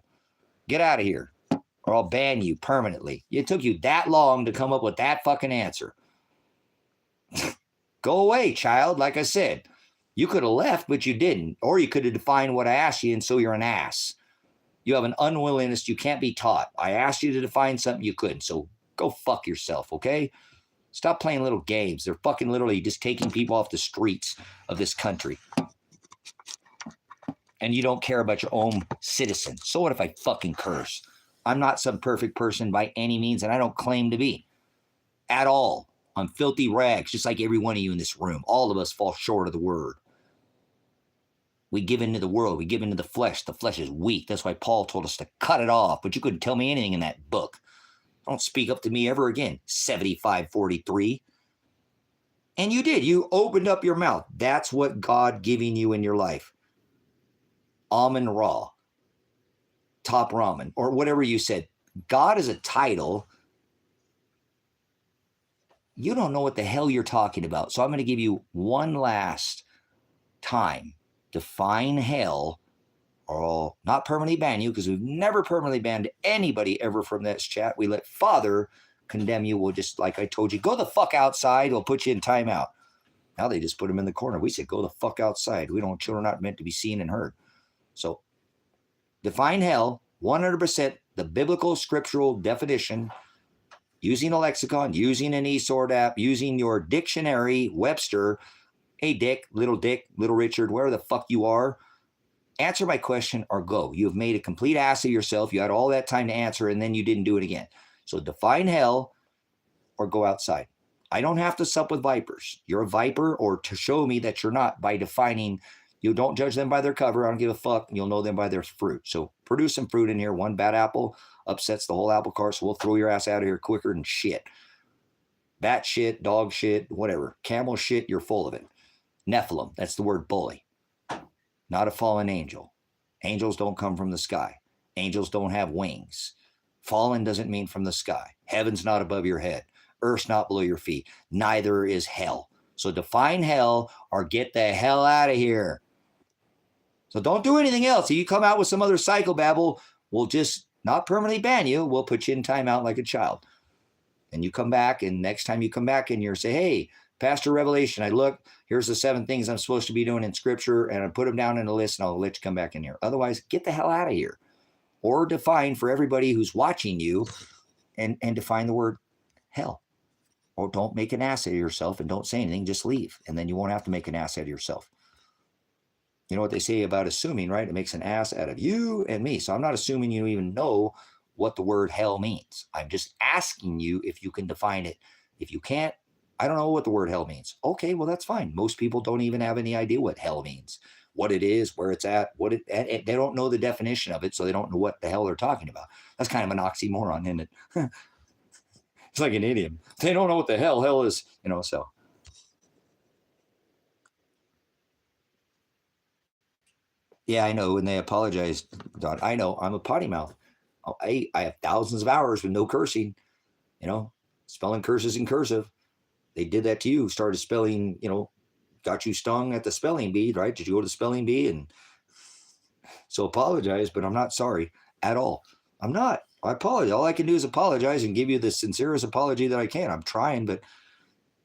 Get out of here, or I'll ban you permanently. It took you that long to come up with that fucking answer. Go away, child. Like I said, you could have left, but you didn't. Or you could have defined what I asked you, and so you're an ass. You have an unwillingness. You can't be taught. I asked you to define something you couldn't. So go fuck yourself, okay? Stop playing little games. They're fucking literally just taking people off the streets of this country. And you don't care about your own citizens. So what if I fucking curse? I'm not some perfect person by any means, and I don't claim to be at all. I'm filthy rags, just like every one of you in this room. All of us fall short of the word. We give into the world. We give into the flesh. The flesh is weak. That's why Paul told us to cut it off. But you couldn't tell me anything in that book. Don't speak up to me ever again. 7543. And you did. You opened up your mouth. That's what God giving you in your life. Almond Raw. Top Ramen. Or whatever you said. God is a title. You don't know what the hell you're talking about. So I'm going to give you one last time. Define hell, or I'll not permanently ban you, because we've never permanently banned anybody ever from this chat. We let Father condemn you. We'll just, like I told you, go the fuck outside. We'll put you in timeout. Now they just put him in the corner. We said, go the fuck outside. We don't, children are not meant to be seen and heard. So define hell, 100% the biblical scriptural definition, using a lexicon, using an eSword app, using your dictionary, Webster. Hey, Dick, Little Richard, wherever the fuck you are, answer my question or go. You have made a complete ass of yourself. You had all that time to answer, and then you didn't do it again. So define hell or go outside. I don't have to sup with vipers. You're a viper, or to show me that you're not by defining. You don't judge them by their cover. I don't give a fuck. You'll know them by their fruit. So produce some fruit in here. One bad apple upsets the whole apple cart, so we'll throw your ass out of here quicker than shit. Bat shit, dog shit, whatever. Camel shit, you're full of it. Nephilim, that's the word bully. Not a fallen angel. Angels don't come from the sky. Angels don't have wings. Fallen doesn't mean from the sky. Heaven's not above your head. Earth's not below your feet. Neither is hell. So define hell or get the hell out of here. So don't do anything else. If you come out with some other psychobabble, we'll just not permanently ban you. We'll put you in timeout like a child. And you come back, and next time you come back and you say, hey, Pastor Revelation, I look, here's the 7 things I'm supposed to be doing in scripture, and I put them down in a list, and I'll let you come back in here. Otherwise, get the hell out of here. Or define for everybody who's watching you, and define the word hell. Or don't make an ass out of yourself and don't say anything, just leave. And then you won't have to make an ass out of yourself. You know what they say about assuming, right? It makes an ass out of you and me. So I'm not assuming you even know what the word hell means. I'm just asking you if you can define it. If you can't, I don't know what the word hell means. Okay, well, that's fine. Most people don't even have any idea what hell means, what it is, where it's at, they don't know the definition of it, so they don't know what the hell they're talking about. That's kind of an oxymoron, isn't it? It's like an idiom. They don't know what the hell is, so. Yeah, I know, and they apologized, Don. I know, I'm a potty mouth. I have thousands of hours with no cursing, spelling curses in cursive. They did that to you, started spelling, got you stung at the spelling bee, right? Did you go to the spelling bee? And so apologize, but I'm not sorry at all. I'm not. I apologize. All I can do is apologize and give you the sincerest apology that I can. I'm trying, but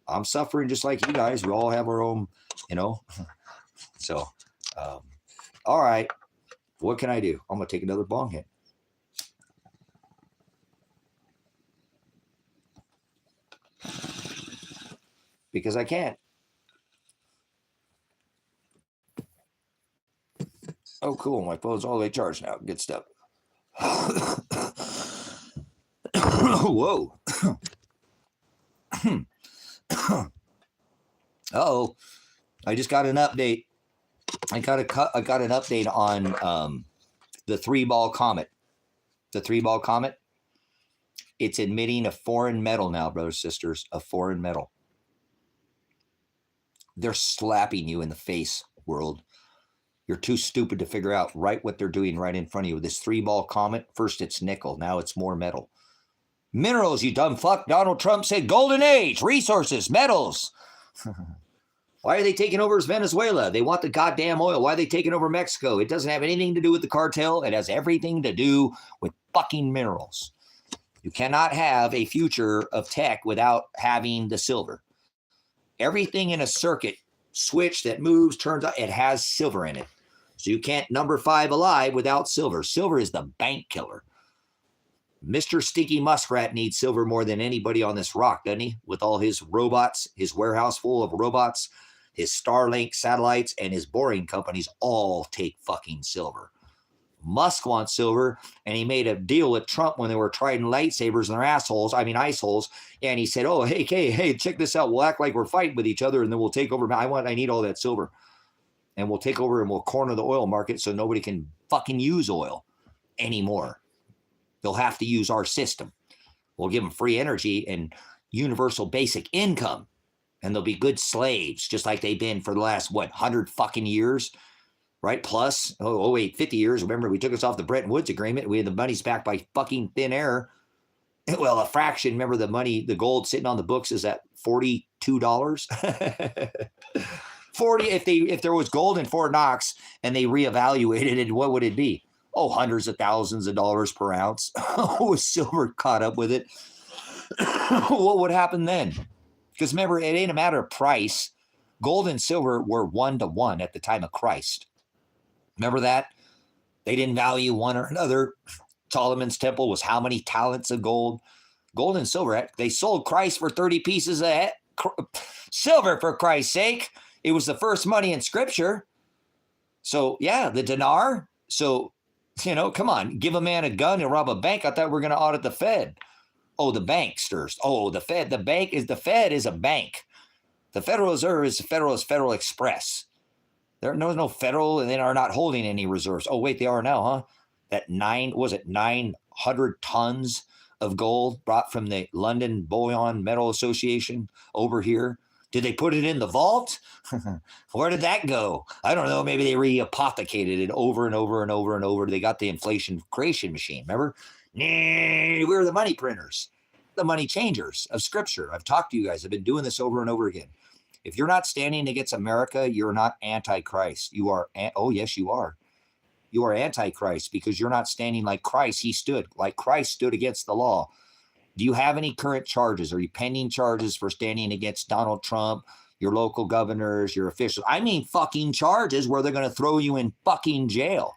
I'm suffering just like you guys. We all have our own, So, all right. What can I do? I'm going to take another bong hit. Because I can't. Oh, cool. My phone's all the way charged now. Good stuff. Whoa. Oh, I just got an update. I got an update on the 3-ball comet. The 3-ball comet. It's emitting a foreign metal now, brothers and sisters. A foreign metal. They're slapping you in the face, world. You're too stupid to figure out right what they're doing right in front of you. This 3-ball comet, first it's nickel, now it's more metal. Minerals, you dumb fuck. Donald Trump said golden age, resources, metals. Why are they taking over Venezuela? They want the goddamn oil. Why are they taking over Mexico? It doesn't have anything to do with the cartel. It has everything to do with fucking minerals. You cannot have a future of tech without having the silver. Everything in a circuit switch that moves, turns on, it has silver in it. So you can't number 5 alive without silver. Silver is the bank killer. Mr. Stinky Muskrat needs silver more than anybody on this rock, doesn't he? With all his robots, his warehouse full of robots, his Starlink satellites, and his boring companies all take fucking silver. Musk wants silver, and he made a deal with Trump when they were trident lightsabers in their assholes, ice holes, and he said, oh, hey, check this out. We'll act like we're fighting with each other, and then we'll take over. I need all that silver. And we'll take over and we'll corner the oil market so nobody can fucking use oil anymore. They'll have to use our system. We'll give them free energy and universal basic income, and they'll be good slaves, just like they've been for the last, 100 fucking years, right? Plus, 50 years. Remember, we took us off the Bretton Woods Agreement. We had the money's backed by fucking thin air. Well, a fraction. Remember, the gold sitting on the books is at $42. 40. If there was gold in Fort Knox and they reevaluated it, what would it be? Hundreds of thousands of dollars per ounce. Silver caught up with it. What would happen then? Because remember, it ain't a matter of price. Gold and silver were 1-to-1 at the time of Christ. Remember that? They didn't value one or another. Solomon's temple was how many talents of gold? Gold and silver. They sold Christ for 30 pieces of silver, for Christ's sake. It was the first money in Scripture. So, yeah, the dinar. So, come on, give a man a gun and rob a bank. I thought we were going to audit the Fed. Oh, the banksters. Oh, the Fed. The Fed is a bank. The Federal Reserve is Federal Express. There's no federal, and they are not holding any reserves. Oh, wait, they are now, huh? That 900 tons of gold brought from the London Bullion Metal Association over here. Did they put it in the vault? Where did that go? I don't know. Maybe they re-apothecated it over and over and over and over. They got the inflation creation machine. Remember? We're the money printers, the money changers of Scripture. I've talked to you guys. I've been doing this over and over again. If you're not standing against America, you're not anti-Christ. You are. Oh, yes, you are. You are anti-Christ because you're not standing like Christ. He stood like Christ stood against the law. Do you have any current charges? Are you pending charges for standing against Donald Trump, your local governors, your officials? I mean fucking charges where they're going to throw you in fucking jail.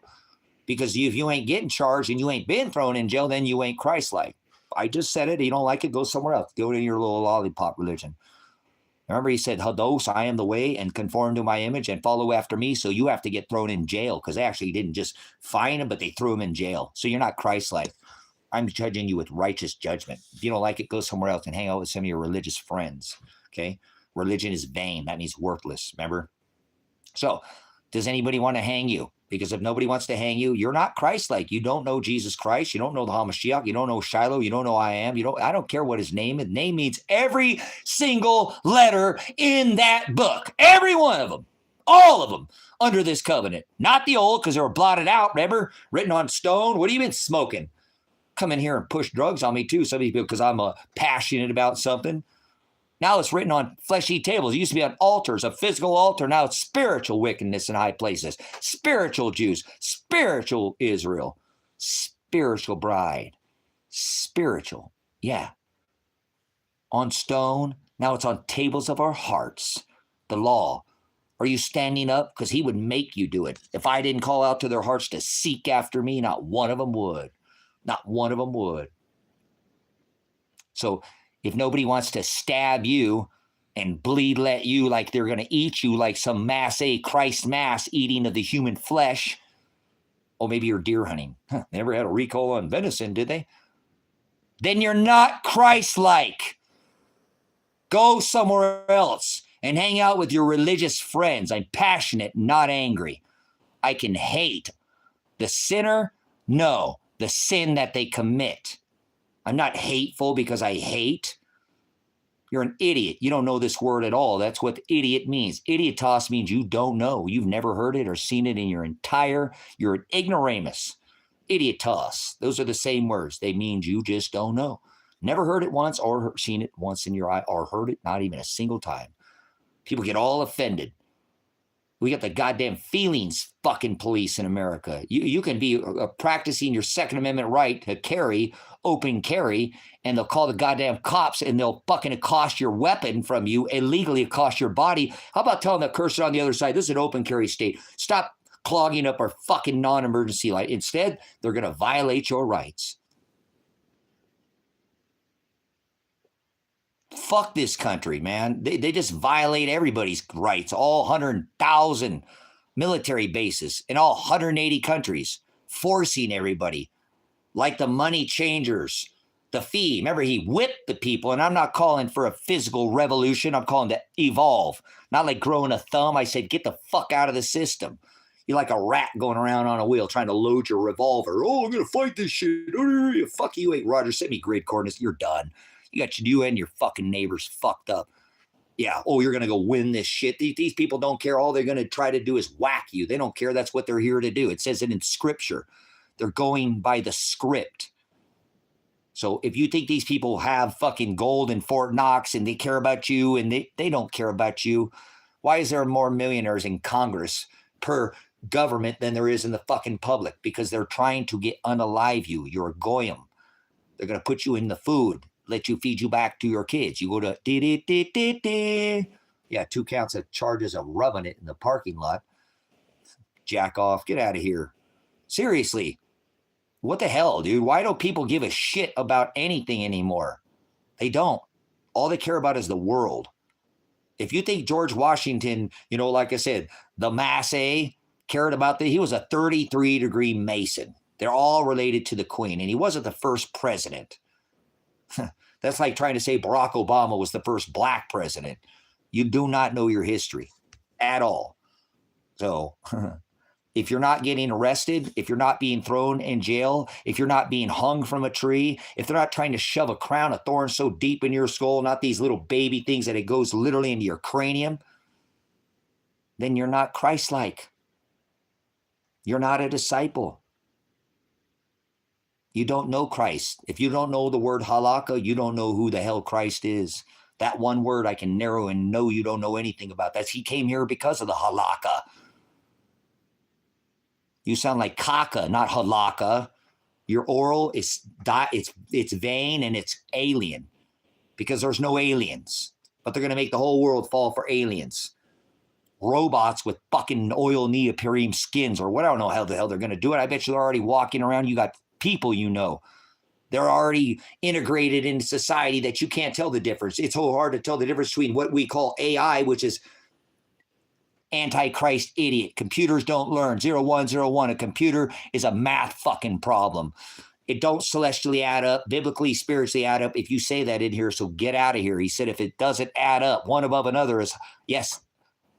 Because if you ain't getting charged and you ain't been thrown in jail, then you ain't Christ-like. I just said it. You don't like it, go somewhere else. Go to your little lollipop religion. Remember, he said, Hados, I am the way, and conform to my image and follow after me. So you have to get thrown in jail because they actually didn't just fine him, but they threw him in jail. So you're not Christ-like. I'm judging you with righteous judgment. If you don't like it, go somewhere else and hang out with some of your religious friends. Okay? Religion is vain. That means worthless. Remember? So, does anybody want to hang you? Because if nobody wants to hang you, you're not Christ-like. You don't know Jesus Christ. You don't know the Hamashiach. You don't know Shiloh. You don't know I am. I don't care what his name is. Name means every single letter in that book. Every one of them. All of them under this covenant. Not the old, because they were blotted out. Remember? Written on stone. What have you been smoking? Come in here and push drugs on me too. Some people, because I'm passionate about something. Now it's written on fleshy tables. It used to be on altars, a physical altar. Now it's spiritual wickedness in high places. Spiritual Jews, spiritual Israel, spiritual bride, spiritual. Yeah. On stone. Now it's on tables of our hearts. The law. Are you standing up? Because he would make you do it. If I didn't call out to their hearts to seek after me, not one of them would. Not one of them would. So if nobody wants to stab you and bleed let you like they're going to eat you like some Christ mass eating of the human flesh, or maybe you're deer hunting. They never had a recall on venison, did they? Then you're not Christ-like. Go somewhere else and hang out with your religious friends. I'm passionate, not angry. I can hate the sinner. No. The sin that they commit. I'm not hateful because I hate. You're an idiot. You don't know this word at all. That's what idiot means. Idiotos means you don't know. You've never heard it or seen it in you're an ignoramus. Idiotos. Those are the same words. They mean you just don't know. Never heard it once or seen it once in your eye or heard it not even a single time. People get all offended. We got the goddamn feelings fucking police in America. You can be practicing your Second Amendment right to carry, open carry, and they'll call the goddamn cops and they'll fucking accost your weapon from you, illegally accost your body. How about telling the cursor on the other side, this is an open carry state. Stop clogging up our fucking non-emergency light. Instead, they're going to violate your rights. Fuck this country, man. They just violate everybody's rights. All 100,000 military bases in all 180 countries, forcing everybody like the money changers, the fee. Remember, he whipped the people, and I'm not calling for a physical revolution. I'm calling to evolve, not like growing a thumb. I said, get the fuck out of the system. You're like a rat going around on a wheel trying to load your revolver. Oh, I'm going to fight this shit. Fuck you, ain't Roger. Send me grid coordinates. You're done. You got you and your fucking neighbors fucked up. Yeah, oh, you're going to go win this shit. These people don't care. All they're going to try to do is whack you. They don't care. That's what they're here to do. It says it in Scripture. They're going by the script. So if you think these people have fucking gold in Fort Knox and they care about you and they don't care about you, why is there more millionaires in Congress per government than there is in the fucking public? Because they're trying to get unalive you. You're a goyim. They're going to put you in the food. Let you feed you back to your kids. You go to yeah, 2 counts of charges of rubbing it in the parking lot. Jack off. Get out of here. Seriously. What the hell, dude? Why don't people give a shit about anything anymore? They don't. All they care about is the world. If you think George Washington, like I said, the Mass A cared about that, he was a 33-degree Mason. They're all related to the Queen, and he wasn't the first president. That's like trying to say Barack Obama was the first black president. You do not know your history at all. So if you're not getting arrested, if you're not being thrown in jail, if you're not being hung from a tree, if they're not trying to shove a crown of thorns so deep in your skull, not these little baby things that it goes literally into your cranium, then you're not Christ-like. You're not a disciple. You don't know Christ. If you don't know the word halakha, you don't know who the hell Christ is. That one word I can narrow and know you don't know anything about. That's he came here because of the halakha. You sound like kaka, not halakha. Your oral is it's vain and it's alien because there's no aliens. But they're going to make the whole world fall for aliens. Robots with fucking oil neoprene skins or what, I don't know how the hell they're going to do it. I bet you they're already walking around. You got people they're already integrated into society that you can't tell the difference. It's so hard to tell the difference between what we call AI, which is Antichrist idiot. Computers don't learn. 0101. A computer is a math fucking problem. It don't celestially add up, biblically, spiritually add up. If you say that in here, so get out of here. He said if it doesn't add up, one above another is, yes,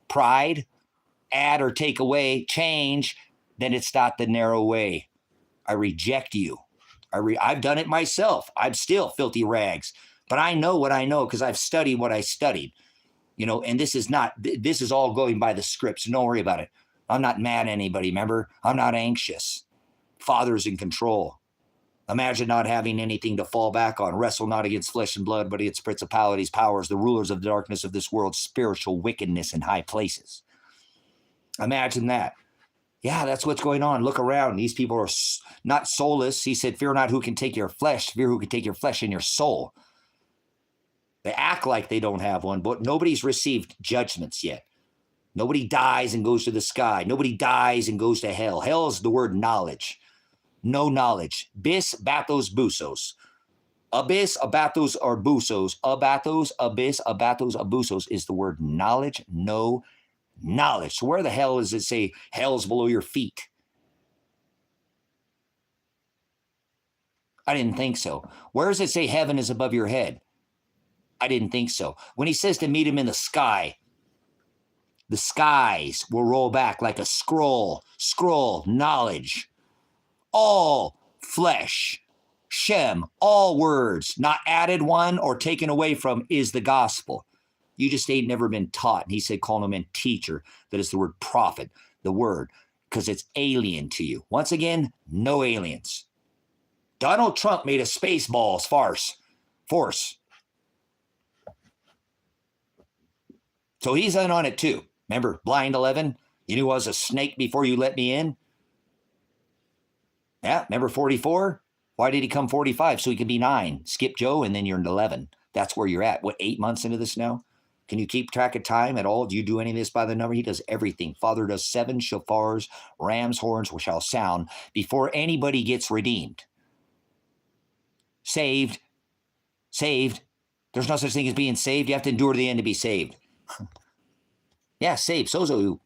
pride, add or take away, change, then it's not the narrow way. I reject you. I've done it myself. I'm still filthy rags. But I know what I know because I've studied what I studied. And this is all going by the script, so don't worry about it. I'm not mad at anybody, remember? I'm not anxious. Father's in control. Imagine not having anything to fall back on. Wrestle not against flesh and blood, but against principalities, powers, the rulers of the darkness of this world, spiritual wickedness in high places. Imagine that. Yeah, that's what's going on. Look around. These people are not soulless. He said, fear not who can take your flesh. Fear who can take your flesh and your soul. They act like they don't have one, but nobody's received judgments yet. Nobody dies and goes to the sky. Nobody dies and goes to hell. Hell is the word knowledge. No knowledge. Bis, bathos, busos. Abyss, abathos, or busos. Abathos, abyss, abathos, abusos is the word knowledge. No knowledge. So where the hell does it say hell's below your feet? I didn't think so. Where does it say heaven is above your head? I didn't think so. When he says to meet him in the sky, the skies will roll back like a scroll, knowledge. All flesh, Shem, all words, not added one or taken away from, is the gospel. You just ain't never been taught. And he said, call him a teacher. That is the word prophet, the word, because it's alien to you. Once again, no aliens. Donald Trump made a Spaceballs force. So he's in on it too. Remember, blind 11? You knew I was a snake before you let me in? Yeah, remember 44? Why did he come 45? So he could be 9. Skip Joe, and then you're 11. That's where you're at. What, 8 months into this now? Can you keep track of time at all? Do you do any of this by the number? He does everything. Father does 7 shofars, ram's horns shall sound before anybody gets redeemed. Saved. There's no such thing as being saved. You have to endure to the end to be saved. Yeah, saved. Sozo,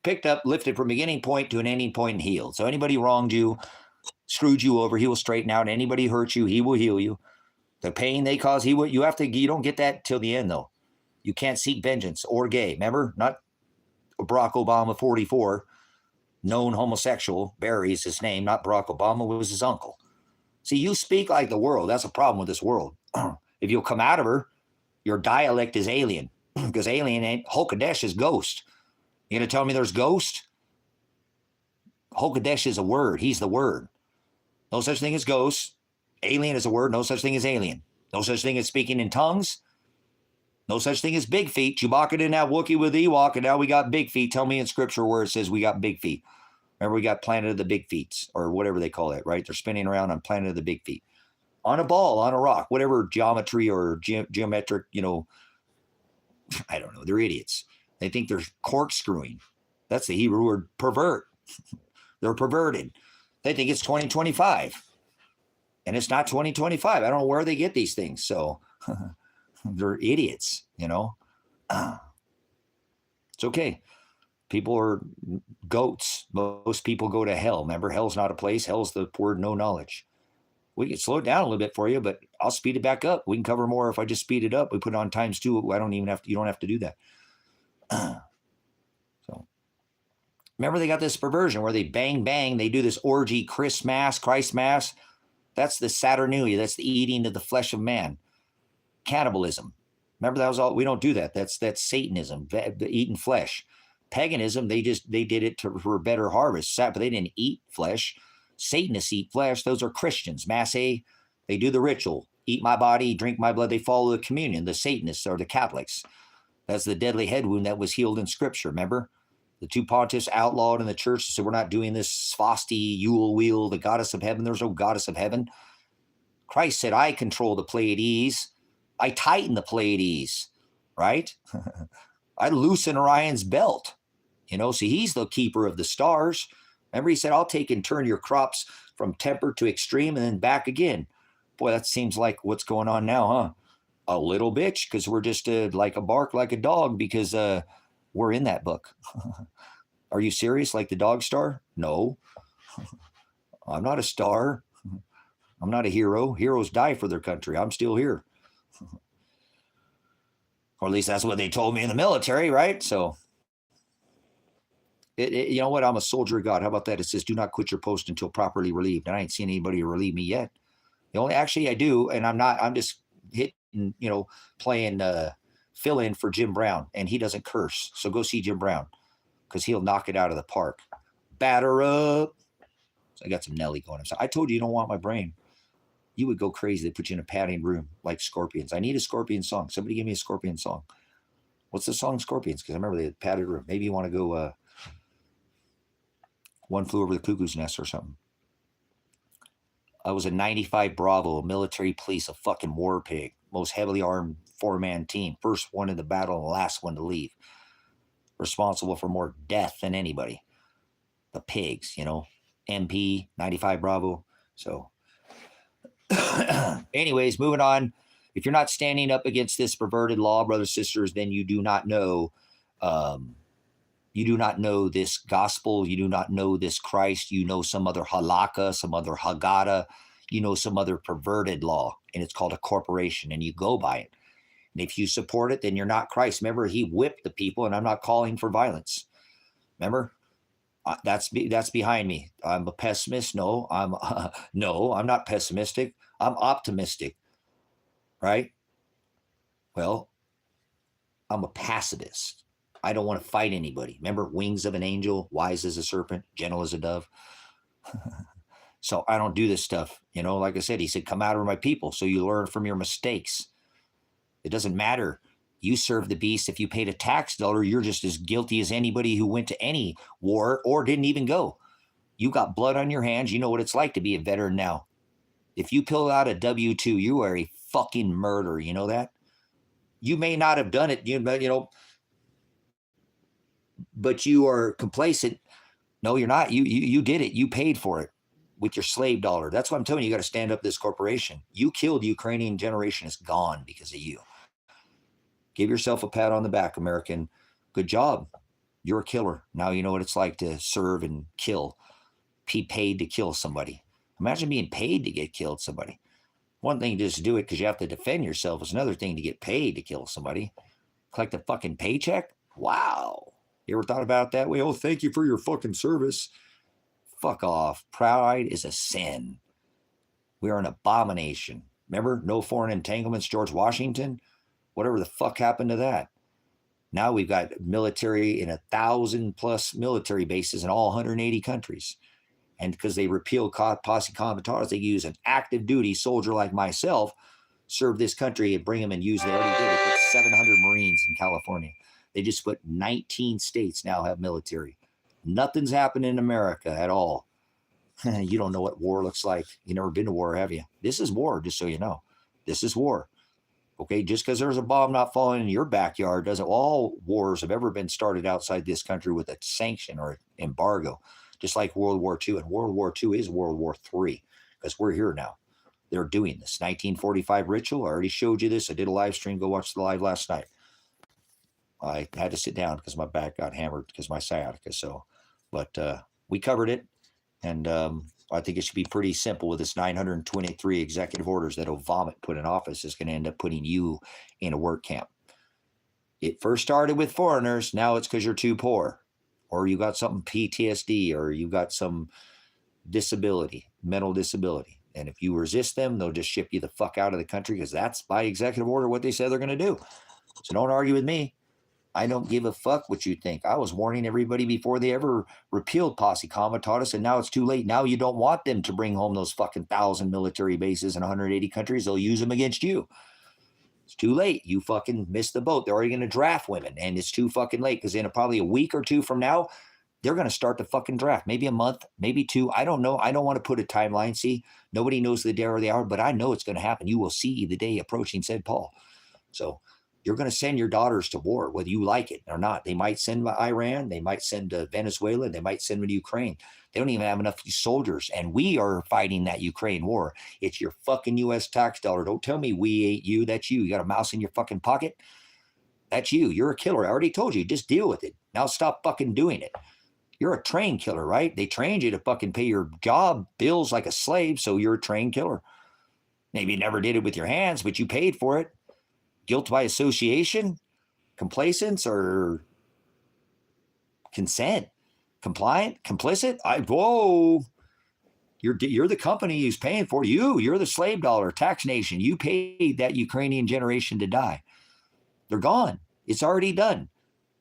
picked up, lifted from beginning point to an ending point and healed. So anybody wronged you, screwed you over, he will straighten out. Anybody hurt you, he will heal you. The pain they cause, you don't get that till the end though. You can't seek vengeance or gay. Remember, not Barack Obama 44, known homosexual, Barry is his name, not Barack Obama, was his uncle. See, you speak like the world. That's a problem with this world. If you'll come out of her, your dialect is alien. Because alien ain't, Hokadesh is ghost. You gonna tell me there's ghost? Hokadesh is a word. He's the word. No such thing as ghost. Alien is a word. No such thing as alien. No such thing as speaking in tongues. No such thing as big feet. Chewbacca didn't have Wookiee with Ewok, and now we got big feet. Tell me in scripture where it says we got big feet. Remember, we got Planet of the Big Feet, or whatever they call it, right? They're spinning around on Planet of the Big Feet. On a ball, on a rock, whatever geometry or geometric, I don't know. They're idiots. They think they're corkscrewing. That's the Hebrew word pervert. They're perverted. They think it's 2025. And it's not 2025. I don't know where they get these things. So they're idiots, It's okay. People are goats. Most people go to hell. Remember, hell's not a place. Hell's the word no knowledge. We can slow it down a little bit for you, but I'll speed it back up. We can cover more if I just speed it up. We put it on times 2. You don't have to do that. So remember, they got this perversion where they bang, they do this orgy, Christ mass. That's the Saturnalia. That's the eating of the flesh of man. Cannibalism. Remember, that was all. We don't do that. That's Satanism, eating flesh. Paganism, they did it for a better harvest, but they didn't eat flesh. Satanists eat flesh. Those are Christians. Mass A, they do the ritual. Eat my body, drink my blood. They follow the communion. The Satanists are the Catholics. That's the deadly head wound that was healed in Scripture. Remember? The 2 pontiffs outlawed in the church. So we're not doing this Svasti, Yule Wheel, the goddess of heaven. There's no goddess of heaven. Christ said, I control the Pleiades. I tighten the Pleiades, right? I loosen Orion's belt. See, he's the keeper of the stars. Remember, he said, I'll take and turn your crops from tempered to extreme and then back again. Boy, that seems like what's going on now, huh? A little bitch, because we're just like a bark like a dog because we're in that book. Are you serious? Like the dog star? No. I'm not a star. I'm not a hero. Heroes die for their country. I'm still here. Or at least that's what they told me in the military, right? So... you know what? I'm a soldier of God. How about that? It says, do not quit your post until properly relieved. And I ain't seen anybody relieve me yet. Actually I do. And I'm just hitting, playing fill in for Jim Brown, and he doesn't curse. So go see Jim Brown because he'll knock it out of the park. Batter up. So I got some Nelly going. So I told you don't want my brain. You would go crazy. They put you in a padding room like Scorpions. I need a Scorpion song. Somebody give me a Scorpion song. What's the song Scorpions? Because I remember they had padded room. Maybe you want to go One Flew Over the Cuckoo's Nest or something. I was a 95 Bravo, military police, a fucking war pig. Most heavily armed 4-man team. First one in the battle and the last one to leave. Responsible for more death than anybody. The pigs, MP, 95 Bravo. So, anyways, moving on. If you're not standing up against this perverted law, brothers, sisters, then you do not know you do not know this gospel. You do not know this Christ. You know some other halakha, some other haggadah. You know some other perverted law, and it's called a corporation, and you go by it. And if you support it, then you're not Christ. Remember, he whipped the people, and I'm not calling for violence. Remember, that's behind me. I'm a pessimist. No, I'm not pessimistic. I'm optimistic, right? Well, I'm a pacifist. I don't want to fight anybody. Remember, wings of an angel, wise as a serpent, gentle as a dove. So I don't do this stuff. Like I said, he said, come out of my people so you learn from your mistakes. It doesn't matter You serve the beast. If you paid a tax dollar, you're just as guilty as anybody who went to any war or didn't even go. You got blood on your hands. You know what it's like to be a veteran now. If you pull out a W-2, you are a fucking murderer. You know that? You may not have done it, but you are complacent. No, you're not. You did it. You paid for it with your slave dollar. That's what I'm telling you. You got to stand up this corporation. You killed Ukrainian generation. It's gone because of you. Give yourself a pat on the back, American. Good job. You're a killer. Now you know what it's like to serve and kill. Be paid to kill somebody. Imagine being paid to get killed somebody. One thing to just do it because you have to defend yourself is another thing to get paid to kill somebody. Collect a fucking paycheck? Wow. You ever thought about it that way? Oh, thank you for your fucking service. Fuck off. Pride is a sin. We are an abomination. Remember? No foreign entanglements, George Washington? Whatever the fuck happened to that? Now we've got military in 1,000+ military bases in all 180 countries. And because they repealed posse comitatus, they use an active duty soldier like myself, serve this country and bring them and use. They already did it. Put 700 Marines in California. They just put 19 states now have military. Nothing's happened in America at all. You don't know what war looks like. You never been to war, have you? This is war, just so you know. This is war. Okay, just because there's a bomb not falling in your backyard doesn't. All wars have ever been started outside this country with a sanction or embargo, just like World War II. And World War II is World War III because we're here now. They're doing this 1945 ritual. I already showed you this. I did a live stream. Go watch the live last night. I had to sit down because my back got hammered because of my sciatica. But we covered it, and I think it should be pretty simple with this 923 executive orders that Obama put in office is going to end up putting you in a work camp. It first started with foreigners. Now it's because you're too poor, or you got something PTSD, or you got some disability, mental disability. And if you resist them, they'll just ship you the fuck out of the country because that's by executive order what they said they're going to do. So don't argue with me. I don't give a fuck what you think. I was warning everybody before they ever repealed posse comitatus, and now it's too late. Now you don't want them to bring home those fucking 1,000 military bases in 180 countries. They'll use them against you. It's too late. You fucking missed the boat. They're already going to draft women, and it's too fucking late because in probably a week or two from now, they're going to start the fucking draft. Maybe a month, maybe two. I don't know. I don't want to put a timeline. See, nobody knows the day or the hour, but I know it's going to happen. You will see the day approaching, said Paul. So you're going to send your daughters to war, whether you like it or not. They might send to Iran. They might send to Venezuela. They might send to Ukraine. They don't even have enough soldiers. And we are fighting that Ukraine war. It's your fucking U.S. tax dollar. Don't tell me we ain't you. That's you. You got a mouse in your fucking pocket? That's you. You're a killer. I already told you. Just deal with it. Now stop fucking doing it. You're a trained killer, right? They trained you to fucking pay your job bills like a slave, so you're a trained killer. Maybe you never did it with your hands, but you paid for it. Guilt by association, complacence, or consent, compliant, complicit. Whoa! You're the company who's paying for you. You're the slave dollar, tax nation. You paid that Ukrainian generation to die. They're gone. It's already done.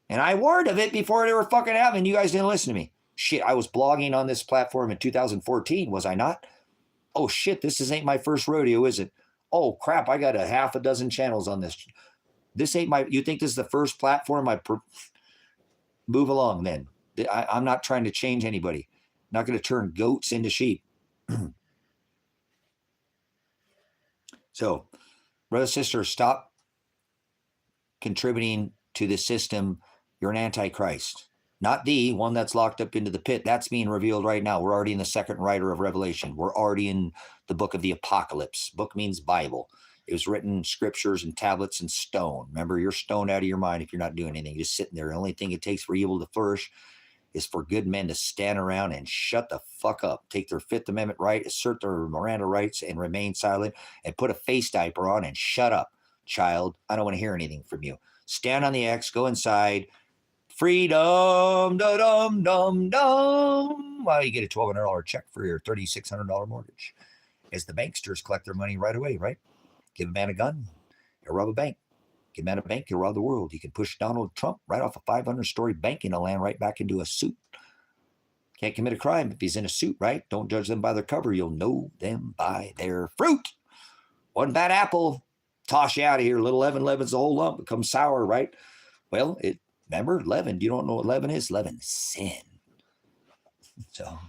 And I warned of it before it ever fucking happened. You guys didn't listen to me. Shit, I was blogging on this platform in 2014, was I not? Oh shit, this ain't my first rodeo, is it? Oh crap, I got a half a dozen channels on this. This ain't my, you think this is the first platform move along then. I'm not trying to change anybody. I'm not going to turn goats into sheep. So, brother, sister, stop contributing to the system. You're an antichrist. Not the one that's locked up into the pit. That's being revealed right now. We're already in the second writer of Revelation. We're already in the book of the Apocalypse. Book means Bible. It was written scriptures and tablets and stone. Remember, you're stoned out of your mind if you're not doing anything. You're just sitting there. The only thing it takes for evil to flourish is for good men to stand around and shut the fuck up, take their Fifth Amendment right, assert their Miranda rights, and remain silent, and put a face diaper on and shut up, child. I don't want to hear anything from you. Stand on the X, go inside. Freedom, da-dum-dum-dum. Well, you get a $1,200 check for your $3,600 mortgage. As the banksters collect their money right away, right? Give a man a gun, he'll rob a bank. Give a man a bank, he'll rob the world. You can push Donald Trump right off a 500-story bank in a land right back into a suit. Can't commit a crime if he's in a suit, right? Don't judge them by their cover. You'll know them by their fruit. One bad apple, toss you out of here. Little leaven leavens the whole lump, becomes sour, right? Well, remember, leaven, you don't know what leaven is? Leaven is sin. So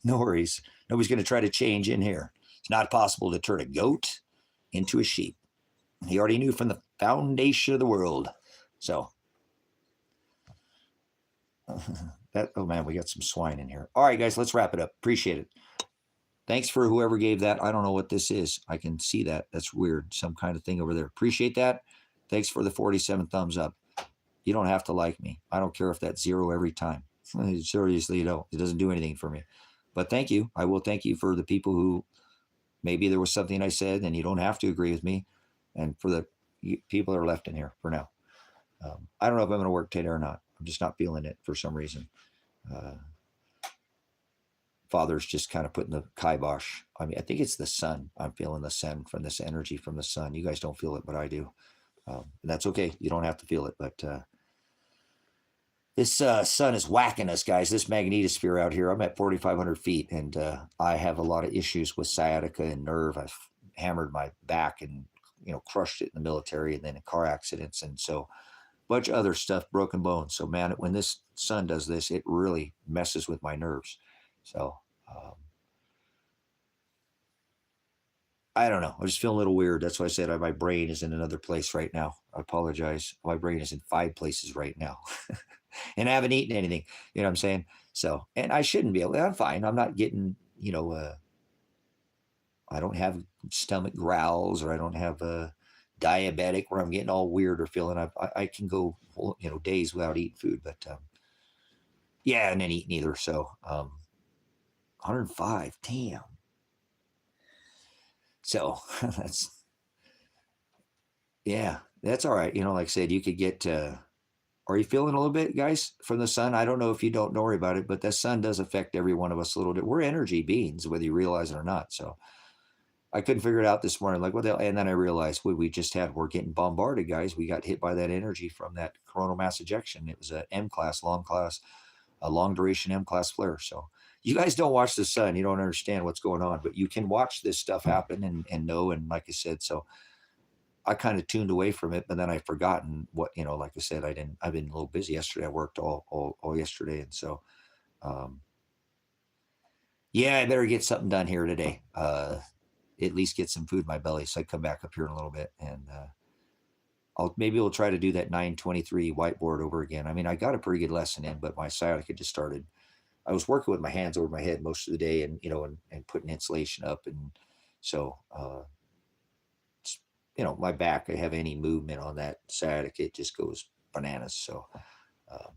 no worries. Nobody's going to try to change in here. It's not possible to turn a goat into a sheep. He already knew from the foundation of the world. So oh man, we got some swine in here. All right, guys, let's wrap it up. Appreciate it. Thanks for whoever gave that. I don't know what this is. I can see that. That's weird. Some kind of thing over there. Appreciate that. Thanks for the 47 thumbs up. You don't have to like me. I don't care if that's 0 every time. Seriously, you don't. It doesn't do anything for me. But thank you. I will thank you for the people who maybe there was something I said and you don't have to agree with me. And for the people that are left in here for now. I don't know if I'm going to work today or not. I'm just not feeling it for some reason. Father's just kind of putting the kibosh. I mean, I think it's the sun. I'm feeling the sun from this energy from the sun. You guys don't feel it, but I do. And that's okay. You don't have to feel it. But this sun is whacking us, guys. This magnetosphere out here. I'm at 4,500 feet, and I have a lot of issues with sciatica and nerve. I've hammered my back and crushed it in the military and then in car accidents. And so bunch of other stuff, broken bones. So man, when this sun does this, it really messes with my nerves. So I don't know. I just feel a little weird. That's why I said my brain is in another place right now. I apologize. My brain is in 5 places right now. And I haven't eaten anything. You know what I'm saying? So, and I shouldn't be able to. I'm fine. I'm not getting, I don't have stomach growls, or I don't have diabetic where I'm getting all weird or feeling. I can go days without eating food, but yeah, and then eat neither. So 105, damn. So that's all right. Like I said, you could get. Are you feeling a little bit, guys, from the sun? I don't know if you don't worry about it, but the sun does affect every one of us a little bit. We're energy beings, whether you realize it or not. So I couldn't figure it out this morning. Like, what the hell? And then I realized we're getting bombarded, guys. We got hit by that energy from that coronal mass ejection. It was a long duration M class flare. So you guys don't watch the sun. You don't understand what's going on, but you can watch this stuff happen and know. And like I said, so I kind of tuned away from it, but then I've forgotten what, like I said, I've been a little busy yesterday. I worked all yesterday. And so, yeah, I better get something done here today. At least get some food in my belly. So I come back up here in a little bit, and maybe we'll try to do that 923 whiteboard over again. I mean, I got a pretty good lesson in, but my sciatica just started. I was working with my hands over my head most of the day, and and putting insulation up, and so my back. I have any movement on that sciatica, it just goes bananas. So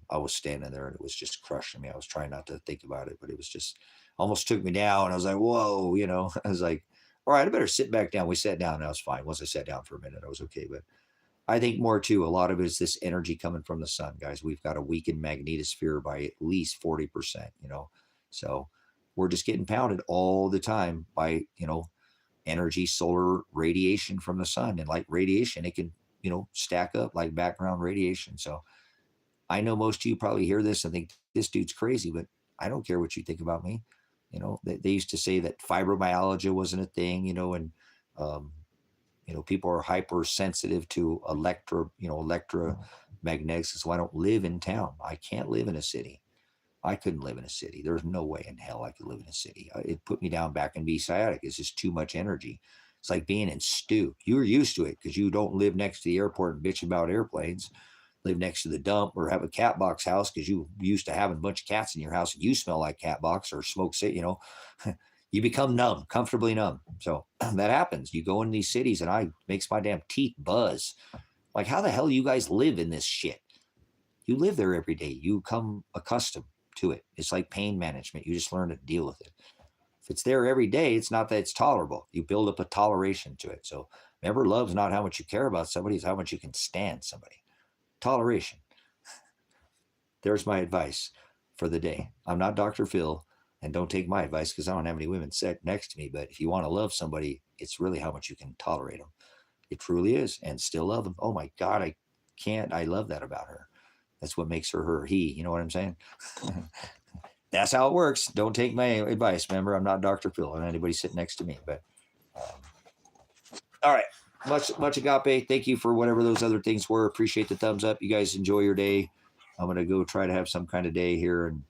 I was standing there, and it was just crushing me. I was trying not to think about it, but it was just almost took me down. I was like, whoa, I was like, all right, I better sit back down. We sat down, and I was fine. Once I sat down for a minute, I was okay. But I think more too, a lot of it is this energy coming from the sun, guys. We've got a weakened magnetosphere by at least 40%, so we're just getting pounded all the time by, energy, solar radiation from the sun. And like radiation, it can, stack up like background radiation. So I know most of you probably hear this and think this dude's crazy, but I don't care what you think about me. They used to say that fibromyalgia wasn't a thing, and people are hypersensitive to electromagnetics. So I don't live in town. I can't live in a city. I couldn't live in a city. There's no way in hell I could live in a city. It put me down back and be sciatic. It's just too much energy. It's like being in stew. You're used to it because you don't live next to the airport and bitch about airplanes. Live next to the dump or have a cat box house because you used to having a bunch of cats in your house and you smell like cat box or smoke. You become numb, comfortably numb. So that happens. You go in these cities and I makes my damn teeth buzz. Like, how the hell do you guys live in this shit? You live there every day. You come accustomed to it. It's like pain management. You just learn to deal with it. If it's there every day, it's not that it's tolerable. You build up a toleration to it. So remember, love's not how much you care about somebody, it's how much you can stand somebody. Toleration. There's my advice for the day. I'm not Dr. Phil, and don't take my advice because I don't have any women sit next to me. But if you want to love somebody, it's really how much you can tolerate them. It truly is, and still love them. Oh my God, I can't. I love that about her. That's what makes her her. He. You know what I'm saying? That's how it works. Don't take my advice. Remember, I'm not Dr. Phil, and anybody sitting next to me. But all right. Much agape. Thank you for whatever those other things were. Appreciate the thumbs up. You guys enjoy your day. I'm gonna go try to have some kind of day here, and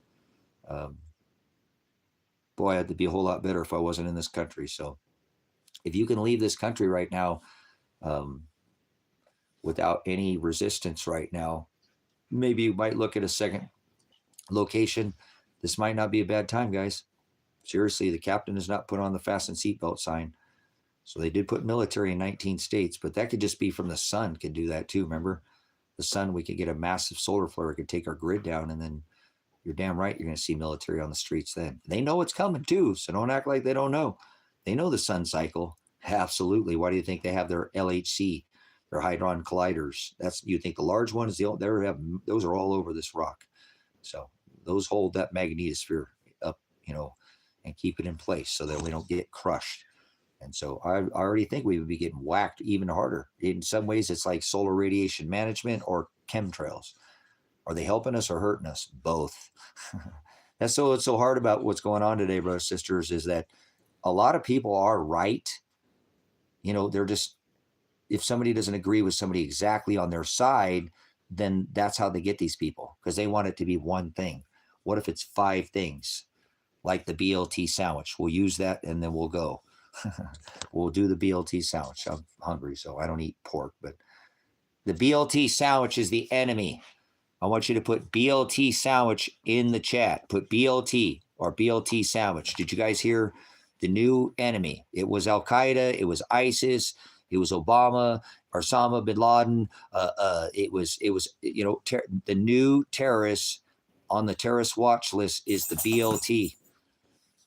boy, I'd be a whole lot better if I wasn't in this country. So, if you can leave this country right now without any resistance right now, maybe you might look at a second location. This might not be a bad time, guys. Seriously, the captain has not put on the fasten seatbelt sign. So they did put military in 19 states, but that could just be from the sun, could do that too. Remember, the sun, we could get a massive solar flare, it could take our grid down, and then you're damn right you're going to see military on the streets then. They know it's coming too, so don't act like they don't know. They know the sun cycle. Absolutely. Why do you think they have their LHC, their hadron colliders? That's, you think the large ones, those are all over this rock. So those hold that magnetosphere up, and keep it in place so that we don't get crushed. And so I already think we would be getting whacked even harder. In some ways, it's like solar radiation management or chemtrails. Are they helping us or hurting us? Both. That's so it's so hard about what's going on today, brothers and sisters, is that a lot of people are right. They're just, if somebody doesn't agree with somebody exactly on their side, then that's how they get these people, because they want it to be one thing. What if it's 5 things? Like the BLT sandwich. We'll use that and then we'll go. We'll do the BLT sandwich. I'm hungry, so I don't eat pork, but the BLT sandwich is the enemy. I want you to put BLT sandwich in the chat. Put BLT or BLT sandwich. Did you guys hear the new enemy? It was Al Qaeda. It was ISIS. It was Obama, Osama bin Laden. It was the new terrorists on the terrorist watch list is the BLT.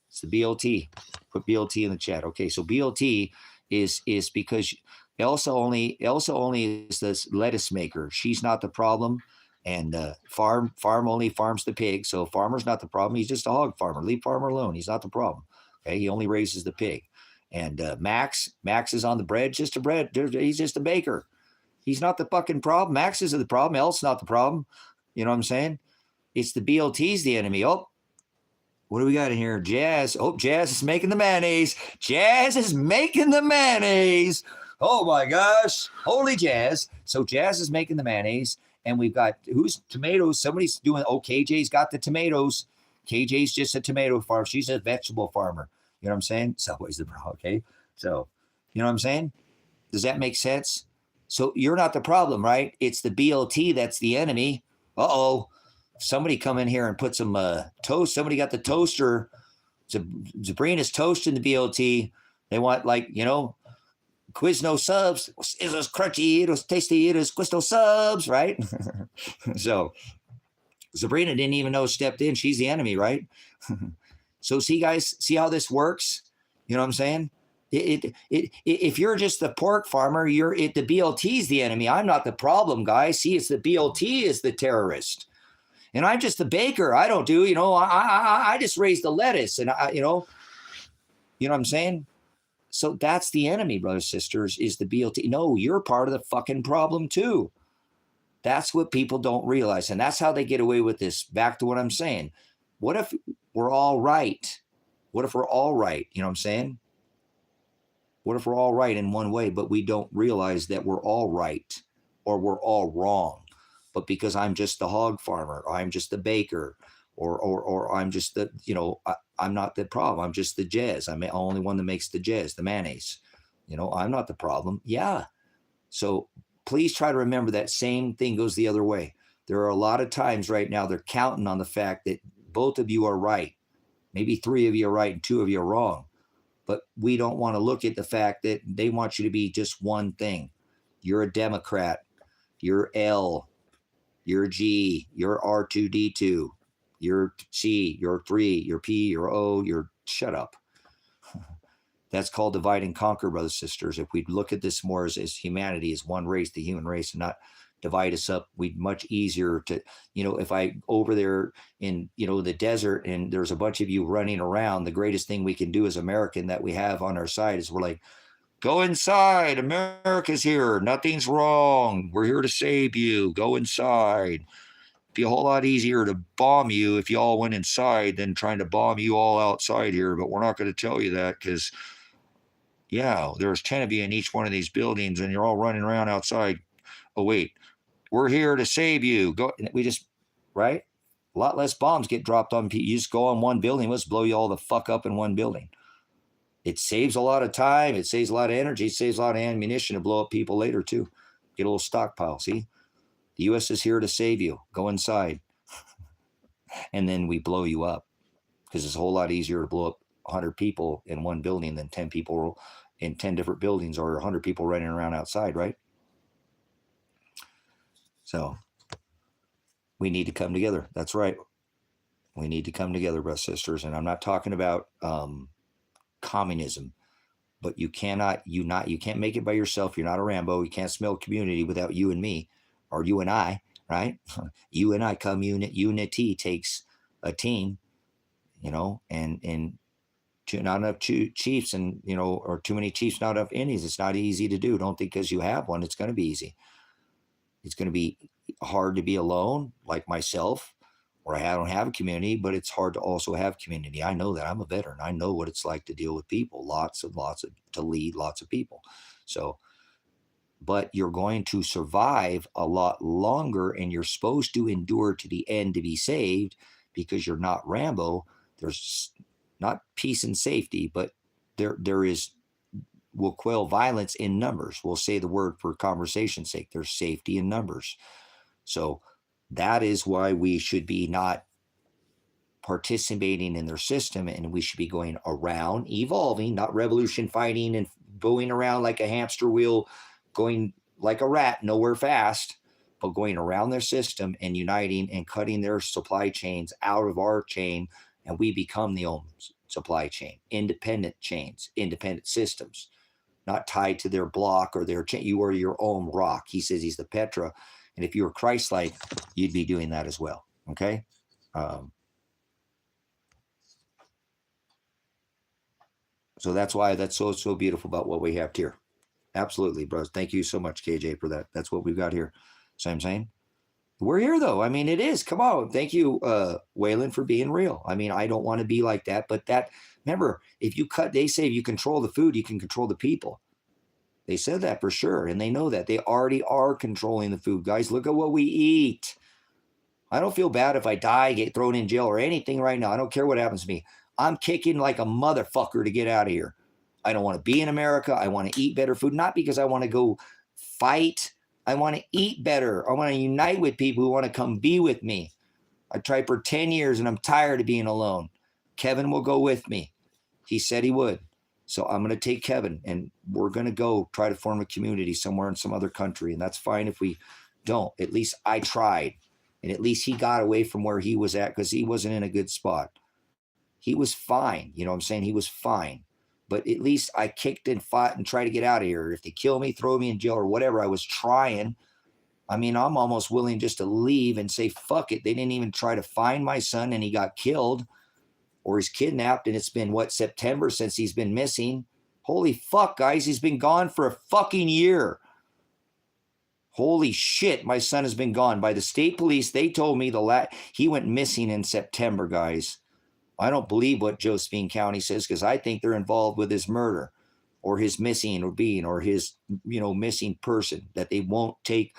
It's the BLT. Put BLT in the chat. Okay, so BLT is because Elsa only is this lettuce maker. She's not the problem. And farm only farms the pig. So farmer's not the problem. He's just a hog farmer. Leave farmer alone. He's not the problem. Okay, he only raises the pig. And Max is on the bread. Just a bread. He's just a baker. He's not the fucking problem. Max is the problem. El's not the problem. You know what I'm saying? It's the BLT's the enemy. Oh, what do we got in here? Jazz. Oh, Jazz is making the mayonnaise. Jazz is making the mayonnaise. Oh my gosh. Holy Jazz. So Jazz is making the mayonnaise. And we've got, who's tomatoes? Somebody's doing, KJ's got the tomatoes. KJ's just a tomato farmer. She's a vegetable farmer. You know what I'm saying? Subway's the problem. Okay. So, you know what I'm saying? Does that make sense? So you're not the problem, right? It's the BLT that's the enemy. Uh-oh. Somebody come in here and put some toast. Somebody got the toaster. Sabrina's toasting the BLT. They want, Quizno subs. It was crunchy. It was tasty. It was Quizno subs, right? So Sabrina didn't even know stepped in. She's the enemy, right? So see, guys, see how this works? You know what I'm saying? If you're just the pork farmer, the BLT's the enemy. I'm not the problem, guys. See, it's the BLT is the terrorist. And I'm just the baker. I don't do, I just raise the lettuce. And, you know what I'm saying? So that's the enemy, brothers and sisters, is the BLT. No, you're part of the fucking problem too. That's what people don't realize. And that's how they get away with this. Back to what I'm saying. What if we're all right? What if we're all right? You know what I'm saying? What if we're all right in one way, but we don't realize that we're all right or we're all wrong? But because I'm just the hog farmer, or I'm just the baker, or I'm just the, I'm not the problem. I'm just the jazz. I'm the only one that makes the jazz, the mayonnaise. I'm not the problem. Yeah. So please try to remember that same thing goes the other way. There are a lot of times right now they're counting on the fact that both of you are right. Maybe 3 of you are right and 2 of you are wrong. But we don't want to look at the fact that they want you to be just one thing. You're a Democrat. You're L. You're G. You're R2D2. You're C. You're 3. You're P. You're O. You're shut up. That's called divide and conquer, brothers and sisters. If we look at this more as humanity, as one race, the human race, and not divide us up, we'd much easier to, if I over there in, the desert and there's a bunch of you running around, the greatest thing we can do as American that we have on our side is we're like, go inside. America's here. Nothing's wrong. We're here to save you. Go inside. It'd be a whole lot easier to bomb you if you all went inside than trying to bomb you all outside here. But we're not going to tell you that because Yeah, there's 10 of you in each one of these buildings and you're all running around outside. Oh, wait, we're here to save you. Go. We just, right? A lot less bombs get dropped on people. You just go on one building, let's blow you all the fuck up in one building. It saves a lot of time. It saves a lot of energy. It saves a lot of ammunition to blow up people later, too. Get a little stockpile. See, the U.S. is here to save you. Go inside. And then we blow you up because it's a whole lot easier to blow up 100 people in one building than 10 people in 10 different buildings or 100 people running around outside, right? So we need to come together. That's right. We need to come together, brothers and sisters. And I'm not talking about communism, but you can't make it by yourself. You're not a Rambo. You can't smell community without you and me, or you and I, right? You and I unity takes a team, and not enough chiefs, and or too many chiefs, not enough Indians. It's not easy to do. Don't think because you have one, it's going to be easy. It's going to be hard to be alone, like myself, or I don't have a community, but it's hard to also have community. I know that. I'm a veteran. I know what it's like to deal with people, to lead lots of people. So, but you're going to survive a lot longer, and you're supposed to endure to the end to be saved, because you're not Rambo. There's not peace and safety, but there is. Will quell violence in numbers. We'll say the word for conversation's sake. There's safety in numbers. So that is why we should be not participating in their system, and we should be going around, evolving, not revolution fighting and going around like a hamster wheel, going like a rat, nowhere fast, but going around their system and uniting and cutting their supply chains out of our chain, and we become the own supply chain, independent chains, independent systems, not tied to their block or their chain. You are your own rock. He says he's the Petra. And if you were Christ-like, you'd be doing that as well. Okay? So that's why that's so beautiful about what we have here. Absolutely, bros. Thank you so much, KJ, for that. That's what we've got here. So I'm saying we're here, though. I mean, it is. Come on. Thank you, Waylon, for being real. I mean, I don't want to be like that, but remember, they say if you control the food, you can control the people. They said that for sure, and they know that. They already are controlling the food. Guys, look at what we eat. I don't feel bad if I die, get thrown in jail or anything right now. I don't care what happens to me. I'm kicking like a motherfucker to get out of here. I don't want to be in America. I want to eat better food, not because I want to go fight. I want to eat better. I want to unite with people who want to come be with me. I tried for 10 years, and I'm tired of being alone. Kevin will go with me. He said he would. So I'm going to take Kevin, and we're going to go try to form a community somewhere in some other country. And that's fine if we don't. At least I tried. And at least he got away from where he was at, because he wasn't in a good spot. He was fine. You know what I'm saying? He was fine. But at least I kicked and fought and tried to get out of here. If they kill me, throw me in jail or whatever, I was trying. I mean, I'm almost willing just to leave and say, fuck it. They didn't even try to find my son, and he got killed. Or he's kidnapped, and it's been, September since he's been missing. Holy fuck, guys, he's been gone for a fucking year. Holy shit, my son has been gone. By the state police, they told me he went missing in September, guys. I don't believe what Josephine County says, because I think they're involved with his murder or his missing or his, missing person that they won't take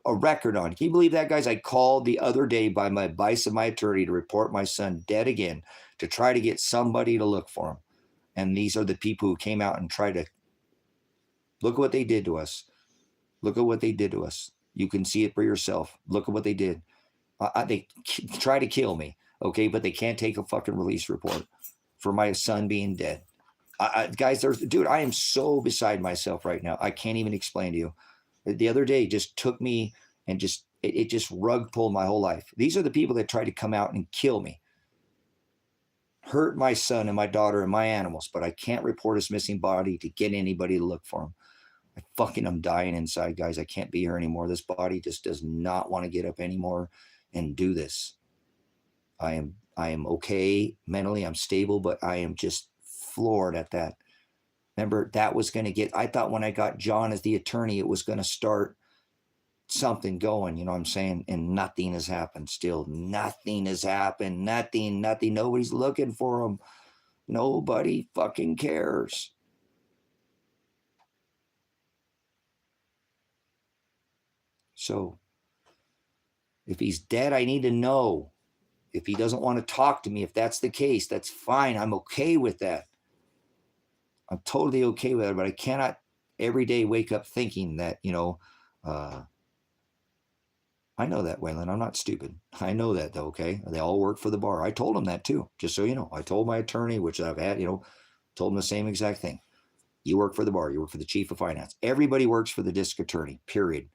a record on. Can you believe that, guys? I called the other day by my advice of my attorney to report my son dead again, to try to get somebody to look for him. And these are the people who came out and tried to look at what they did to us. Look at what they did to us. You can see it for yourself. Look at what they did. They try to kill me, okay, but they can't take a fucking release report for my son being dead. Guys, I am so beside myself right now. I can't even explain to you. The other day just took me and it just rug pulled my whole life. These are the people that tried to come out and kill me, hurt my son and my daughter and my animals, but I can't report his missing body to get anybody to look for him. I'm dying inside, guys. I can't be here anymore. This body just does not want to get up anymore and do this. I am okay mentally. I'm stable, but I am just floored at that. Remember, that was going to I thought when I got John as the attorney, it was going to start something going, you know what I'm saying? And nothing has happened still. Nothing has happened. Nothing. Nobody's looking for him. Nobody fucking cares. So if he's dead, I need to know. If he doesn't want to talk to me, if that's the case, that's fine. I'm okay with that. I'm totally okay with it, but I cannot every day wake up thinking that, I know that, Waylon. I'm not stupid. I know that, though, okay? They all work for the bar. I told them that, too, just so you know. I told my attorney, which I've had, told him the same exact thing. You work for the bar. You work for the chief of finance. Everybody works for the district attorney, period.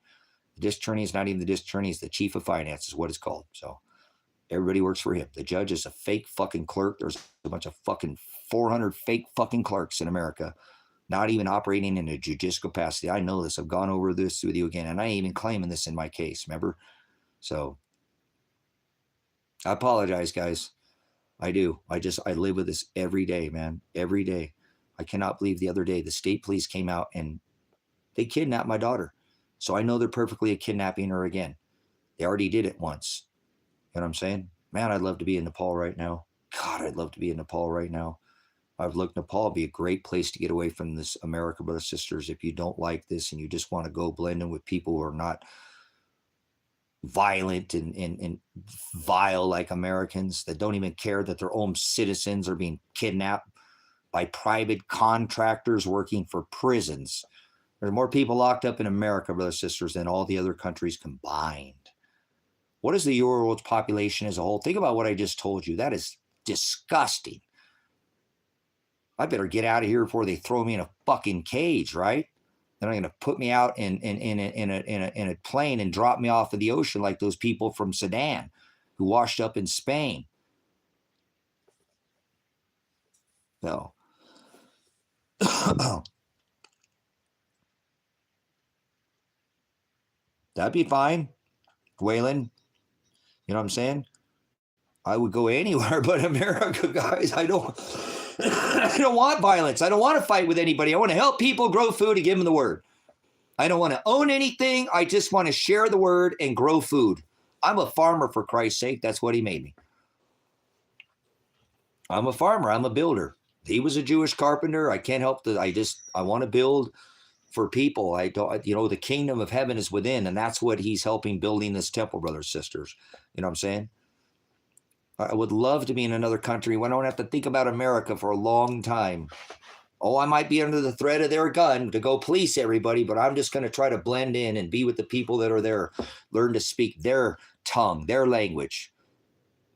The district attorney is not even the district attorney. It's the chief of finance is what it's called. So everybody works for him. The judge is a fake fucking clerk. There's a bunch of fucking 400 fake fucking clerks in America, not even operating in a judicial capacity. I know this. I've gone over this with you again, and I ain't even claiming this in my case, remember? So I apologize, guys. I do. I live with this every day, man. Every day. I cannot believe the other day the state police came out and they kidnapped my daughter. So I know they're perfectly kidnapping her again. They already did it once. You know what I'm saying? Man, I'd love to be in Nepal right now. God, I'd love to be in Nepal right now. I've looked Nepal would be a great place to get away from this America, brothers, sisters. If you don't like this and you just want to go blend in with people who are not violent and vile like Americans, that don't even care that their own citizens are being kidnapped by private contractors working for prisons. There's more people locked up in America, brothers, sisters, than all the other countries combined. What is the world's population as a whole? Think about what I just told you. That is disgusting. I better get out of here before they throw me in a fucking cage, right? They're not going to put me out in a plane and drop me off of the ocean like those people from Sudan who washed up in Spain. So, that'd be fine, Waylon. You know what I'm saying? I would go anywhere but America, guys. I don't want violence. I don't want to fight with anybody. I want to help people grow food and give them the word. I don't want to own anything. I just want to share the word and grow food. I'm a farmer, for Christ's sake. That's what he made me. I'm a farmer. I'm a builder. He was a Jewish carpenter. I can't help that. I want to build for people. I don't, the kingdom of heaven is within, and that's what he's helping building this temple, brothers, sisters. You know what I'm saying? I would love to be in another country when I don't have to think about America for a long time. Oh, I might be under the threat of their gun to go police everybody, but I'm just going to try to blend in and be with the people that are there, learn to speak their tongue, their language,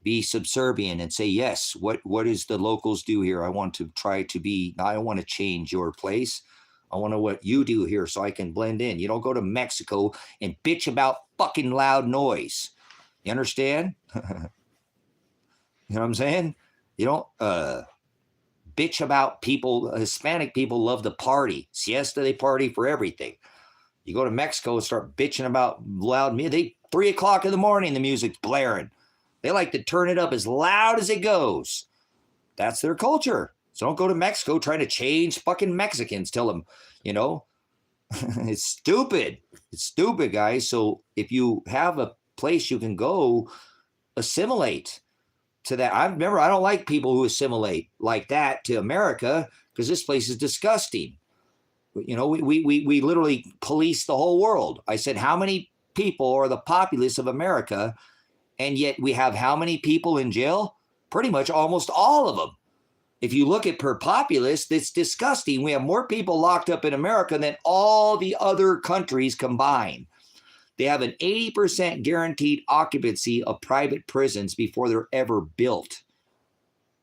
be subservient and say, yes, what is the locals do here? I want to try to be, I don't want to change your place. I want to know what you do here so I can blend in. You don't go to Mexico and bitch about fucking loud noise. You understand? You know what I'm saying? You don't bitch about people. Hispanic people love to party. Siesta, they party for everything. You go to Mexico and start bitching about loud music. 3 o'clock in the morning, the music's blaring. They like to turn it up as loud as it goes. That's their culture. So don't go to Mexico trying to change fucking Mexicans. Tell them, it's stupid. It's stupid, guys. So if you have a place you can go, assimilate to that. I don't like people who assimilate like that to America because this place is disgusting. We literally police the whole world. I said, how many people are the populace of America? And yet we have how many people in jail? Pretty much almost all of them. If you look at per populace, it's disgusting. We have more people locked up in America than all the other countries combined. They have an 80% guaranteed occupancy of private prisons before they're ever built.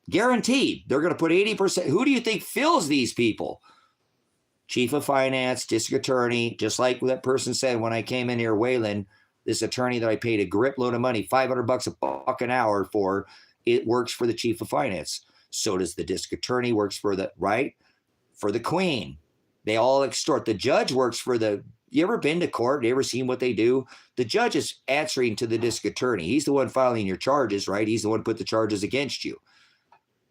Guaranteed. They're going to put 80%. Who do you think fills these people? Chief of finance, district attorney, just like that person said when I came in here, Waylon, this attorney that I paid a grip load of money, $500 a fucking hour for, it works for the chief of finance. So does the district attorney, works for the, right? For the queen. They all extort. The judge works for the, you ever been to court? You ever seen what they do? The judge is answering to the district attorney. He's the one filing your charges, right? He's the one who put the charges against you.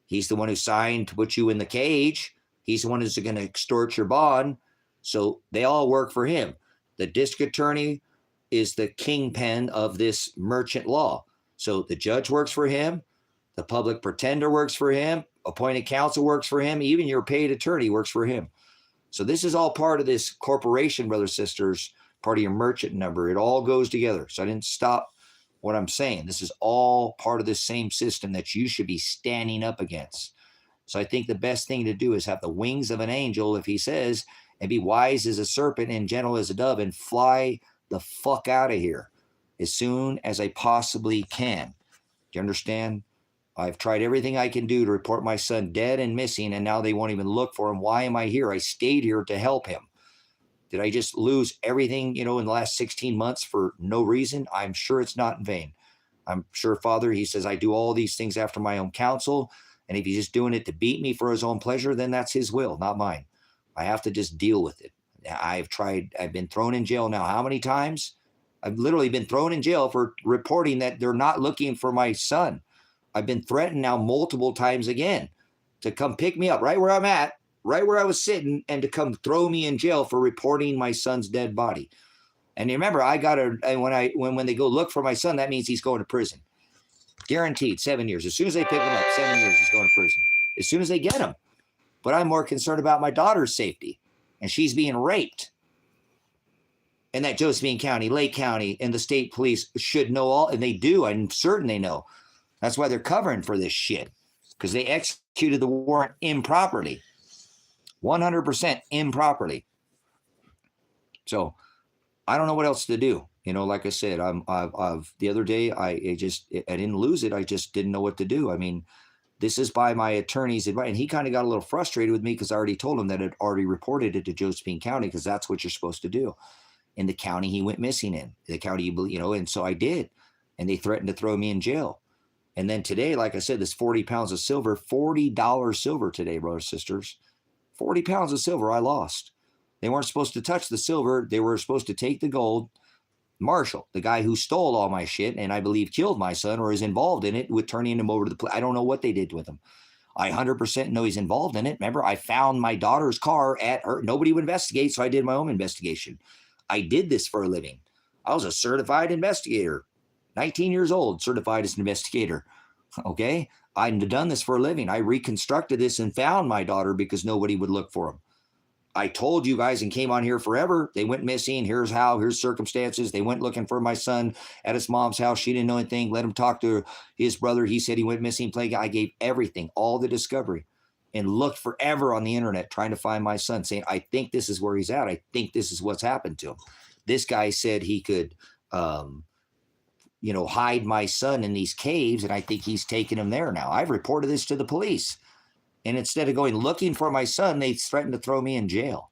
He's the one who signed to put you in the cage. He's the one who's going to extort your bond. So they all work for him. The district attorney is the kingpin of this merchant law. So the judge works for him. The public pretender works for him. Appointed counsel works for him. Even your paid attorney works for him. So this is all part of this corporation, brothers, sisters, part of your merchant number. It all goes together. So I didn't stop what I'm saying. This is all part of the same system that you should be standing up against. So I think the best thing to do is have the wings of an angel, if he says, and be wise as a serpent and gentle as a dove, and fly the fuck out of here as soon as I possibly can. Do you understand? I've tried everything I can do to report my son dead and missing, and now they won't even look for him. Why am I here? I stayed here to help him. Did I just lose everything, in the last 16 months for no reason? I'm sure it's not in vain. I'm sure, Father, he says, I do all these things after my own counsel. And if he's just doing it to beat me for his own pleasure, then that's his will, not mine. I have to just deal with it. I've been thrown in jail now. How many times? I've literally been thrown in jail for reporting that they're not looking for my son. I've been threatened now multiple times again to come pick me up right where I'm at, right where I was sitting, and to come throw me in jail for reporting my son's dead body. And remember, when they go look for my son, that means he's going to prison. Guaranteed 7 years. As soon as they pick him up, 7 years, he's going to prison. As soon as they get him. But I'm more concerned about my daughter's safety. And she's being raped. And that Josephine County, Lake County, and the state police should know all, and they do. I'm certain they know. That's why they're covering for this shit. Because they executed the warrant improperly. 100% improperly. So I don't know what else to do. Like I said, I've the other day, I didn't lose it. I just didn't know what to do. I mean, this is by my attorney's advice. And he kind of got a little frustrated with me because I already told him that I'd already reported it to Josephine County because that's what you're supposed to do. In the county he went missing in. The county, and so I did. And they threatened to throw me in jail. And then today, like I said, this 40 pounds of silver, $40 silver today, brothers and sisters. 40 pounds of silver I lost. They weren't supposed to touch the silver. They were supposed to take the gold. Marshall, the guy who stole all my shit and I believe killed my son or is involved in it with turning him over to the police. I don't know what they did with him. I 100% know he's involved in it. Remember, I found my daughter's car at her. Nobody would investigate, so I did my own investigation. I did this for a living. I was a certified investigator, 19 years old, certified as an investigator. Okay? I'd done this for a living. I reconstructed this and found my daughter because nobody would look for him. I told you guys and came on here forever. They went missing. Here's how. Here's circumstances. They went looking for my son at his mom's house. She didn't know anything. Let him talk to his brother. He said he went missing. I gave everything, all the discovery, and looked forever on the internet trying to find my son, saying, I think this is where he's at. I think this is what's happened to him. This guy said he could, hide my son in these caves, and I think he's taken him there now. I've reported this to the police. And instead of going looking for my son, they threatened to throw me in jail.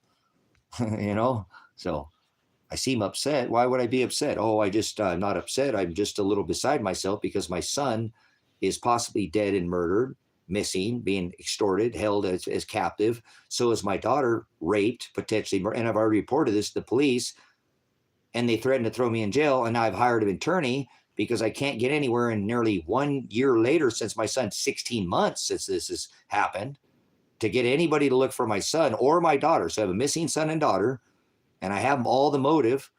So I seem upset. Why would I be upset? I'm not upset. I'm just a little beside myself because my son is possibly dead and murdered, missing, being extorted, held as captive. So is my daughter raped, potentially, and I've already reported this to the police, and they threatened to throw me in jail. And now I've hired an attorney because I can't get anywhere. And nearly 1 year later, since my son's 16 months since this has happened, to get anybody to look for my son or my daughter. So I have a missing son and daughter, and I have all the motive.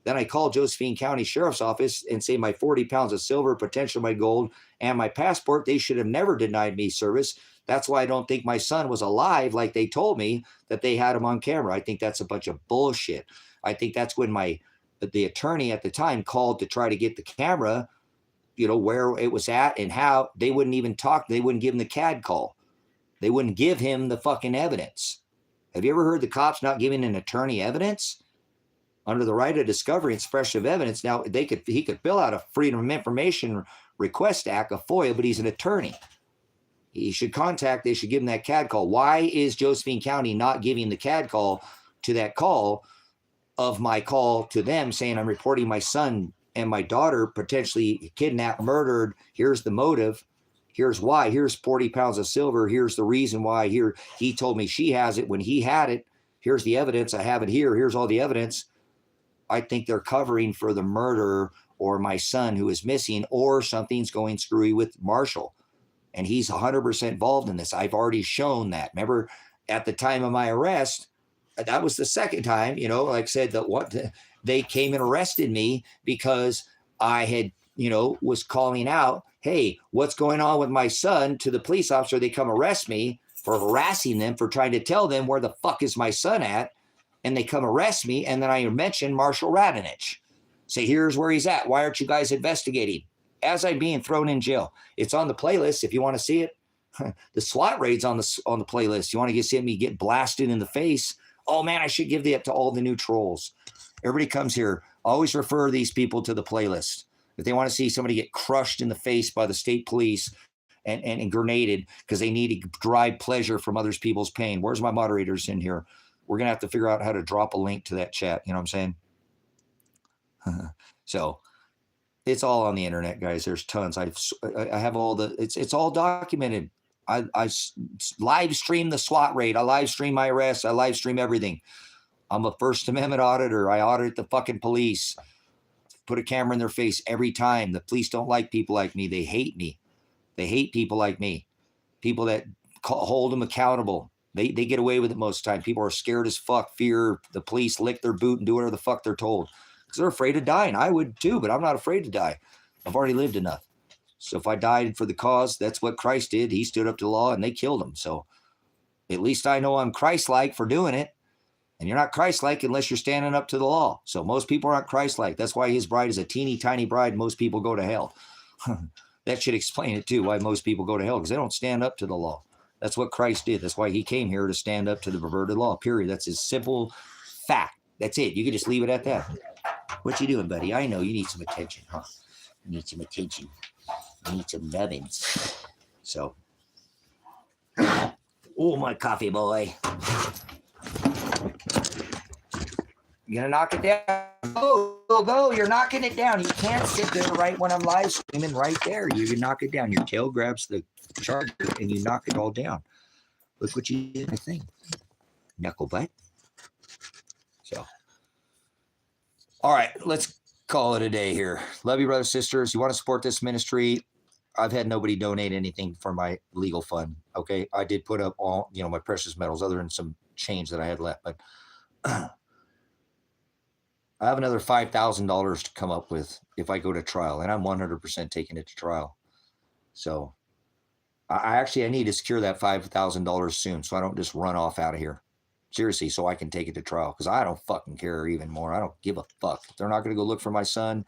Then I call Josephine County Sheriff's Office and say my 40 pounds of silver, potentially my gold, and my passport, they should have never denied me service. That's why I don't think my son was alive like they told me that they had him on camera. I think that's a bunch of bullshit. I think that's when the attorney at the time called to try to get the camera, where it was at and how. They wouldn't even talk. They wouldn't give him the CAD call. They wouldn't give him the fucking evidence. Have you ever heard the cops not giving an attorney evidence? Under the right of discovery and suppression of evidence, now he could fill out a Freedom of Information Request Act, a FOIA, but he's an attorney. They should give him that CAD call. Why is Josephine County not giving the CAD call to that call of my call to them saying I'm reporting my son and my daughter potentially kidnapped, murdered. Here's the motive. Here's why. Here's 40 pounds of silver. Here's the reason why. Here, he told me she has it when he had it. Here's the evidence. I have it here. Here's all the evidence. I think they're covering for the murder or my son who is missing, or something's going screwy with Marshall. And he's 100% involved in this. I've already shown that. Remember, at the time of my arrest, that was the second time, like I said, they came and arrested me because I had, was calling out, hey, what's going on with my son to the police officer? They come arrest me for harassing them, for trying to tell them where the fuck is my son at. and they come arrest me, and then I mention Marshall Radonich. Say, here's where he's at. Why aren't you guys investigating? As I'm being thrown in jail. It's on the playlist if you want to see it. The SWAT raid's on the playlist. You want to see me get blasted in the face? Oh, man, I should give that to all the new trolls. Everybody comes here. Always refer these people to the playlist. If they want to see somebody get crushed in the face by the state police and grenaded because they need to derive pleasure from other people's pain. Where's my moderators in here? We're going to have to figure out how to drop a link to that chat. You know what I'm saying? So it's all on the internet, guys. There's tons. I have all the, it's all documented. I live stream the SWAT raid. I live stream my arrests. I live stream everything. I'm a First Amendment auditor. I audit the fucking police. Put a camera in their face every time. The police don't like people like me. They hate me. They hate people like me. People that hold them accountable. They get away with it most of the time. People are scared as fuck, fear the police, lick their boot and do whatever the fuck they're told. Because they're afraid of dying. I would too, but I'm not afraid to die. I've already lived enough. So if I died for the cause, that's what Christ did. He stood up to the law and they killed him. So at least I know I'm Christ-like for doing it. And you're not Christ-like unless you're standing up to the law. So most people aren't Christ-like. That's why his bride is a teeny tiny bride. Most people go to hell. That should explain it too, why most people go to hell, because they don't stand up to the law. That's what Christ did. That's why he came here, to stand up to the perverted law, period. That's his simple fact. That's it. You can just leave it at that. What you doing, buddy? I know you need some attention, huh? You need some attention. You need some nubbins. So, oh, my coffee boy. You gonna knock it down? Go. You're knocking it down. You can't sit there right when I'm live streaming right there. You can knock it down. Your tail grabs the charger and you knock it all down. Look what you did in the thing. Knuckle butt. So, all right, let's call it a day here. Love you, brothers, sisters. You want to support this ministry? I've had nobody donate anything for my legal fund. Okay. I did put up all, my precious metals other than some change that I had left, but I have another $5,000 to come up with if I go to trial, and I'm 100% taking it to trial. So I need to secure that $5,000 soon, so I don't just run off out of here. Seriously, so I can take it to trial, because I don't fucking care even more. I don't give a fuck. If they're not going to go look for my son,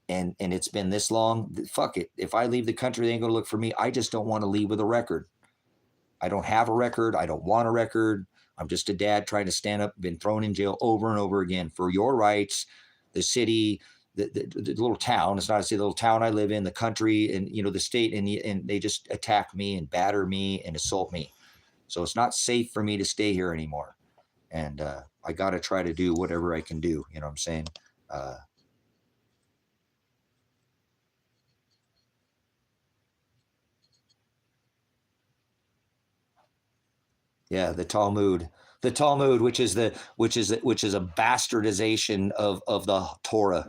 and it's been this long, fuck it. If I leave the country, they ain't going to look for me. I just don't want to leave with a record. I don't have a record. I don't want a record. I'm just a dad trying to stand up, been thrown in jail over and over again for your rights, the city, the little town. It's not a city, the little town I live in, the country, and, the state, and they just attack me and batter me and assault me. So it's not safe for me to stay here anymore. And I got to try to do whatever I can do. You know what I'm saying? Yeah, the Talmud, which is a bastardization of the Torah.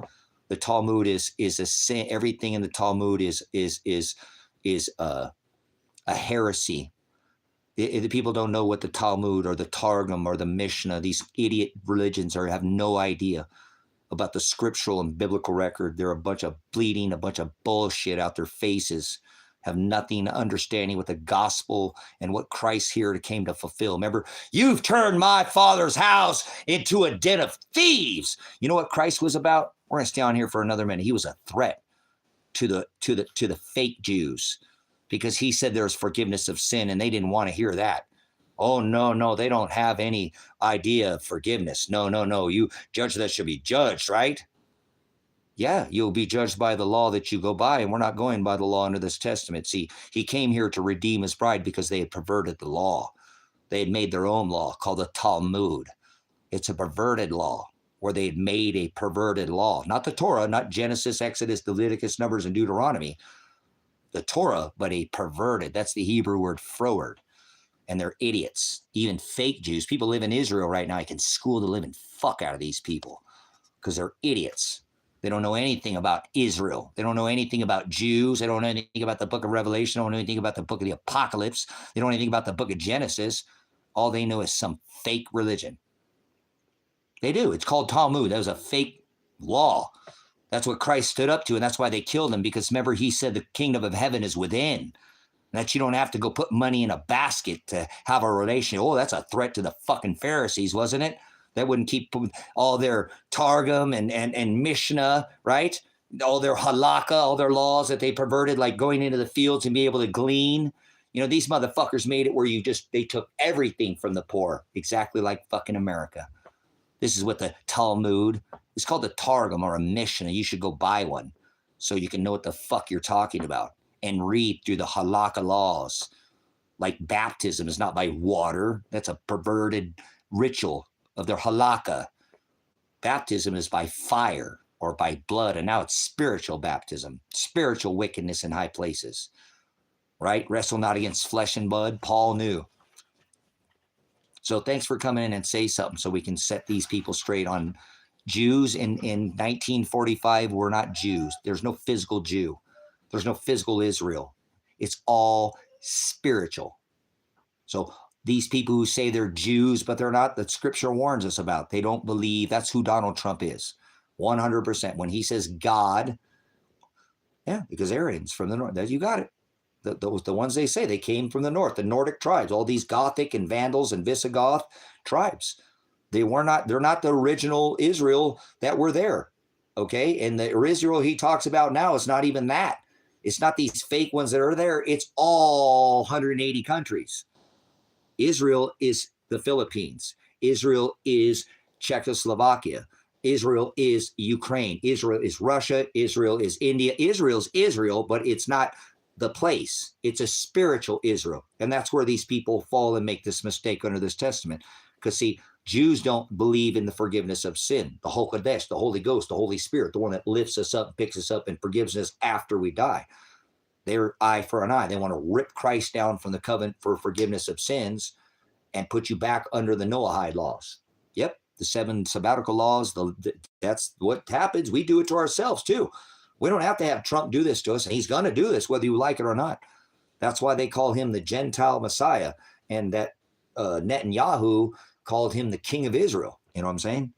The Talmud is a sin. Everything in the Talmud is a heresy. The people don't know what the Talmud or the Targum or the Mishnah, these idiot religions, have no idea about the scriptural and biblical record. They're a bunch of bleeding, a bunch of bullshit out their faces. Have nothing understanding what the gospel and what Christ here came to fulfill. Remember, you've turned my father's house into a den of thieves. You know what Christ was about? We're going to stay on here for another minute. He was a threat to the fake Jews, because he said there's forgiveness of sin, and they didn't want to hear that. Oh, no, they don't have any idea of forgiveness. No. You judge that should be judged, right? Yeah, you'll be judged by the law that you go by, and we're not going by the law under this testament. See, he came here to redeem his bride because they had perverted the law. They had made their own law called the Talmud. It's a perverted law, where they had made a perverted law. Not the Torah, not Genesis, Exodus, Leviticus, Numbers, and Deuteronomy. The Torah, but a perverted. That's the Hebrew word froward. And they're idiots. Even fake Jews. People live in Israel right now. I can school the living fuck out of these people because they're idiots. They don't know anything about Israel. They don't know anything about Jews. They don't know anything about the book of Revelation. They don't know anything about the book of the Apocalypse. They don't know anything about the book of Genesis. All they know is some fake religion. They do. It's called Talmud. That was a fake law. That's what Christ stood up to, and that's why they killed him, because remember, he said the kingdom of heaven is within. That you don't have to go put money in a basket to have a relation. Oh, that's a threat to the fucking Pharisees, wasn't it? That wouldn't keep all their Targum and Mishnah, right? All their halakha, all their laws that they perverted, like going into the fields and be able to glean. You know, these motherfuckers made it where they took everything from the poor, exactly like fucking America. This is what the Talmud, it's called the Targum or a Mishnah. You should go buy one so you can know what the fuck you're talking about and read through the halakha laws. Like baptism is not by water. That's a perverted ritual of their halakha. Baptism is by fire or by blood, and now it's spiritual baptism, spiritual wickedness in high places, right? Wrestle not against flesh and blood. Paul knew. So thanks for coming in and say something so we can set these people straight on Jews. In 1945 were not Jews. There's no physical Jew. There's no physical Israel. It's all spiritual. So these people who say they're Jews, but they're not, the scripture warns us about. They don't believe. That's who Donald Trump is. 100%. When he says God, yeah, because Aryans from the north, you got it. The ones they say, they came from the north, the Nordic tribes, all these Gothic and Vandals and Visigoth tribes. They're not the original Israel that were there. Okay. And the Israel he talks about now is not even that. It's not these fake ones that are there. It's all 180 countries. Israel is the Philippines. Israel is Czechoslovakia. Israel is Ukraine. Israel is Russia. Israel is India. Israel's Israel, but it's not the place. It's a spiritual Israel. And that's where these people fall and make this mistake under this testament. Because see, Jews don't believe in the forgiveness of sin, the Hokadesh, the Holy Ghost, the Holy Spirit, the one that lifts us up, picks us up, and forgives us after we die. They're eye for an eye. They want to rip Christ down from the covenant for forgiveness of sins and put you back under the Noahide laws. Yep, the 7 sabbatical laws, that's what happens. We do it to ourselves too. We don't have to have Trump do this to us, and he's going to do this whether you like it or not. That's why they call him the Gentile Messiah, and that Netanyahu called him the King of Israel. You know what I'm saying?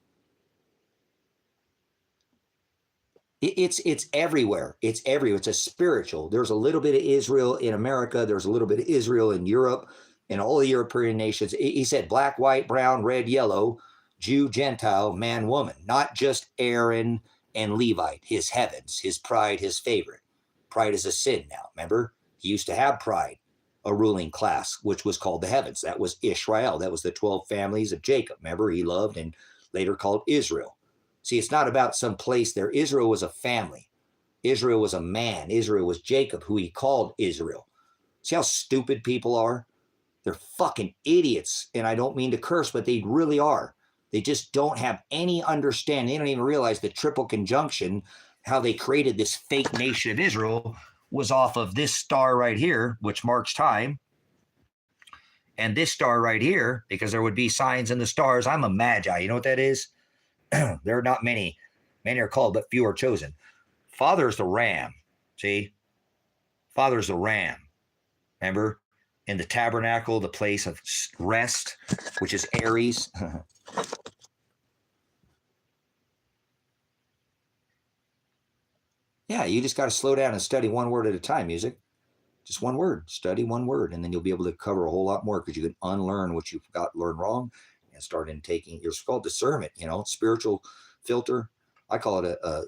It's everywhere. It's everywhere. It's a spiritual. There's a little bit of Israel in America. There's a little bit of Israel in Europe and all the European nations. He said black, white, brown, red, yellow, Jew, Gentile, man, woman, not just Aaron and Levite, his heavens, his pride, his favorite. Pride is a sin now. Remember, he used to have pride, a ruling class, which was called the heavens. That was Israel. That was the 12 families of Jacob. Remember, he loved and later called Israel. See, it's not about some place there. Israel was a family. Israel was a man. Israel was Jacob, who he called Israel. See how stupid people are? They're fucking idiots. And I don't mean to curse, but they really are. They just don't have any understanding. They don't even realize the triple conjunction, how they created this fake nation of Israel, was off of this star right here, which marks time. And this star right here, because there would be signs in the stars. I'm a magi. You know what that is? There are not many. Many are called, but few are chosen. Father's the ram. See? Father's the ram. Remember? In the tabernacle, the place of rest, which is Aries. Yeah, you just got to slow down and study one word at a time, music. Just one word. Study one word, and then you'll be able to cover a whole lot more because you can unlearn what you've learned wrong and start intaking. It's called discernment, spiritual filter. I call it a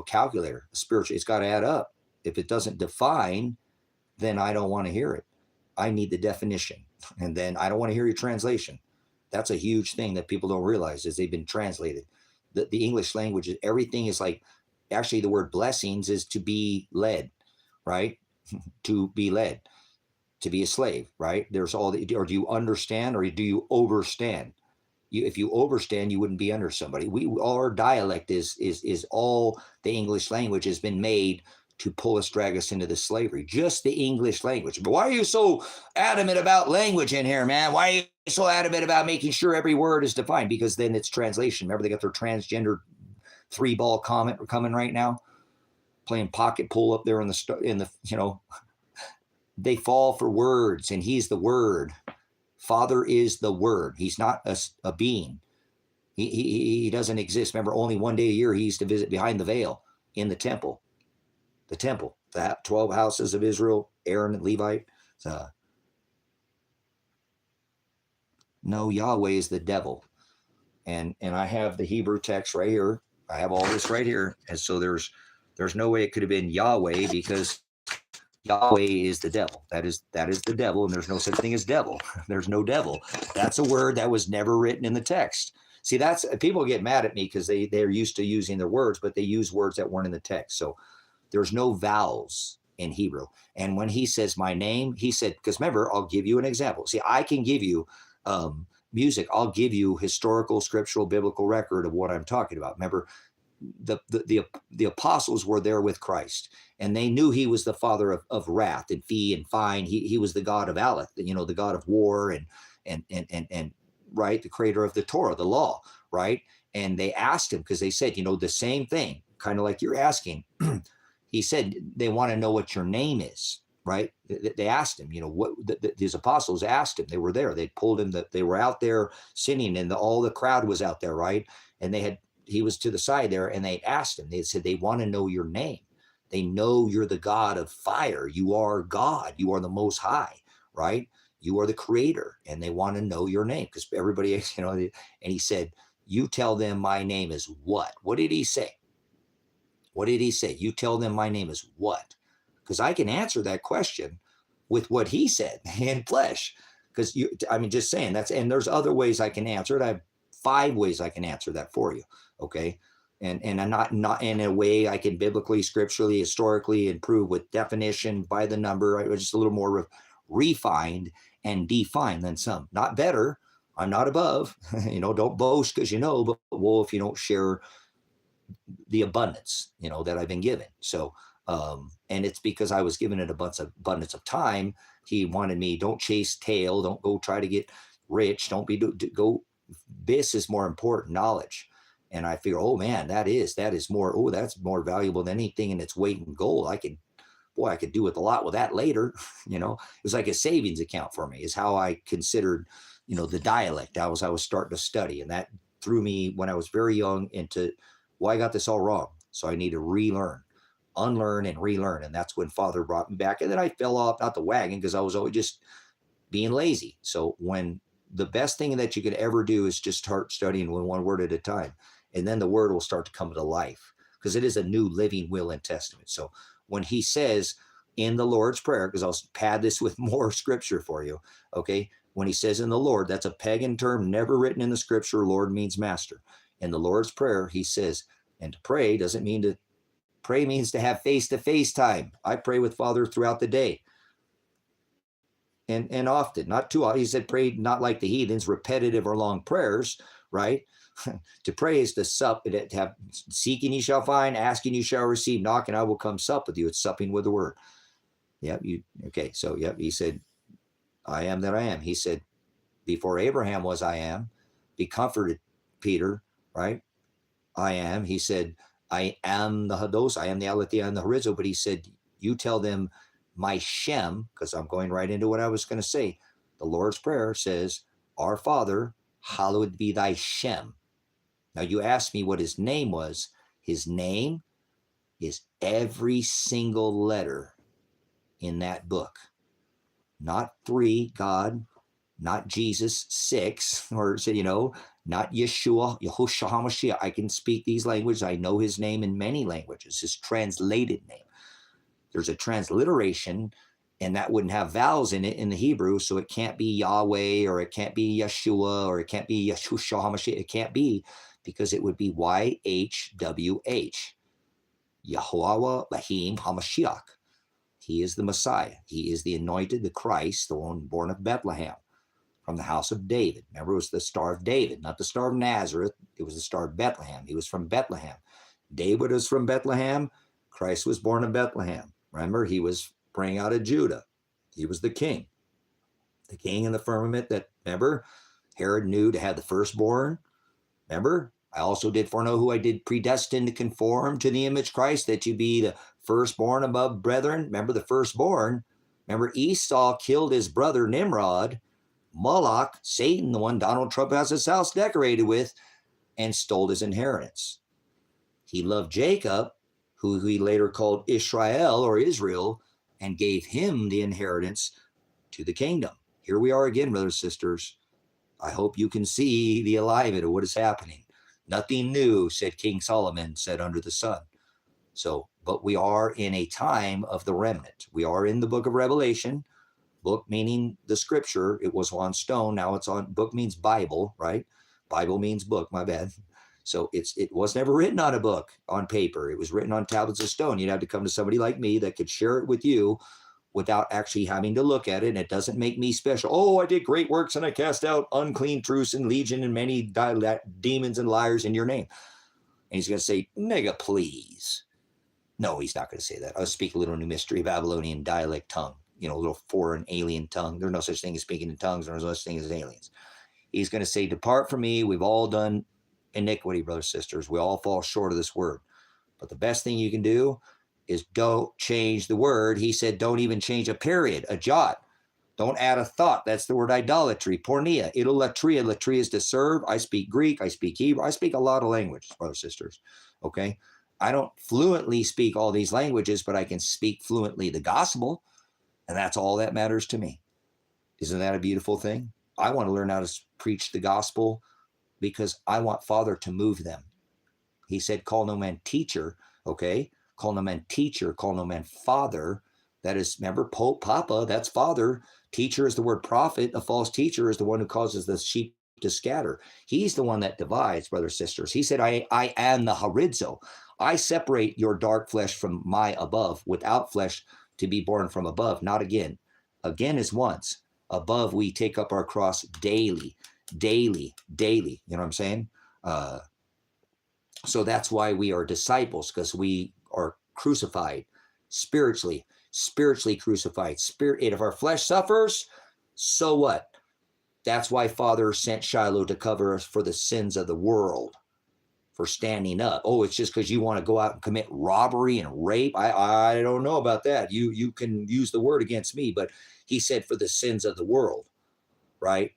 calculator, a spiritual. It's got to add up. If it doesn't define, then I don't want to hear it. I need the definition, and then I don't want to hear your translation. That's a huge thing that people don't realize is they've been translated. The English language, everything is like, actually the word blessings is to be led, right? To be led, to be a slave, right? There's all the, or do you understand or do you overstand? If you overstand, you wouldn't be under somebody. Our dialect is all the English language has been made to pull us, drag us into the slavery. Just the English language. But why are you so adamant about language in here, man? Why are you so adamant about making sure every word is defined? Because then it's translation. Remember, they got their transgender 3-ball comment coming right now, playing pocket pool up there in the they fall for words, and he's the word. Father is the word. He's not a being. He doesn't exist. Remember, only one day a year he used to visit behind the veil in the temple. The temple, the 12 houses of Israel, Aaron and Levite. No, Yahweh is the devil. and I have the Hebrew text right here. I have all this right here, and so there's no way it could have been Yahweh, because Yahweh is the devil. That is the devil, and there's no such thing as devil. There's no devil. That's a word that was never written in the text. See, that's people get mad at me because they're used to using their words, but they use words that weren't in the text. So there's no vowels in Hebrew. And when he says my name, he said, because remember, I'll give you an example. See, I can give you music. I'll give you historical, scriptural, biblical record of what I'm talking about. Remember, the apostles were there with Christ, and they knew he was the father of wrath and fee and fine. He was the God of Aleph, the God of war and right, the creator of the Torah, the law, right? And they asked him, because they said, the same thing, kind of like you're asking. He said they want to know what your name is, right? They asked him, what these apostles asked him. They were there. They pulled him. They were out there sinning, and all the crowd was out there, right? And he was to the side there, and they asked him. They said they want to know your name. They know you're the God of fire. You are God. You are the Most High, right? You are the Creator, and they want to know your name, because everybody, and he said, you tell them my name is what? What did he say? What did he say? You tell them my name is what? Because I can answer that question with what he said in flesh. Because just saying and there's other ways I can answer it. I have 5 ways I can answer that for you. Okay. And I'm not in a way I can biblically, scripturally, historically, and prove with definition by the number. I was just a little more refined and defined than some. Not better. I'm not above. Don't boast because but if you don't share the abundance, that I've been given. So, and it's because I was given an abundance of time. He wanted me, don't chase tail, don't go try to get rich, go. This is more important, knowledge. And I figure, oh man, that is more. Oh, that's more valuable than anything in its weight in gold. I could do with a lot with that later. It was like a savings account for me. Is how I considered, the dialect. I was starting to study, and that threw me when I was very young into, I got this all wrong. So I need to relearn, unlearn, and relearn. And that's when Father brought me back. And then I fell off, not the wagon, because I was always just being lazy. So when the best thing that you could ever do is just start studying one word at a time. And then the word will start to come to life, because it is a new living will and testament. So when he says in the Lord's Prayer, because I'll pad this with more scripture for you, okay? When he says in the Lord, that's a pagan term, never written in the scripture. Lord means master. In the Lord's Prayer, he says, and to pray doesn't mean to pray, means to have face-to-face time. I pray with Father throughout the day. And often, not too often. He said, pray not like the heathens, repetitive or long prayers, right? To pray is to sup, to have seeking you shall find, asking you shall receive, knocking I will come sup with you. It's supping with the word. Yep. Okay. So, yep. He said, I am that I am. He said, before Abraham was, I am. Be comforted, Peter, right? I am. He said, I am the Hados, I am the Aletheia and the Horizo. But he said, you tell them my Shem, because I'm going right into what I was going to say. The Lord's Prayer says, our Father, hallowed be thy Shem. Now you asked me what his name was. His name is every single letter in that book. Not 3, God, not Jesus, 6, or not Yeshua, Yahushua HaMashiach. I can speak these languages. I know his name in many languages, his translated name. There's a transliteration, and that wouldn't have vowels in it in the Hebrew, so it can't be Yahweh, or it can't be Yeshua, or it can't be Yahushua HaMashiach. It can't be, because it would be YHWH, Yahuwah Lahim HaMashiach. He is the Messiah. He is the anointed, the Christ, the one born of Bethlehem, from the house of David. Remember, it was the Star of David, not the Star of Nazareth. It was the Star of Bethlehem. He was from Bethlehem. David was from Bethlehem. Christ was born in Bethlehem. Remember, he was bringing out of Judah. He was the king in the firmament that, remember, Herod knew to have the firstborn. Remember, I also did foreknow who I did predestine to conform to the image of Christ, that you be the firstborn above brethren. Remember the firstborn. Remember, Esau killed his brother Nimrod. Moloch, Satan, the one Donald Trump has his house decorated with, and stole his inheritance. He loved Jacob, who he later called Israel or Israel, and gave him the inheritance to the kingdom. Here we are again, brothers and sisters. I hope you can see the alignment of what is happening. Nothing new, said King Solomon, said under the sun. So, but we are in a time of the remnant. We are in the book of Revelation. Book meaning the scripture. It was on stone. Now it's on, book means Bible, right? Bible means book, my bad. So it was never written on a book on paper. It was written on tablets of stone. You'd have to come to somebody like me that could share it with you without actually having to look at it. And it doesn't make me special. Oh, I did great works and I cast out unclean truths and legion and many demons and liars in your name. And he's going to say, nigga, please. No, he's not going to say that. I'll speak a little new mystery Babylonian dialect tongue, you know, a little foreign alien tongue. There's no such thing as speaking in tongues. There's no such thing as aliens. He's going to say, depart from me. We've all done iniquity, brothers and sisters. We all fall short of this word. But the best thing you can do is don't change the word. He said, don't even change a period, a jot. Don't add a thought. That's the word idolatry, porneia, idolatria. Latria is to serve. I speak Greek. I speak Hebrew. I speak a lot of languages, brothers and sisters. Okay. I don't fluently speak all these languages, but I can speak fluently the gospel. And that's all that matters to me. Isn't that a beautiful thing? I want to learn how to preach the gospel because I want Father to move them. He said, call no man teacher, okay? Call no man teacher, call no man father. That is, remember, Pope, Papa, that's father. Teacher is the word prophet. A false teacher is the one who causes the sheep to scatter. He's the one that divides, brothers and sisters. He said, I am the horizo. I separate your dark flesh from my above, without flesh to be born from above, not again. Again is once. Above, we take up our cross daily. You know what I'm saying? So that's why we are disciples, because we are crucified spiritually crucified. If our flesh suffers, so what? That's why Father sent Shiloh to cover us for the sins of the world, for standing up. Oh, it's just because you want to go out and commit robbery and rape. I don't know about that. You can use the word against me, but he said for the sins of the world, right?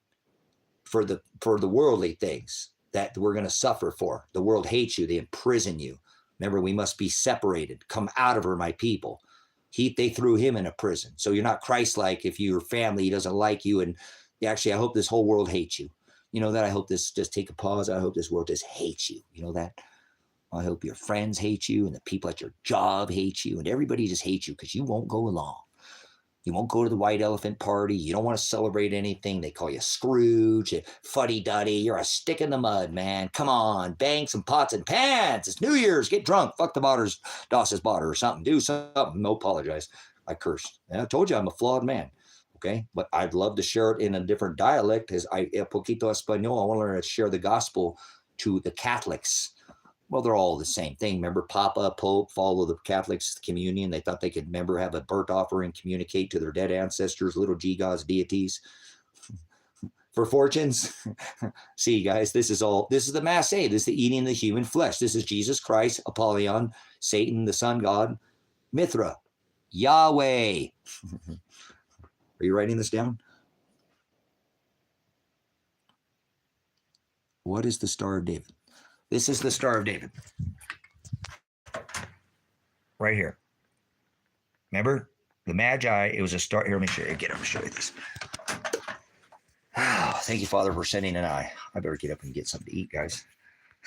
For the worldly things that we're going to suffer for. The world hates you. They imprison you. Remember, we must be separated. Come out of her, my people. They threw him in a prison. So you're not Christ-like if your family doesn't like you. And actually, I hope this whole world hates you. You know that? I hope this, just take a pause. I hope this world just hates you. You know that? I hope your friends hate you and the people at your job hate you and everybody just hates you because you won't go along. You won't go to the white elephant party. You don't want to celebrate anything. They call you Scrooge, fuddy-duddy. You're a stick in the mud, man. Come on, bang some pots and pans. It's New Year's. Get drunk. Fuck the Doss's botter or something. Do something. No, apologize. I cursed. And I told you I'm a flawed man. Okay, but I'd love to share it in a different dialect. As poquito español. I want to learn how to share the gospel to the Catholics. Well, they're all the same thing. Remember, Papa, Pope, follow the Catholics communion. They thought they could, remember, have a burnt offering, communicate to their dead ancestors, little G gods, deities, for fortunes. See, guys, this is the Mass. This is the eating of the human flesh. This is Jesus Christ, Apollyon, Satan, the sun god, Mithra, Yahweh. Are you writing this down? What is the Star of David? This is the Star of David. Right here. Remember? The Magi, it was a star. Here, let me show you. Get up and show you this. Oh, thank you, Father, for sending an eye. I better get up and get something to eat, guys.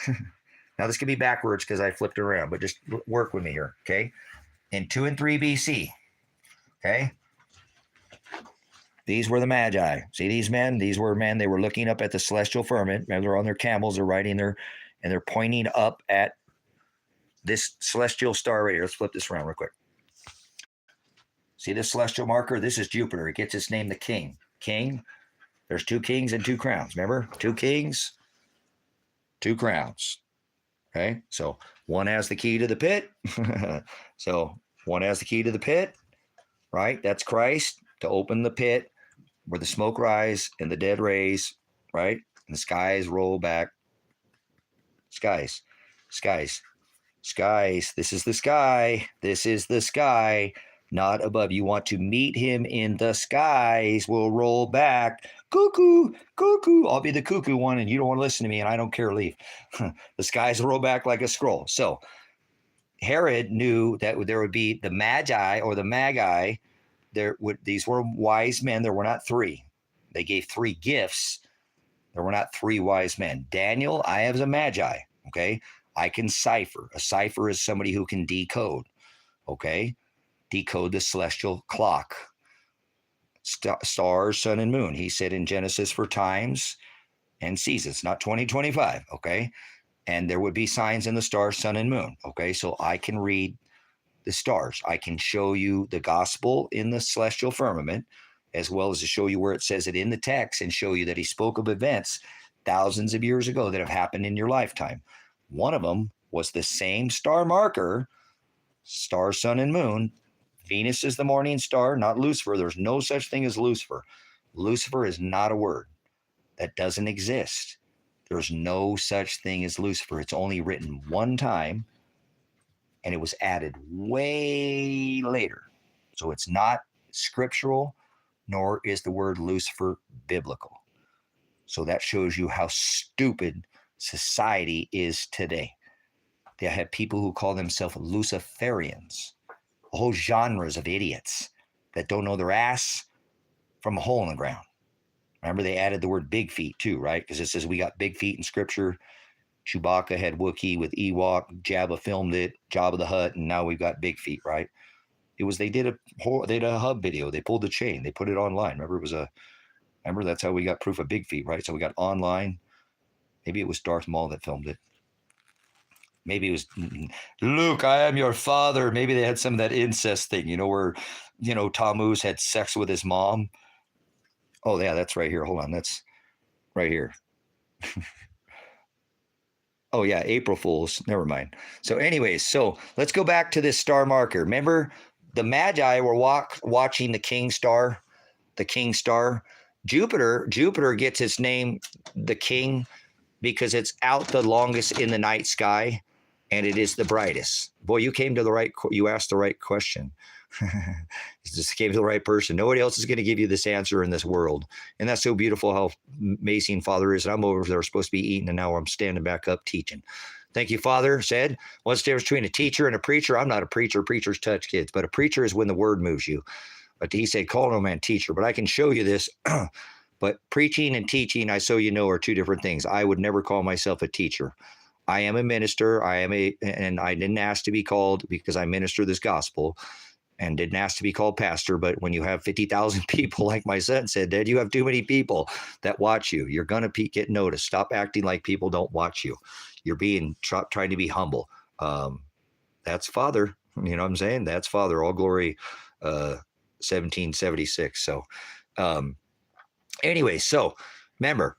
Now, this can be backwards because I flipped it around, but just work with me here, okay? In 2 and 3 BC, okay? These were the Magi. See these men? These were men. They were looking up at the celestial firmament. Remember, they're on their camels. They're riding there, and they're pointing up at this celestial star right here. Let's flip this around real quick. See this celestial marker? This is Jupiter. It gets its name, the king. King. There's 2 kings and 2 crowns. Remember? 2 kings, 2 crowns. Okay? So one has the key to the pit. So one has the key to the pit, right? That's Christ to open the pit where the smoke rise and the dead raise, right? And the skies roll back. Skies. This is the sky. This is the sky, not above. You want to meet him in the skies. We'll roll back. Cuckoo. I'll be the cuckoo one, and you don't want to listen to me, and I don't care. Leave. The skies will roll back like a scroll. So Herod knew that there would be the Magi or the Magi. These were wise men. There were not 3. They gave 3 gifts There were not three wise men. Daniel, I have a magi. Okay. I can cipher. A cipher is somebody who can decode. Okay. Decode the celestial clock. Stars, sun, and moon. He said in Genesis for times and seasons, not 2025. Okay. And there would be signs in the stars, sun, and moon. Okay. So I can read the stars. I can show you the gospel in the celestial firmament, as well as to show you where it says it in the text and show you that he spoke of events thousands of years ago that have happened in your lifetime. One of them was the same star marker, star, sun, and moon. Venus is the morning star, not Lucifer. There's no such thing as Lucifer. Lucifer is not a word. That doesn't exist. There's no such thing as Lucifer. It's only written one time, and it was added way later. So it's not scriptural, nor is the word Lucifer biblical. So that shows you how stupid society is today. They have people who call themselves Luciferians, whole genres of idiots that don't know their ass from a hole in the ground. Remember, they added the word big feet too, right? Because it says we got big feet in scripture. Chewbacca had Wookiee with Ewok. Jabba filmed it. Jabba the Hutt, and now we've got big feet, right? It was they did a hub video. They pulled the chain. They put it online. Remember that's how we got proof of big feet, right? So we got online. Maybe it was Darth Maul that filmed it. Maybe it was Luke, I am your father. Maybe they had some of that incest thing, where Tammuz had sex with his mom. Oh yeah, that's right here. Hold on, that's right here. Oh yeah, April Fools. Never mind. So anyways, so let's go back to this star marker. Remember, the Magi were watching the King Star. The King Star. Jupiter gets its name, the King, because it's out the longest in the night sky, and it is the brightest. Boy, you asked the right question. You just came to the right person. Nobody else is going to give you this answer in this world. And that's so beautiful how amazing Father is. And I'm over there supposed to be eating, and now I'm standing back up teaching. Thank you, Father said. What's the difference between a teacher and a preacher? I'm not a preacher. Preachers touch kids. But a preacher is when the word moves you. But he said, call no man teacher. But I can show you this. But preaching and teaching, I so you know, are two different things. I would never call myself a teacher. I am a minister. And I didn't ask to be called because I minister this gospel, and didn't ask to be called pastor. But when you have 50,000 people, like my son said, Dad, you have too many people that watch you. You're going to get noticed. Stop acting like people don't watch you. You're trying to be humble. That's Father. You know what I'm saying? That's Father. All glory, 1776. So anyway, so remember,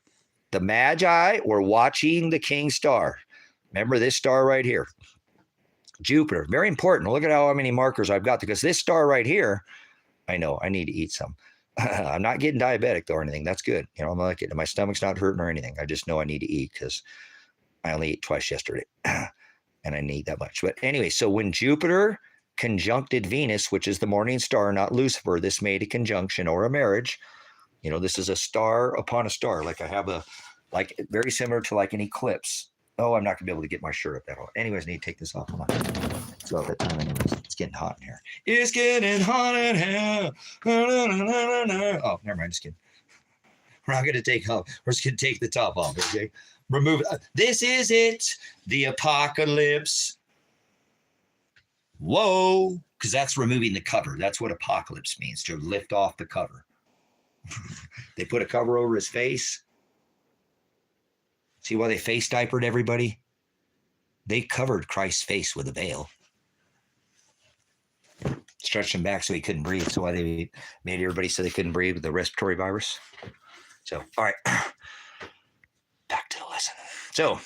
the Magi were watching the King Star. Remember this star right here. Jupiter, very important. Look at how many markers I've got, because this star right here, I know I need to eat some. I'm not getting diabetic though or anything. That's good. I'm not getting, my stomach's not hurting or anything. I just know I need to eat because I only ate twice yesterday and I need that much. But anyway, so when Jupiter conjuncted Venus, which is the morning star, not Lucifer, this made a conjunction or a marriage. This is a star upon a star. Like I have very similar to like an eclipse. Oh, I'm not gonna be able to get my shirt up that hard. Anyways, I need to take this off. Hold on. It's about that time anyways. It's getting hot in here. It's getting hot in here. Oh, never mind. Just kidding. We're not gonna take off. We're just gonna take the top off. Okay. Remove. This is it. The apocalypse. Whoa, because that's removing the cover. That's what apocalypse means, to lift off the cover. They put a cover over his face. See why they face diapered everybody? They covered Christ's face with a veil. Stretched him back so he couldn't breathe. So why they made everybody so they couldn't breathe with the respiratory virus. So, all right. Back to the lesson. So,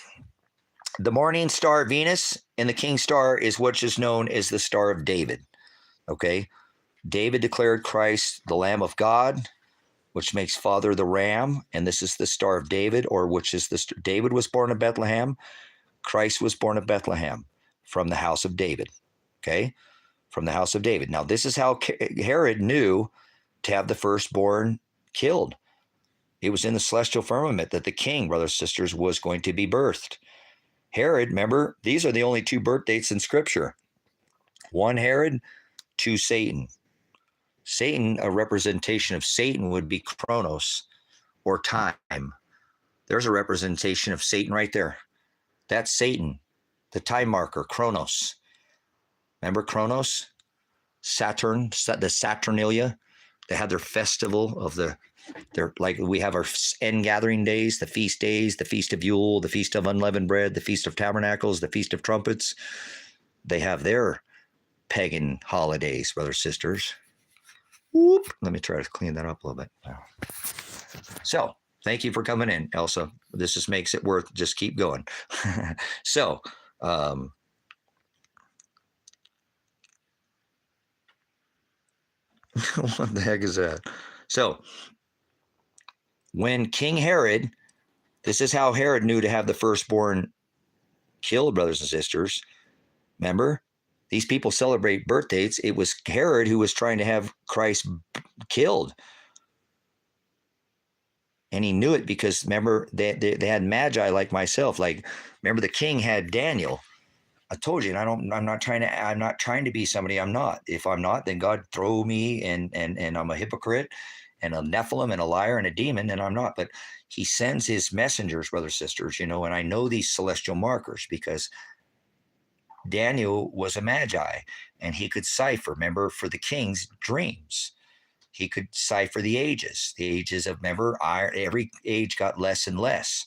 the morning star Venus and the King Star is what is known as the Star of David. Okay? David declared Christ the Lamb of God, which makes Father the Ram, and this is the Star of David, or which is David was born of Bethlehem. Christ was born of Bethlehem from the house of David. Okay? From the house of David. Now, this is how Herod knew to have the firstborn killed. It was in the celestial firmament that the king, brothers and sisters, was going to be birthed. Herod, remember, these are the only two birth dates in Scripture. One Herod, two Satan. Satan, a representation of Satan would be Chronos, or time. There's a representation of Satan right there. That's Satan, the time marker, Chronos. Remember Chronos? Saturn, the Saturnalia. They had their festival of like we have our end gathering days, the Feast of Yule, the Feast of Unleavened Bread, the Feast of Tabernacles, the Feast of Trumpets. They have their pagan holidays, brothers, sisters. Whoop. Let me try to clean that up a little bit. So thank you for coming in, Elsa. This just makes it worth, just keep going. So, what the heck is that? So, when King Herod, this is how Herod knew to have the firstborn killed, brothers and sisters. Remember, these people celebrate birth dates. It was Herod who was trying to have Christ killed. And he knew it because, remember, they had magi like myself. Like, remember, the king had Daniel. I told you, and I'm not trying to be somebody I'm not. If I'm not, then God throw me and I'm a hypocrite and a Nephilim and a liar and a demon, and I'm not. But he sends his messengers, brothers, sisters, and I know these celestial markers because Daniel was a magi and he could cipher, remember, for the king's dreams. He could cipher the ages of, remember, every age got less and less.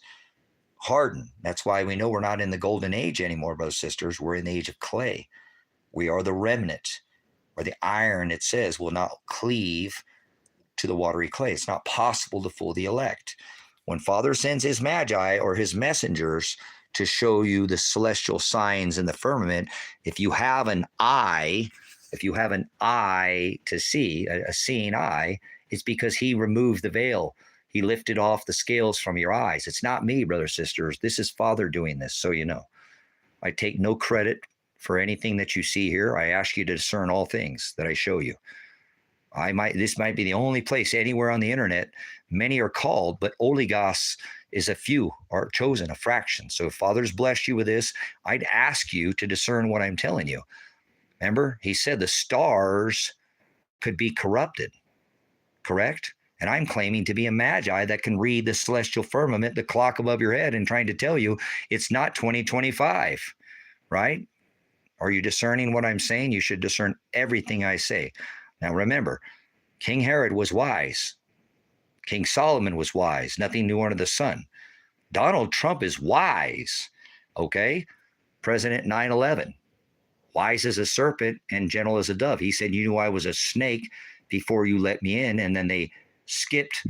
Hardened. That's why we know we're not in the golden age anymore, brothers and sisters. We're in the age of clay. We are the remnant, or the iron, it says, will not cleave to the watery clay. It's not possible to fool the elect. When Father sends his magi or his messengers to show you the celestial signs in the firmament, if you have an eye to see, a seeing eye, it's because he removed the veil. He lifted off the scales from your eyes. It's not me, brothers, sisters. This is Father doing this, so you know. I take no credit for anything that you see here. I ask you to discern all things that I show you. This might be the only place anywhere on the internet. Many are called, but oligos is a few, are chosen, a fraction. So if Father's blessed you with this, I'd ask you to discern what I'm telling you. Remember, he said the stars could be corrupted, correct? And I'm claiming to be a magi that can read the celestial firmament, the clock above your head, and trying to tell you it's not 2025, right? Are you discerning what I'm saying? You should discern everything I say. Now remember, King Herod was wise. King Solomon was wise. Nothing new under the sun. Donald Trump is wise, okay? President 9/11, wise as a serpent and gentle as a dove. He said, you knew I was a snake before you let me in, and then they skipped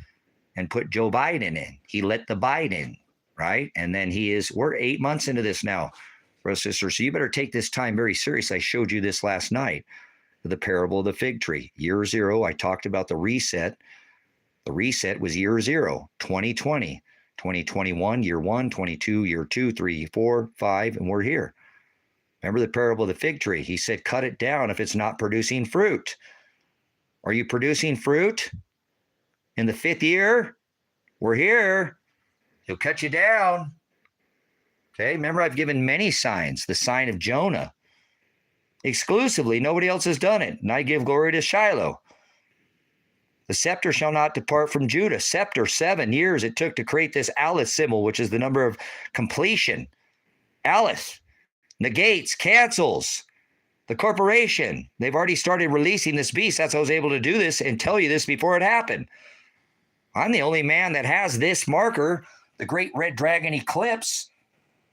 and put Joe Biden in. He let the Biden in, right? And then we're 8 months into this now, brothers and sisters. So you better take this time very seriously. I showed you this last night, the parable of the fig tree. Year zero, I talked about the reset. The reset was year zero, 2020, 2021, year one, 22, year 2, 3, 4, 5, and we're here. Remember the parable of the fig tree? He said, cut it down if it's not producing fruit. Are you producing fruit? In the 5th year, we're here. He'll cut you down. Okay, remember I've given many signs. The sign of Jonah. Exclusively, nobody else has done it. And I give glory to Shiloh. The scepter shall not depart from Judah. Scepter, 7 years it took to create this Aleph symbol, which is the number of completion. Aleph negates, cancels the corporation. They've already started releasing this beast. That's how I was able to do this and tell you this before it happened. I'm the only man that has this marker, the Great Red Dragon Eclipse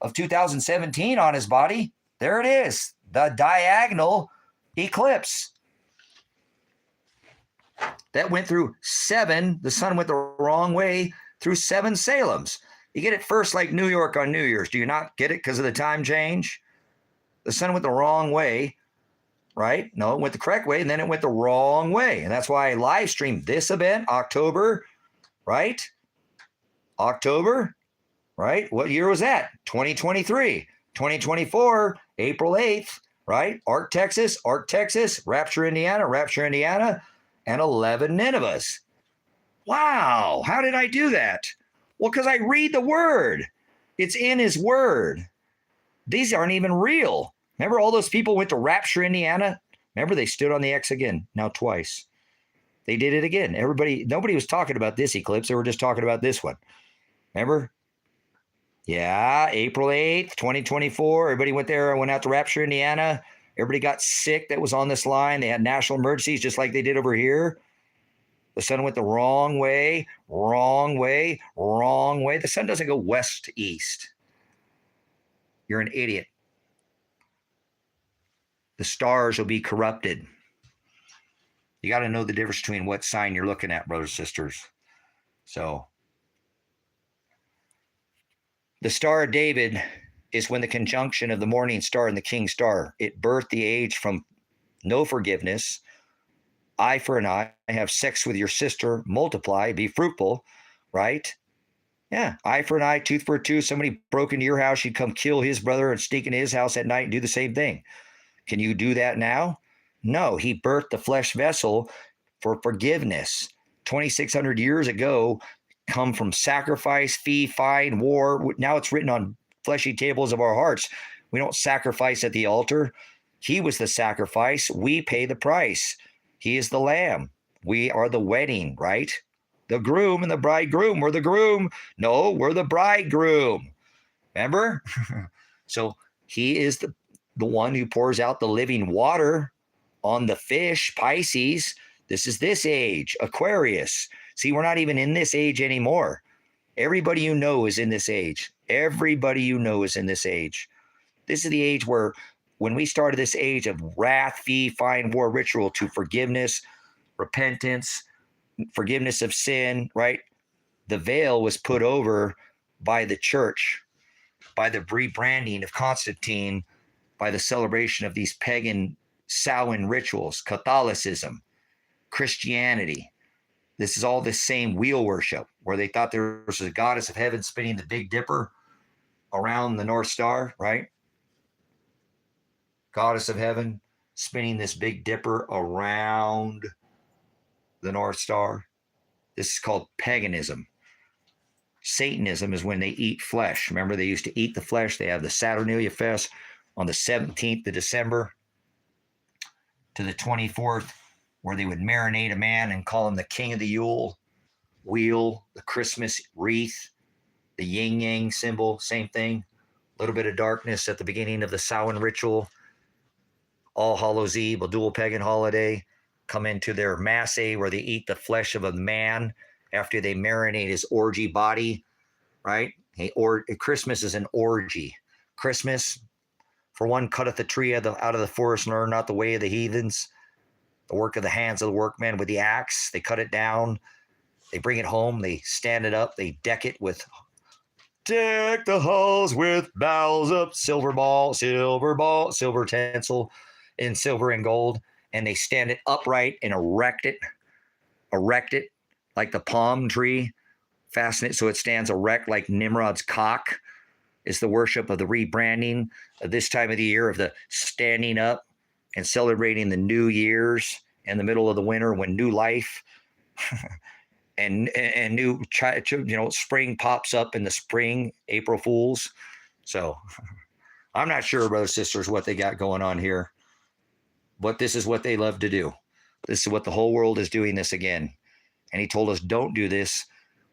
of 2017 on his body. There it is, the diagonal eclipse. That went through 7, the sun went the wrong way, through 7 Salems. You get it first like New York on New Year's. Do you not get it because of the time change? The sun went the wrong way, right? No, it went the correct way, and then it went the wrong way. And that's why I live streamed this event, October, right? October, right? What year was that? 2023. 2024, April 8th, right? Ark, Texas, Rapture, Indiana, and 11 Ninevehs. Wow, how did I do that? Well, because I read the word. It's in his word. These aren't even real. Remember all those people went to Rapture, Indiana? Remember they stood on the X again, now twice. They did it again. Nobody was talking about this eclipse. They were just talking about this one. Remember? Yeah, April 8th, 2024. Everybody went there. I went out to Rapture, Indiana. Everybody got sick that was on this line. They had national emergencies just like they did over here. The sun went the wrong way, wrong way, wrong way. The sun doesn't go west to east. You're an idiot. The stars will be corrupted. You got to know the difference between what sign you're looking at, brothers and sisters. So, the Star of David is when the conjunction of the morning star and the king star. It birthed the age from no forgiveness, eye for an eye, have sex with your sister, multiply, be fruitful, right? Yeah, eye for an eye, tooth for a tooth. Somebody broke into your house, you'd come kill his brother and sneak into his house at night and do the same thing. Can you do that now? No, he birthed the flesh vessel for forgiveness. 2,600 years ago, come from sacrifice, fee, fine, war. Now it's written on fleshy tables of our hearts. We don't sacrifice at the altar. He was the sacrifice. We pay the price. He is the lamb. We are the wedding, right? The groom and the bridegroom. We're the groom. No, we're the bridegroom. Remember? So he is the one who pours out the living water on the fish, Pisces. This is this age, Aquarius. See, we're not even in this age anymore. Everybody you know is in this age. Everybody you know is in this age. This is the age where, when we started this age of wrath, fee, fine, war, ritual to forgiveness, repentance, forgiveness of sin, right? The veil was put over by the church, by the rebranding of Constantine, by the celebration of these pagan Samhain rituals, Catholicism, Christianity. This is all the same wheel worship where they thought there was a goddess of heaven spinning the Big Dipper around the North Star, right? Goddess of heaven spinning this Big Dipper around the North Star. This is called paganism. Satanism is when they eat flesh. Remember, they used to eat the flesh. They have the Saturnalia Fest on the 17th of December to the 24th, where they would marinate a man and call him the king of the Yule wheel, the Christmas wreath, the yin yang symbol, same thing. A little bit of darkness at the beginning of the Samhain ritual. All Hallows Eve, a dual pagan holiday, come into their Masse where they eat the flesh of a man after they marinate his orgy body, right? Christmas is an orgy. Christmas, for one, cutteth the tree out of the forest and learn not the way of the heathens. The work of the hands of the workmen with the axe. They cut it down. They bring it home. They stand it up. They deck it with, deck the halls with boughs of silver tinsel in silver and gold. And they stand it upright and erect it like the palm tree. Fasten it so it stands erect like Nimrod's cock. Is the worship of the rebranding of this time of the year, of the standing up and celebrating the New Year's in the middle of the winter when new life and new spring pops up in the spring, April Fools. So I'm not sure, brothers and sisters, what they got going on here, but this is what they love to do. This is what the whole world is doing this again. And he told us, don't do this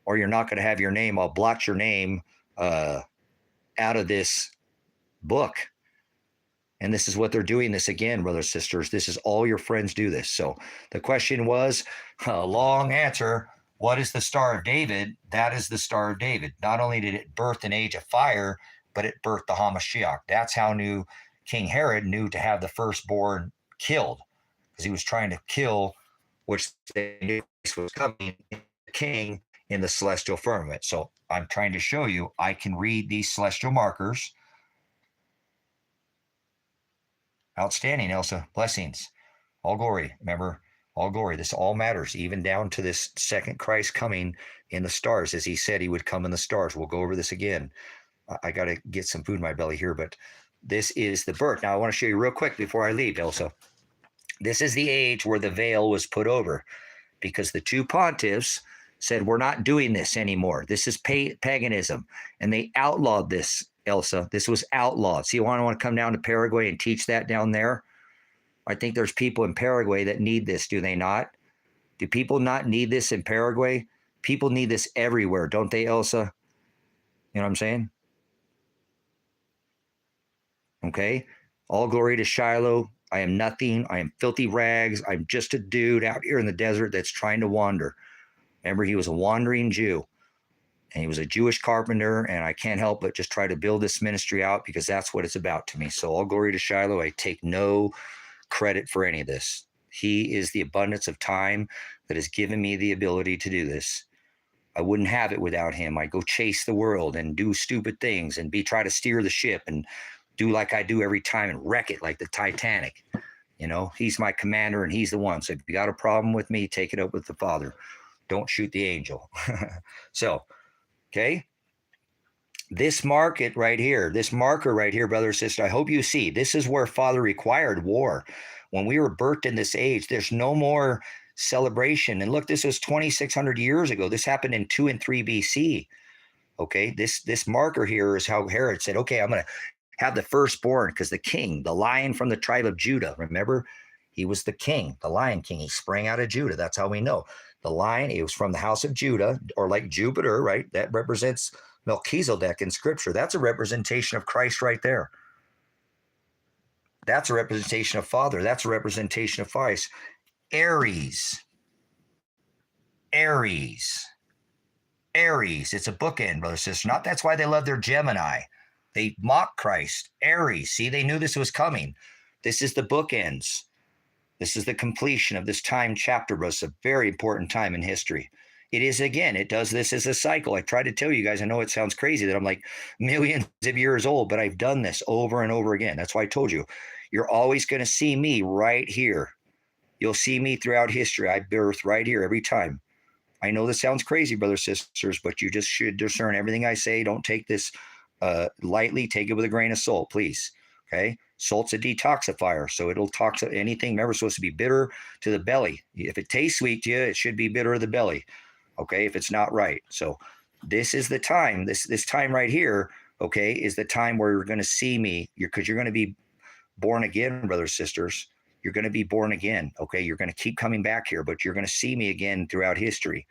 or you're not going to have your name. I'll blot your name out of this book. And this is what they're doing this again, brothers and sisters. This is all your friends do this. So the question was, a long answer, what is the Star of David? That is the Star of David. Not only did it birth an age of fire, but it birthed the Hamashiach. That's how King Herod knew to have the firstborn killed, because he was trying to kill, which they knew was coming, the king in the celestial firmament. So I'm trying to show you, I can read these celestial markers. Outstanding, Elsa. Blessings. All glory. Remember, all glory. This all matters, even down to this second Christ coming in the stars, as he said he would come in the stars. We'll go over this again. I got to get some food in my belly here, but this is the birth. Now, I want to show you real quick before I leave, Elsa. This is the age where the veil was put over, because the two pontiffs said, we're not doing this anymore. This is paganism. And they outlawed this, Elsa. This was outlawed. So you want to come down to Paraguay and teach that down there? I think there's people in Paraguay that need this, do they not? Do people not need this in Paraguay? People need this everywhere, don't they, Elsa? You know what I'm saying? Okay. All glory to Shiloh. I am nothing. I am filthy rags. I'm just a dude out here in the desert that's trying to wander. Remember, he was a wandering Jew and he was a Jewish carpenter. And I can't help but just try to build this ministry out because that's what it's about to me. So, all glory to Shiloh. I take no credit for any of this. He is the abundance of time that has given me the ability to do this. I wouldn't have it without him. I go chase the world and do stupid things and try to steer the ship and do like I do every time and wreck it like the Titanic. You know, he's my commander and he's the one. So if you got a problem with me, take it up with the Father. Don't shoot the angel. So, okay. This market right here, this marker right here, brother, sister, I hope you see this is where Father required war. When we were birthed in this age, there's no more celebration. And look, this was 2,600 years ago. This happened in 2 and 3 BC. Okay, this marker here is how Herod said, okay, I'm going to have the firstborn because the king, the lion from the tribe of Judah, remember, he was the king, the lion king. He sprang out of Judah. That's how we know. The lion, he was from the house of Judah, or like Jupiter, right? That represents Melchizedek in scripture. That's a representation of Christ right there. That's a representation of Father. That's a representation of Christ. Aries. Aries. Aries. It's a bookend, brother, sister. Not that's why they love their Gemini. They mock Christ. Aries. See, they knew this was coming. This is the bookends. This is the completion of this time chapter, but it's a very important time in history. It is, again, it does this as a cycle. I try to tell you guys, I know it sounds crazy that I'm like millions of years old, but I've done this over and over again. That's why I told you, you're always going to see me right here. You'll see me throughout history. I birth right here every time. I know this sounds crazy, brothers, sisters, but you just should discern everything I say. Don't take this lightly. Take it with a grain of salt, please. Okay. Salt's a detoxifier, so it'll tox anything. Remember, it's supposed to be bitter to the belly. If it tastes sweet to you, it should be bitter to the belly. Okay, if it's not right. So this is the time. This time right here, okay, is the time where you're going to see me. Because you're going to be born again, brothers, sisters. You're going to be born again. Okay, you're going to keep coming back here, but you're going to see me again throughout history.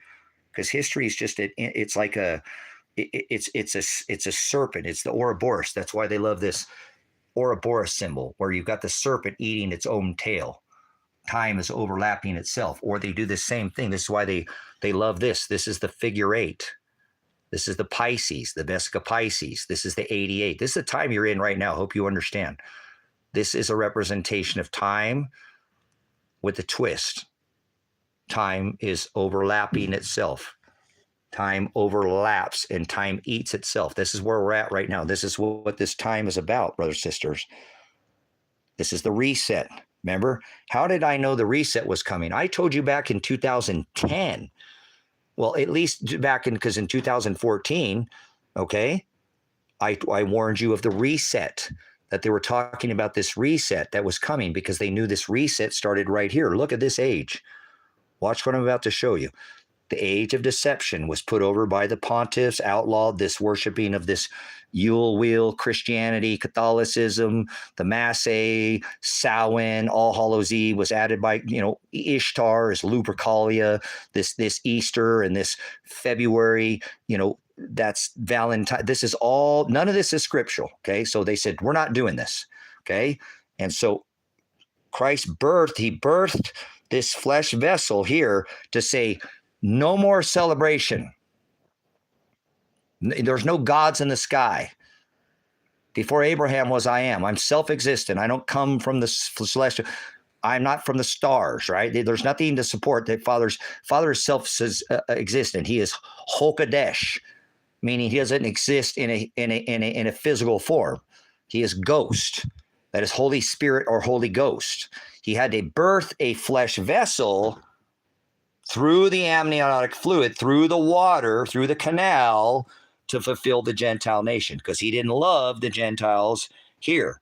Because history is just it's like it's a serpent. It's the Ouroboros. That's why they love this Ouroboros symbol, where you've got the serpent eating its own tail. Time is overlapping itself. Or they do the same thing. This is why they love this. This is the figure 8. This is the Pisces, the Vesica Pisces. This is the 88. This is the time you're in right now. Hope you understand. This is a representation of time with a twist. Time is overlapping itself. Time overlaps and time eats itself. This is where we're at right now. This is what this time is about, brothers, sisters. This is the reset. Remember, how did I know the reset was coming? I told you back in 2010. Well, at least back in, because in 2014, okay, I warned you of the reset, that they were talking about this reset that was coming because they knew this reset started right here. Look at this age. Watch what I'm about to show you. The age of deception was put over by the pontiffs, outlawed this worshiping of this Yule wheel, Christianity, Catholicism, the Masse, Samhain, All Hallows Eve was added by, Ishtar is Lupercalia, this Easter and this February, that's Valentine. This is all, none of this is scriptural. Okay. So they said, we're not doing this. Okay. And so Christ he birthed this flesh vessel here to say, no more celebration. There's no gods in the sky. Before Abraham was, I am. I'm self-existent. I don't come from the celestial. I'm not from the stars, right? There's nothing to support that Father is self-existent. He is Hokadesh, meaning he doesn't exist in a physical form. He is ghost. That is Holy Spirit or Holy Ghost. He had to birth a flesh vessel through the amniotic fluid, through the water, through the canal, to fulfill the Gentile nation, because he didn't love the Gentiles here.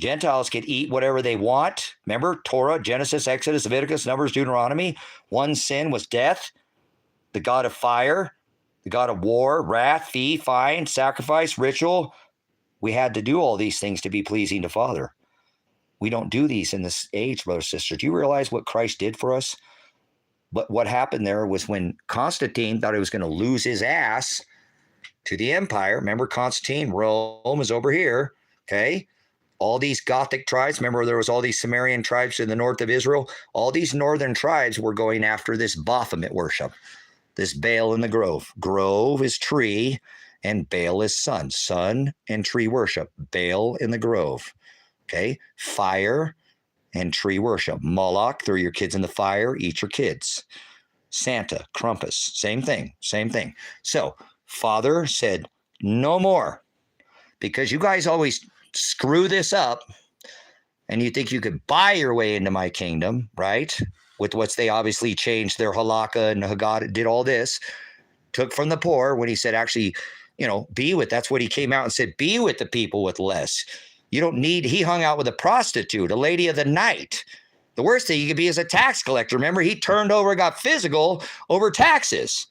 Gentiles could eat whatever they want. Remember, Torah, Genesis, Exodus, Leviticus, Numbers, Deuteronomy. One sin was death, the god of fire, the god of war, wrath, fee, fine, sacrifice, ritual. We had to do all these things to be pleasing to Father. We don't do these in this age, brothers and sisters. Do you realize what Christ did for us? But what happened there was when Constantine thought he was going to lose his ass, to the empire. Remember, Constantine, Rome is over here. Okay. All these Gothic tribes, remember there was all these Sumerian tribes in the north of Israel. All these northern tribes were going after this Baphomet worship, this Baal in the grove. Grove is tree and Baal is sun. Sun and tree worship. Baal in the grove. Okay. Fire and tree worship. Moloch, throw your kids in the fire, eat your kids. Santa, Krampus, same thing, same thing. So Father said, no more, because you guys always screw this up and you think you could buy your way into my kingdom, right? With what's they obviously changed their halakha and Haggadah, did all this, took from the poor when he said, actually, be with, that's what he came out and said, be with the people with less. You don't need, he hung out with a prostitute, a lady of the night. The worst thing you could be is a tax collector. Remember, he turned over, got physical over taxes.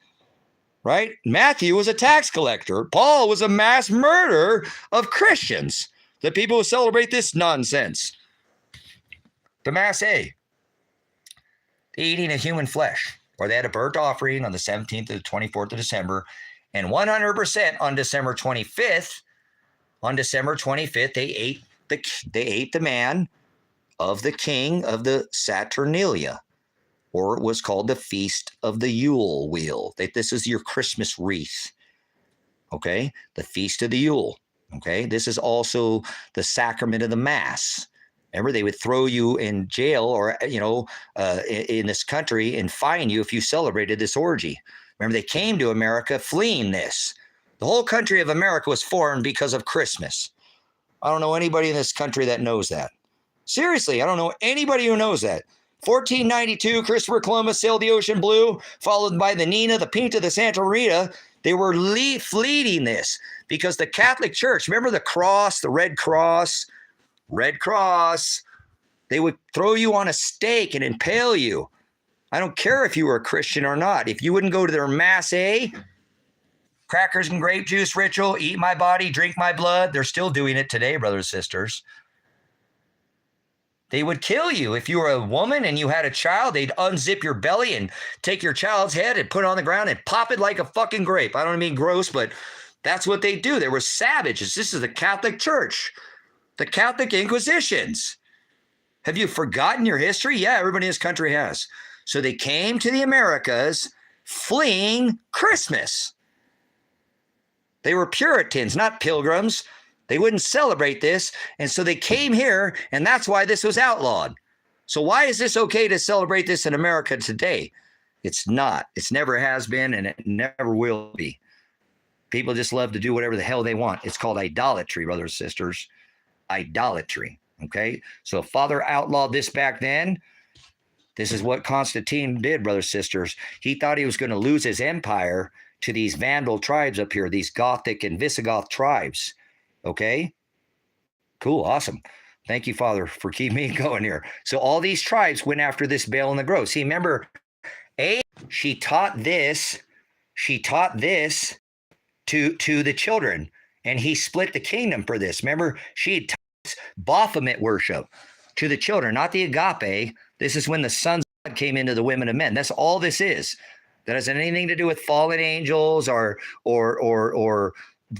Right? Matthew was a tax collector. Paul was a mass murderer of Christians. The people who celebrate this nonsense. The Mass A. The eating of human flesh. Or they had a burnt offering on the 17th to the 24th of December. And 100% on December 25th. On December 25th, they ate the man of the king of the Saturnalia. Or it was called the Feast of the Yule Wheel. This is your Christmas wreath. Okay? The Feast of the Yule. Okay? This is also the sacrament of the Mass. Remember, they would throw you in jail or, in this country and fine you if you celebrated this orgy. Remember, they came to America fleeing this. The whole country of America was formed because of Christmas. I don't know anybody in this country that knows that. Seriously, I don't know anybody who knows that. 1492, Christopher Columbus sailed the ocean blue, followed by the Nina, the Pinta, the Santa Rita. They were fleeting this because the Catholic Church, remember the cross, the Red Cross, they would throw you on a stake and impale you. I don't care if you were a Christian or not. If you wouldn't go to their Mass A, crackers and grape juice ritual, eat my body, drink my blood, they're still doing it today, brothers and sisters. They would kill you. If you were a woman and you had a child, they'd unzip your belly and take your child's head and put it on the ground and pop it like a fucking grape. I don't mean gross, but that's what they do. They were savages. This is the Catholic Church, the Catholic Inquisitions. Have you forgotten your history? Yeah, everybody in this country has. So they came to the Americas fleeing Christmas. They were Puritans, not pilgrims. They wouldn't celebrate this, and so they came here, and that's why this was outlawed. So why is this okay to celebrate this in America today? It's not. It's never has been, and it never will be. People just love to do whatever the hell they want. It's called idolatry, brothers and sisters. Idolatry, okay? So if Father outlawed this back then, this is what Constantine did, brothers and sisters. He thought he was going to lose his empire to these Vandal tribes up here, these Gothic and Visigoth tribes. Okay, cool, awesome. Thank you, Father, for keeping me going here. So all these tribes went after this Baal in the grove. See, remember, she taught this to the children, and he split the kingdom for this. Remember, she had taught Baphomet worship to the children, not the Agape. This is when the sons of God came into the women of men. That's all this is. That hasn't anything to do with fallen angels or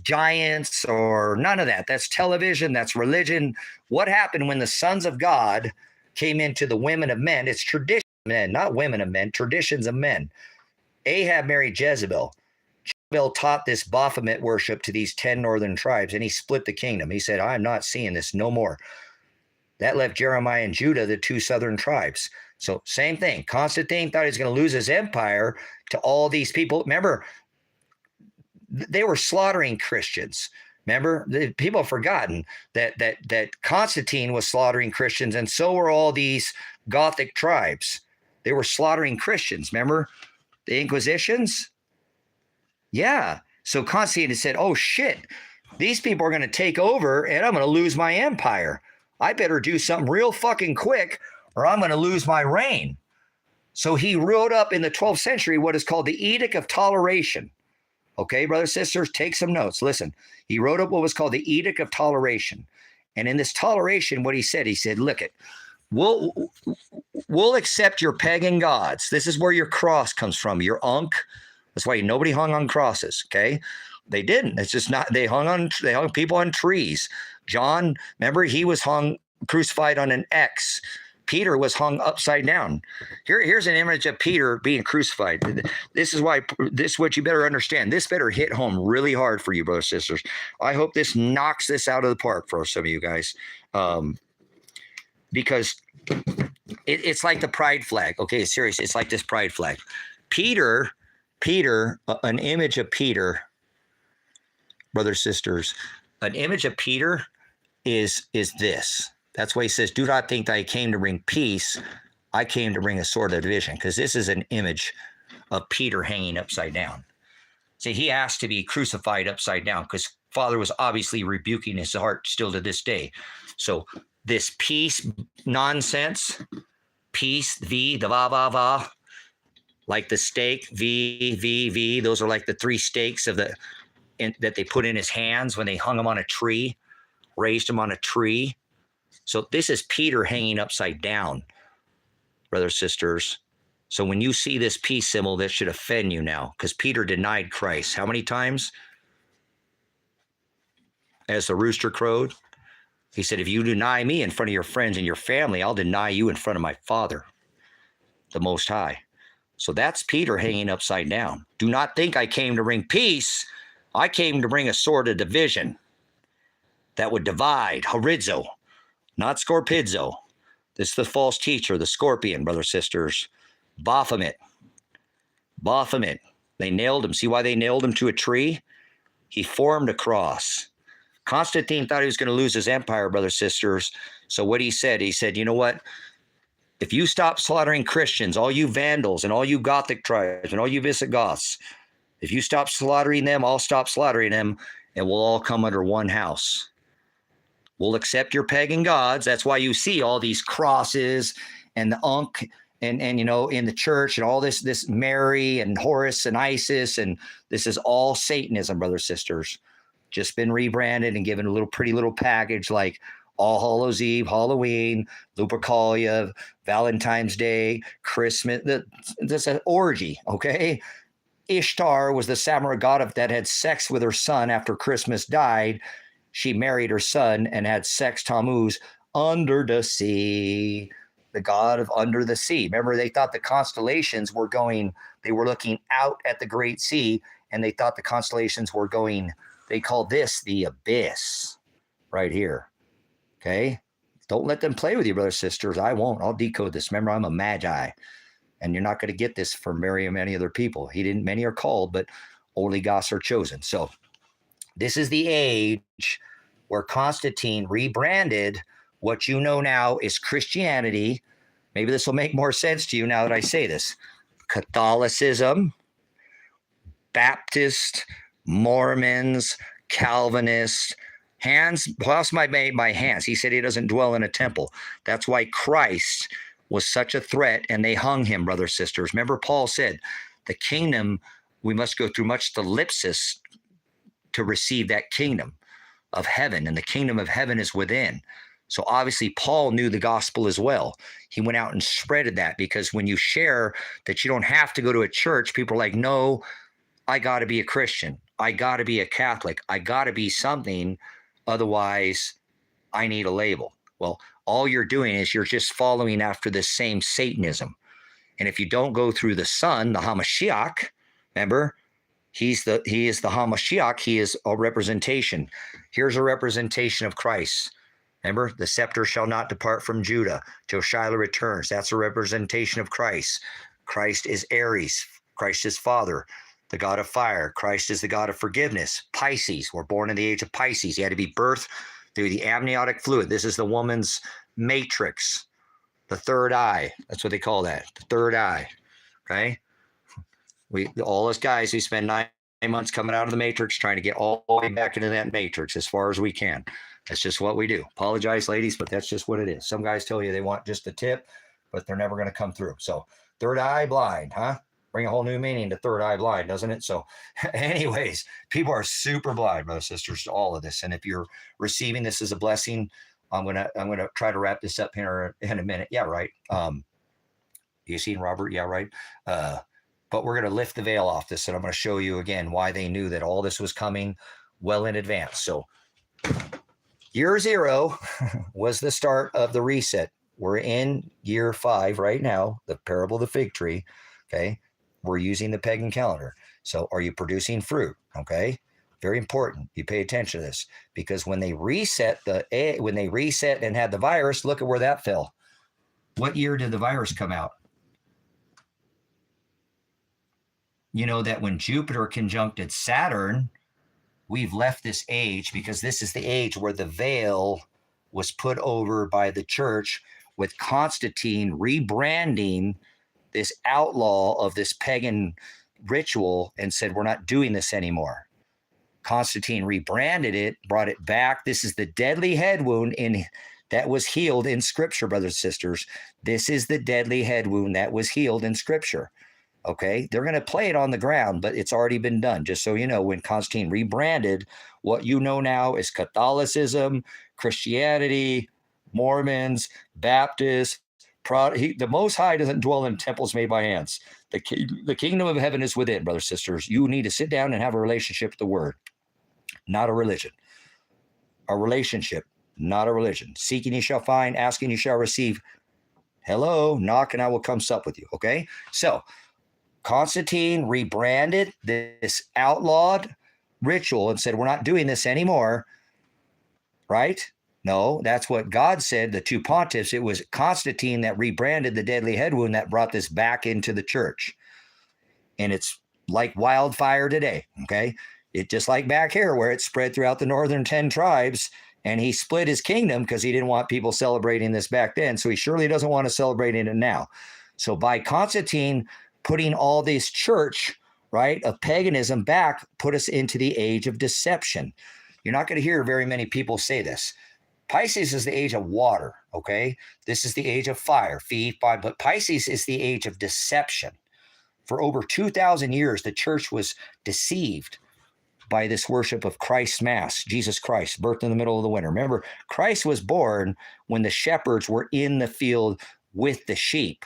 giants or none of that. That's television. That's religion. What happened when the sons of God came into the women of men? It's tradition of men, not women of men, traditions of men. Ahab married Jezebel. Jezebel taught this Baphomet worship to these 10 northern tribes, and he split the kingdom. He said, I'm not seeing this no more. That left Jeremiah and Judah, the 2 southern tribes. So same thing. Constantine thought he was going to lose his empire to all these people. Remember, they were slaughtering Christians. Remember, people have forgotten that Constantine was slaughtering Christians, and so were all these Gothic tribes. They were slaughtering Christians. Remember the Inquisitions? Yeah. So Constantine said, oh shit, these people are going to take over and I'm going to lose my empire. I better do something real fucking quick or I'm going to lose my reign. So he wrote up in the 12th century what is called the Edict of Toleration. Okay, brothers and sisters, take some notes. Listen, he wrote up what was called the Edict of Toleration. And in this toleration, what he said, look it, we'll accept your pagan gods. This is where your cross comes from, your Ankh. That's why nobody hung on crosses, okay? They didn't. It's just not. They hung people on trees. John, remember, he was hung crucified on an X. Peter was hung upside down. Here's an image of Peter being crucified. This is what you better understand. This better hit home really hard for you, brothers and sisters. I hope this knocks this out of the park for some of you guys, because it's like the pride flag. Okay, seriously, it's like this pride flag. Peter, an image of Peter, brothers, sisters, an image of Peter is this. That's why he says, do not think that I came to bring peace. I came to bring a sword of division, because this is an image of Peter hanging upside down. See, he asked to be crucified upside down because Father was obviously rebuking his heart still to this day. So this peace nonsense, peace, V, the va, va, va, like the stake, V, those are like the three stakes of that they put in his hands when they hung him on a tree, raised him on a tree. So this is Peter hanging upside down, brothers, sisters. So when you see this peace symbol, that should offend you now, because Peter denied Christ. How many times? As the rooster crowed, he said, if you deny me in front of your friends and your family, I'll deny you in front of my Father, the Most High. So that's Peter hanging upside down. Do not think I came to bring peace. I came to bring a sword of division that would divide, horizo, not scorpizo. This is the false teacher, the scorpion, brothers, sisters. Baphomet. They nailed him. See why they nailed him to a tree? He formed a cross. Constantine thought he was going to lose his empire, brothers, sisters. So what he said, you know what? If you stop slaughtering Christians, all you Vandals and all you Gothic tribes and all you Visigoths, if you stop slaughtering them, I'll stop slaughtering them, and we'll all come under one house. We'll accept your pagan gods. That's why you see all these crosses and the Ankh and you know, in the church and all this Mary and Horus and Isis, and this is all Satanism, brothers, sisters. Just been rebranded and given a little pretty little package like All Hallows Eve, Halloween, Lupercalia, Valentine's Day, Christmas. That's an orgy, okay? Ishtar was the samurai god that had sex with her son after Christmas died. She married her son and had sex, Tammuz, under the sea, the god of under the sea. Remember, they thought the constellations were going, they were looking out at the great sea, and they thought the constellations were going, they call this the abyss right here. Okay? Don't let them play with you, brothers, sisters. I won't. I'll decode this. Remember, I'm a magi, and you're not going to get this from very many other people. Many are called, but only gods are chosen. So this is the age where Constantine rebranded what you know now is Christianity. Maybe this will make more sense to you now that I say this. Catholicism, Baptist, Mormons, Calvinists, hands, plus my hands. He said he doesn't dwell in a temple. That's why Christ was such a threat, and they hung him, brothers, sisters. Remember, Paul said, the kingdom, we must go through much thlipsis to receive that kingdom of heaven, and the kingdom of heaven is within. So obviously Paul knew the gospel as well. He went out and spreaded that, because when you share that you don't have to go to a church, people are like, no, I got to be a Christian. I got to be a Catholic. I got to be something. Otherwise, I need a label. Well, all you're doing is you're just following after the same Satanism. And if you don't go through the Son, the Hamashiach, remember, he is the Hamashiach. He is a representation. Here's a representation of Christ. Remember, the scepter shall not depart from Judah till Shiloh returns. That's a representation of Christ. Christ is Aries. Christ is Father, the God of fire. Christ is the God of forgiveness. Pisces, we're born in the age of Pisces. He had to be birthed through the amniotic fluid. This is the woman's matrix, the third eye. That's what they call that, the third eye. Okay? All us guys who spend 9 months coming out of the matrix trying to get all the way back into that matrix as far as we can. That's just what we do. Apologize, ladies, but that's just what it is. Some guys tell you they want just a tip, but they're never going to come through. So third eye blind, huh? Bring a whole new meaning to third eye blind, doesn't it? So anyways, people are super blind, brothers and sisters, to all of this. And if you're receiving this as a blessing, I'm gonna try to wrap this up here in a minute. Yeah, right. You seen Robert? Yeah, right. but we're going to lift the veil off this, and I'm going to show you again why they knew that all this was coming well in advance. So year 0 was the start of the reset. We're in year 5 right now, the parable of the fig tree. Okay. We're using the pagan calendar. So are you producing fruit? Okay. Very important. You pay attention to this, because when they reset and had the virus, look at where that fell. What year did the virus come out? You know that when Jupiter conjuncted Saturn, we've left this age, because this is the age where the veil was put over by the church, with Constantine rebranding this outlaw of this pagan ritual and said, we're not doing this anymore. Constantine rebranded it, brought it back. This is the deadly head wound that was healed in Scripture, brothers and sisters. This is the deadly head wound that was healed in Scripture. Okay, they're going to play it on the ground, but it's already been done. Just so you know, when Constantine rebranded what you know now is Catholicism, Christianity, Mormons, Baptists, the Most High doesn't dwell in temples made by hands. The kingdom of heaven is within, brothers and sisters. You need to sit down and have a relationship with the Word, not a religion. A relationship, not a religion. Seeking you shall find, asking you shall receive. Hello, knock and I will come sup with you. Okay, so Constantine rebranded this outlawed ritual and said, we're not doing this anymore, right? No, that's what God said, the two pontiffs. It was Constantine that rebranded the deadly head wound that brought this back into the church. And it's like wildfire today, okay? It just like back here where it spread throughout the northern 10 tribes, and he split his kingdom because he didn't want people celebrating this back then. So he surely doesn't want to celebrate it now. So by Constantine putting all this church, right, of paganism back, put us into the age of deception. You're not going to hear very many people say this. Pisces is the age of water, okay? This is the age of fire, but Pisces is the age of deception. For over 2,000 years, the church was deceived by this worship of Christ's Mass, Jesus Christ, birthed in the middle of the winter. Remember, Christ was born when the shepherds were in the field with the sheep.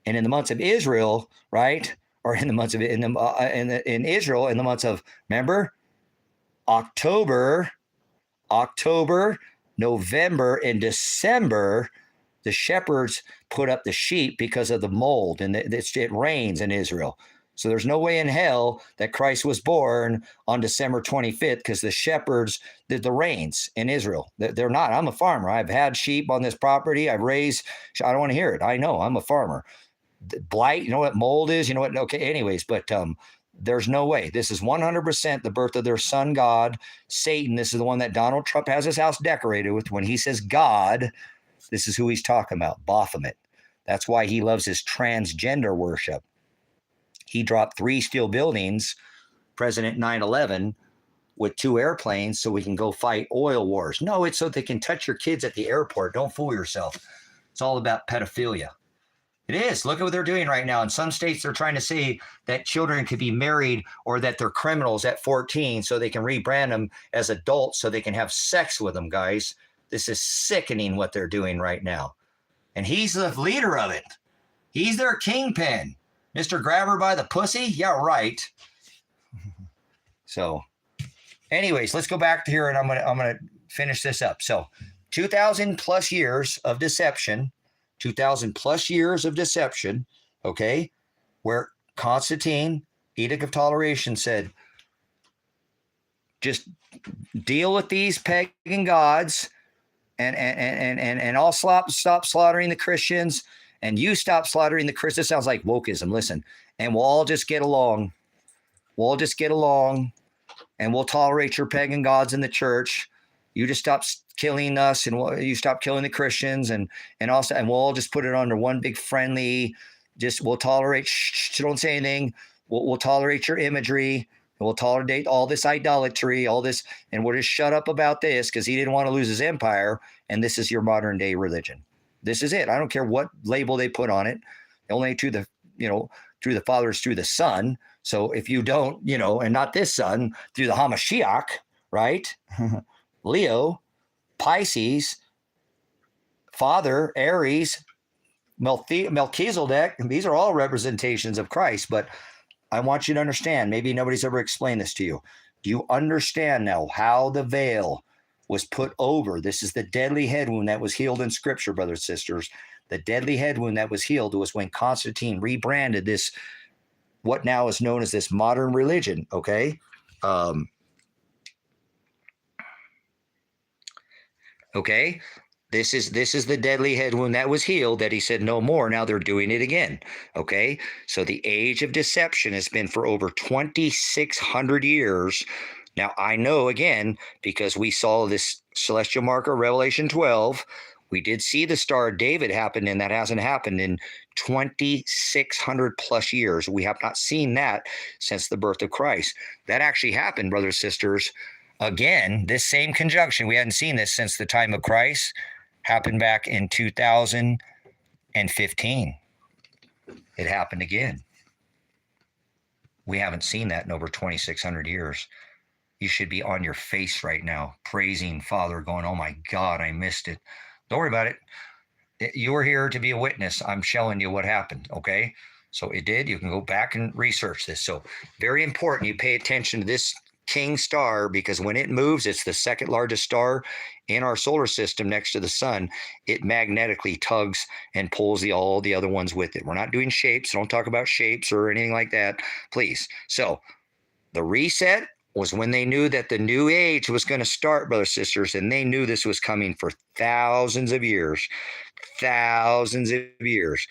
And in the months of Israel, right, or in the months of in Israel, in the months of, remember, October, November, and December, the shepherds put up the sheep because of the mold, and it rains in Israel. So there's no way in hell that Christ was born on December 25th, because the shepherds did the rains in Israel. They're not. I'm a farmer. I've had sheep on this property. I've raised. I don't want to hear it. I know. I'm a farmer. Blight, you know what mold is? You know what? Okay, anyways, but there's no way. This is 100% the birth of their son, God, Satan. This is the one that Donald Trump has his house decorated with. When he says God, this is who he's talking about, Baphomet. That's why he loves his transgender worship. He dropped 3 steel buildings, President 9/11, with 2 airplanes so we can go fight oil wars. No, it's so they can touch your kids at the airport. Don't fool yourself. It's all about pedophilia. It is. Look at what they're doing right now. In some states, they're trying to say that children could be married or that they're criminals at 14 so they can rebrand them as adults so they can have sex with them, guys. This is sickening what they're doing right now. And he's the leader of it. He's their kingpin. Mr. Grabber by the pussy? Yeah, right. So, anyways, let's go back to here and I'm gonna finish this up. So, 2,000 plus years of deception. 2,000 plus years of deception, okay, where Constantine, Edict of Toleration, said, just deal with these pagan gods and I'll stop slaughtering the Christians, and you stop slaughtering the Christians. This sounds like wokeism. Listen, and we'll all just get along. We'll all just get along, and we'll tolerate your pagan gods in the church. You just stop killing us, and you stop killing the Christians, and we'll all just put it under one big friendly. Just we'll tolerate. Don't say anything. We'll tolerate your imagery, and we'll tolerate all this idolatry, all this, and we'll just shut up about this because he didn't want to lose his empire. And this is your modern day religion. This is it. I don't care what label they put on it. Only through the Father is through the Son. So if you don't, and not this Son, through the Hamashiach, right? Leo, Pisces, Father, Aries, Melchizedek, these are all representations of Christ. But I want you to understand, maybe nobody's ever explained this to you. Do you understand now how the veil was put over? This is the deadly head wound that was healed in Scripture, brothers and sisters. The deadly head wound that was healed was when Constantine rebranded this, what now is known as this modern religion, okay? Okay? This is the deadly head wound that was healed that he said no more. Now they're doing it again. Okay. So the age of deception has been for over 2,600 years. Now I know again, because we saw this celestial marker, Revelation 12, we did see the Star of David happen, and that hasn't happened in 2,600 plus years. We have not seen that since the birth of Christ. That actually happened, brothers and sisters. Again, this same conjunction, we hadn't seen this since the time of Christ, happened back in 2015. It happened again. We haven't seen that in over 2,600 years. You should be on your face right now, praising Father, going, oh my God, I missed it. Don't worry about it. You were here to be a witness. I'm showing you what happened, okay? So it did. You can go back and research this. So very important you pay attention to this king star, because when it moves, it's the second largest star in our solar system next to the sun. It magnetically tugs and pulls all the other ones with it. We're not doing shapes. Don't talk about shapes or anything like that, please. So the reset was when they knew that the new age was going to start, brothers and sisters, and they knew this was coming for thousands of years. Thousands of years.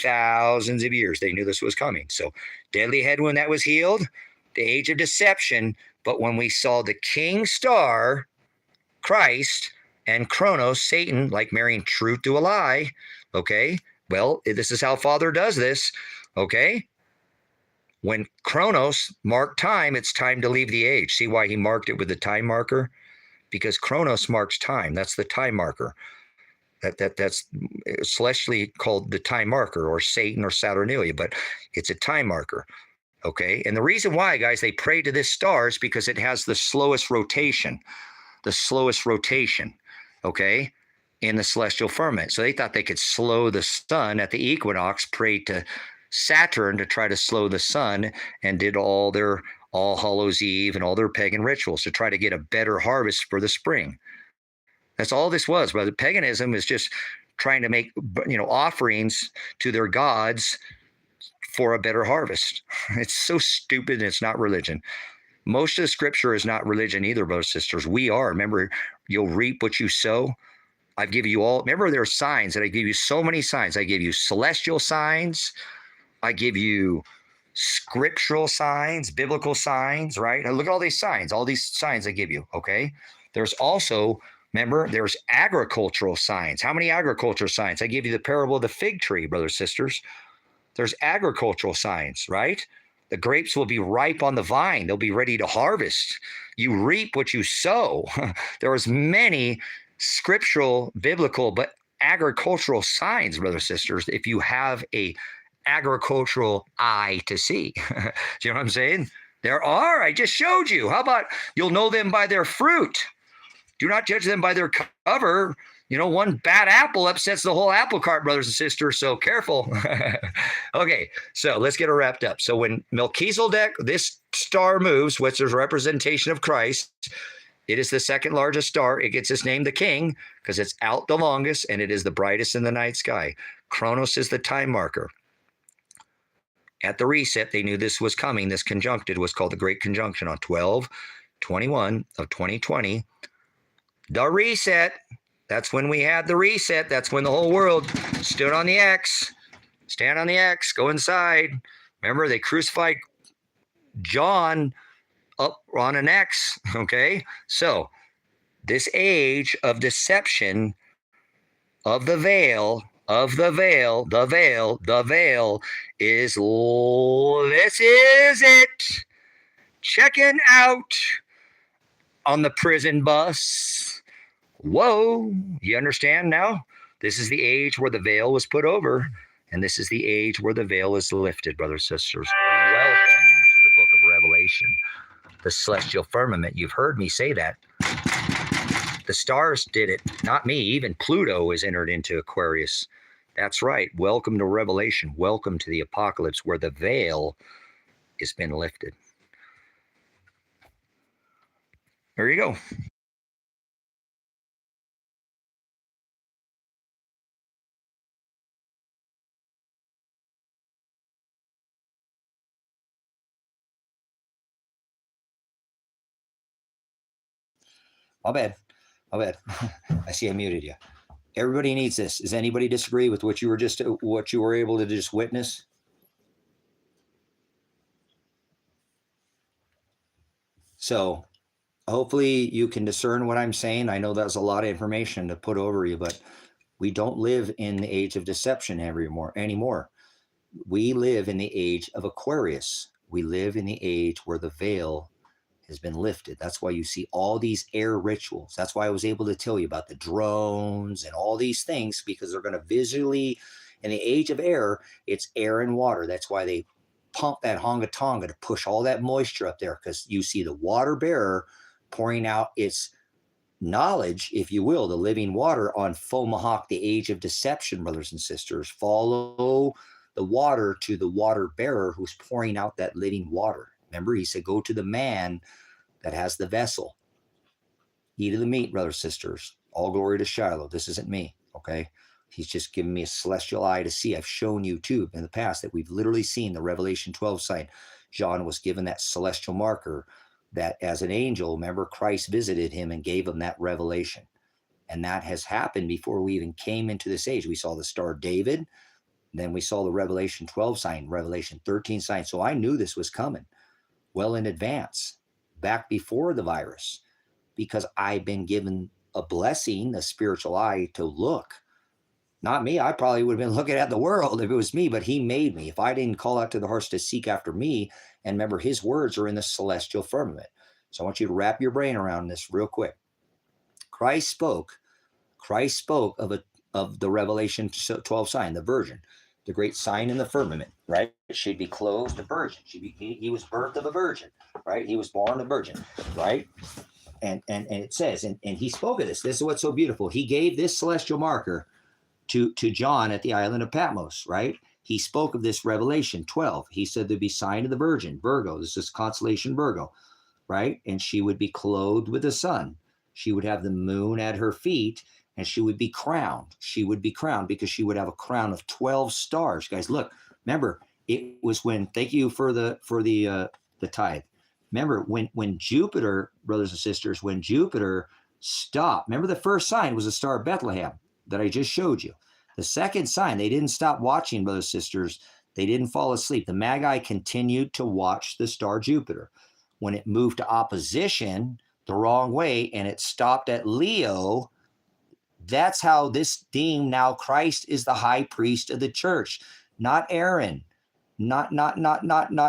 Thousands of years. They knew this was coming. So deadly head wound that was healed, the age of deception. But when we saw the king star, Christ, and Chronos, Satan, like marrying truth to a lie, okay? Well, this is how Father does this, okay? When Chronos marked time, it's time to leave the age. See why he marked it with the time marker? Because Chronos marks time. That's the time marker. That's celestially called the time marker, or Satan or Saturnalia, but it's a time marker. Okay. And the reason why, guys, they pray to this star is because it has the slowest rotation, okay, in the celestial firmament. So they thought they could slow the sun at the equinox, prayed to Saturn to try to slow the sun, and did all their All Hallows Eve and all their pagan rituals to try to get a better harvest for the spring. That's all this was, brother. Paganism is just trying to make, offerings to their gods for a better harvest. It's so stupid, and it's not religion. Most of the Scripture is not religion either, brothers and sisters. We are. Remember, you'll reap what you sow. I've given you all. Remember, there are signs that I give you, so many signs. I give you celestial signs. I give you scriptural signs, biblical signs, right? Now look at all these signs I give you, okay? There's also, remember, there's agricultural signs. How many agricultural signs? I give you the parable of the fig tree, brothers and sisters. There's agricultural signs, right? The grapes will be ripe on the vine. They'll be ready to harvest. You reap what you sow. There was many scriptural, biblical, but agricultural signs, brothers and sisters, if you have a agricultural eye to see. Do you know what I'm saying? There are. I just showed you. How about you'll know them by their fruit? Do not judge them by their cover. One bad apple upsets the whole apple cart, brothers and sisters, so careful. Okay, so let's get it wrapped up. So when Melchizedek, this star moves, which is a representation of Christ, it is the second largest star. It gets its name, the king, because it's out the longest, and it is the brightest in the night sky. Chronos is the time marker. At the reset, they knew this was coming. This conjuncted was called the Great Conjunction on 12/21 of 2020. The reset. That's when we had the reset. That's when the whole world stood on the X. Stand on the X. Go inside. Remember, they crucified John up on an X. Okay? So, this age of deception of the veil, is, this is it. Checking out on the prison bus. Whoa, you understand now? This is the age where the veil was put over, and this is the age where the veil is lifted, brothers and sisters. Welcome to the book of Revelation, the celestial firmament. You've heard me say that. The stars did it, not me. Even Pluto is entered into Aquarius. That's right. Welcome to Revelation. Welcome to the apocalypse, where the veil It's been lifted. There you go. My bad. My bad. I see I muted you. Everybody needs this. Does anybody disagree with what you were able to just witness? So hopefully you can discern what I'm saying. I know that's a lot of information to put over you, but we don't live in the age of deception anymore. We live in the age of Aquarius. We live in the age where the veil has been lifted. That's why you see all these air rituals. That's why I was able to tell you about the drones and all these things, because they're going to visually, in the age of air, it's air and water. That's why they pump that honga tonga to push all that moisture up there, because you see the water bearer pouring out its knowledge, if you will, the living water on Fomalhaut, the age of deception, brothers and sisters. Follow the water to the water bearer who's pouring out that living water. Remember, he said, go to the man that has the vessel. Eat of the meat, brothers and sisters. All glory to Shiloh. This isn't me, okay? He's just given me a celestial eye to see. I've shown you, too, in the past that we've literally seen the Revelation 12 sign. John was given that celestial marker that as an angel, remember, Christ visited him and gave him that revelation. And that has happened before we even came into this age. We saw the Star of David. Then we saw the Revelation 12 sign, Revelation 13 sign. So I knew this was coming well in advance, back before the virus, because I've been given a blessing, a spiritual eye to look. Not me. I probably would have been looking at the world if it was me, but he made me. If I didn't call out to the horse to seek after me, and remember, his words are in the celestial firmament. So I want you to wrap your brain around this real quick. Christ spoke of the Revelation 12 sign, the virgin, the great sign in the firmament, right? She'd be clothed a virgin. He was birthed of a virgin, right? He was born a virgin, right? And it says, and he spoke of this. This is what's so beautiful. He gave this celestial marker to John at the island of Patmos, right? He spoke of this Revelation 12. He said there'd be sign of the virgin, Virgo. This is constellation Virgo, right? And she would be clothed with the sun. She would have the moon at her feet, and she would be crowned. She would be crowned because she would have a crown of 12 stars. Guys, look, remember, it was when, thank you for the tithe. Remember, when Jupiter, brothers and sisters, when Jupiter stopped, remember the first sign was the Star of Bethlehem that I just showed you. The second sign, they didn't stop watching, brothers and sisters. They didn't fall asleep. The MAGA continued to watch the star Jupiter. When it moved to opposition the wrong way and it stopped at Leo, that's how this deemed now Christ is the high priest of the church, not Aaron, not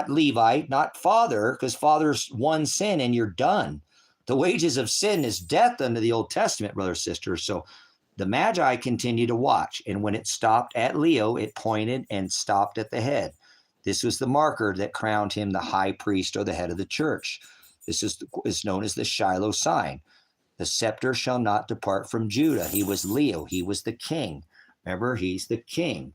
Levi, not Father, because Father's one sin and you're done. The wages of sin is death under the Old Testament, brothers and sisters. So the Magi continued to watch, and when it stopped at Leo, it pointed and stopped at the head. This was the marker that crowned him the high priest or the head of the church. This is known as the Shiloh sign. The scepter shall not depart from Judah. He was Leo. He was the king. Remember, he's the king.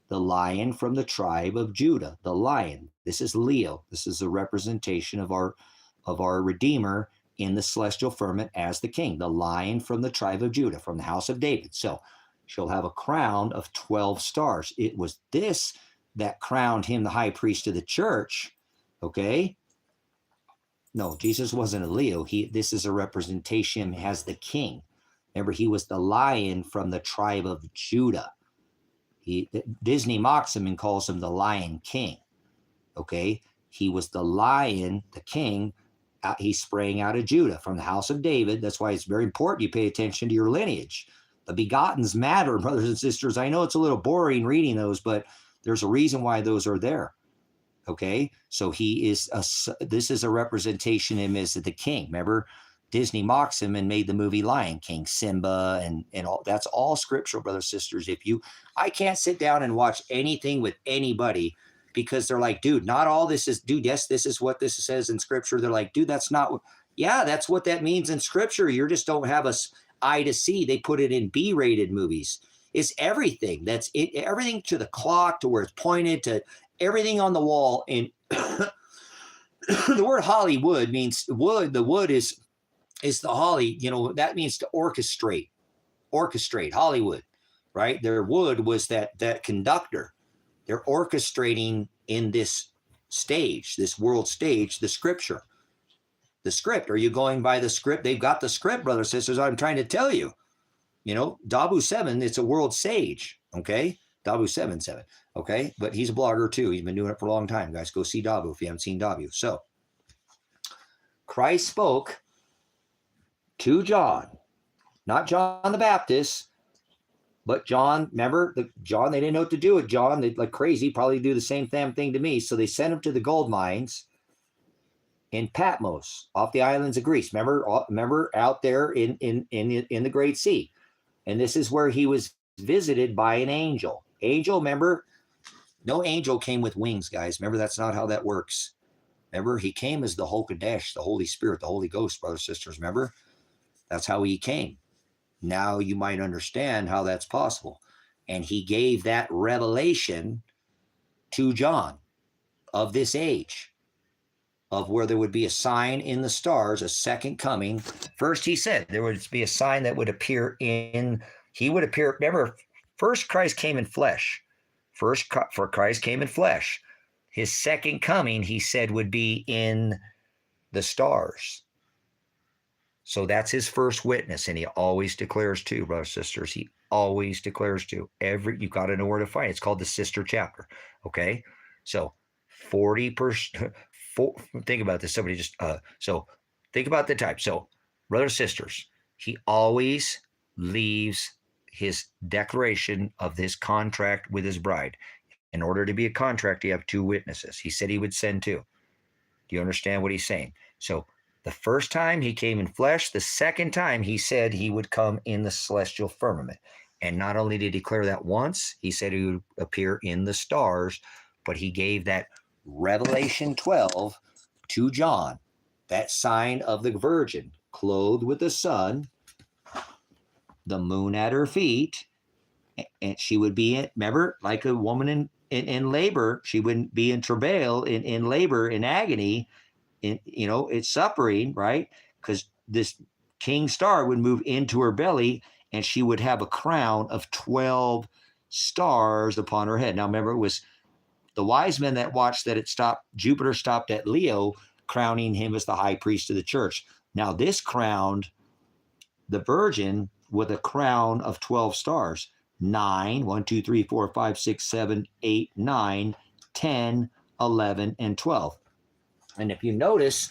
The lion from the tribe of Judah, the lion. This is Leo. This is a representation of our Redeemer in the celestial firmament as the king, the lion from the tribe of Judah, from the house of David. So she'll have a crown of 12 stars. It was this that crowned him the high priest of the church, okay? No, Jesus wasn't a Leo. This is a representation as the king. Remember, he was the lion from the tribe of Judah. Disney mocks him and calls him the Lion King, okay? He was the lion, the king. He sprang out of Judah from the house of David. That's why it's very important you pay attention to your lineage. The begottens matter, brothers and sisters. I know it's a little boring reading those, but there's a reason why those are there. Okay, so this is a representation of him as the king. Remember, Disney mocks him and made the movie Lion King, Simba, and all. That's all scriptural, brothers and sisters. I can't sit down and watch anything with anybody because they're like, dude, not all this is, dude, yes, this is what this says in scripture. They're like, dude, that's not what, yeah, that's what that means in scripture. You just don't have a eye to see. They put it in B-rated movies. It's everything. That's it, everything to the clock, to where it's pointed, to everything on the wall. And The word Hollywood means wood. The wood is the holly. That means to orchestrate. Hollywood, right? Their wood was that conductor. They're orchestrating in this stage, this world stage, the scripture. The script. Are you going by the script? They've got the script, brothers and sisters. I'm trying to tell you. Dabu 7, it's a world sage. Okay. Dabu 7. Okay. But he's a blogger too. He's been doing it for a long time, guys. Go see Dabu if you haven't seen Dabu. So Christ spoke to John, not John the Baptist, but John. Remember, John, they didn't know what to do with John. They like crazy, probably do the same damn thing to me. So they sent him to the gold mines in Patmos, off the islands of Greece. Remember out there in the Great Sea. And this is where he was visited by an angel. Remember, no angel came with wings, guys. Remember, that's not how that works. Remember, he came as the Hokadesh, the Holy Spirit, the Holy Ghost, brothers and sisters. Remember, that's how he came. Now you might understand how that's possible. And he gave that revelation to John of this age, of where there would be a sign in the stars, a second coming. First, he said there would be a sign that would appear remember, first Christ came in flesh. For Christ came in flesh. His second coming, he said, would be in the stars. So that's his first witness, and he always declares to, brothers and sisters. He always declares to. You've got to know where to find it. It's called the sister chapter. Okay, so 40%. Think about this. Somebody just so think about the type. So, brothers and sisters, he always leaves his declaration of his contract with his bride. In order to be a contract, you have two witnesses. He said he would send two. Do you understand what he's saying? So the first time he came in flesh, the second time he said he would come in the celestial firmament. And not only did he declare that once, he said he would appear in the stars, but he gave that Revelation 12 to John, that sign of the virgin, clothed with the sun, the moon at her feet, and she would be, remember, like a woman in labor. She wouldn't be in travail, in labor, in agony, it's suffering, right? Because this king star would move into her belly, and she would have a crown of 12 stars upon her head. Now, remember, it was the wise men that watched that Jupiter stopped at Leo, crowning him as the high priest of the church. Now, this crowned the virgin with a crown of 12 stars. 9, 1, 2, 3, 4, 5, 6, 7, 8, 9, 10, 11, and 12. And if you notice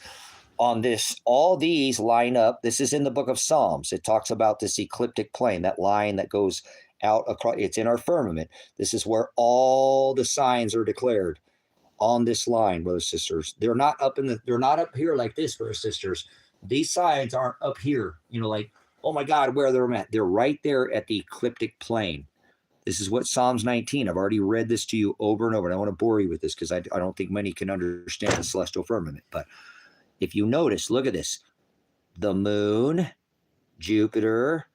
on this, all these line up. This is in the book of Psalms. It talks about this ecliptic plane, that line that goes out across. It's in our firmament. This is where all the signs are declared on this line, brothers and sisters. They're not up here like this, brothers and sisters. These signs aren't up here, like, oh my God, where they're at. They're right there at the ecliptic plane. This is what Psalms 19. I've already read this to you over and over. And I want to bore you with this because I don't think many can understand the celestial firmament. But if you notice, look at this. The moon, Jupiter,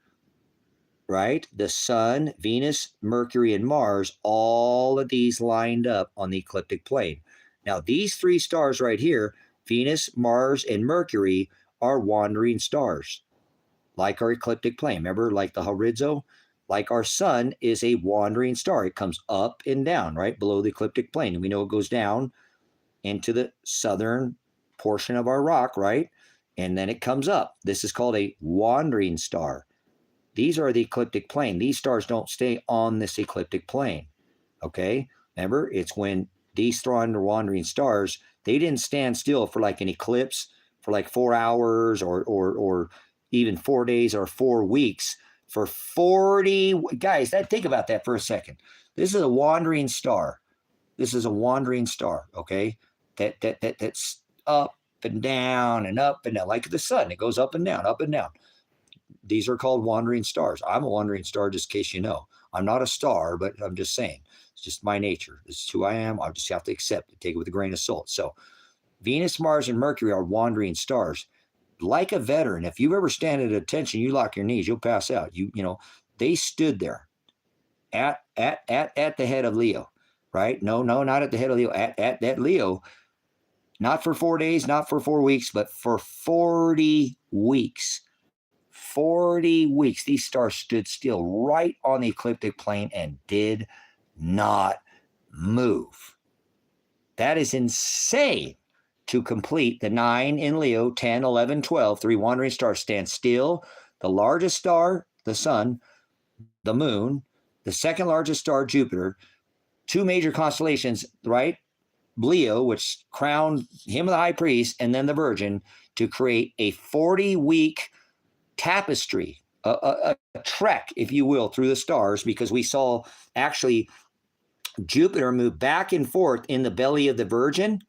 right? The sun, Venus, Mercury, and Mars, all of these lined up on the ecliptic plane. Now, these three stars right here, Venus, Mars, and Mercury, are wandering stars, like our ecliptic plane. Remember, like the horizo, like our sun is a wandering star. It comes up and down, right, below the ecliptic plane. And we know it goes down into the southern portion of our rock, right? And then it comes up. This is called a wandering star. These are the ecliptic plane. These stars don't stay on this ecliptic plane, okay? Remember, it's when these wandering stars, they didn't stand still for like an eclipse for like 4 hours or even 4 days or 4 weeks. For 40, guys, think about that for a second. This is a wandering star. This is a wandering star, okay? That's up and down and up and down, like the sun. It goes up and down, up and down. These are called wandering stars. I'm a wandering star, just in case you know. I'm not a star, but I'm just saying. It's just my nature. This is who I am. I just have to accept it, take it with a grain of salt. So Venus, Mars, and Mercury are wandering stars. Like a veteran, if you've ever stand at attention, you lock your knees, you'll pass out. They stood there at the head of Leo, right? No, not at the head of Leo, at Leo. Not for 4 days, not for 4 weeks, but for 40 weeks. 40 weeks. These stars stood still right on the ecliptic plane and did not move. That is insane. To complete the 9 in Leo, 10, 11, 12, 3 wandering stars stand still. The largest star, the sun, the moon, the second largest star, Jupiter, 2 major constellations, right? Leo, which crowned him the high priest, and then the Virgin, to create a 40-week tapestry, a trek, if you will, through the stars, because we saw actually Jupiter move back and forth in the belly of the Virgin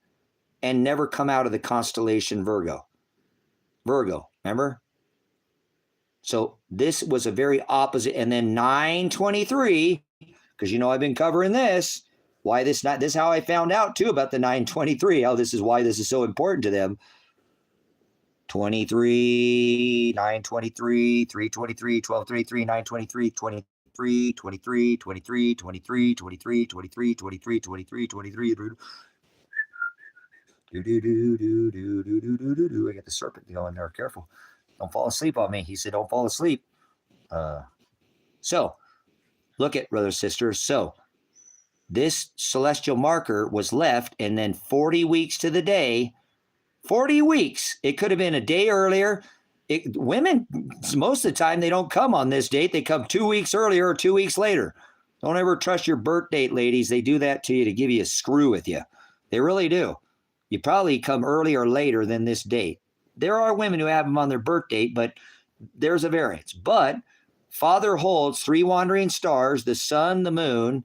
and never come out of the constellation Virgo. Virgo, remember? So this was a very opposite. And then 923, because you know I've been covering this. Why this not? This is how I found out too about the 923. How this is why this is so important to them. 23, 923, 323, 1223, 923, 23, 23, 23, 23, 23, 23, 23, 23, 23. I got the serpent going there. Careful. Don't fall asleep on me. He said, don't fall asleep. So look at brothers, sisters. So this celestial marker was left, and then 40 weeks to the day, 40 weeks. It could have been a day earlier. Women, most of the time, they don't come on this date. They come 2 weeks earlier or 2 weeks later. Don't ever trust your birth date, ladies. They do that to you to give you a screw with you. They really do. You probably come earlier or later than this date. There are women who have them on their birth date, but there's a variance. But Father holds 3 wandering stars, the sun, the moon,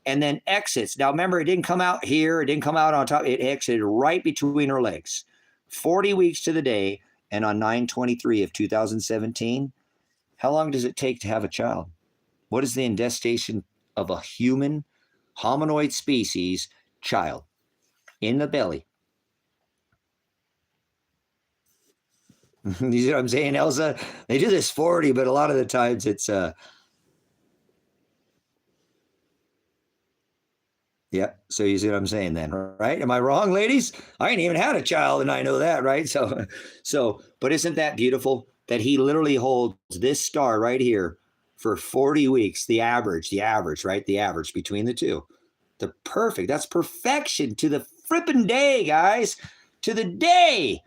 and then exits. Now, remember, it didn't come out here. It didn't come out on top. It exited right between her legs. 40 weeks to the day, and on 9/23 of 2017, how long does it take to have a child? What is the gestation of a human hominoid species child in the belly? You see what I'm saying, Elsa? They do this 40, but a lot of the times it's yeah. So you see what I'm saying then, right? Am I wrong, ladies? I ain't even had a child, and I know that, right? So, but isn't that beautiful that he literally holds this star right here for 40 weeks, the average, right? The average between the two. That's perfection to the frippin' day, guys. To the day,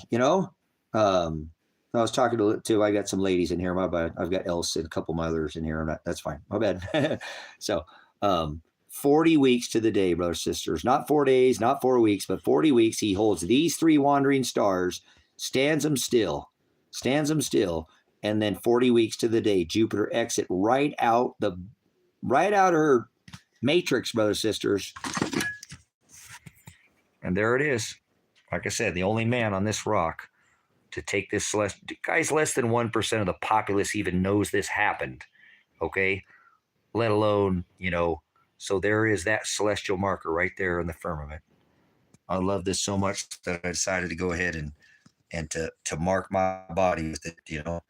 you know? I was talking to I got some ladies in here. My bad. I've got Elsa and a couple mothers in here. That's fine. My bad. So, 40 weeks to the day, brothers, sisters. Not 4 days, not 4 weeks, but 40 weeks. He holds these 3 wandering stars, stands them still, and then 40 weeks to the day, Jupiter exit right out of her matrix, brothers, sisters. And there it is. Like I said, the only man on this rock to take this celestial. Guys, less than 1% of the populace even knows this happened. Okay? Let alone, so there is that celestial marker right there in the firmament. I love this so much that I decided to go ahead and to mark my body with it, and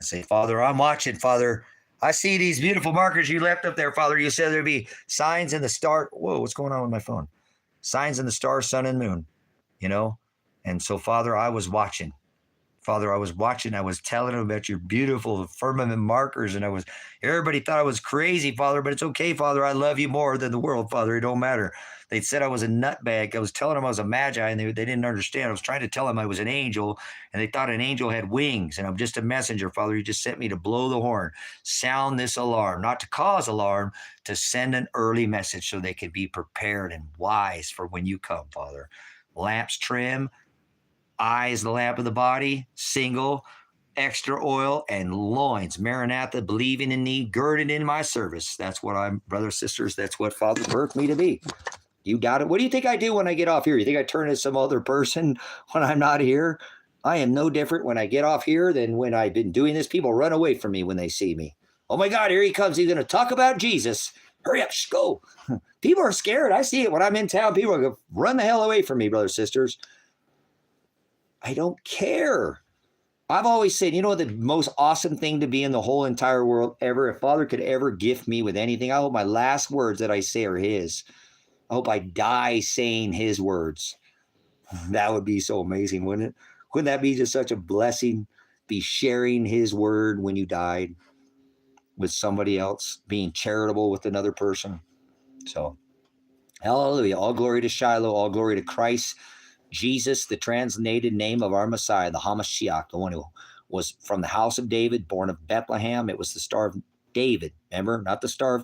say, Father, I'm watching, Father. I see these beautiful markers you left up there, Father. You said there'd be signs in the star. Whoa, what's going on with my phone? Signs in the stars, sun, and moon, And so, Father, I was watching. Father, I was watching. I was telling them about your beautiful firmament markers, and everybody thought I was crazy, Father, but it's okay, Father. I love you more than the world, Father. It don't matter. They said I was a nutbag. I was telling them I was a magi, and they didn't understand. I was trying to tell them I was an angel, and they thought an angel had wings, and I'm just a messenger, Father. You just sent me to blow the horn, sound this alarm, not to cause alarm, to send an early message so they could be prepared and wise for when you come, Father. Lamps trim, eyes the lamp of the body, single, extra oil, and loins, Maranatha, believing in me, girded in my service. That's what I'm, brothers, sisters, that's what Father birthed me to be. You doubt it? What do you think I do when I get off here? You think I turn into some other person when I'm not here? I am no different when I get off here than when I've been doing this. People run away from me when they see me. Oh my God, here he comes. He's going to talk about Jesus. Hurry up, go. People are scared. I see it when I'm in town. People are going to run the hell away from me, brothers, sisters. I don't care. I've always said, the most awesome thing to be in the whole entire world ever, if Father could ever gift me with anything, I hope my last words that I say are his. I hope I die saying his words. That would be so amazing, wouldn't it? Wouldn't that be just such a blessing? Be sharing his word when you died with somebody else, being charitable with another person. So, hallelujah. All glory to Shiloh, all glory to Christ. Jesus, the translated name of our Messiah, the Hamashiach, the one who was from the house of David, born of Bethlehem. It was the Star of David, remember? Not the Star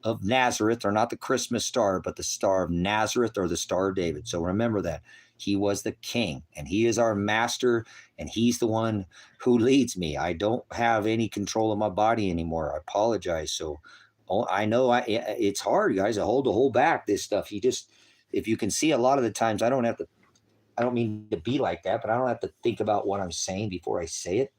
of Nazareth, or not the Christmas star, but the Star of Nazareth, or the Star of David. So remember that. He was the king, and he is our master, and he's the one who leads me. I don't have any control of my body anymore. I apologize. So I know it's hard, guys, to hold back this stuff. If you can see, a lot of the times I don't mean to be like that, but I don't have to think about what I'm saying before I say it.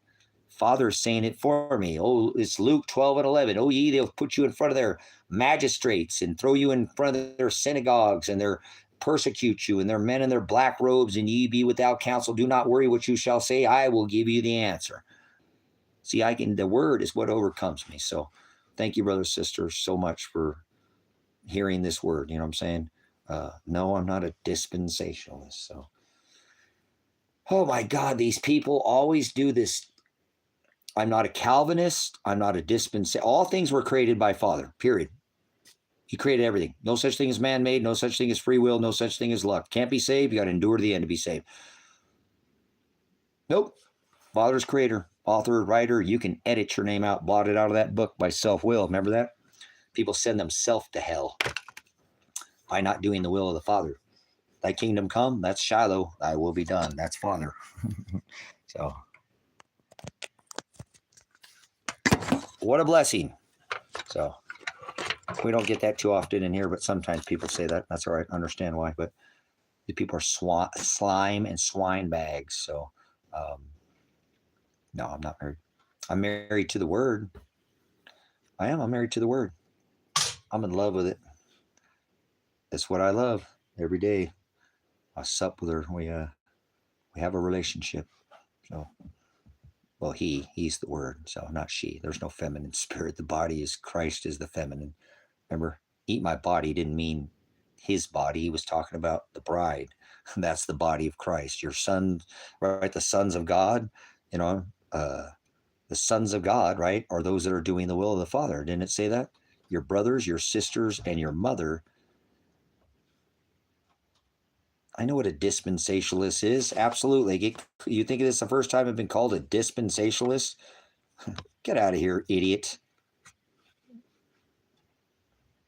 Father's saying it for me. Oh, it's Luke 12:11. Oh, they'll put you in front of their magistrates and throw you in front of their synagogues, and they'll persecute you, and their men in their black robes, and ye be without counsel. Do not worry what you shall say. I will give you the answer. See, the word is what overcomes me. So thank you, brothers, sisters, so much for hearing this word. You know what I'm saying? No, I'm not a dispensationalist. So, oh my God, these people always do this. I'm not a Calvinist. I'm not a dispensationalist. All things were created by Father, period. He created everything. No such thing as man-made. No such thing as free will. No such thing as luck. Can't be saved. You got to endure to the end to be saved. Nope. Father's creator, author, writer. You can edit your name out, blot it out of that book by self-will. Remember that? People send themselves to hell by not doing the will of the Father. Thy kingdom come. That's Shiloh. Thy will be done. That's Father. So, what a blessing. So, we don't get that too often in here, but sometimes people say that. That's all right. I understand why. But the people are slime and swine bags. So, no, I'm not married. I'm married to the Word. I am. I'm married to the Word. I'm in love with it. That's what I love every day. I sup with her. We have a relationship. So, well, he's the Word. So, not she. There's no feminine spirit. The body is Christ is the feminine. Remember, eat my body didn't mean his body. He was talking about the bride. That's the body of Christ. Your son, right? The sons of God, the sons of God, right, are those that are doing the will of the Father. Didn't it say that? Your brothers, your sisters, and your mother. I know what a dispensationalist is. Absolutely. You think this is the first time I've been called a dispensationalist? Get out of here, idiot.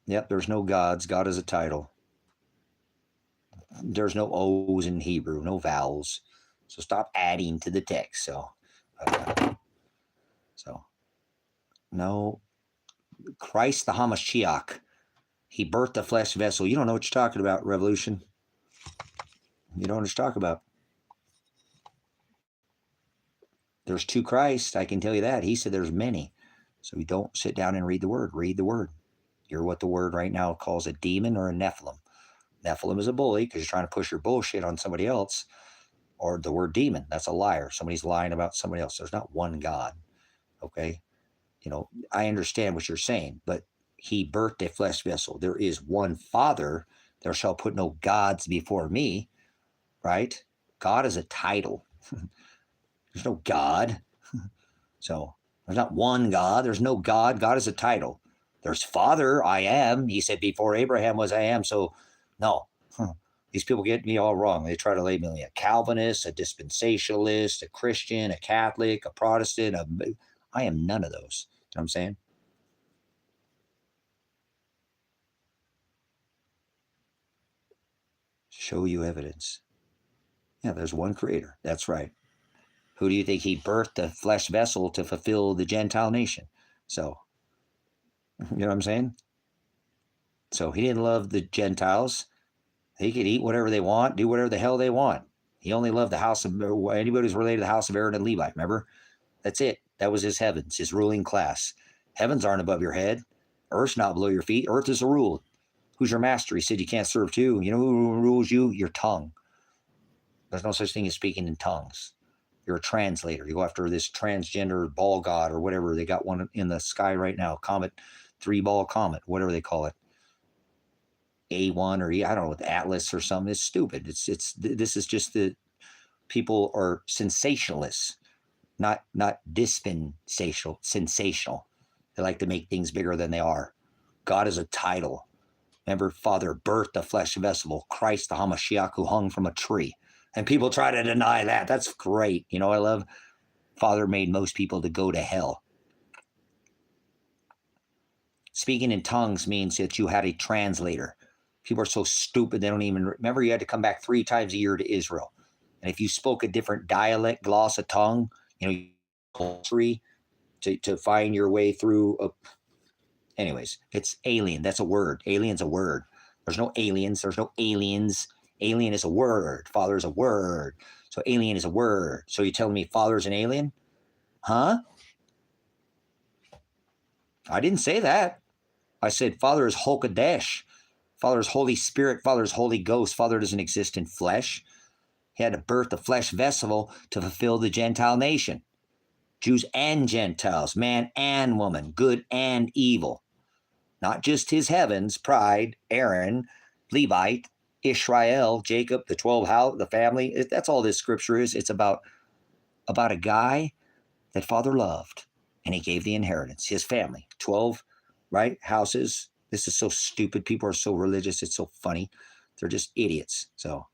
Yep, there's no gods. God is a title. There's no O's in Hebrew, no vowels. So stop adding to the text. So no, Christ the Hamashiach. He birthed the flesh vessel. You don't know what you're talking about, Revolution. You don't know what you're talking about. There's two Christs, I can tell you that. He said there's many. So you don't sit down and read the word. Read the word. You're what the word right now calls a demon or a Nephilim. Nephilim is a bully because you're trying to push your bullshit on somebody else. Or the word demon, that's a liar. Somebody's lying about somebody else. There's not one God. Okay? I understand what you're saying, but he birthed a flesh vessel. There is one Father. There shall put no gods before me, right? God is a title. There's no God. So there's not one God. There's no God. God is a title. There's Father, I am. He said before Abraham was I am. So no, these people get me all wrong. They try to label me a Calvinist, a dispensationalist, a Christian, a Catholic, a Protestant. I am none of those. You know what I'm saying? Show you evidence. Yeah, there's one creator. That's right. Who do you think he birthed the flesh vessel to fulfill the Gentile nation? So, you know what I'm saying? So he didn't love the Gentiles. They could eat whatever they want, do whatever the hell they want. He only loved the house of anybody who's related to the house of Aaron and Levi. Remember? That's it. That was his heavens, his ruling class. Heavens aren't above your head. Earth's not below your feet. Earth is a rule. Who's your master? He said you can't serve two. You know who rules you? Your tongue. There's no such thing as speaking in tongues. You're a translator. You go after this transgender ball god or whatever. They got one in the sky right now. Comet, 3-ball comet, whatever they call it. A1 or I don't know, with Atlas or something. It's stupid. This is just the people are sensationalists, not dispensational, sensational. They like to make things bigger than they are. God is a title. Remember, Father birthed a flesh vessel, Christ the Hamashiach who hung from a tree. And people try to deny that. That's great. You know, I love Father made most people to go to hell. Speaking in tongues means that you had a translator. People are so stupid, they don't even remember you had to come back 3 times a year to Israel. And if you spoke a different dialect, gloss, a tongue, you know, to find your way through. Anyways, it's alien. That's a word. Alien's a word. There's no aliens. There's no aliens. Alien is a word. Father is a word. So alien is a word. So you're telling me Father's an alien? Huh? I didn't say that. I said Father is Hokadesh. Father is Holy Spirit. Father is Holy Ghost. Father doesn't exist in flesh. He had to birth a flesh vessel to fulfill the Gentile nation. Jews and Gentiles, man and woman, good and evil. Not just his heavens, pride, Aaron, Levite, Israel, Jacob, the 12 house, the family. That's all this scripture is. It's about a guy that Father loved, and he gave the inheritance, his family, 12, right, houses. This is so stupid. People are so religious. It's so funny. They're just idiots. So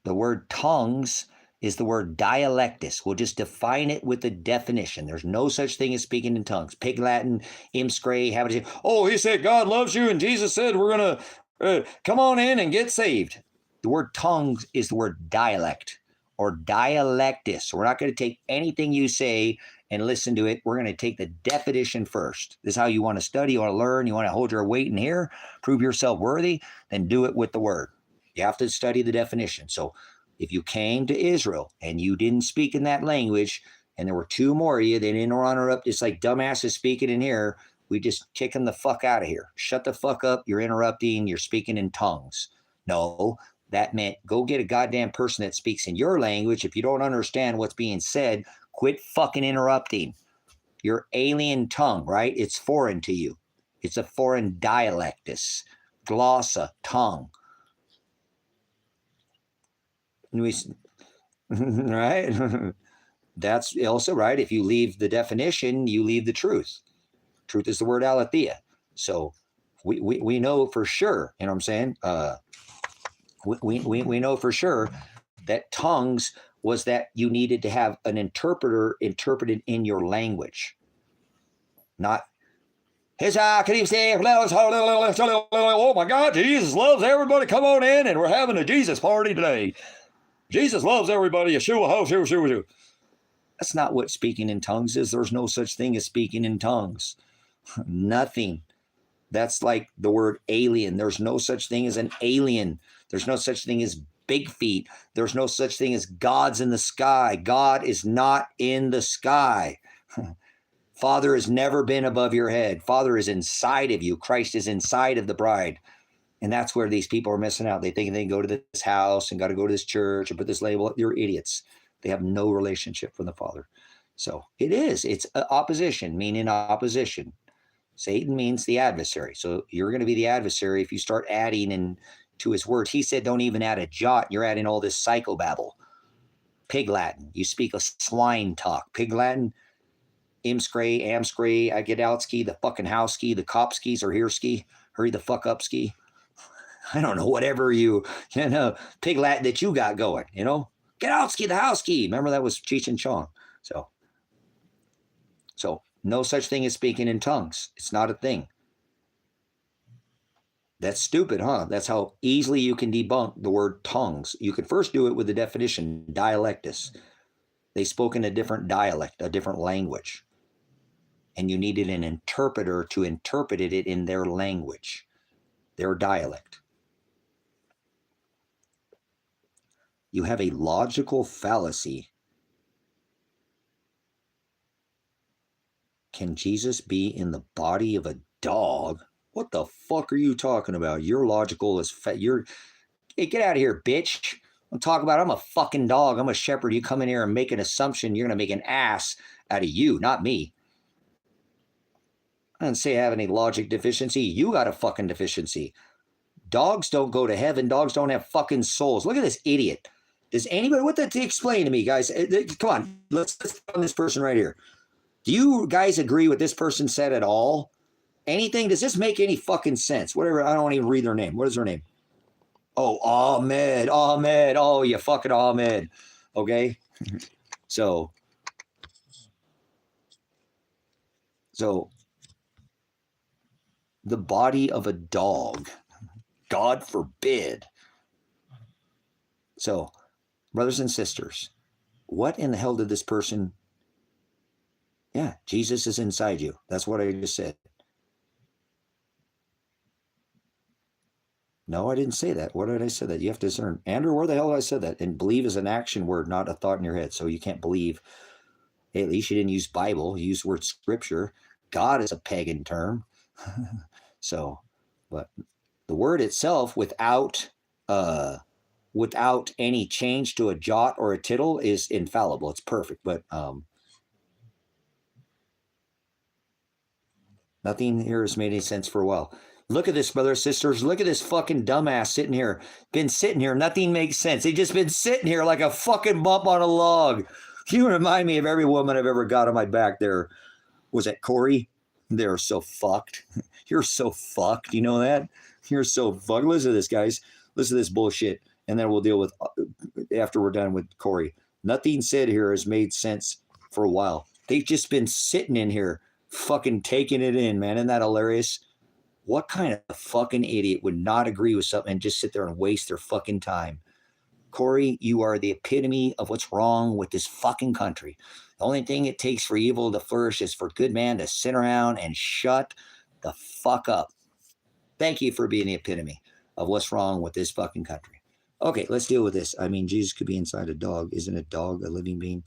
the word tongues is the word dialectus. We'll just define it with the definition. There's no such thing as speaking in tongues. Pig Latin, imscre, he said God loves you, and Jesus said we're going to come on in and get saved. The word tongues is the word dialect or dialectus. So we're not going to take anything you say and listen to it. We're going to take the definition first. This is how you want to study, you want to learn, you want to hold your weight in here, prove yourself worthy, then do it with the word. You have to study the definition. So if you came to Israel and you didn't speak in that language, and there were 2 more of you, they didn't run her up just like dumbasses speaking in here, we just kick them the fuck out of here. Shut the fuck up. You're interrupting. You're speaking in tongues. No, that meant go get a goddamn person that speaks in your language. If you don't understand what's being said, quit fucking interrupting. Your alien tongue, right? It's foreign to you. It's a foreign dialectus, glossa, tongue. Right? That's also right. If you leave the definition, you leave the truth. Truth is the word aletheia. So we know for sure, you know what I'm saying? We know for sure that tongues was that you needed to have an interpreter interpreted in your language. Not oh my God, Jesus loves everybody. Come on in, and we're having a Jesus party today. Jesus loves everybody. Yeshua. That's not what speaking in tongues is. There's no such thing as speaking in tongues. Nothing. That's like the word alien. There's no such thing as an alien. There's no such thing as big feet. There's no such thing as gods in the sky. God is not in the sky. Father has never been above your head. Father is inside of you. Christ is inside of the bride. And that's where these people are missing out. They think they can go to this house and got to go to this church and put this label. You're idiots. They have no relationship from the Father. So it is. It's opposition, meaning opposition. Satan means the adversary. So you're going to be the adversary if you start adding into his words. He said, don't even add a jot. You're adding all this psychobabble. Pig Latin. You speak a swine talk. Pig Latin, imscre, amscre, agadowski, the fucking house ski, the cop skis are here ski. Hurry the fuck up ski. I don't know, whatever you know, Pig Latin that you got going, you know. Get out ski, the house ski. Remember that was Cheech and Chong. So no such thing as speaking in tongues. It's not a thing. That's stupid, huh? That's how easily you can debunk the word tongues. You could first do it with the definition, dialectus. They spoke in a different dialect, a different language. And you needed an interpreter to interpret it in their language, their dialect. You have a logical fallacy. Can Jesus be in the body of a dog? What the fuck are you talking about? Your logical is hey, get out of here, bitch. I'm talking about I'm a fucking dog. I'm a shepherd. You come in here and make an assumption. You're going to make an ass out of you, not me. I didn't say I have any logic deficiency. You got a fucking deficiency. Dogs don't go to heaven. Dogs don't have fucking souls. Look at this idiot. Does anybody, what that explain to me, guys? Come on, let's on this person right here. Do you guys agree with this person said at all? Anything? Does this make any fucking sense? Whatever. I don't even read their name. What is their name? Oh, Ahmed. Oh, you fucking Ahmed. Okay. So the body of a dog. God forbid. So, brothers and sisters, what in the hell did this person? Yeah, Jesus is inside you. That's what I just said. No, I didn't say that. What did I say that? You have to discern. Andrew, where the hell did I say that? And believe is an action word, not a thought in your head. So you can't believe. Hey, at least you didn't use Bible. You used the word scripture. God is a pagan term. So, but the word itself without any change to a jot or a tittle is infallible. It's perfect. But nothing here has made any sense for a while. Look at this, brothers, sisters. Look at this fucking dumbass sitting here. Been sitting here. Nothing makes sense. They just been sitting here like a fucking bump on a log. You remind me of every woman I've ever got on my back there. Was that Corey? They're so fucked. You're so fucked. You know that? You're so fucked. Listen to this, guys. Listen to this bullshit. And then we'll deal with, after we're done with Corey. Nothing said here has made sense for a while. They've just been sitting in here fucking taking it in, man. Isn't that hilarious? What kind of fucking idiot would not agree with something and just sit there and waste their fucking time? Corey, you are the epitome of what's wrong with this fucking country. The only thing it takes for evil to flourish is for good man to sit around and shut the fuck up. Thank you for being the epitome of what's wrong with this fucking country. Okay, let's deal with this. I mean, Jesus could be inside a dog. Isn't a dog a living being?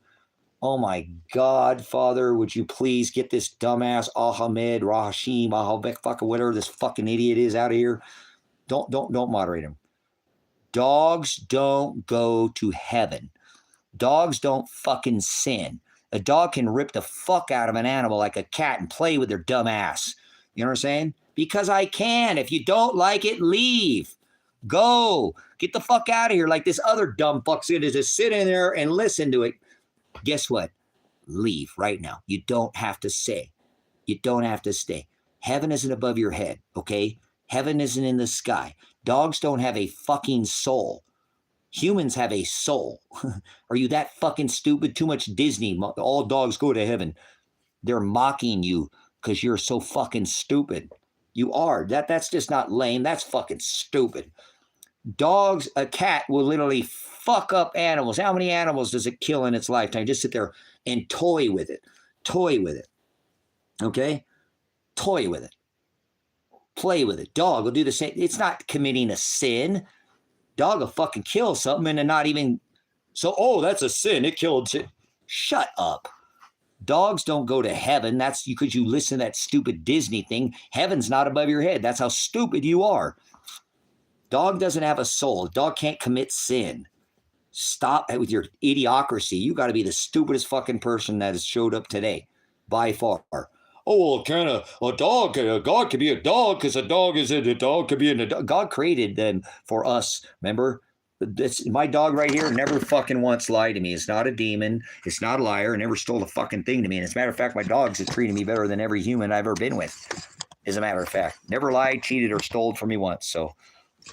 Oh my God, Father, would you please get this dumbass Ahmed, Rahashim, Ahabek, fucking whatever this fucking idiot is out of here. Don't moderate him. Dogs don't go to heaven. Dogs don't fucking sin. A dog can rip the fuck out of an animal like a cat and play with their dumb ass. You know what I'm saying? Because I can. If you don't like it, leave. Go. Get the fuck out of here like this other dumb fuck's going to just sit in there and listen to it. Guess what? Leave right now. You don't have to stay. You don't have to stay. Heaven isn't above your head, okay? Heaven isn't in the sky. Dogs don't have a fucking soul. Humans have a soul. Are you that fucking stupid? Too much Disney. All dogs go to heaven. They're mocking you because you're so fucking stupid. You are. That's just not lame. That's fucking stupid. Dogs, a cat will literally fuck up animals. How many animals does it kill in its lifetime? Just sit there and toy with it. Toy with it. Okay? Toy with it. Play with it. Dog will do the same. It's not committing a sin. Dog will fucking kill something and not even. So, oh, that's a sin. It killed. Shut up. Dogs don't go to heaven. That's because you listen to that stupid Disney thing. Heaven's not above your head. That's how stupid you are. Dog doesn't have a soul. Dog can't commit sin. Stop with your idiocracy. You got to be the stupidest fucking person that has showed up today, by far. Oh, well, kind of a dog could be a dog because a dog is a dog could be a dog. God created them for us. Remember, my dog right here never fucking once lied to me. It's not a demon. It's not a liar. It never stole a fucking thing to me. And as a matter of fact, my dogs have treated me better than every human I've ever been with. As a matter of fact, never lied, cheated, or stole from me once. So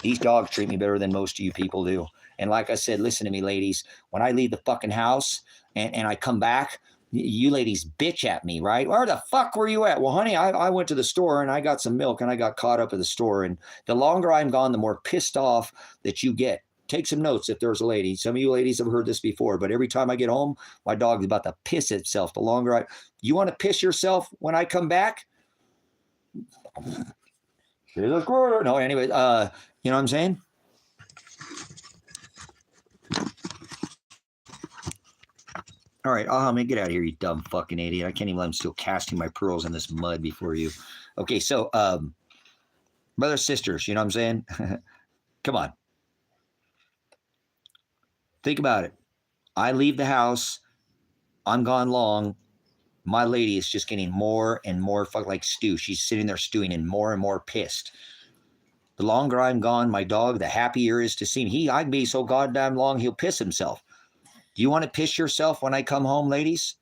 these dogs treat me better than most of you people do. And like I said, listen to me, ladies. When I leave the fucking house and I come back, you ladies bitch at me, right? Where the fuck were you at? Well, honey, I went to the store and I got some milk and I got caught up at the store. And the longer I'm gone, the more pissed off that you get. Take some notes if there's a lady. Some of you ladies have heard this before, but every time I get home, my dog is about to piss itself. The longer you want to piss yourself when I come back? No, anyway, you know what I'm saying? All right, let me get out of here, you dumb fucking idiot. I can't even let him still casting my pearls in this mud before you. Okay, so, brothers, sisters, you know what I'm saying? Come on. Think about it. I leave the house. I'm gone long. My lady is just getting more and more like stew. She's sitting there stewing and more pissed. The longer I'm gone, my dog, the happier is to see me. I'd be so goddamn long, he'll piss himself. Do you want to piss yourself when I come home, ladies?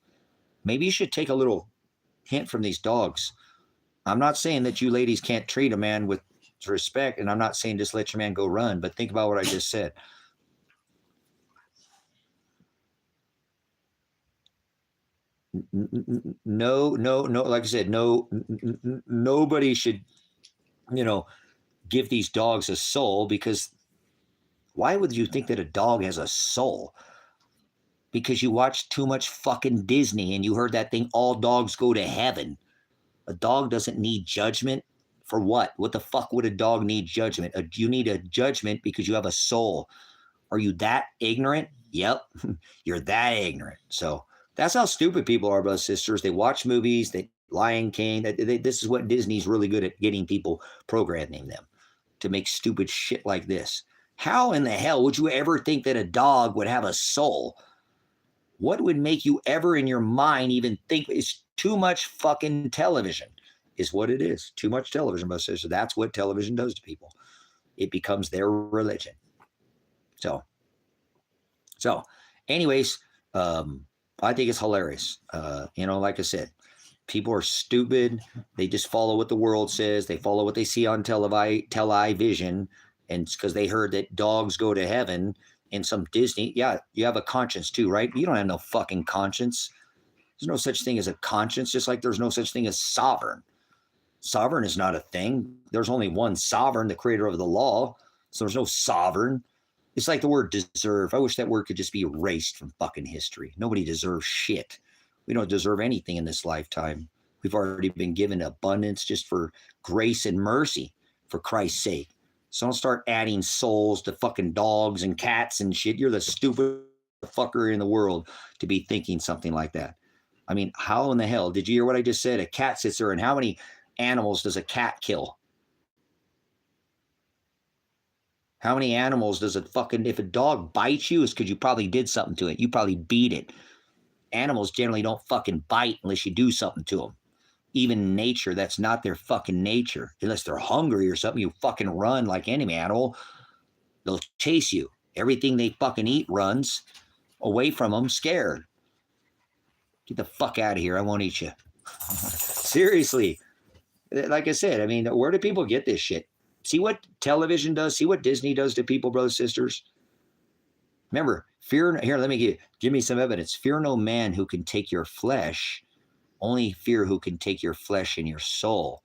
Maybe you should take a little hint from these dogs. I'm not saying that you ladies can't treat a man with respect, and I'm not saying just let your man go run, but think about what I just said. No, like I said, nobody should, give these dogs a soul, because why would you think that a dog has a soul? Because you watched too much fucking Disney and you heard that thing, all dogs go to heaven. A dog doesn't need judgment. For what? What the fuck would a dog need judgment? You need a judgment because you have a soul. Are you that ignorant? Yep, you're that ignorant. So that's how stupid people are, brothers and sisters. They watch movies, they Lion King. This is what Disney's really good at, getting people, programming them to make stupid shit like this. How in the hell would you ever think that a dog would have a soul? What would make you ever in your mind even think? It's too much fucking television, is what it is. Too much television, brothers and sisters. That's what television does to people. It becomes their religion. So, anyways, I think it's hilarious. Like I said, people are stupid. They just follow what the world says. They follow what they see on television, and it's because they heard that dogs go to heaven in some Disney. Yeah, you have a conscience too, right? You don't have no fucking conscience. There's no such thing as a conscience, just like there's no such thing as sovereign. Sovereign is not a thing. There's only one sovereign, the creator of the law. So there's no sovereign. It's like the word deserve. I wish that word could just be erased from fucking history. Nobody deserves shit. We don't deserve anything in this lifetime. We've already been given abundance just for grace and mercy, for Christ's sake. So don't start adding souls to fucking dogs and cats and shit. You're the stupid fucker in the world to be thinking something like that. I mean, how in the hell? Did you hear what I just said? A cat sits there, and how many animals does a cat kill? How many animals does it fucking, if a dog bites you, it's because you probably did something to it. You probably beat it. Animals generally don't fucking bite unless you do something to them. Even in nature, that's not their fucking nature. Unless they're hungry or something, you fucking run like any animal. They'll chase you. Everything they fucking eat runs away from them, scared. Get the fuck out of here. I won't eat you. Seriously. Like I said, I mean, where do people get this shit? See what television does? See what Disney does to people, brothers and sisters? Remember, fear. Here, let me give me some evidence. Fear no man who can take your flesh. Only fear who can take your flesh and your soul.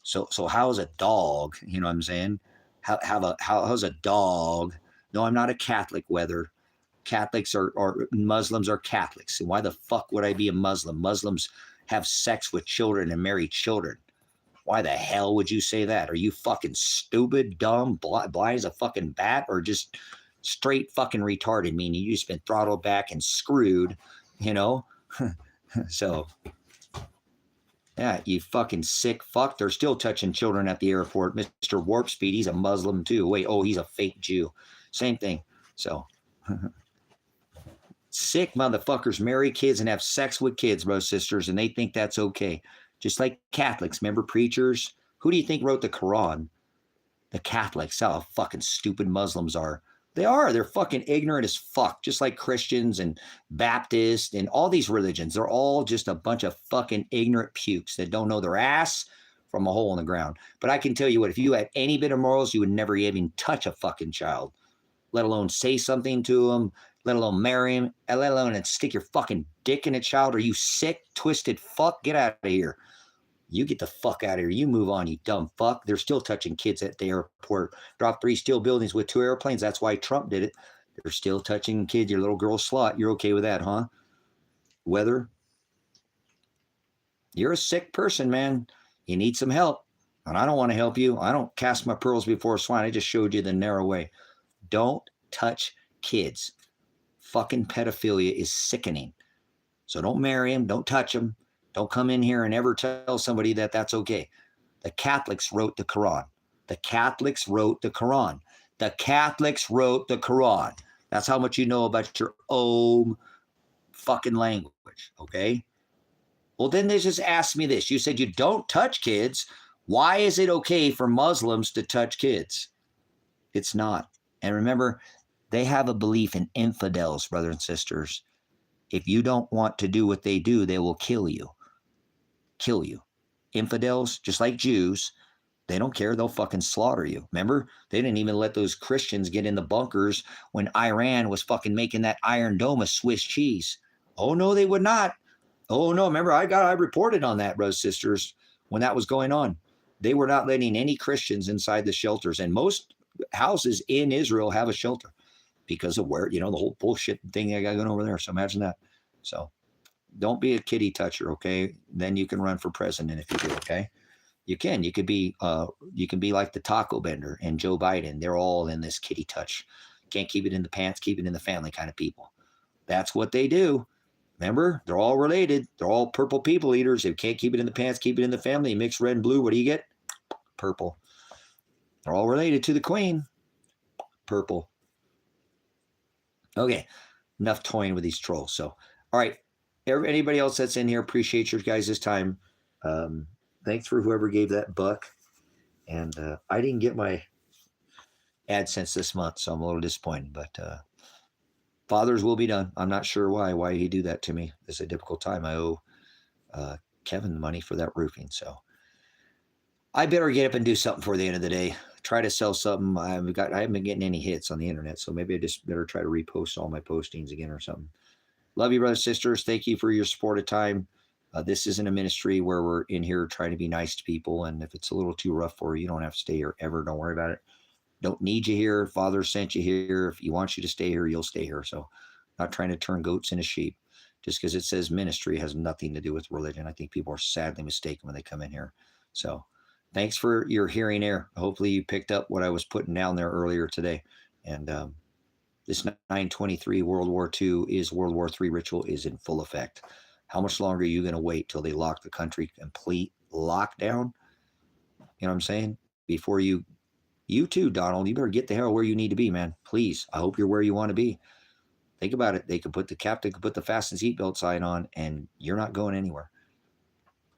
So how's a dog? You know what I'm saying? How's a dog? No, I'm not a Catholic. Whether Catholics or Muslims are Catholics. And why the fuck would I be a Muslim? Muslims have sex with children and marry children. Why the hell would you say that? Are you fucking stupid, dumb, blind as a fucking bat, or just straight fucking retarded, meaning you just been throttled back and screwed, So, yeah, you fucking sick fuck. They're still touching children at the airport. Mr. Warp Speed, he's a Muslim too. Wait, he's a fake Jew. Same thing. So, sick motherfuckers marry kids and have sex with kids, brothers and sisters, and they think that's okay. Just like Catholics, remember preachers? Who do you think wrote the Quran? The Catholics. How fucking stupid Muslims are. They are. They're fucking ignorant as fuck. Just like Christians and Baptists and all these religions. They're all just a bunch of fucking ignorant pukes that don't know their ass from a hole in the ground. But I can tell you what, if you had any bit of morals, you would never even touch a fucking child, let alone say something to them, let alone marry him, let alone stick your fucking dick in a child. Are you sick, twisted fuck? Get out of here. You get the fuck out of here. You move on, you dumb fuck. They're still touching kids at the airport. Drop 3 steel buildings with 2 airplanes. That's why Trump did it. They're still touching kids, your little girl slut. You're okay with that, huh? Weather? You're a sick person, man. You need some help. And I don't want to help you. I don't cast my pearls before swine. I just showed you the narrow way. Don't touch kids. Fucking pedophilia is sickening. So don't marry him. Don't touch him. Don't come in here and ever tell somebody that that's okay. The Catholics wrote the Quran. The Catholics wrote the Quran. The Catholics wrote the Quran. That's how much you know about your own fucking language, okay? Well, then they just asked me this. You said you don't touch kids. Why is it okay for Muslims to touch kids? It's not. And remember, they have a belief in infidels, brothers and sisters. If you don't want to do what they do, they will kill you. Kill you. Infidels, just like Jews, they don't care. They'll fucking slaughter you. Remember? They didn't even let those Christians get in the bunkers when Iran was fucking making that Iron Dome of Swiss cheese. Oh, no, they would not. Oh, no. Remember, I reported on that, brothers and sisters, when that was going on. They were not letting any Christians inside the shelters. And most houses in Israel have a shelter because of where, the whole bullshit thing I got going over there. So imagine that. So don't be a kitty toucher, okay? Then you can run for president if you do, okay? You can. You could be like the taco bender and Joe Biden. They're all in this kitty touch. Can't keep it in the pants, keep it in the family kind of people. That's what they do. Remember, they're all related. They're all purple people eaters. They can't keep it in the pants, keep it in the family. You mix red and blue, what do you get? Purple. They're all related to the queen. Purple. Okay, enough toying with these trolls. So, all right, anybody else that's in here, appreciate your guys' time. Thanks for whoever gave that $1. And I didn't get my AdSense this month, so I'm a little disappointed. But fathers will be done. I'm not sure why he do that to me. It's a difficult time. I owe Kevin the money for that roofing, so I better get up and do something for the end of the day. Try to sell something. I haven't been getting any hits on the internet, so maybe I just better try to repost all my postings again or something. Love you, brothers and sisters. Thank you for your support of time. This isn't a ministry where we're in here trying to be nice to people, and if it's a little too rough for you, you don't have to stay here ever. Don't worry about it. Don't need you here. Father sent you here. If he wants you to stay here, you'll stay here. So not trying to turn goats into sheep. Just because it says ministry has nothing to do with religion. I think people are sadly mistaken when they come in here. So thanks for your hearing there. Hopefully you picked up what I was putting down there earlier today. And this 923 World War II is World War III ritual is in full effect. How much longer are you going to wait till they lock the country complete lockdown? You know what I'm saying? Before you too, Donald, you better get the hell where you need to be, man. Please. I hope you're where you want to be. Think about it. They could put the captain could put the fasten seatbelt sign on and you're not going anywhere.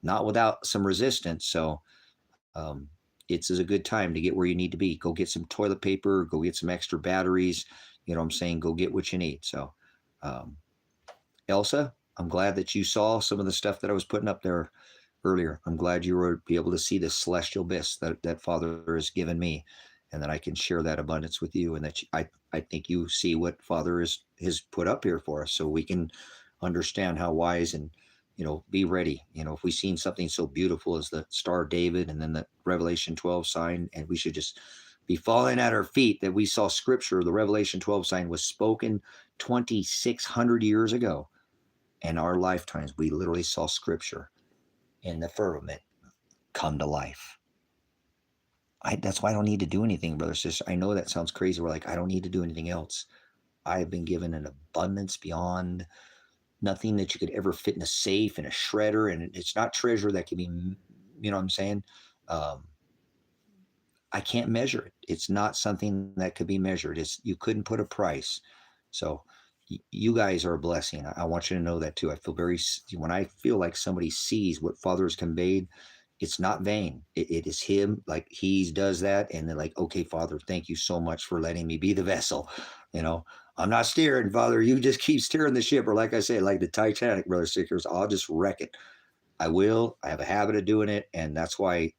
Not without some resistance. So it's a good time to get where you need to be. Go get some toilet paper, go get some extra batteries. You know what I'm saying? Go get what you need. So Elsa, I'm glad that you saw some of the stuff that I was putting up there earlier. I'm glad you were able to see the celestial abyss that Father has given me, and that I can share that abundance with you, and that I think you see what Father has put up here for us, so we can understand how wise and be ready. If we've seen something so beautiful as the Star of David and then the Revelation 12 sign, and we should just be falling at our feet that we saw Scripture. The Revelation 12 sign was spoken 2,600 years ago. In our lifetimes, we literally saw Scripture in the firmament come to life. That's why I don't need to do anything, brother, sister. I know that sounds crazy. We're like, I don't need to do anything else. I have been given an abundance beyond nothing that you could ever fit in a safe and a shredder. And it's not treasure that can be, you know what I'm saying? I can't measure it. It's not something that could be measured. You couldn't put a price. So you guys are a blessing. I want you to know that too. I feel when I feel like somebody sees what Father has conveyed, it's not vain. It is him. Like he does that. And they're like, okay, Father, thank you so much for letting me be the vessel. I'm not steering, Father. You just keep steering the ship. Or like I say, like the Titanic, brother stickers, I'll just wreck it. I will. I have a habit of doing it. And that's why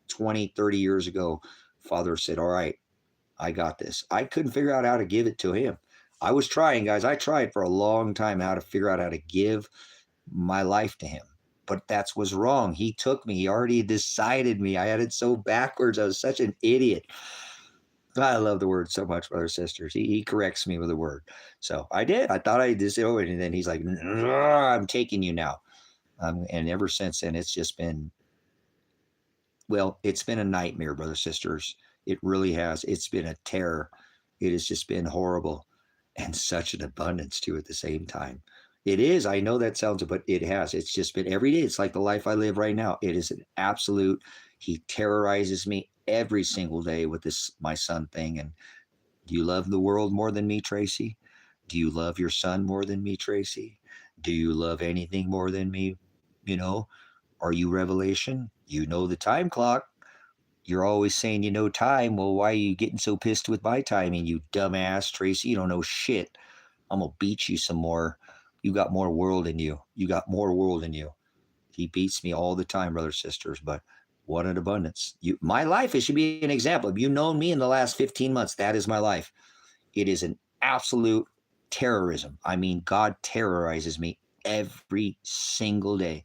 20, 30 years ago, Father said, all right, I got this. I couldn't figure out how to give it to him. I was trying, guys. I tried for a long time how to figure out how to give my life to him. But that was wrong. He took me. He already decided me. I had it so backwards. I was such an idiot. I love the word so much, brothers and sisters. He corrects me with a word. So I did. I thought I did. And then he's like, I'm taking you now. And ever since then, it's just been, it's been a nightmare, brothers and sisters. It really has. It's been a terror. It has just been horrible and such an abundance too at the same time. It is. I know that sounds, but it has. It's just been every day. It's like the life I live right now. It is an absolute. He terrorizes me every single day with this my son thing. And do you love the world more than me, Tracy? Do you love your son more than me, Tracy? Do you love anything more than me? You know, are you Revelation? You know the time clock. You're always saying you know time. Well, why are you getting so pissed with my timing, you dumbass, Tracy? You don't know shit. I'm going to beat you some more. You got more world in you. You got more world in you. He beats me all the time, brothers, sisters, but what an abundance. My life, it should be an example. If you've known me in the last 15 months, that is my life. It is an absolute terrorism. I mean, God terrorizes me every single day.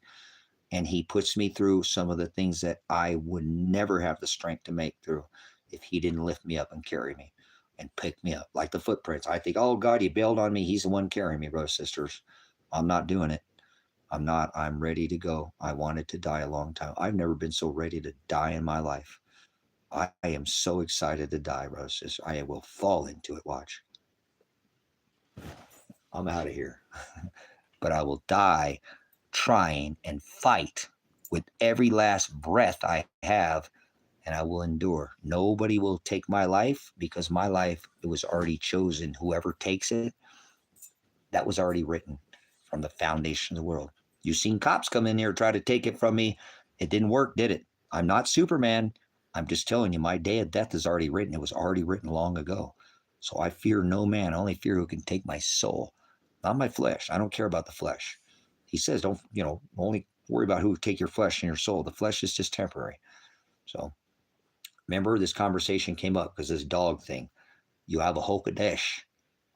And he puts me through some of the things that I would never have the strength to make through if he didn't lift me up and carry me and pick me up. Like the footprints. I think, oh God, he bailed on me. He's the one carrying me, brothers, sisters. I'm not doing it. I'm not. I'm ready to go. I wanted to die a long time. I've never been so ready to die in my life. I am so excited to die, brothers, sisters. I will fall into it. Watch. I'm out of here. But I will die trying and fight with every last breath I have, and I will endure. Nobody will take my life because my life, it was already chosen. Whoever takes it, that was already written from the foundation of the world. You've seen cops come in here try to take it from me. It didn't work, did it? I'm not Superman. I'm just telling you, my day of death is already written. It was already written long ago. So I fear no man. I only fear who can take my soul, not my flesh. I don't care about the flesh. He says, don't, only worry about who will take your flesh and your soul. The flesh is just temporary. So remember, this conversation came up because this dog thing. You have a Hokadesh,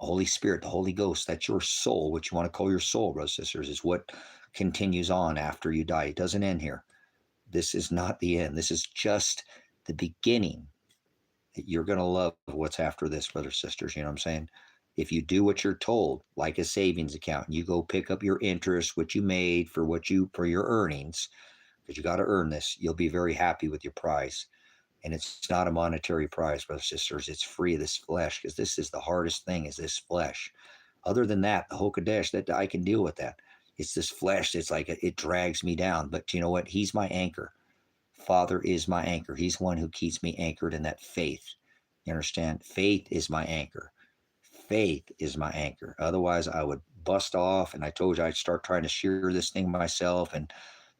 a Holy Spirit, the Holy Ghost. That's your soul, what you want to call your soul, brothers and sisters, is what continues on after you die. It doesn't end here. This is not the end. This is just the beginning. You're going to love what's after this, brothers and sisters. You know what I'm saying? If you do what you're told, like a savings account, and you go pick up your interest, what you made for your earnings, because you got to earn this, you'll be very happy with your prize. And it's not a monetary prize, brothers and sisters. It's free of this flesh, because this is the hardest thing, is this flesh. Other than that, the Hokadesh, that I can deal with that. It's this flesh that's like, it drags me down. But you know what? He's my anchor. Father is my anchor. He's one who keeps me anchored in that faith. You understand? Faith is my anchor. Faith is my anchor. Otherwise, I would bust off. And I told you I'd start trying to shear this thing myself. And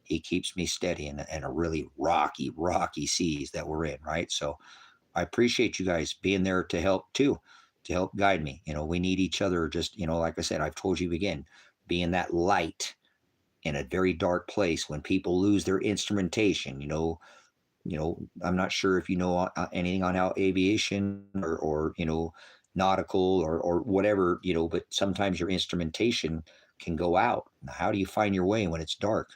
he keeps me steady in a really rocky seas that we're in, right? So I appreciate you guys being there to help too, to help guide me. We need each other. Just, like I said, I've told you again, being that light in a very dark place when people lose their instrumentation. I'm not sure if you know anything on how aviation or nautical or whatever, but sometimes your instrumentation can go out. How do you find your way when it's dark?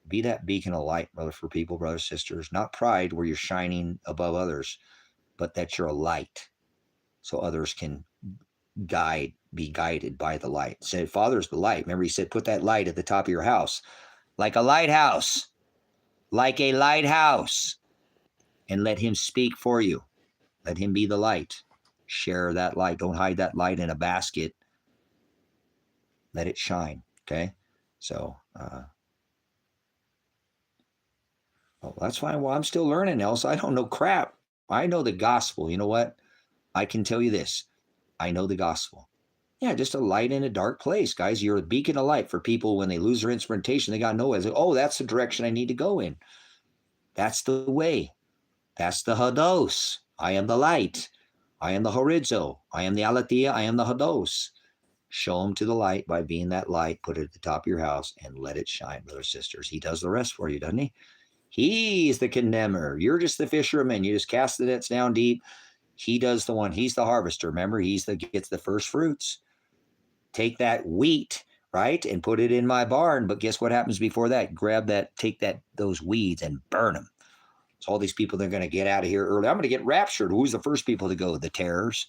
Be that beacon of light, brother, for people, brothers, sisters. Not pride where you're shining above others, but that you're a light so others can be guided by the light. Said, Father's the light. Remember, he said, put that light at the top of your house, like a lighthouse, and let him speak for you. Let him be the light. Share that light. Don't hide that light in a basket. Let it shine. Okay. So, that's fine. Well, I'm still learning, else I don't know crap. I know the gospel. You know what? I can tell you this. I know the gospel. Yeah, just a light in a dark place, guys. You're a beacon of light for people when they lose their instrumentation. They got to know it. Oh, that's the direction I need to go in. That's the way. That's the hados. I am the light. I am the horizo. I am the aletheia. I am the hados. Show them to the light by being that light. Put it at the top of your house and let it shine, brothers and sisters. He does the rest for you, doesn't he? He's the condemner. You're just the fisherman. You just cast the nets down deep. He does the one. He's the harvester. Remember, gets the first fruits. Take that wheat, right, and put it in my barn. But guess what happens before that? Take those weeds and burn them. So all these people, they're going to get out of here early. I'm going to get raptured. Who's the first people to go? The terrors.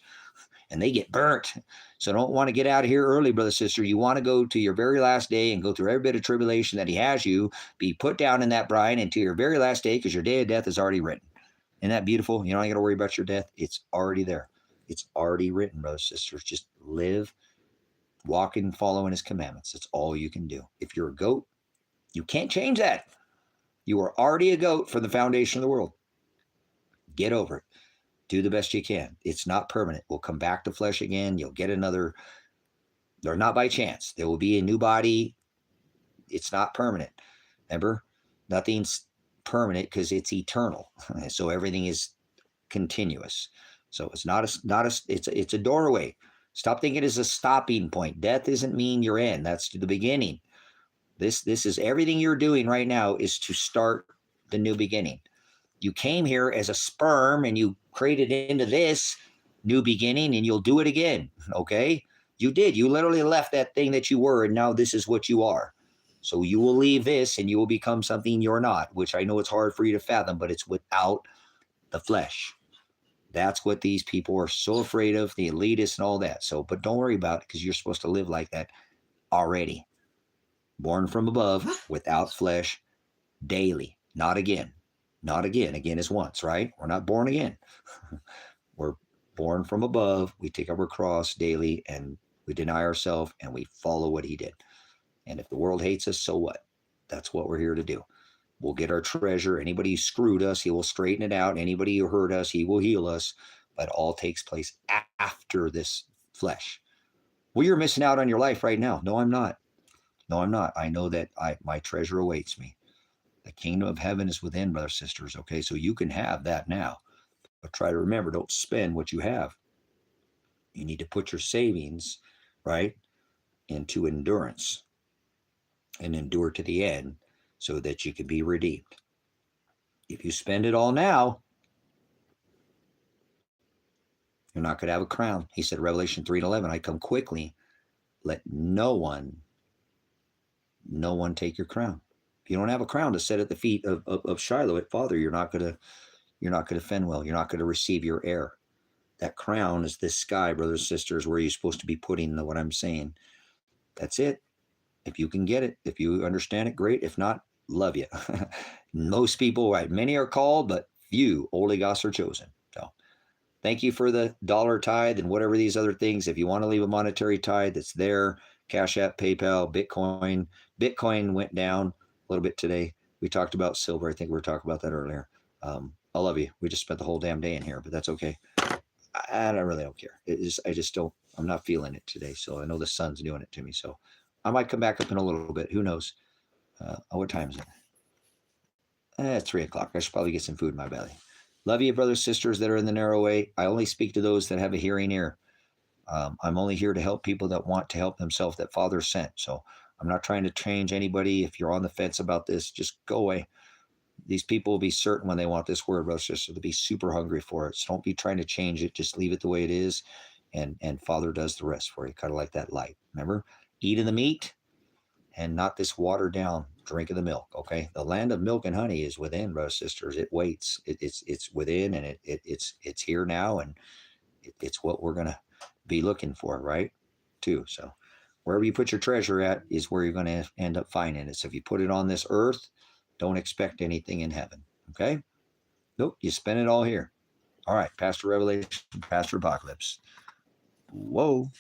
And they get burnt. So don't want to get out of here early, brother, sister. You want to go to your very last day and go through every bit of tribulation that he has you, be put down in that brine until your very last day, because your day of death is already written. Isn't that beautiful? You don't got to worry about your death. It's already there. It's already written, brothers and sisters. Just live, walk and follow in his commandments. That's all you can do. If you're a goat, you can't change that. You are already a goat for the foundation of the world. Get over it. Do the best you can. It's not permanent. We'll come back to flesh again. You'll get another. They're not by chance. There will be a new body It's not permanent. Remember, nothing's permanent because it's eternal. So everything is continuous. So it's it's a doorway. Stop thinking it's a stopping point. Death doesn't mean your end. That's the beginning. This is everything you're doing right now is to start the new beginning. You came here as a sperm and you created into this new beginning, and you'll do it again. Okay? You did. You literally left that thing that you were, and now this is what you are. So you will leave this and you will become something you're not, which I know it's hard for you to fathom, but it's without the flesh. That's what these people are so afraid of, the elitists and all that. So, but don't worry about it because you're supposed to live like that already. Born from above, without flesh, daily. Not again. Not again. Again is once, right? We're not born again. We're born from above. We take up our cross daily and we deny ourselves and we follow what he did. And if the world hates us, so what? That's what we're here to do. We'll get our treasure. Anybody who screwed us, he will straighten it out. Anybody who hurt us, he will heal us. But all takes place after this flesh. Well, you're missing out on your life right now. No, I'm not. No, I'm not. I know that my treasure awaits me. The kingdom of heaven is within, brothers and sisters. Okay, so you can have that now. But try to remember, don't spend what you have. You need to put your savings, right, into endurance and endure to the end so that you can be redeemed. If you spend it all now, you're not going to have a crown. He said, Revelation 3:11, I come quickly. Let no one take your crown. If you don't have a crown to set at the feet of Shiloh at Father, you're not going to fend well. You're not going to receive your heir. That crown is this sky, brothers and sisters, where you're supposed to be putting what I'm saying. That's it. If you can get it, if you understand it, great. If not, love you. Most people, right? Many are called, but few, oligos, are chosen. So thank you for the dollar tithe and whatever these other things. If you want to leave a monetary tithe, it's there. Cash App, PayPal, Bitcoin. Bitcoin went down a little bit today. We talked about silver. I think we were talking about that earlier. I love you. We just spent the whole damn day in here, but that's okay. I really don't care. I just don't. I'm not feeling it today. So I know the sun's doing it to me. So I might come back up in a little bit. Who knows? What time is it? It's 3:00. I should probably get some food in my belly. Love you, brothers, sisters that are in the narrow way. I only speak to those that have a hearing ear. I'm only here to help people that want to help themselves, that Father sent. So I'm not trying to change anybody. If you're on the fence about this, just go away. These people will be certain when they want this word, brothers, sisters, to be super hungry for it. So don't be trying to change it. Just leave it the way it is. And Father does the rest for you, kind of like that light. Remember, eat of the meat and not this watered down drink of the milk. Okay, the land of milk and honey is within, brothers, sisters. It waits. It's within, and it's here now, and it's what we're gonna be looking for, right? Too. So wherever you put your treasure at is where you're going to end up finding it. So if you put it on this earth, don't expect anything in heaven. Okay? Nope, you spend it all here. All right, Pastor Revelation, Pastor Apocalypse. Whoa.